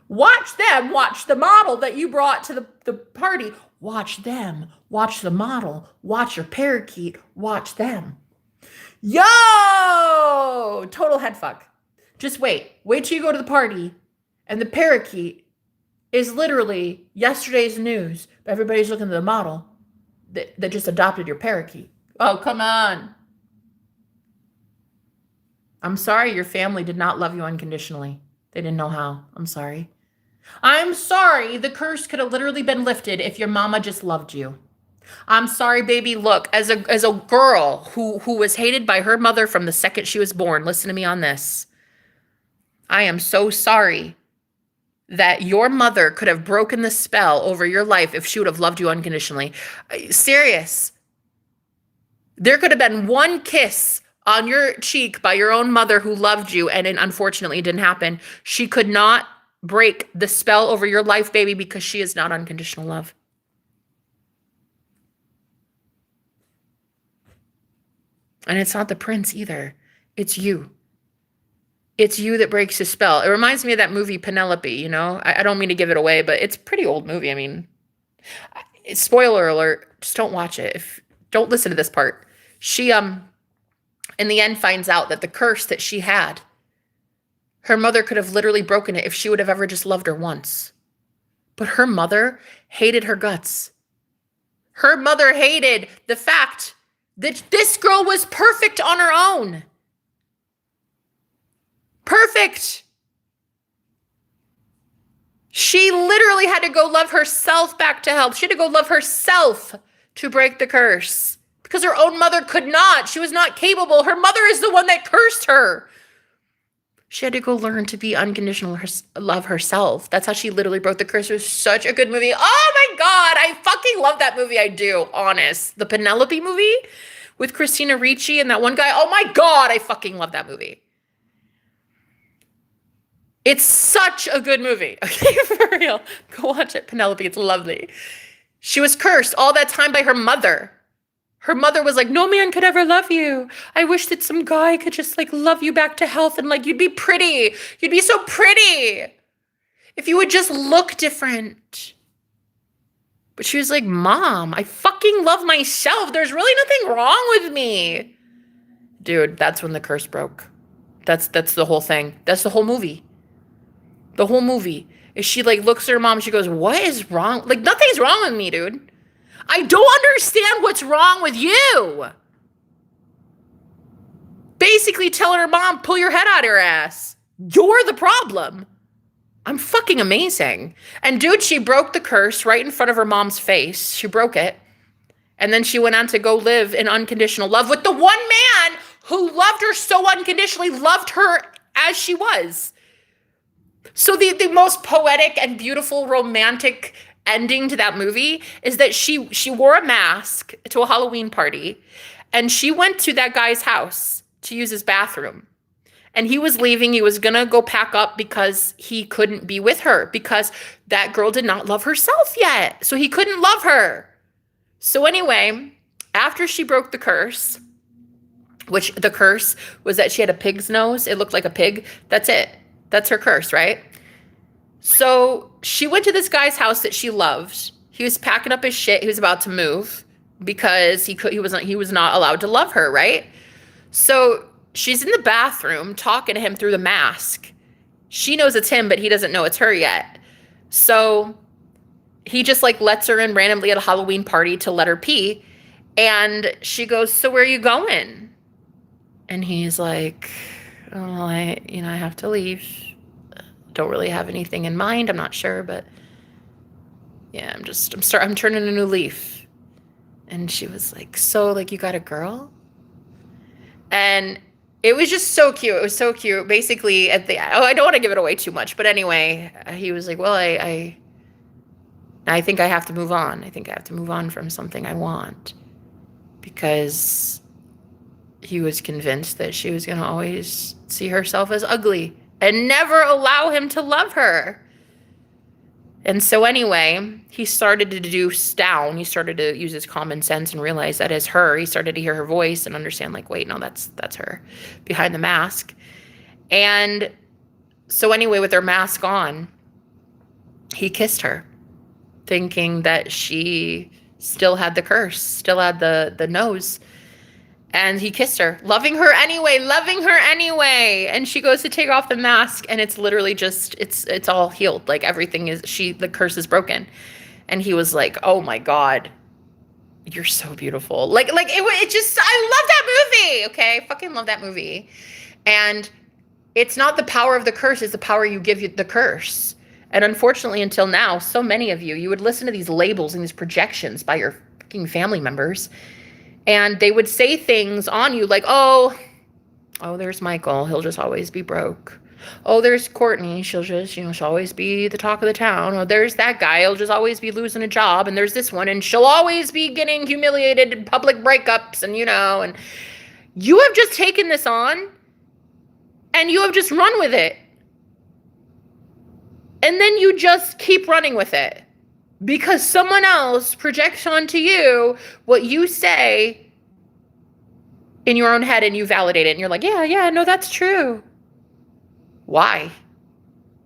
Watch them. Watch the model that you brought to the party. Watch them. Watch the model. Watch your parakeet. Watch them. Yo! Total head fuck. Just wait. Wait till you go to the party and the parakeet is literally yesterday's news. Everybody's looking at the model that just adopted your parakeet. Oh, come on. I'm sorry your family did not love you unconditionally. They didn't know how. I'm sorry. I'm sorry the curse could have literally been lifted if your mama just loved you. I'm sorry, baby. Look, as a girl who was hated by her mother from the second she was born, listen to me on this. I am so sorry that your mother could have broken the spell over your life if she would have loved you unconditionally. Serious. There could have been one kiss on your cheek by your own mother who loved you, and it unfortunately didn't happen. She could not break the spell over your life, baby, because she is not unconditional love. And it's not the prince either. It's you. It's you that breaks the spell. It reminds me of that movie Penelope, you know? I don't mean to give it away, but it's a pretty old movie. I mean, spoiler alert, just don't watch it. Don't listen to this part. She, in the end, finds out that the curse that she had, her mother could have literally broken it if she would have ever just loved her once. But her mother hated her guts. Her mother hated the fact that this girl was perfect on her own. Perfect. She literally had to go love herself back to health. She had to go love herself to break the curse because her own mother could not. She was not capable. Her mother is the one that cursed her. She had to go learn to be unconditional love herself. That's how she literally broke the curse. It was such a good movie. Oh my God. I fucking love that movie. I do. Honest. The Penelope movie with Christina Ricci and that one guy. Oh my God. I fucking love that movie. It's such a good movie. Okay, for real. Go watch it, Penelope. It's lovely. She was cursed all that time by her mother. Her mother was like, no man could ever love you. I wish that some guy could just like love you back to health and like you'd be pretty. You'd be so pretty if you would just look different. But she was like, Mom, I fucking love myself. There's really nothing wrong with me. Dude, that's when the curse broke. That's the whole thing. That's the whole movie. The whole movie is she like looks at her mom. She goes, what is wrong? Like nothing's wrong with me, dude. I don't understand what's wrong with you. Basically telling her mom, pull your head out of her ass. You're the problem. I'm fucking amazing. And dude, she broke the curse right in front of her mom's face. She broke it. And then she went on to go live in unconditional love with the one man who loved her so unconditionally, loved her as she was. So the most poetic and beautiful romantic ending to that movie is that she wore a mask to a Halloween party and she went to that guy's house to use his bathroom. And he was leaving. He was going to go pack up because he couldn't be with her because that girl did not love herself yet. So he couldn't love her. So anyway, after she broke the curse, which the curse was that she had a pig's nose. It looked like a pig. That's it. That's her curse, right? So she went to this guy's house that she loved. He was packing up his shit. He was about to move because he was not allowed to love her, right? So she's in the bathroom talking to him through the mask. She knows it's him, but he doesn't know it's her yet. So he just like lets her in randomly at a Halloween party to let her pee. And she goes, so where are you going? And he's like, oh, I have to leave. Don't really have anything in mind. I'm not sure, but yeah, I'm turning a new leaf. And she was like, so like you got a girl? And it was just so cute. It was so cute. Basically I don't want to give it away too much, but anyway, he was like, well, I think I have to move on. I think I have to move on from something I want because he was convinced that she was going to always see herself as ugly and never allow him to love her. And so anyway, he started to deduce down. He started to use his common sense and realize that as her. He started to hear her voice and understand like, wait, no, that's her behind the mask. And so anyway, with her mask on, he kissed her, thinking that she still had the curse, still had the nose. And he kissed her, loving her anyway. And she goes to take off the mask and it's literally just, it's all healed. Like everything is, the curse is broken. And he was like, oh my God, you're so beautiful. Like it just, I love that movie. Okay. I fucking love that movie. And it's not the power of the curse, it's the power you give you the curse. And unfortunately, until now, so many of you would listen to these labels and these projections by your fucking family members. And they would say things on you like, oh, there's Michael. He'll just always be broke. Oh, there's Courtney. She'll just, she'll always be the talk of the town. Oh, there's that guy. He'll just always be losing a job. And there's this one. And she'll always be getting humiliated in public breakups. And, and you have just taken this on and you have just run with it. And then you just keep running with it. Because someone else projects onto you what you say in your own head and you validate it. And you're like, yeah, no, that's true. Why?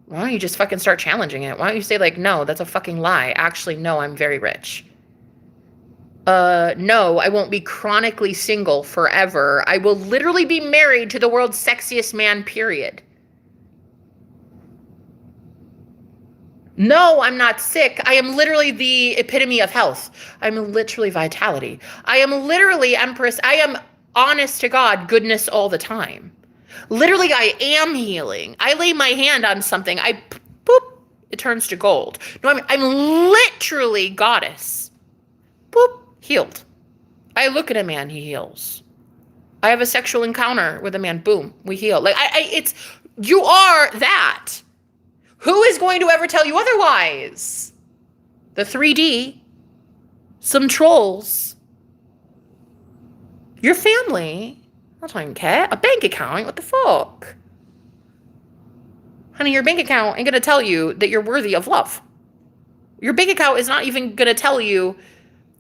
Why don't you just fucking start challenging it? Why don't you say like, no, that's a fucking lie. Actually, no, I'm very rich. No, I won't be chronically single forever. I will literally be married to the world's sexiest man, period. No, I'm not sick. I am literally the epitome of health. I'm literally vitality. I am literally Empress. I am honest to God, goodness all the time. Literally, I am healing. I lay my hand on something. I boop, it turns to gold. No, I'm literally goddess. Boop, healed. I look at a man, he heals. I have a sexual encounter with a man, boom, we heal. Like, it's, you are that. Who is going to ever tell you otherwise? The 3D, some trolls, your family, I don't even care, a bank account, what the fuck? Honey, your bank account ain't gonna tell you that you're worthy of love. Your bank account is not even gonna tell you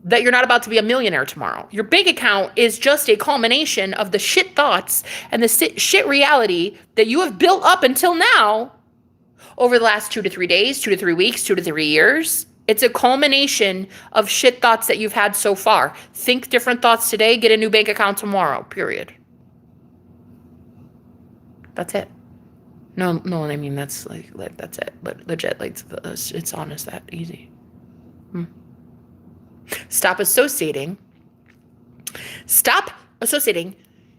that you're not about to be a millionaire tomorrow. Your bank account is just a culmination of the shit thoughts and the shit reality that you have built up until now over the last 2 to 3 days, 2 to 3 weeks, 2 to 3 years. It's a culmination of shit thoughts that you've had so far. Think different thoughts today, get a new bank account tomorrow, period. That's it. No, I mean, that's like that's it. Legit, like, it's honest, that easy. Stop associating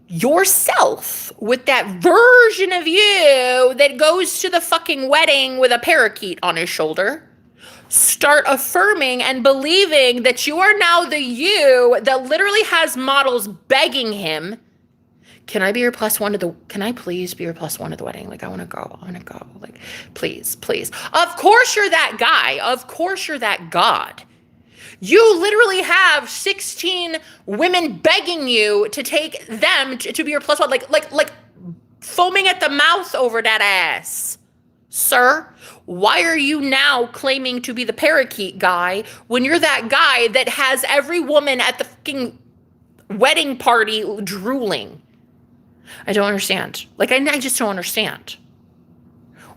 yourself with that version of you that goes to the fucking wedding with a parakeet on his shoulder. Start affirming and believing that you are now the you that literally has models begging him, can I be your plus one to the, can I please be your plus one to the wedding? Like, I want to go. Like, please. Of course you're that guy. Of course you're that God. You literally have 16 women begging you to take them to be your plus one, like foaming at the mouth over that ass. Sir, why are you now claiming to be the parakeet guy when you're that guy that has every woman at the fucking wedding party drooling? I don't understand. Like, I just don't understand.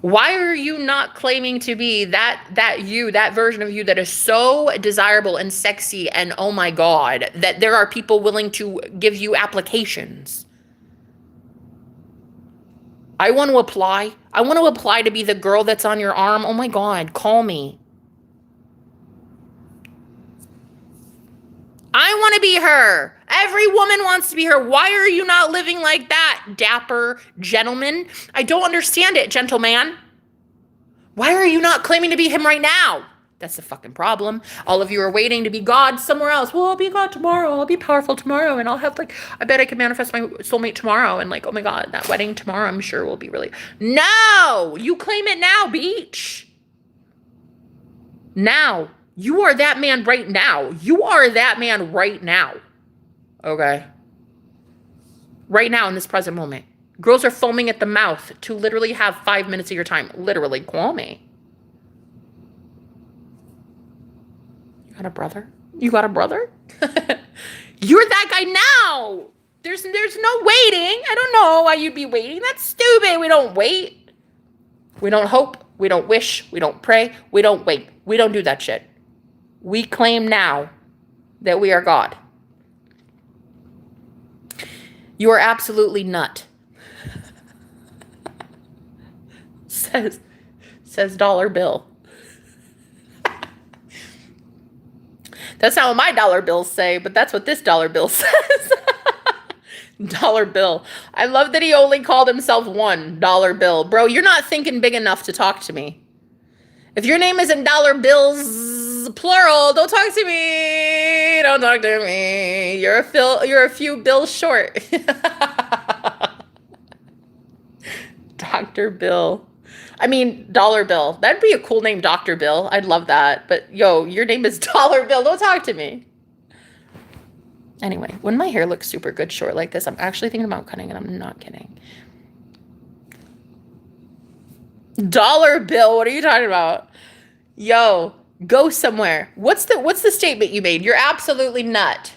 Why are you not claiming to be that you, that version of you that is so desirable and sexy and oh my God, that there are people willing to give you applications? I want to apply. I want to apply to be the girl that's on your arm. Oh my God, call me. I want to be her. Every woman wants to be her. Why are you not living like that, dapper gentleman? I don't understand it, gentleman. Why are you not claiming to be him right now? That's the fucking problem. All of you are waiting to be God somewhere else. Well, I'll be God tomorrow. I'll be powerful tomorrow. And I'll have, like, I bet I can manifest my soulmate tomorrow. And, like, oh my God, that wedding tomorrow, I'm sure will be really. No! You claim it now, beach. Now. You are that man right now. You are that man right now. Okay? Right now in this present moment. Girls are foaming at the mouth to literally have 5 minutes of your time. Literally, call me. You got a brother? You got a brother? You're that guy now. There's no waiting. I don't know why you'd be waiting. That's stupid. We don't wait. We don't hope. We don't wish. We don't pray. We don't wait. We don't do that shit. We claim now that we are God. You are absolutely nut. says dollar bill. That's not what my dollar bills say, but that's what this dollar bill says. Dollar bill. I love that he only called himself $1 bill. Bro, you're not thinking big enough to talk to me. If your name isn't dollar bills, plural, don't talk to me. Don't talk to me. You're a few bills short. Dr. Bill. I mean, Dollar Bill. That'd be a cool name, Dr. Bill. I'd love that. But, yo, your name is Dollar Bill. Don't talk to me. Anyway, when my hair looks super good short like this, I'm actually thinking about cutting it. I'm not kidding. Dollar Bill. What are you talking about? Yo, go somewhere. What's the statement you made? You're absolutely nut.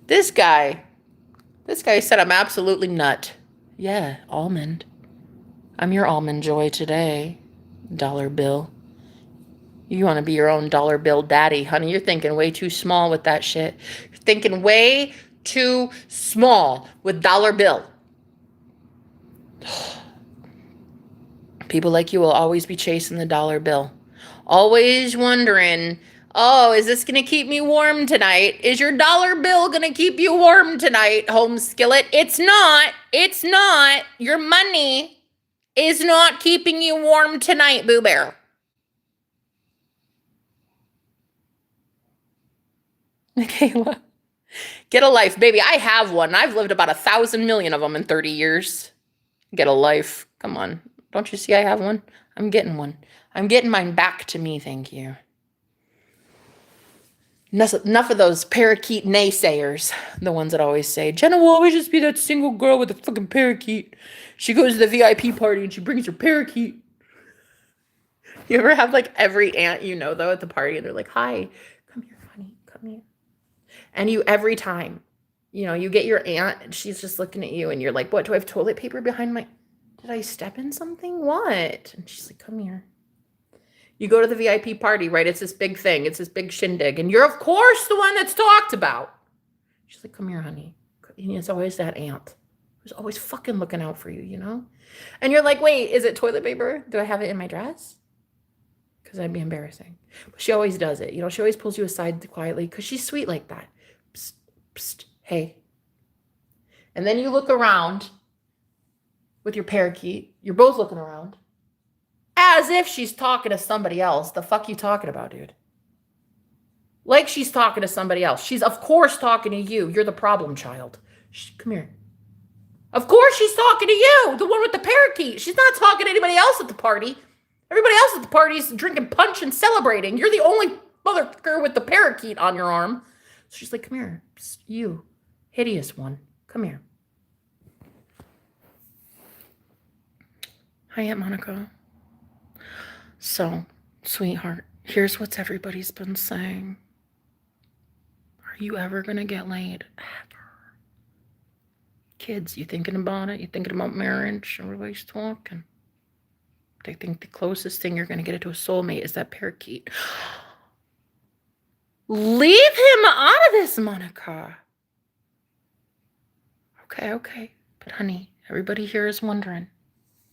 This guy said I'm absolutely nut. Yeah, almond. I'm your almond joy today, Dollar Bill. You want to be your own dollar bill daddy, honey. You're thinking way too small with that shit. You're thinking way too small with Dollar Bill. People like you will always be chasing the dollar bill. Always wondering, oh, is this going to keep me warm tonight? Is your dollar bill going to keep you warm tonight, home skillet? It's not. It's not. Your money is not keeping you warm tonight, Boo Bear. Michaela, get a life, baby. I have one. I've lived about 1,000 million of them in 30 years. Get a life. Come on. Don't you see I have one? I'm getting one. I'm getting mine back to me, thank you. Enough of those parakeet naysayers, the ones that always say, Jenna will always just be that single girl with a fucking parakeet. She goes to the VIP party and she brings her parakeet. You ever have like every aunt you know, though, at the party and they're like, hi, come here, honey, come here. And you, every time, you know, you get your aunt and she's just looking at you and you're like, what, do I have toilet paper behind my, did I step in something? What? And she's like, come here. You go to the VIP party, right? It's this big thing. It's this big shindig. And you're, of course, the one that's talked about. She's like, come here, honey. And it's always that aunt who's always fucking looking out for you, you know? And you're like, wait, is it toilet paper? Do I have it in my dress? Because that'd be embarrassing. But she always does it. You know, she always pulls you aside quietly because she's sweet like that. Psst, psst, hey. And then you look around with your parakeet. You're both looking around. As if she's talking to somebody else. The fuck you talking about, dude? Like she's talking to somebody else. She's, of course, talking to you. You're the problem child. Come here. Of course she's talking to you, the one with the parakeet. She's not talking to anybody else at the party. Everybody else at the party is drinking punch and celebrating. You're the only motherfucker with the parakeet on your arm. So she's like, come here. Psst, you, hideous one. Come here. Hi, Aunt Monica. So, sweetheart, here's what everybody's been saying. Are you ever going to get laid? Ever? Kids, you thinking about it? You thinking about marriage? Everybody's talking. They think the closest thing you're going to get to a soulmate is that parakeet. Leave him out of this, Monica. Okay. But honey, everybody here is wondering,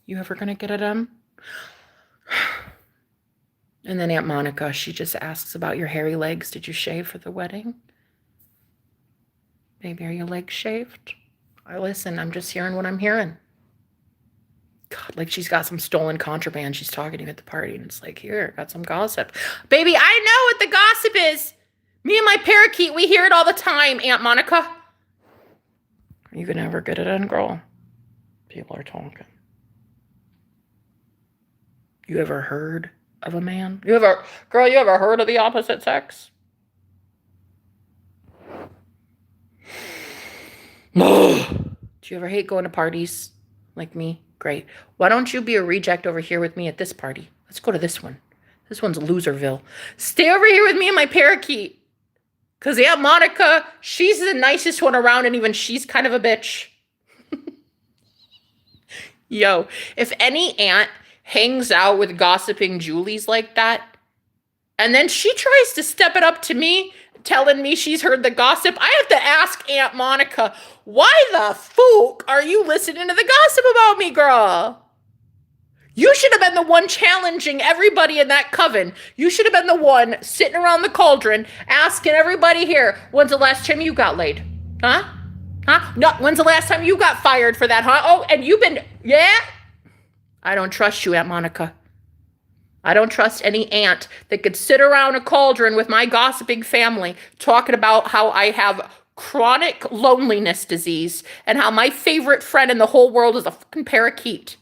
you ever going to get at him? And then Aunt Monica, she just asks about your hairy legs. Did you shave for the wedding? Baby, are your legs shaved? Listen, I'm just hearing what I'm hearing. God, like she's got some stolen contraband. She's talking to you at the party, and it's like, here, got some gossip. Baby, I know what the gossip is. Me and my parakeet, we hear it all the time, Aunt Monica. Are you gonna ever get it in, girl? People are talking. You ever heard of a man? You ever heard of the opposite sex? No. Do you ever hate going to parties like me? Great. Why don't you be a reject over here with me at this party? Let's go to this one. This one's Loserville. Stay over here with me and my parakeet. Because Aunt Monica, she's the nicest one around, and even she's kind of a bitch. Yo, if any aunt hangs out with gossiping Julies like that, and then she tries to step it up to me, telling me she's heard the gossip, I have to ask Aunt Monica, why the fuck are you listening to the gossip about me, girl? You should have been the one challenging everybody in that coven. You should have been the one sitting around the cauldron asking everybody here, when's the last time you got laid? Huh? No, when's the last time you got fired for that, huh? Oh, and you've been, yeah? I don't trust you, Aunt Monica. I don't trust any aunt that could sit around a cauldron with my gossiping family talking about how I have chronic loneliness disease and how my favorite friend in the whole world is a fucking parakeet.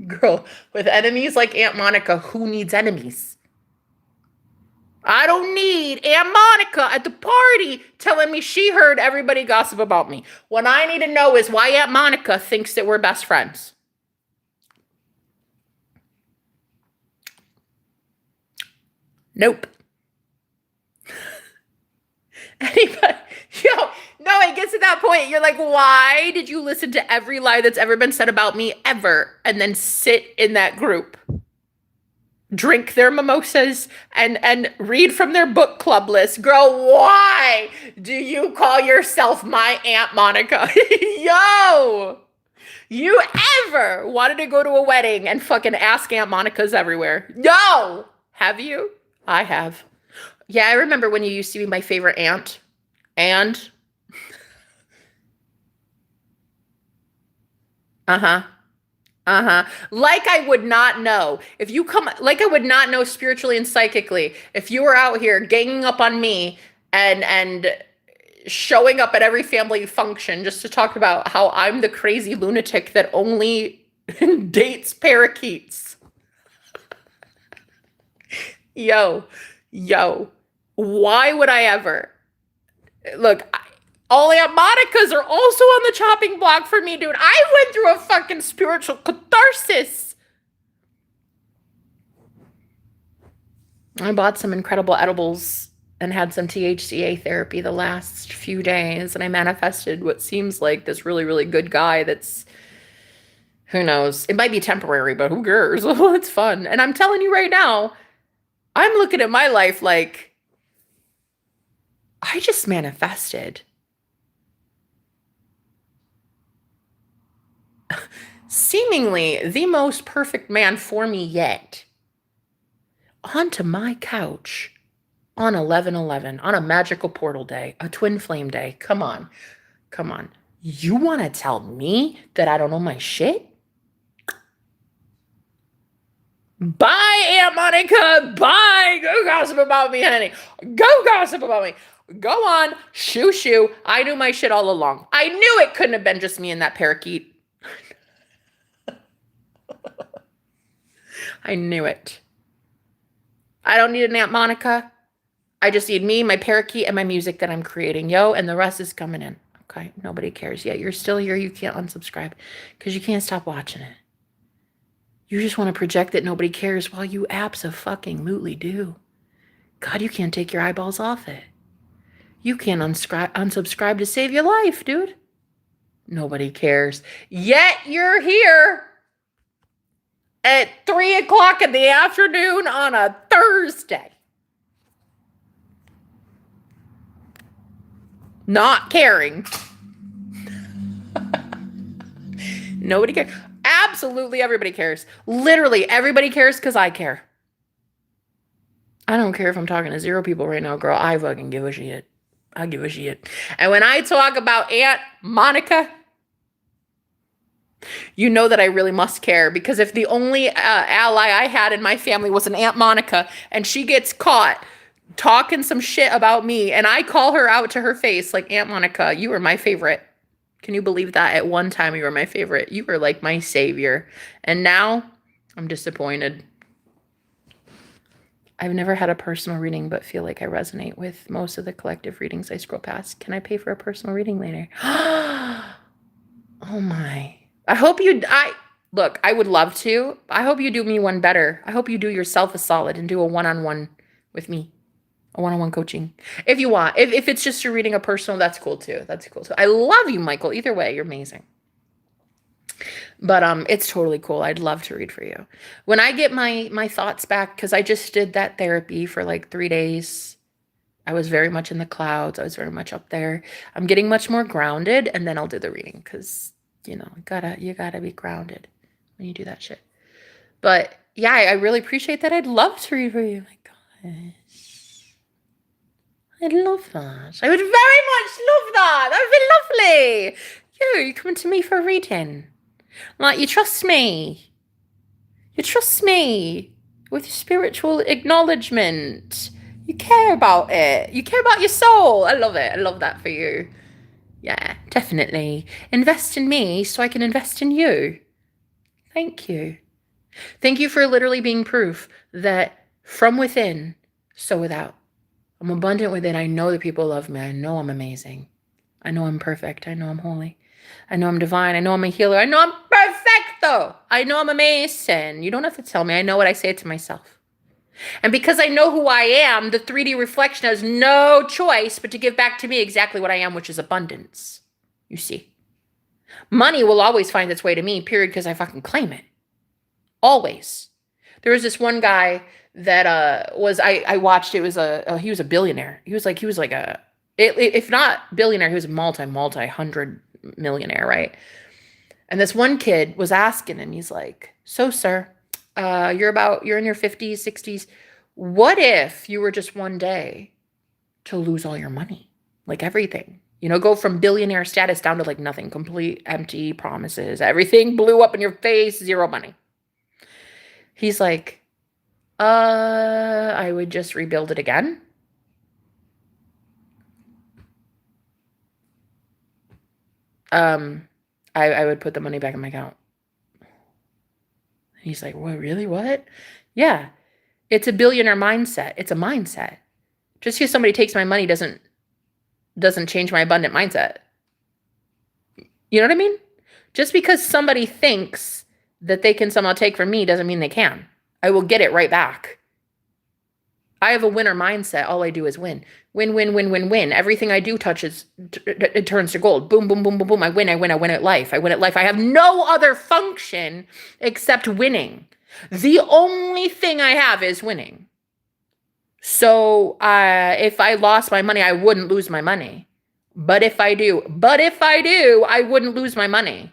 Girl, with enemies like Aunt Monica, who needs enemies? I don't need Aunt Monica at the party telling me she heard everybody gossip about me. What I need to know is why Aunt Monica thinks that we're best friends. Nope. Anybody? No, it gets to that point. You're like, why did you listen to every lie that's ever been said about me ever and then sit in that group? Drink their mimosas and read from their book club list. Girl, why do you call yourself my Aunt Monica? Yo! You ever wanted to go to a wedding and fucking ask Aunt Monica's everywhere? No! Have you? I have. Yeah, I remember when you used to be my favorite aunt. And? Uh-huh. Uh-huh. Like I would not know. If you come, like I would not know spiritually and psychically if you were out here ganging up on me and showing up at every family function just to talk about how I'm the crazy lunatic that only dates parakeets. Yo, yo, why would I ever? Look, all Aunt Monica's are also on the chopping block for me, dude. I went through a fucking spiritual catharsis. I bought some incredible edibles and had some THCA therapy the last few days, and I manifested what seems like this really, really good guy that's, who knows? It might be temporary, but who cares? It's fun. And I'm telling you right now, I'm looking at my life like I just manifested seemingly the most perfect man for me yet onto my couch on 11/11, on a magical portal day, a twin flame day. Come on. Come on. You want to tell me that I don't know my shit? Bye, Aunt Monica. Bye. Go gossip about me, honey. Go gossip about me. Go on. Shoo, shoo. I knew my shit all along. I knew it couldn't have been just me and that parakeet. I knew it. I don't need an Aunt Monica. I just need me, my parakeet, and my music that I'm creating, yo, and the rest is coming in. Okay, nobody cares yet. You're still here. You can't unsubscribe because you can't stop watching it. You just want to project that nobody cares while you abso-fucking-lutely do. God, you can't take your eyeballs off it. You can't unsubscribe to save your life, dude. Nobody cares. Yet you're here at 3 o'clock in the afternoon on a Thursday. Not caring. Nobody cares. Absolutely everybody cares. Literally everybody cares because I care. I don't care if I'm talking to 0 people right now, girl. I fucking give a shit. I give a shit. And when I talk about Aunt Monica, you know that I really must care, because if the only ally I had in my family was an Aunt Monica and she gets caught talking some shit about me and I call her out to her face like, Aunt Monica, you were my favorite. Can you believe that? At one time you were my favorite. You were like my savior. And now I'm disappointed. I've never had a personal reading, but feel like I resonate with most of the collective readings I scroll past. Can I pay for a personal reading later? Oh my. I hope you, look, I would love to. I hope you do me one better. I hope you do yourself a solid and do a one-on-one with me. A one-on-one coaching. If you want. If it's just you're reading a personal, that's cool too. That's cool too. I love you, Michael. Either way, you're amazing. But it's totally cool. I'd love to read for you. When I get my thoughts back, because I just did that therapy for like 3 days. I was very much in the clouds. I was very much up there. I'm getting much more grounded, and then I'll do the reading, because you gotta be grounded when you do that shit. But yeah, I really appreciate that. I'd love to read for you. My gosh. I'd love that. I would very much love that. That would be lovely. You're coming to me for a reading. Like, you trust me. You trust me with your spiritual acknowledgement. You care about it. You care about your soul. I love it. I love that for you. Yeah, definitely. Invest in me so I can invest in you. Thank you. Thank you for literally being proof that from within, so without. I'm abundant within. I know that people love me. I know I'm amazing. I know I'm perfect. I know I'm holy. I know I'm divine. I know I'm a healer. I know I'm perfecto. I know I'm amazing. You don't have to tell me. I know what I say to myself. And because I know who I am, the 3D reflection has no choice but to give back to me exactly what I am, which is abundance. You see. Money will always find its way to me, period, because I fucking claim it. Always. There was this one guy that I watched. It was he was a billionaire. He was like if not billionaire, he was a multi-hundred millionaire, right? And this one kid was asking him, he's like, so sir, you're in your 50s, 60s. What if you were just one day to lose all your money? Like everything. You know, go from billionaire status down to like nothing, complete empty promises. Everything blew up in your face, zero money. He's like, I would just rebuild it again. I would put the money back in my account. He's like, what, really? What? Yeah. It's a billionaire mindset. It's a mindset. Just because somebody takes my money doesn't change my abundant mindset. You know what I mean? Just because somebody thinks that they can somehow take from me doesn't mean they can. I will get it right back. I have a winner mindset. All I do is win. Win, win, win, win, win. Everything I do touches, it turns to gold. Boom, boom, boom, boom, boom. I win, I win, I win at life. I win at life. I have no other function except winning. The only thing I have is winning. So if I lost my money, I wouldn't lose my money. But if I do, I wouldn't lose my money.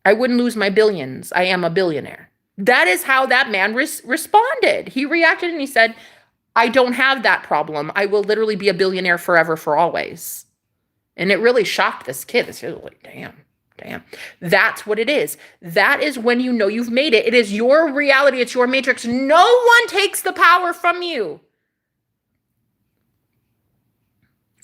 I wouldn't lose my billions. I am a billionaire. That is how that man responded. He reacted and he said, I don't have that problem. I will literally be a billionaire forever, for always. And it really shocked this kid. This kid was like, damn. That's what it is. That is when you know you've made it. It is your reality. It's your matrix. No one takes the power from you.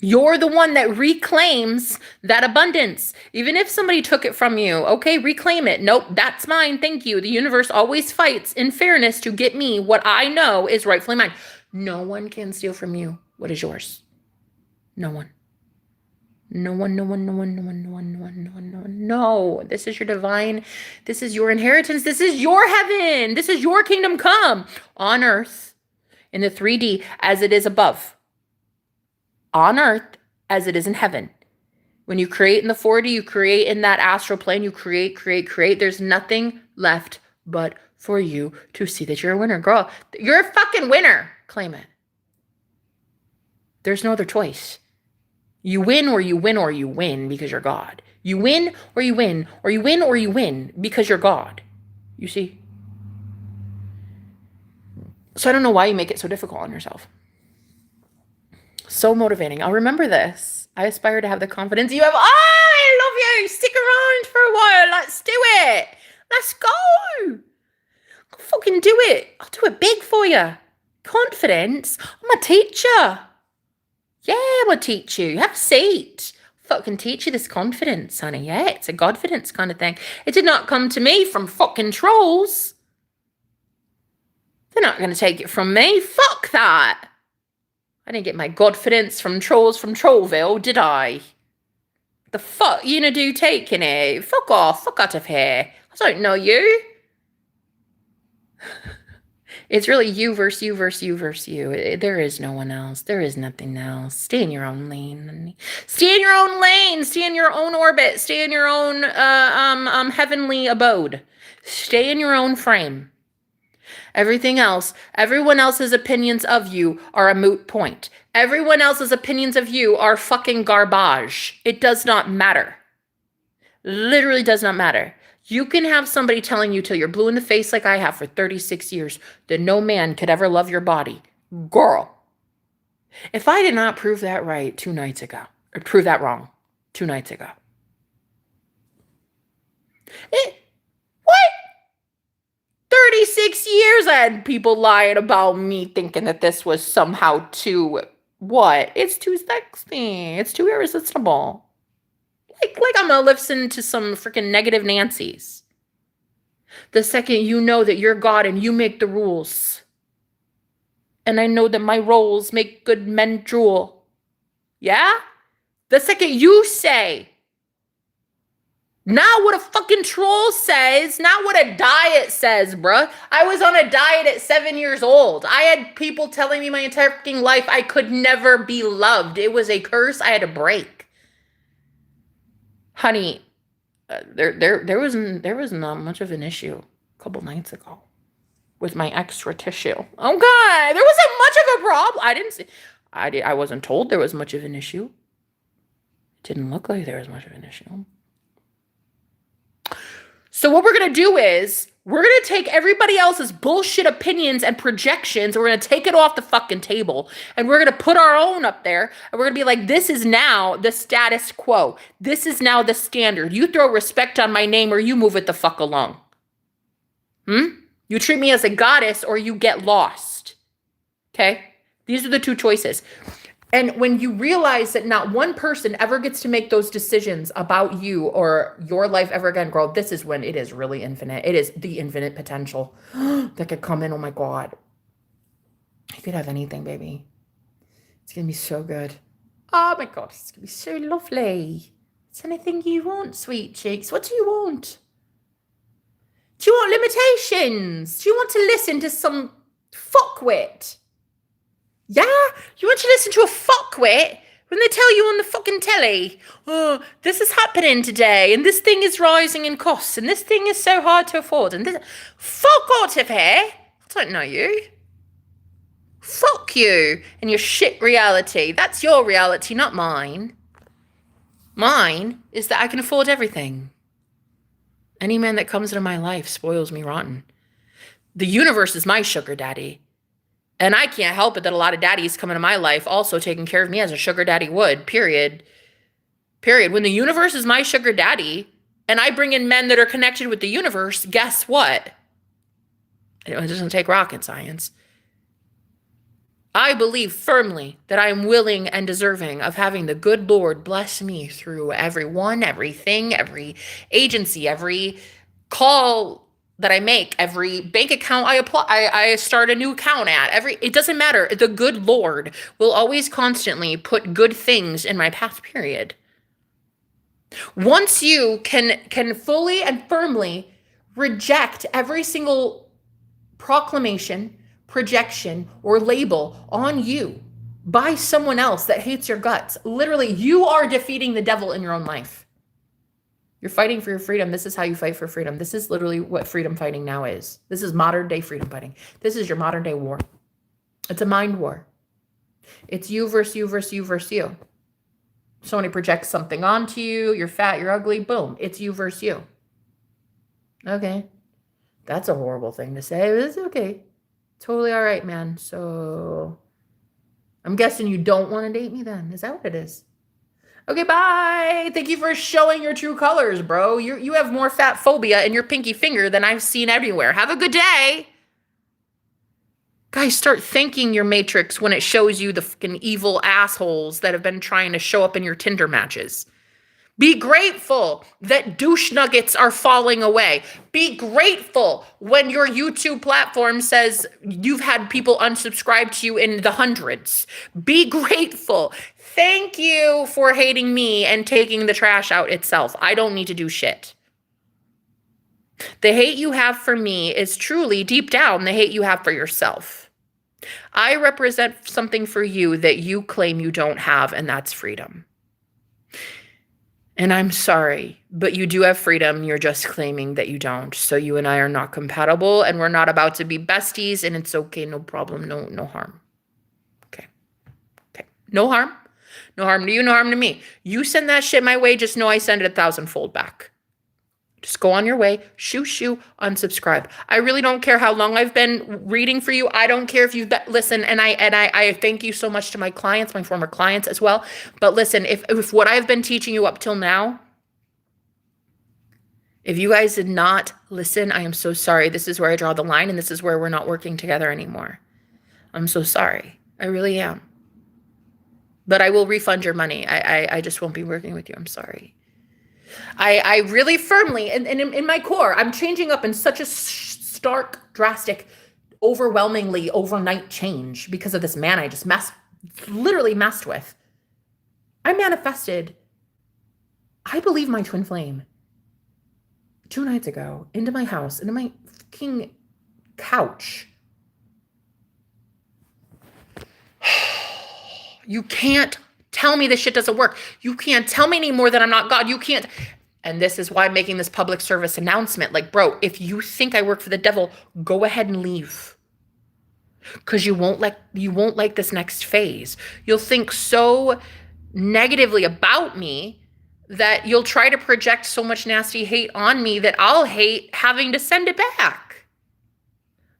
You're the one that reclaims that abundance. Even if somebody took it from you, okay, reclaim it. Nope, that's mine. Thank you. The universe always fights in fairness to get me what I know is rightfully mine. No one can steal from you what is yours. No one. No. This is your divine. This is your inheritance. This is your heaven. This is your kingdom come on earth in the 3D as it is above. On earth as it is in heaven. When you create in the 4D, you create in that astral plane, you create. There's nothing left but for you to see that you're a winner. Girl, you're a fucking winner. Claim it. There's no other choice. You win or you win or you win because you're God. You win or you win or you win or you win because you're God. You see? So I don't know why you make it so difficult on yourself. So motivating. I'll remember this. I aspire to have the confidence you have. Oh, I love you. Stick around for a while. Let's do it. Let's go. I'll fucking do it. I'll do it big for you. Confidence. I'm a teacher. Yeah, I'm gonna teach you. Have a seat. Fucking teach you this confidence, honey. Yeah, it's a godfidence kind of thing. It did not come to me from fucking trolls. They're not gonna take it from me. Fuck that. I didn't get my godfidence from trolls from Trollville, did I? The fuck you gonna do taking it? Fuck off. Fuck out of here. I don't know you. It's really you versus you versus you versus you. There is no one else. There is nothing else. Stay in your own lane. Stay in your own lane. Stay in your own orbit. Stay in your own heavenly abode. Stay in your own frame. Everything else, everyone else's opinions of you are a moot point. Everyone else's opinions of you are fucking garbage. It does not matter. Literally does not matter. You can have somebody telling you till you're blue in the face like I have for 36 years that no man could ever love your body. Girl, if I did not prove that right 2 nights ago, or prove that wrong 2 nights ago. What? 36 years I had people lying about me thinking that this was somehow too, what? It's too sexy. It's too irresistible. Like I'm gonna listen to some freaking negative Nancy's. The second you know that you're God and you make the rules. And I know that my roles make good men drool. Yeah? The second you say, not what a fucking troll says, not what a diet says, bruh. I was on a diet at 7 years old. I had people telling me my entire fucking life I could never be loved. It was a curse I had to break. Honey, there was not much of an issue a couple nights ago with my extra tissue. Okay, there wasn't much of a problem. I wasn't told there was much of an issue. It didn't look like there was much of an issue. So what we're gonna do is We're going to take everybody else's bullshit opinions and projections, and we're going to take it off the fucking table, and we're going to put our own up there, and we're going to be like, this is now the status quo. This is now the standard. You throw respect on my name or you move it the fuck along. You treat me as a goddess or you get lost. Okay? These are the two choices. And when you realize that not one person ever gets to make those decisions about you or your life ever again, girl, this is when it is really infinite. It is the infinite potential that could come in. Oh my God. You could have anything, baby. It's going to be so good. Oh my God. It's going to be so lovely. It's anything you want, sweet cheeks. What do you want? Do you want limitations? Do you want to listen to some fuckwit? Yeah? You want to listen to a fuckwit when they tell you on the fucking telly, oh, this is happening today, and this thing is rising in costs, and this thing is so hard to afford, and this... Fuck out of here! I don't know you. Fuck you and your shit reality. That's your reality, not mine. Mine is that I can afford everything. Any man that comes into my life spoils me rotten. The universe is my sugar daddy. And I can't help it that a lot of daddies come into my life also taking care of me as a sugar daddy would, period. Period. When the universe is my sugar daddy and I bring in men that are connected with the universe, guess what? It doesn't take rocket science. I believe firmly that I am willing and deserving of having the good Lord bless me through everyone, everything, every agency, every call that I make, every bank account I apply, I start a new account at, it doesn't matter. The good Lord will always constantly put good things in my path, period. Once you can fully and firmly reject every single proclamation, projection, or label on you by someone else that hates your guts, literally, you are defeating the devil in your own life. You're fighting for your freedom. This is how you fight for freedom. This is literally what freedom fighting now is. This is modern day freedom fighting. This is your modern day war. It's a mind war. It's you versus you versus you versus you. Somebody projects something onto you. You're fat, you're ugly. Boom. It's you versus you. Okay. That's a horrible thing to say, but it's okay. Totally all right, man. So I'm guessing you don't want to date me then. Is that what it is? Okay, bye. Thank you for showing your true colors, bro. You have more fat phobia in your pinky finger than I've seen everywhere. Have a good day. Guys, start thanking your matrix when it shows you the fucking evil assholes that have been trying to show up in your Tinder matches. Be grateful that douche nuggets are falling away. Be grateful when your YouTube platform says you've had people unsubscribe to you in the hundreds. Be grateful. Thank you for hating me and taking the trash out itself. I don't need to do shit. The hate you have for me is truly, deep down, the hate you have for yourself. I represent something for you that you claim you don't have, and that's freedom. And I'm sorry, but you do have freedom. You're just claiming that you don't. So you and I are not compatible, and we're not about to be besties, and it's okay. No problem. No harm. Okay. No harm. No harm to you, no harm to me. You send that shit my way, just know I send it 1,000-fold back. Just go on your way, shoo, unsubscribe. I really don't care how long I've been reading for you. I don't care if you've listen, and I thank you so much to my clients, my former clients as well. But listen, if what I've been teaching you up till now, if you guys did not listen, I am so sorry. This is where I draw the line, and this is where we're not working together anymore. I'm so sorry. I really am. But I will refund your money. I just won't be working with you. I'm sorry. I really firmly, and in my core, I'm changing up in such a stark, drastic, overwhelmingly overnight change because of this man I just literally messed with. I manifested, I believe, my twin flame 2 nights ago into my house, into my fucking couch. You can't tell me this shit doesn't work. You can't tell me anymore that I'm not God. You can't. And this is why I'm making this public service announcement. Like, bro, if you think I work for the devil, go ahead and leave. Because you won't like this next phase. You'll think so negatively about me that you'll try to project so much nasty hate on me that I'll hate having to send it back.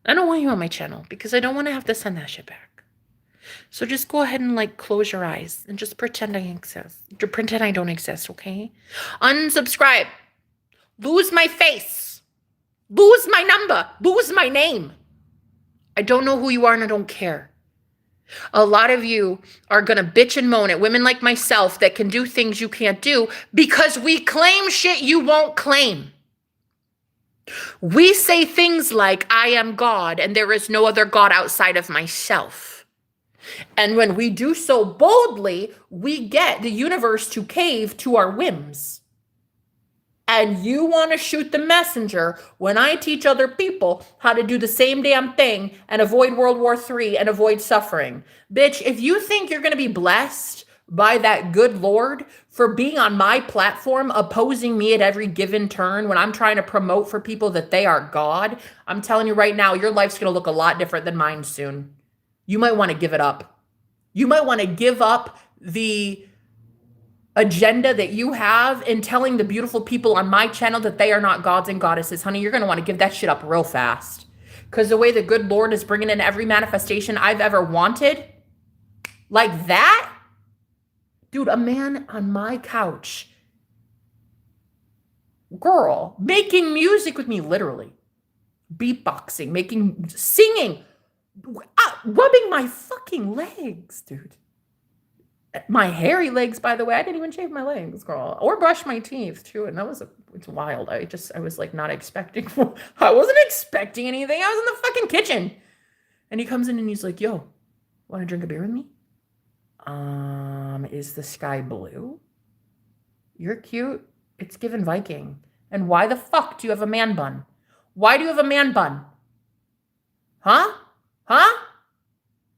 I don't want you on my channel because I don't want to have to send that shit back. So just go ahead and like close your eyes and just pretend I exist. Pretend I don't exist, okay? Unsubscribe. Lose my face. Lose my number. Lose my name. I don't know who you are and I don't care. A lot of you are going to bitch and moan at women like myself that can do things you can't do because we claim shit you won't claim. We say things like, I am God and there is no other God outside of myself. And when we do so boldly, we get the universe to cave to our whims. And you want to shoot the messenger when I teach other people how to do the same damn thing and avoid World War III and avoid suffering. Bitch, if you think you're going to be blessed by that good Lord for being on my platform, opposing me at every given turn when I'm trying to promote for people that they are God, I'm telling you right now, your life's going to look a lot different than mine soon. You might want to give it up. You might want to give up the agenda that you have in telling the beautiful people on my channel that they are not gods and goddesses. Honey, you're going to want to give that shit up real fast. Because the way the good Lord is bringing in every manifestation I've ever wanted, like that, dude, a man on my couch, girl, making music with me, literally, beatboxing, singing, rubbing my fucking legs, dude. My hairy legs, by the way. I didn't even shave my legs, girl, or brush my teeth too. And that was it's wild. I was like not expecting. I wasn't expecting anything. I was in the fucking kitchen, and he comes in and he's like, "Yo, want to drink a beer with me? Is the sky blue? You're cute. It's given Viking. And why the fuck do you have a man bun? Why do you have a man bun? Huh?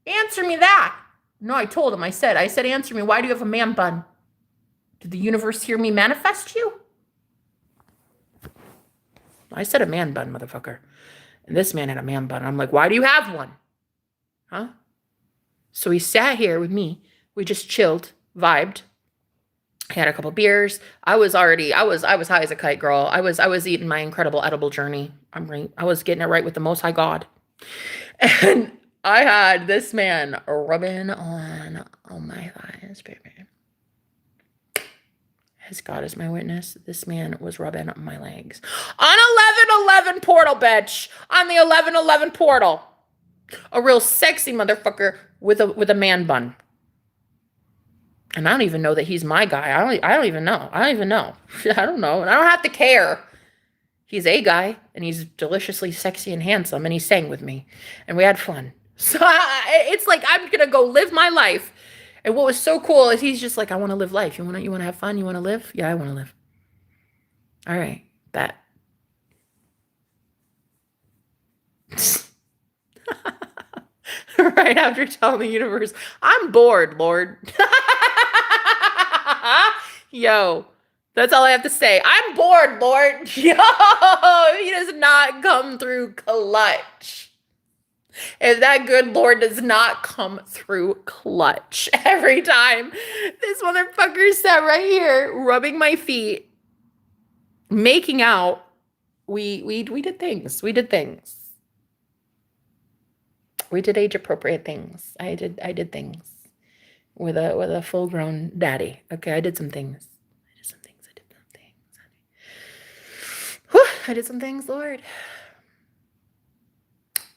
Answer me that." No, I told him. I said, answer me. Why do you have a man bun? Did the universe hear me manifest you? I said a man bun, motherfucker. And this man had a man bun. I'm like, why do you have one? Huh? So he sat here with me. We just chilled, vibed. I had a couple beers. I was high as a kite, girl. I was eating my incredible edible journey. I was getting it right with the Most High God. And I had this man rubbing on my thighs, baby. As God is my witness, this man was rubbing on my legs. On 1111 portal, bitch. On the 1111 portal. A real sexy motherfucker with a man bun. And I don't even know that he's my guy. I don't even know. I don't know. And I don't have to care. He's a guy, and he's deliciously sexy and handsome, and he sang with me. And we had fun. So it's like I'm going to go live my life. And what was so cool is he's just like, I want to live life. You want to have fun? You want to live? Yeah, I want to live. All right, bet. Right after telling the universe, I'm bored, Lord. Yo, that's all I have to say. I'm bored, Lord. Yo, he does not come through clutch. If that good Lord does not come through clutch every time, this motherfucker sat right here rubbing my feet, making out. We did things. We did things. We did age appropriate things. I did things with a full grown daddy. Okay, I did some things. Whew, I did some things, Lord.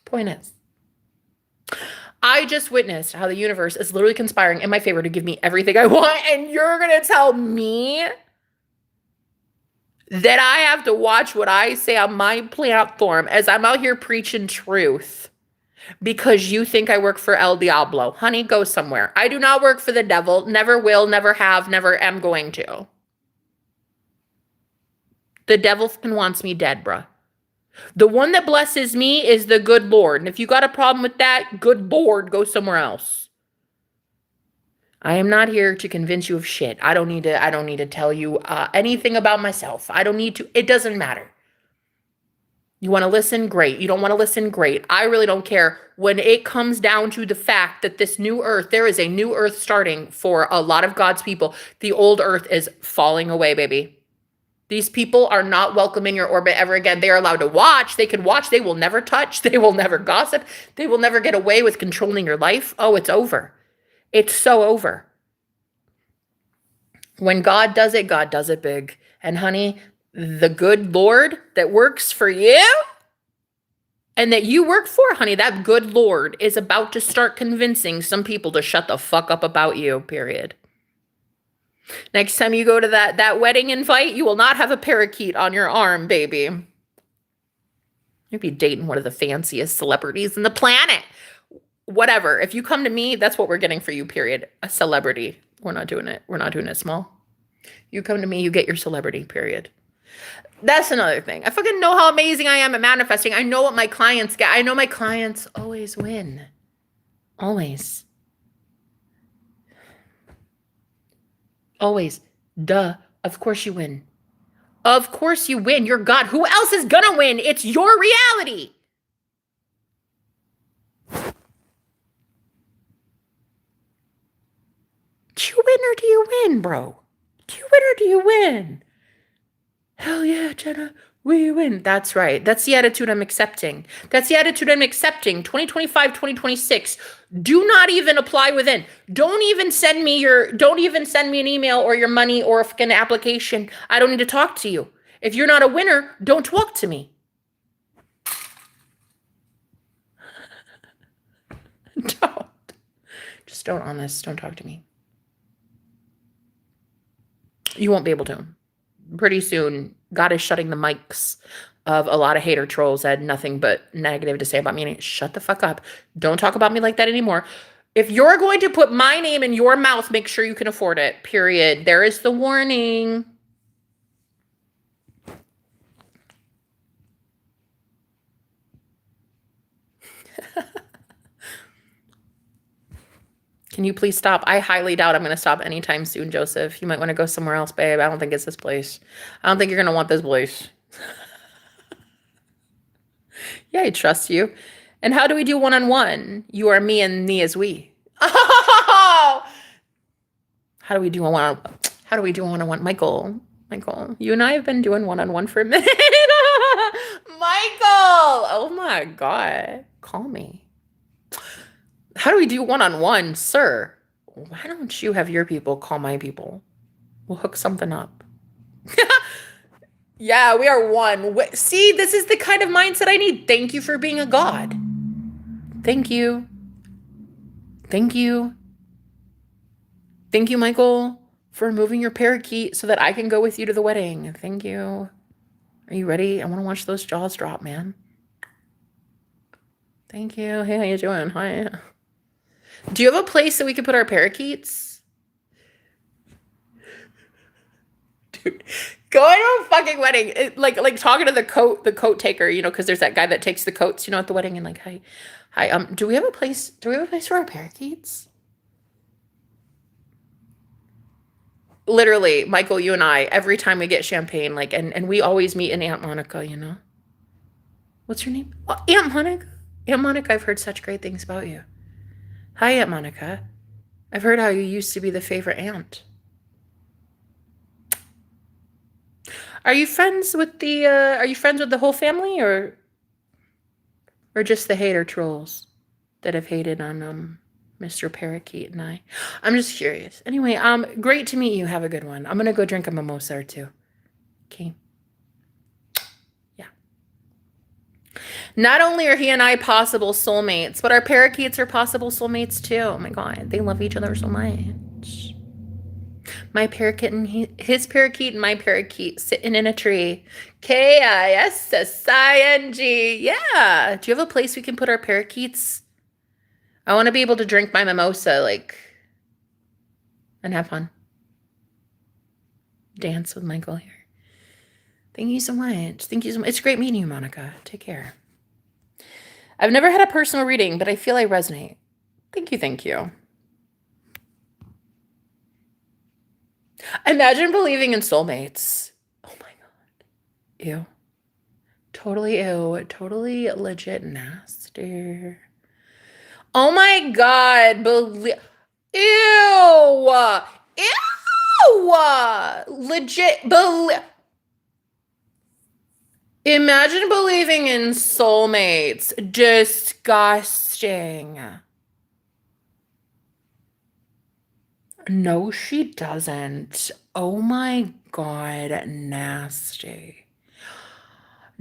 Point is, I just witnessed how the universe is literally conspiring in my favor to give me everything I want, and you're going to tell me that I have to watch what I say on my platform as I'm out here preaching truth because you think I work for El Diablo. Honey, go somewhere. I do not work for the devil. Never will, never have, never am going to. The devil fucking wants me dead, bruh. The one that blesses me is the good Lord. And if you got a problem with that, good Lord, go somewhere else. I am not here to convince you of shit. I don't need to tell you anything about myself. I don't need to. It doesn't matter. You want to listen? Great. You don't want to listen? Great. I really don't care. When it comes down to the fact that this new earth, there is a new earth starting for a lot of God's people. The old earth is falling away, baby. These people are not welcome in your orbit ever again. They are allowed to watch. They can watch. They will never touch. They will never gossip. They will never get away with controlling your life. Oh, it's over. It's so over. When God does it big. And honey, the good Lord that works for you and that you work for, honey, that good Lord is about to start convincing some people to shut the fuck up about you, period. Next time you go to that wedding invite, you will not have a parakeet on your arm, baby. You'll be dating one of the fanciest celebrities in the planet. Whatever. If you come to me, that's what we're getting for you, period. A celebrity. We're not doing it. We're not doing it small. You come to me, you get your celebrity, period. That's another thing. I fucking know how amazing I am at manifesting. I know what my clients get. I know my clients always win. Always. Always. Duh. Of course you win. Of course you win. You're God. Who else is gonna win? It's your reality. Do you win or do you win, bro? Do you win or do you win? Hell yeah, Jenna. We win. That's right. That's the attitude I'm accepting. That's the attitude I'm accepting. 2025, 2026. Do not even apply within. Don't even send me an email or your money or a fucking application. I don't need to talk to you. If you're not a winner, don't talk to me. Don't. Just don't, honest. Don't talk to me. You won't be able to. Pretty soon, God is shutting the mics of a lot of hater trolls that had nothing but negative to say about me. Shut the fuck up. Don't talk about me like that anymore. If you're going to put my name in your mouth, make sure you can afford it, period. There is the warning. Can you please stop? I highly doubt I'm going to stop anytime soon, Joseph. You might want to go somewhere else, babe. I don't think it's this place. I don't think you're going to want this place. Yeah, I trust you. And how do we do one-on-one? You are me and me is we. Oh! How do we do one-on-one? Michael, you and I have been doing one-on-one for a minute. Michael! Oh my God. Call me. How do we do one-on-one, sir? Why don't you have your people call my people? We'll hook something up. Yeah, we are one. See, this is the kind of mindset I need. Thank you for being a god. Thank you. Thank you. Thank you, Michael, for removing your parakeet so that I can go with you to the wedding. Thank you. Are you ready? I want to watch those jaws drop, man. Thank you. Hey, how you doing? Hi. Do you have a place that we could put our parakeets? Dude, going to a fucking wedding, like talking to the coat taker, you know, because there's that guy that takes the coats, you know, at the wedding, and like, hi, do we have a place for our parakeets? Literally, Michael, you and I, every time we get champagne, like, and we always meet in Aunt Monica, you know. What's your name? Oh, Aunt Monica. Aunt Monica, I've heard such great things about you. Hi, Aunt Monica. I've heard how you used to be the favorite aunt. Are you friends with the whole family or just the hater trolls that have hated on Mr. Parakeet and I? I'm just curious. Anyway, great to meet you. Have a good one. I'm gonna go drink a mimosa or two. Okay. Yeah. Not only are he and I possible soulmates, but our parakeets are possible soulmates too. Oh my God, they love each other so much. My parakeet and his parakeet and my parakeet sitting in a tree. KISSING. Yeah. Do you have a place we can put our parakeets? I want to be able to drink my mimosa, like, and have fun. Dance with Michael here. Thank you so much. Thank you so much. It's great meeting you, Monica. Take care. I've never had a personal reading, but I feel I resonate. Thank you. Thank you. Imagine believing in soulmates. Oh my God. Ew. Totally ew. Totally legit nasty. Oh my God. Ew. Ew. Legit. Imagine believing in soulmates. Disgusting. No, she doesn't. Oh my God, nasty.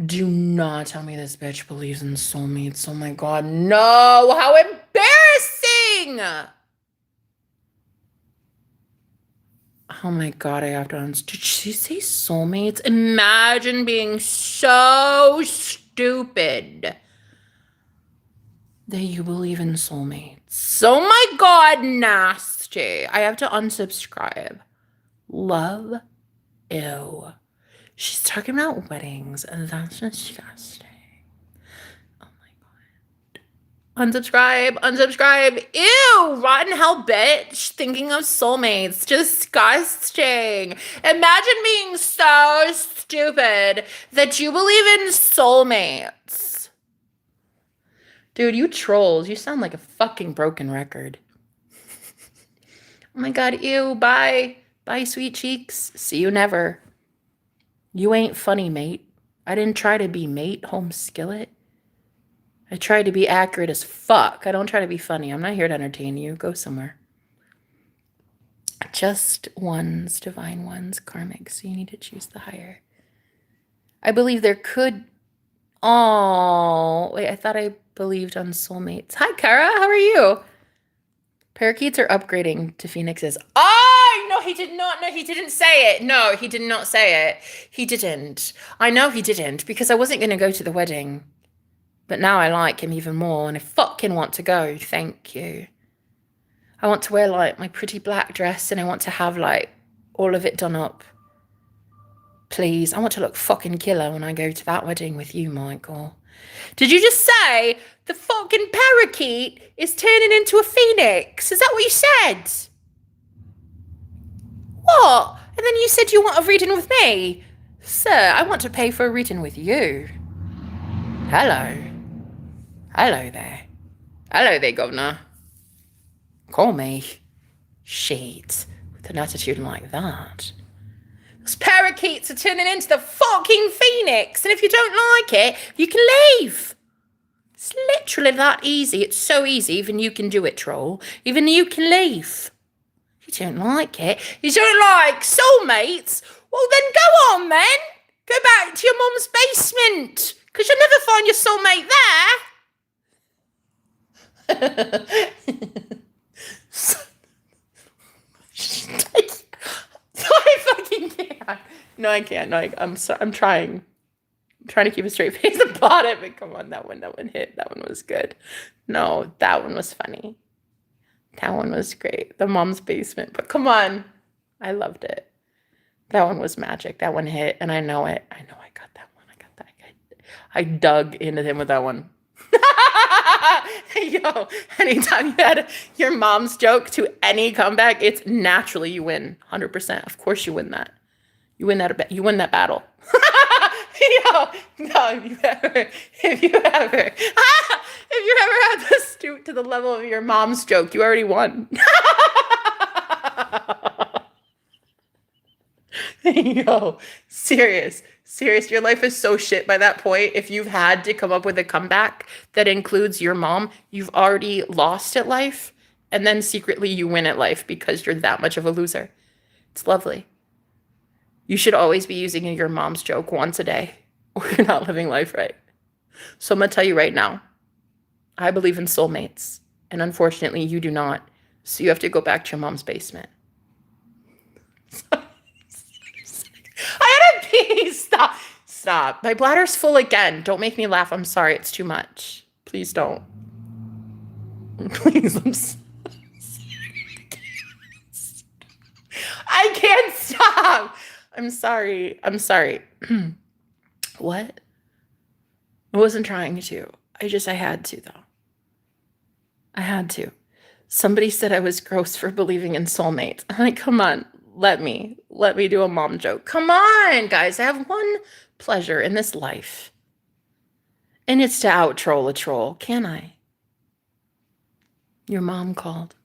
Do not tell me this bitch believes in soulmates. Oh my God, no. How embarrassing. Oh my God, I have to Did she say soulmates? Imagine being so stupid that you believe in soulmates. Oh my God, nasty. I have to unsubscribe. Love. Ew. She's talking about weddings, and that's disgusting. Oh my God. Unsubscribe, unsubscribe. Ew, rotten hell bitch. Thinking of soulmates. Disgusting. Imagine being so stupid that you believe in soulmates. Dude, you trolls. You sound like a fucking broken record. Oh my God, ew, bye. Bye, sweet cheeks. See you never. You ain't funny, mate. I didn't try to be mate, home skillet. I tried to be accurate as fuck. I don't try to be funny. I'm not here to entertain you. Go somewhere. Just ones, divine ones, karmic. So you need to choose the higher. I believe there could... Oh, wait, I thought I believed on soulmates. Hi, Kara. How are you? Parakeets are upgrading to phoenixes. Oh, no, he did not. No, he didn't say it. No, he did not say it. He didn't. I know he didn't because I wasn't going to go to the wedding. But now I like him even more and I fucking want to go. Thank you. I want to wear like my pretty black dress and I want to have like all of it done up. Please, I want to look fucking killer when I go to that wedding with you, Michael. Did you just say the fucking parakeet is turning into a phoenix? Is that what you said? What? And then you said you want a reading with me? Sir, I want to pay for a reading with you. Hello. Hello there. Hello there, governor. Call me. Shit. With an attitude like that. Those parakeets are turning into the fucking phoenix. And if you don't like it, you can leave. It's literally that easy. It's so easy. Even you can do it, troll. Even you can leave. You don't like it. You don't like soulmates? Well, then go on, then. Go back to your mum's basement. Because you'll never find your soulmate there. I fucking can't. No, I can't. No, I'm trying. I'm trying to keep a straight face about it, but come on, that one hit. That one was good. No, that one was funny. That one was great. The mom's basement. But come on. I loved it. That one was magic. That one hit, and I know it. I know I got that one. I got that. I dug into him with that one. Yo, anytime you had your mom's joke to any comeback, it's naturally you win. 100%. Of course you win that. You win that battle. Yo, no, if you ever had to stoop to the level of your mom's joke, you already won. Yo, serious, your life is so shit by that point. If you've had to come up with a comeback that includes your mom, you've already lost at life, and then secretly you win at life because you're that much of a loser. It's lovely. You should always be using your mom's joke once a day, or you're not living life right. So I'm going to tell you right now, I believe in soulmates, and unfortunately you do not. So you have to go back to your mom's basement. I had a pee. Stop. My bladder's full again. Don't make me laugh. I'm sorry. It's too much. Please don't. Please, I can't stop. I'm sorry. What? I wasn't trying to. I had to, though. I had to. Somebody said I was gross for believing in soulmates. I'm like, come on. Let me do a mom joke. Come on, guys. I have one pleasure in this life. And it's to out troll a troll, can I? Your mom called.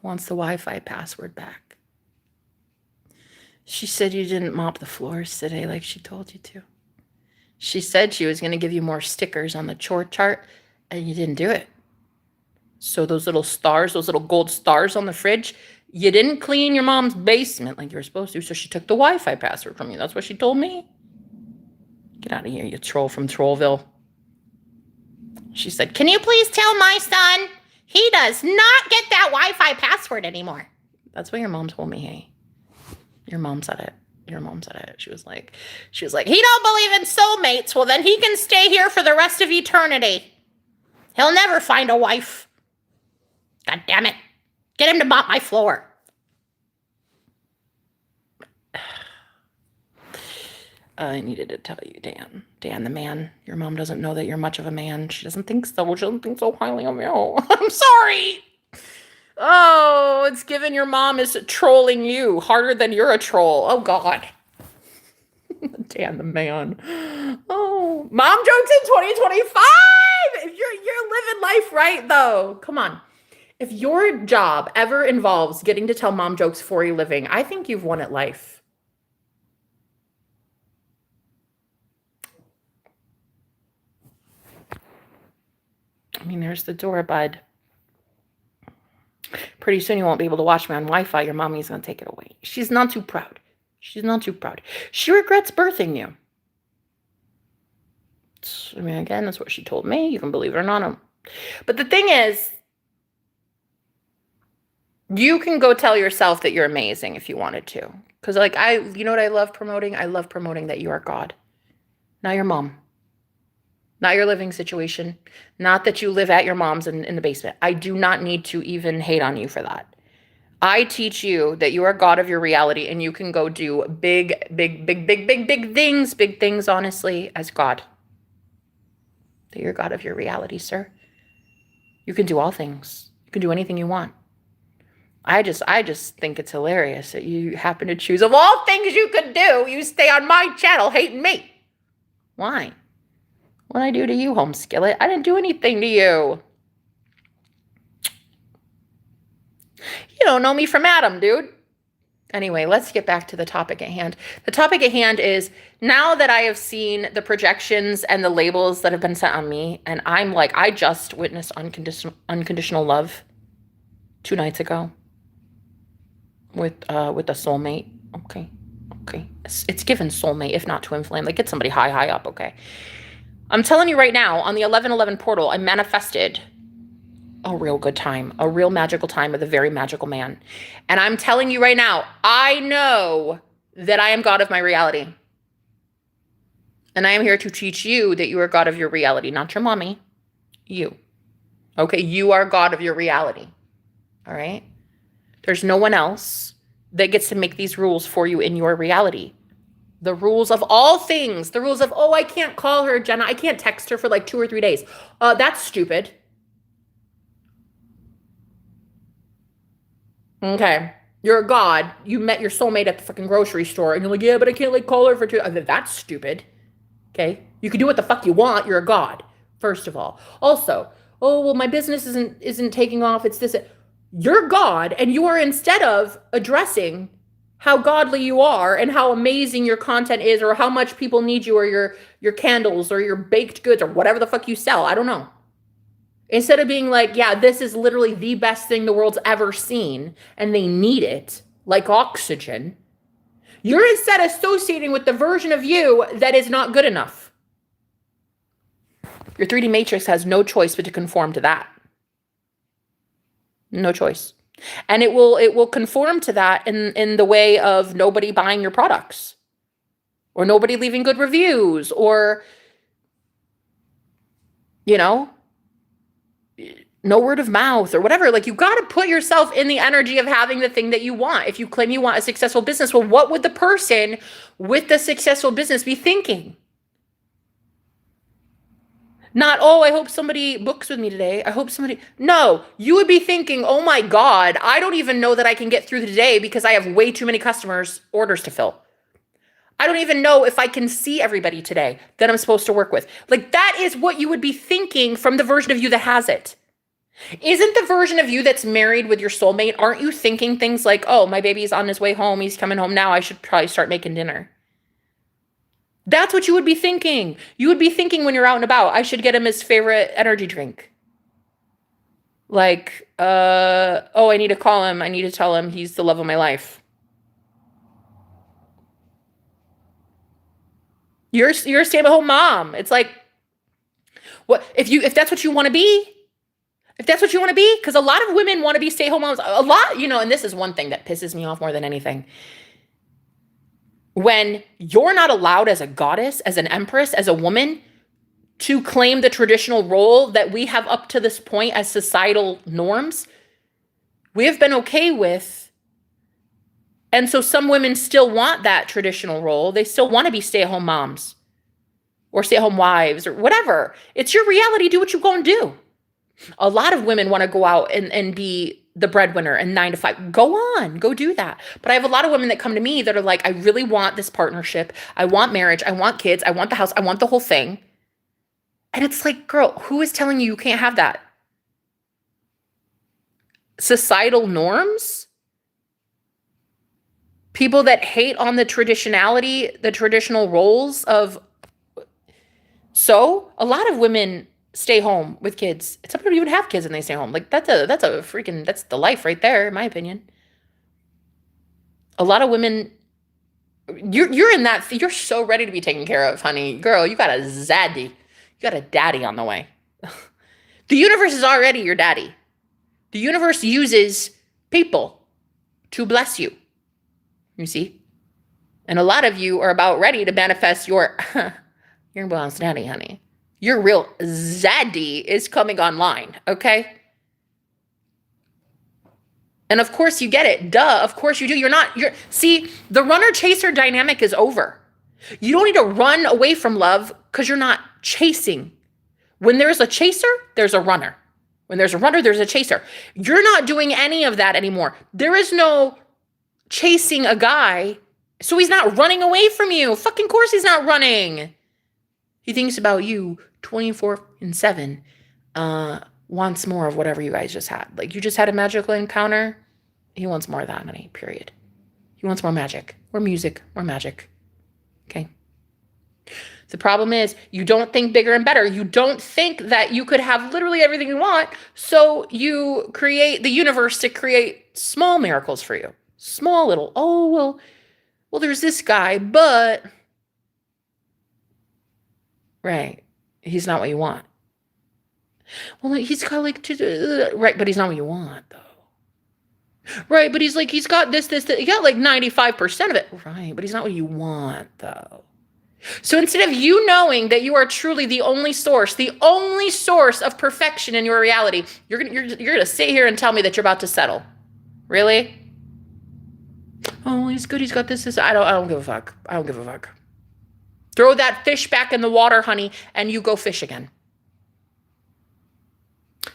Wants the Wi-Fi password back. She said you didn't mop the floors today like she told you to. She said she was going to give you more stickers on the chore chart, and you didn't do it. So those little stars, those little gold stars on the fridge, you didn't clean your mom's basement like you were supposed to, so she took the Wi-Fi password from you. That's what she told me. Get out of here, you troll from Trollville. She said, can you please tell my son he does not get that Wi-Fi password anymore? That's what your mom told me, hey. Your mom said it. Your mom said it. She was like, he don't believe in soulmates. Well, then he can stay here for the rest of eternity. He'll never find a wife. God damn it. Get him to mop my floor. I needed to tell you, Dan. Dan, the man. Your mom doesn't know that you're much of a man. She doesn't think so. She doesn't think so highly of you. I'm sorry. Oh, it's given your mom is trolling you harder than you're a troll. Oh, God. Dan, the man. Oh, mom jokes in 2025. If you're living life right, though. Come on. If your job ever involves getting to tell mom jokes for a living, I think you've won at life. I mean, there's the door, bud. Pretty soon you won't be able to watch me on Wi-Fi. Your mommy's going to take it away. She's not too proud. She's not too proud. She regrets birthing you. I mean, again, that's what she told me. You can believe it or not. But the thing is, you can go tell yourself that you're amazing if you wanted to. Because, like, you know what I love promoting? I love promoting that you are God. Not your mom. Not your living situation. Not that you live at your mom's in the basement. I do not need to even hate on you for that. I teach you that you are God of your reality, and you can go do big things, honestly, as God. That you're God of your reality, sir. You can do all things. You can do anything you want. I just think it's hilarious that you happen to choose, of all things you could do, you stay on my channel hating me. Why? What did I do to you, Home Skillet? I didn't do anything to you. You don't know me from Adam, dude. Anyway, let's get back to the topic at hand. The topic at hand is, now that I have seen the projections and the labels that have been sent on me, and I'm like, I just witnessed unconditional love 2 nights ago with a soulmate. Okay. It's given soulmate, if not twin flame. Like, get somebody high up, okay? I'm telling you right now, on the 1111 portal, I manifested a real good time, a real magical time with a very magical man. And I'm telling you right now, I know that I am God of my reality. And I am here to teach you that you are God of your reality, not your mommy, you. Okay, you are God of your reality. All right? There's no one else that gets to make these rules for you in your reality. The rules of all things, the rules of, oh, I can't call her, Jenna. I can't text her for like 2 or 3 days. That's stupid. Okay. You're a God. You met your soulmate at the fucking grocery store and you're like, yeah, but I can't like call her for 2. That's stupid. Okay. You can do what the fuck you want. You're a God, first of all. Also, oh, well, my business isn't taking off. It's this. You're God, and you are, instead of addressing how godly you are and how amazing your content is, or how much people need you, or your candles or your baked goods or whatever the fuck you sell. I don't know. Instead of being like, yeah, this is literally the best thing the world's ever seen and they need it like oxygen, you're instead associating with the version of you that is not good enough. Your 3D matrix has no choice but to conform to that. No choice. And it will conform to that in the way of nobody buying your products, or nobody leaving good reviews, or, you know, no word of mouth or whatever. Like, you got to put yourself in the energy of having the thing that you want. If you claim you want a successful business, well, what would the person with the successful business be thinking? Not, oh, I hope somebody books with me today. I hope somebody. No, you would be thinking, oh my God, I don't even know that I can get through the day because I have way too many orders to fill. I don't even know if I can see everybody today that I'm supposed to work with. Like, that is what you would be thinking from the version of you that has it. Isn't the version of you that's married with your soulmate, aren't you thinking things like, oh, my baby's on his way home, he's coming home now, I should probably start making dinner? That's what you would be thinking. You would be thinking when you're out and about, I should get him his favorite energy drink. Like, oh, I need to call him. I need to tell him he's the love of my life. You're a stay-at-home mom. It's like, what if that's what you want to be? If that's what you want to be, because a lot of women want to be stay-at-home moms. A lot, and this is one thing that pisses me off more than anything. When you're not allowed as a goddess, as an empress, as a woman, to claim the traditional role that we have up to this point as societal norms, we have been okay with. And so some women still want that traditional role. They still want to be stay-at-home moms or stay-at-home wives or whatever. It's your reality. Do what you're going to do. A lot of women want to go out and be the breadwinner and 9 to 5. Go on, go do that. But I have a lot of women that come to me that are like, I really want this partnership. I want marriage. I want kids. I want the house. I want the whole thing. And it's like, girl, who is telling you can't have that? Societal norms? People that hate on the traditionality, the traditional roles of. So a lot of women stay home with kids. Some people even have kids and they stay home. Like that's the life right there, in my opinion. A lot of women, you're in that, you're so ready to be taken care of, honey. Girl, you got a zaddy. You got a daddy on the way. The universe is already your daddy. The universe uses people to bless you. You see? And a lot of you are about ready to manifest your boss daddy, honey. Your real zaddy is coming online, okay? And of course you get it. Duh, of course you do. See, the runner-chaser dynamic is over. You don't need to run away from love because you're not chasing. When there's a chaser, there's a runner. When there's a runner, there's a chaser. You're not doing any of that anymore. There is no chasing a guy, so he's not running away from you. Fucking course he's not running. He thinks about you 24/7, wants more of whatever you guys just had. Like, you just had a magical encounter. He wants more of that, honey, period. He wants more magic, more music, more magic. Okay? The problem is you don't think bigger and better. You don't think that you could have literally everything you want, so you create the universe to create small miracles for you. Small little, well, there's this guy, but... Right. He's not what you want. Well, he's got like... Right, but he's not what you want, though. Right, but he's got this. He got like 95% of it. Right, but he's not what you want, though. So instead of you knowing that you are truly the only source of perfection in your reality, you're gonna sit here and tell me that you're about to settle. Really? Oh, he's good. He's got this. I don't give a fuck. I don't give a fuck. Throw that fish back in the water, honey, and you go fish again.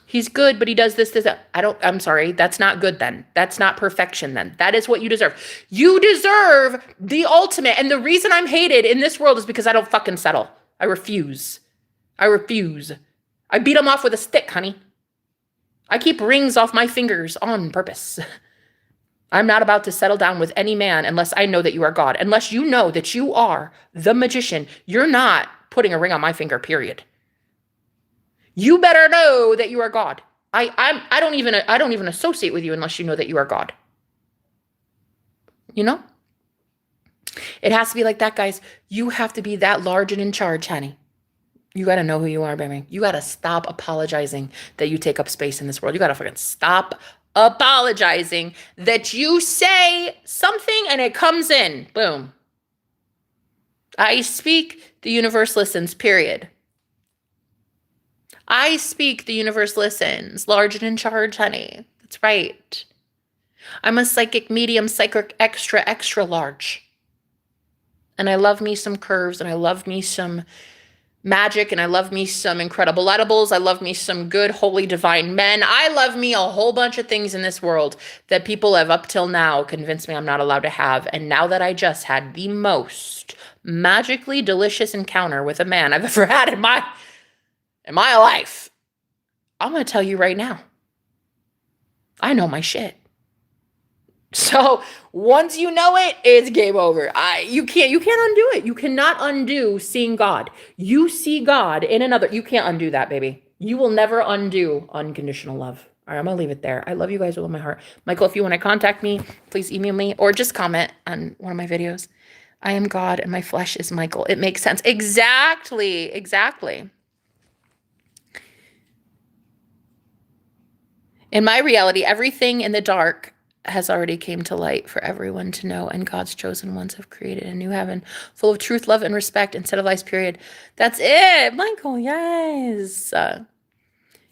He's good, but he does this. I'm sorry. That's not good then. That's not perfection then. That is what you deserve. You deserve the ultimate. And the reason I'm hated in this world is because I don't fucking settle. I refuse. I beat him off with a stick, honey. I keep rings off my fingers on purpose. I'm not about to settle down with any man unless I know that you are God. Unless you know that you are the magician, you're not putting a ring on my finger, period. You better know that you are God. I don't even associate with you unless you know that you are God. You know? It has to be like that, guys. You have to be that large and in charge, honey. You got to know who you are, baby. You got to stop apologizing that you take up space in this world. You got to fucking stop apologizing that you say something and it comes in. Boom. I speak, the universe listens, period. I speak, the universe listens. Large and in charge, honey. That's right. I'm a psychic medium, psychic extra, extra large. And I love me some curves and I love me some magic, and I love me some incredible edibles. I love me some good, holy, divine men. I love me a whole bunch of things in this world that people have up till now convinced me I'm not allowed to have. And now that I just had the most magically delicious encounter with a man I've ever had in my life, I'm going to tell you right now, I know my shit. So once you know it, it's game over. You can't undo it. You cannot undo seeing God. You see God in another. You can't undo that, baby. You will never undo unconditional love. All right, I'm gonna leave it there. I love you guys with all my heart. Michael, if you want to contact me, please email me or just comment on one of my videos. I am God and my flesh is Michael. It makes sense. Exactly. Exactly. In my reality, everything in the dark has already came to light for everyone to know, and God's chosen ones have created a new heaven full of truth, love, and respect instead of lies, period. That's it, Michael. Yes.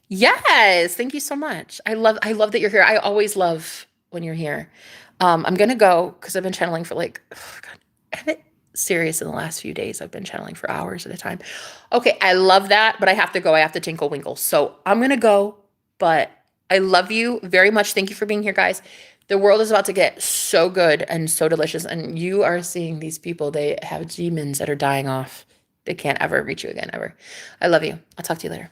Yes. Thank you so much. I love that you're here. I always love when you're here. I'm gonna go because I've been channeling for like, oh God, I've been serious in the last few days. I've been channeling for hours at a time. Okay, I love that, but I have to go. I have to tinkle winkle. So I'm gonna go, but I love you very much. Thank you for being here, guys. The world is about to get so good and so delicious, and you are seeing these people. They have demons that are dying off. They can't ever reach you again, ever. I love you. I'll talk to you later.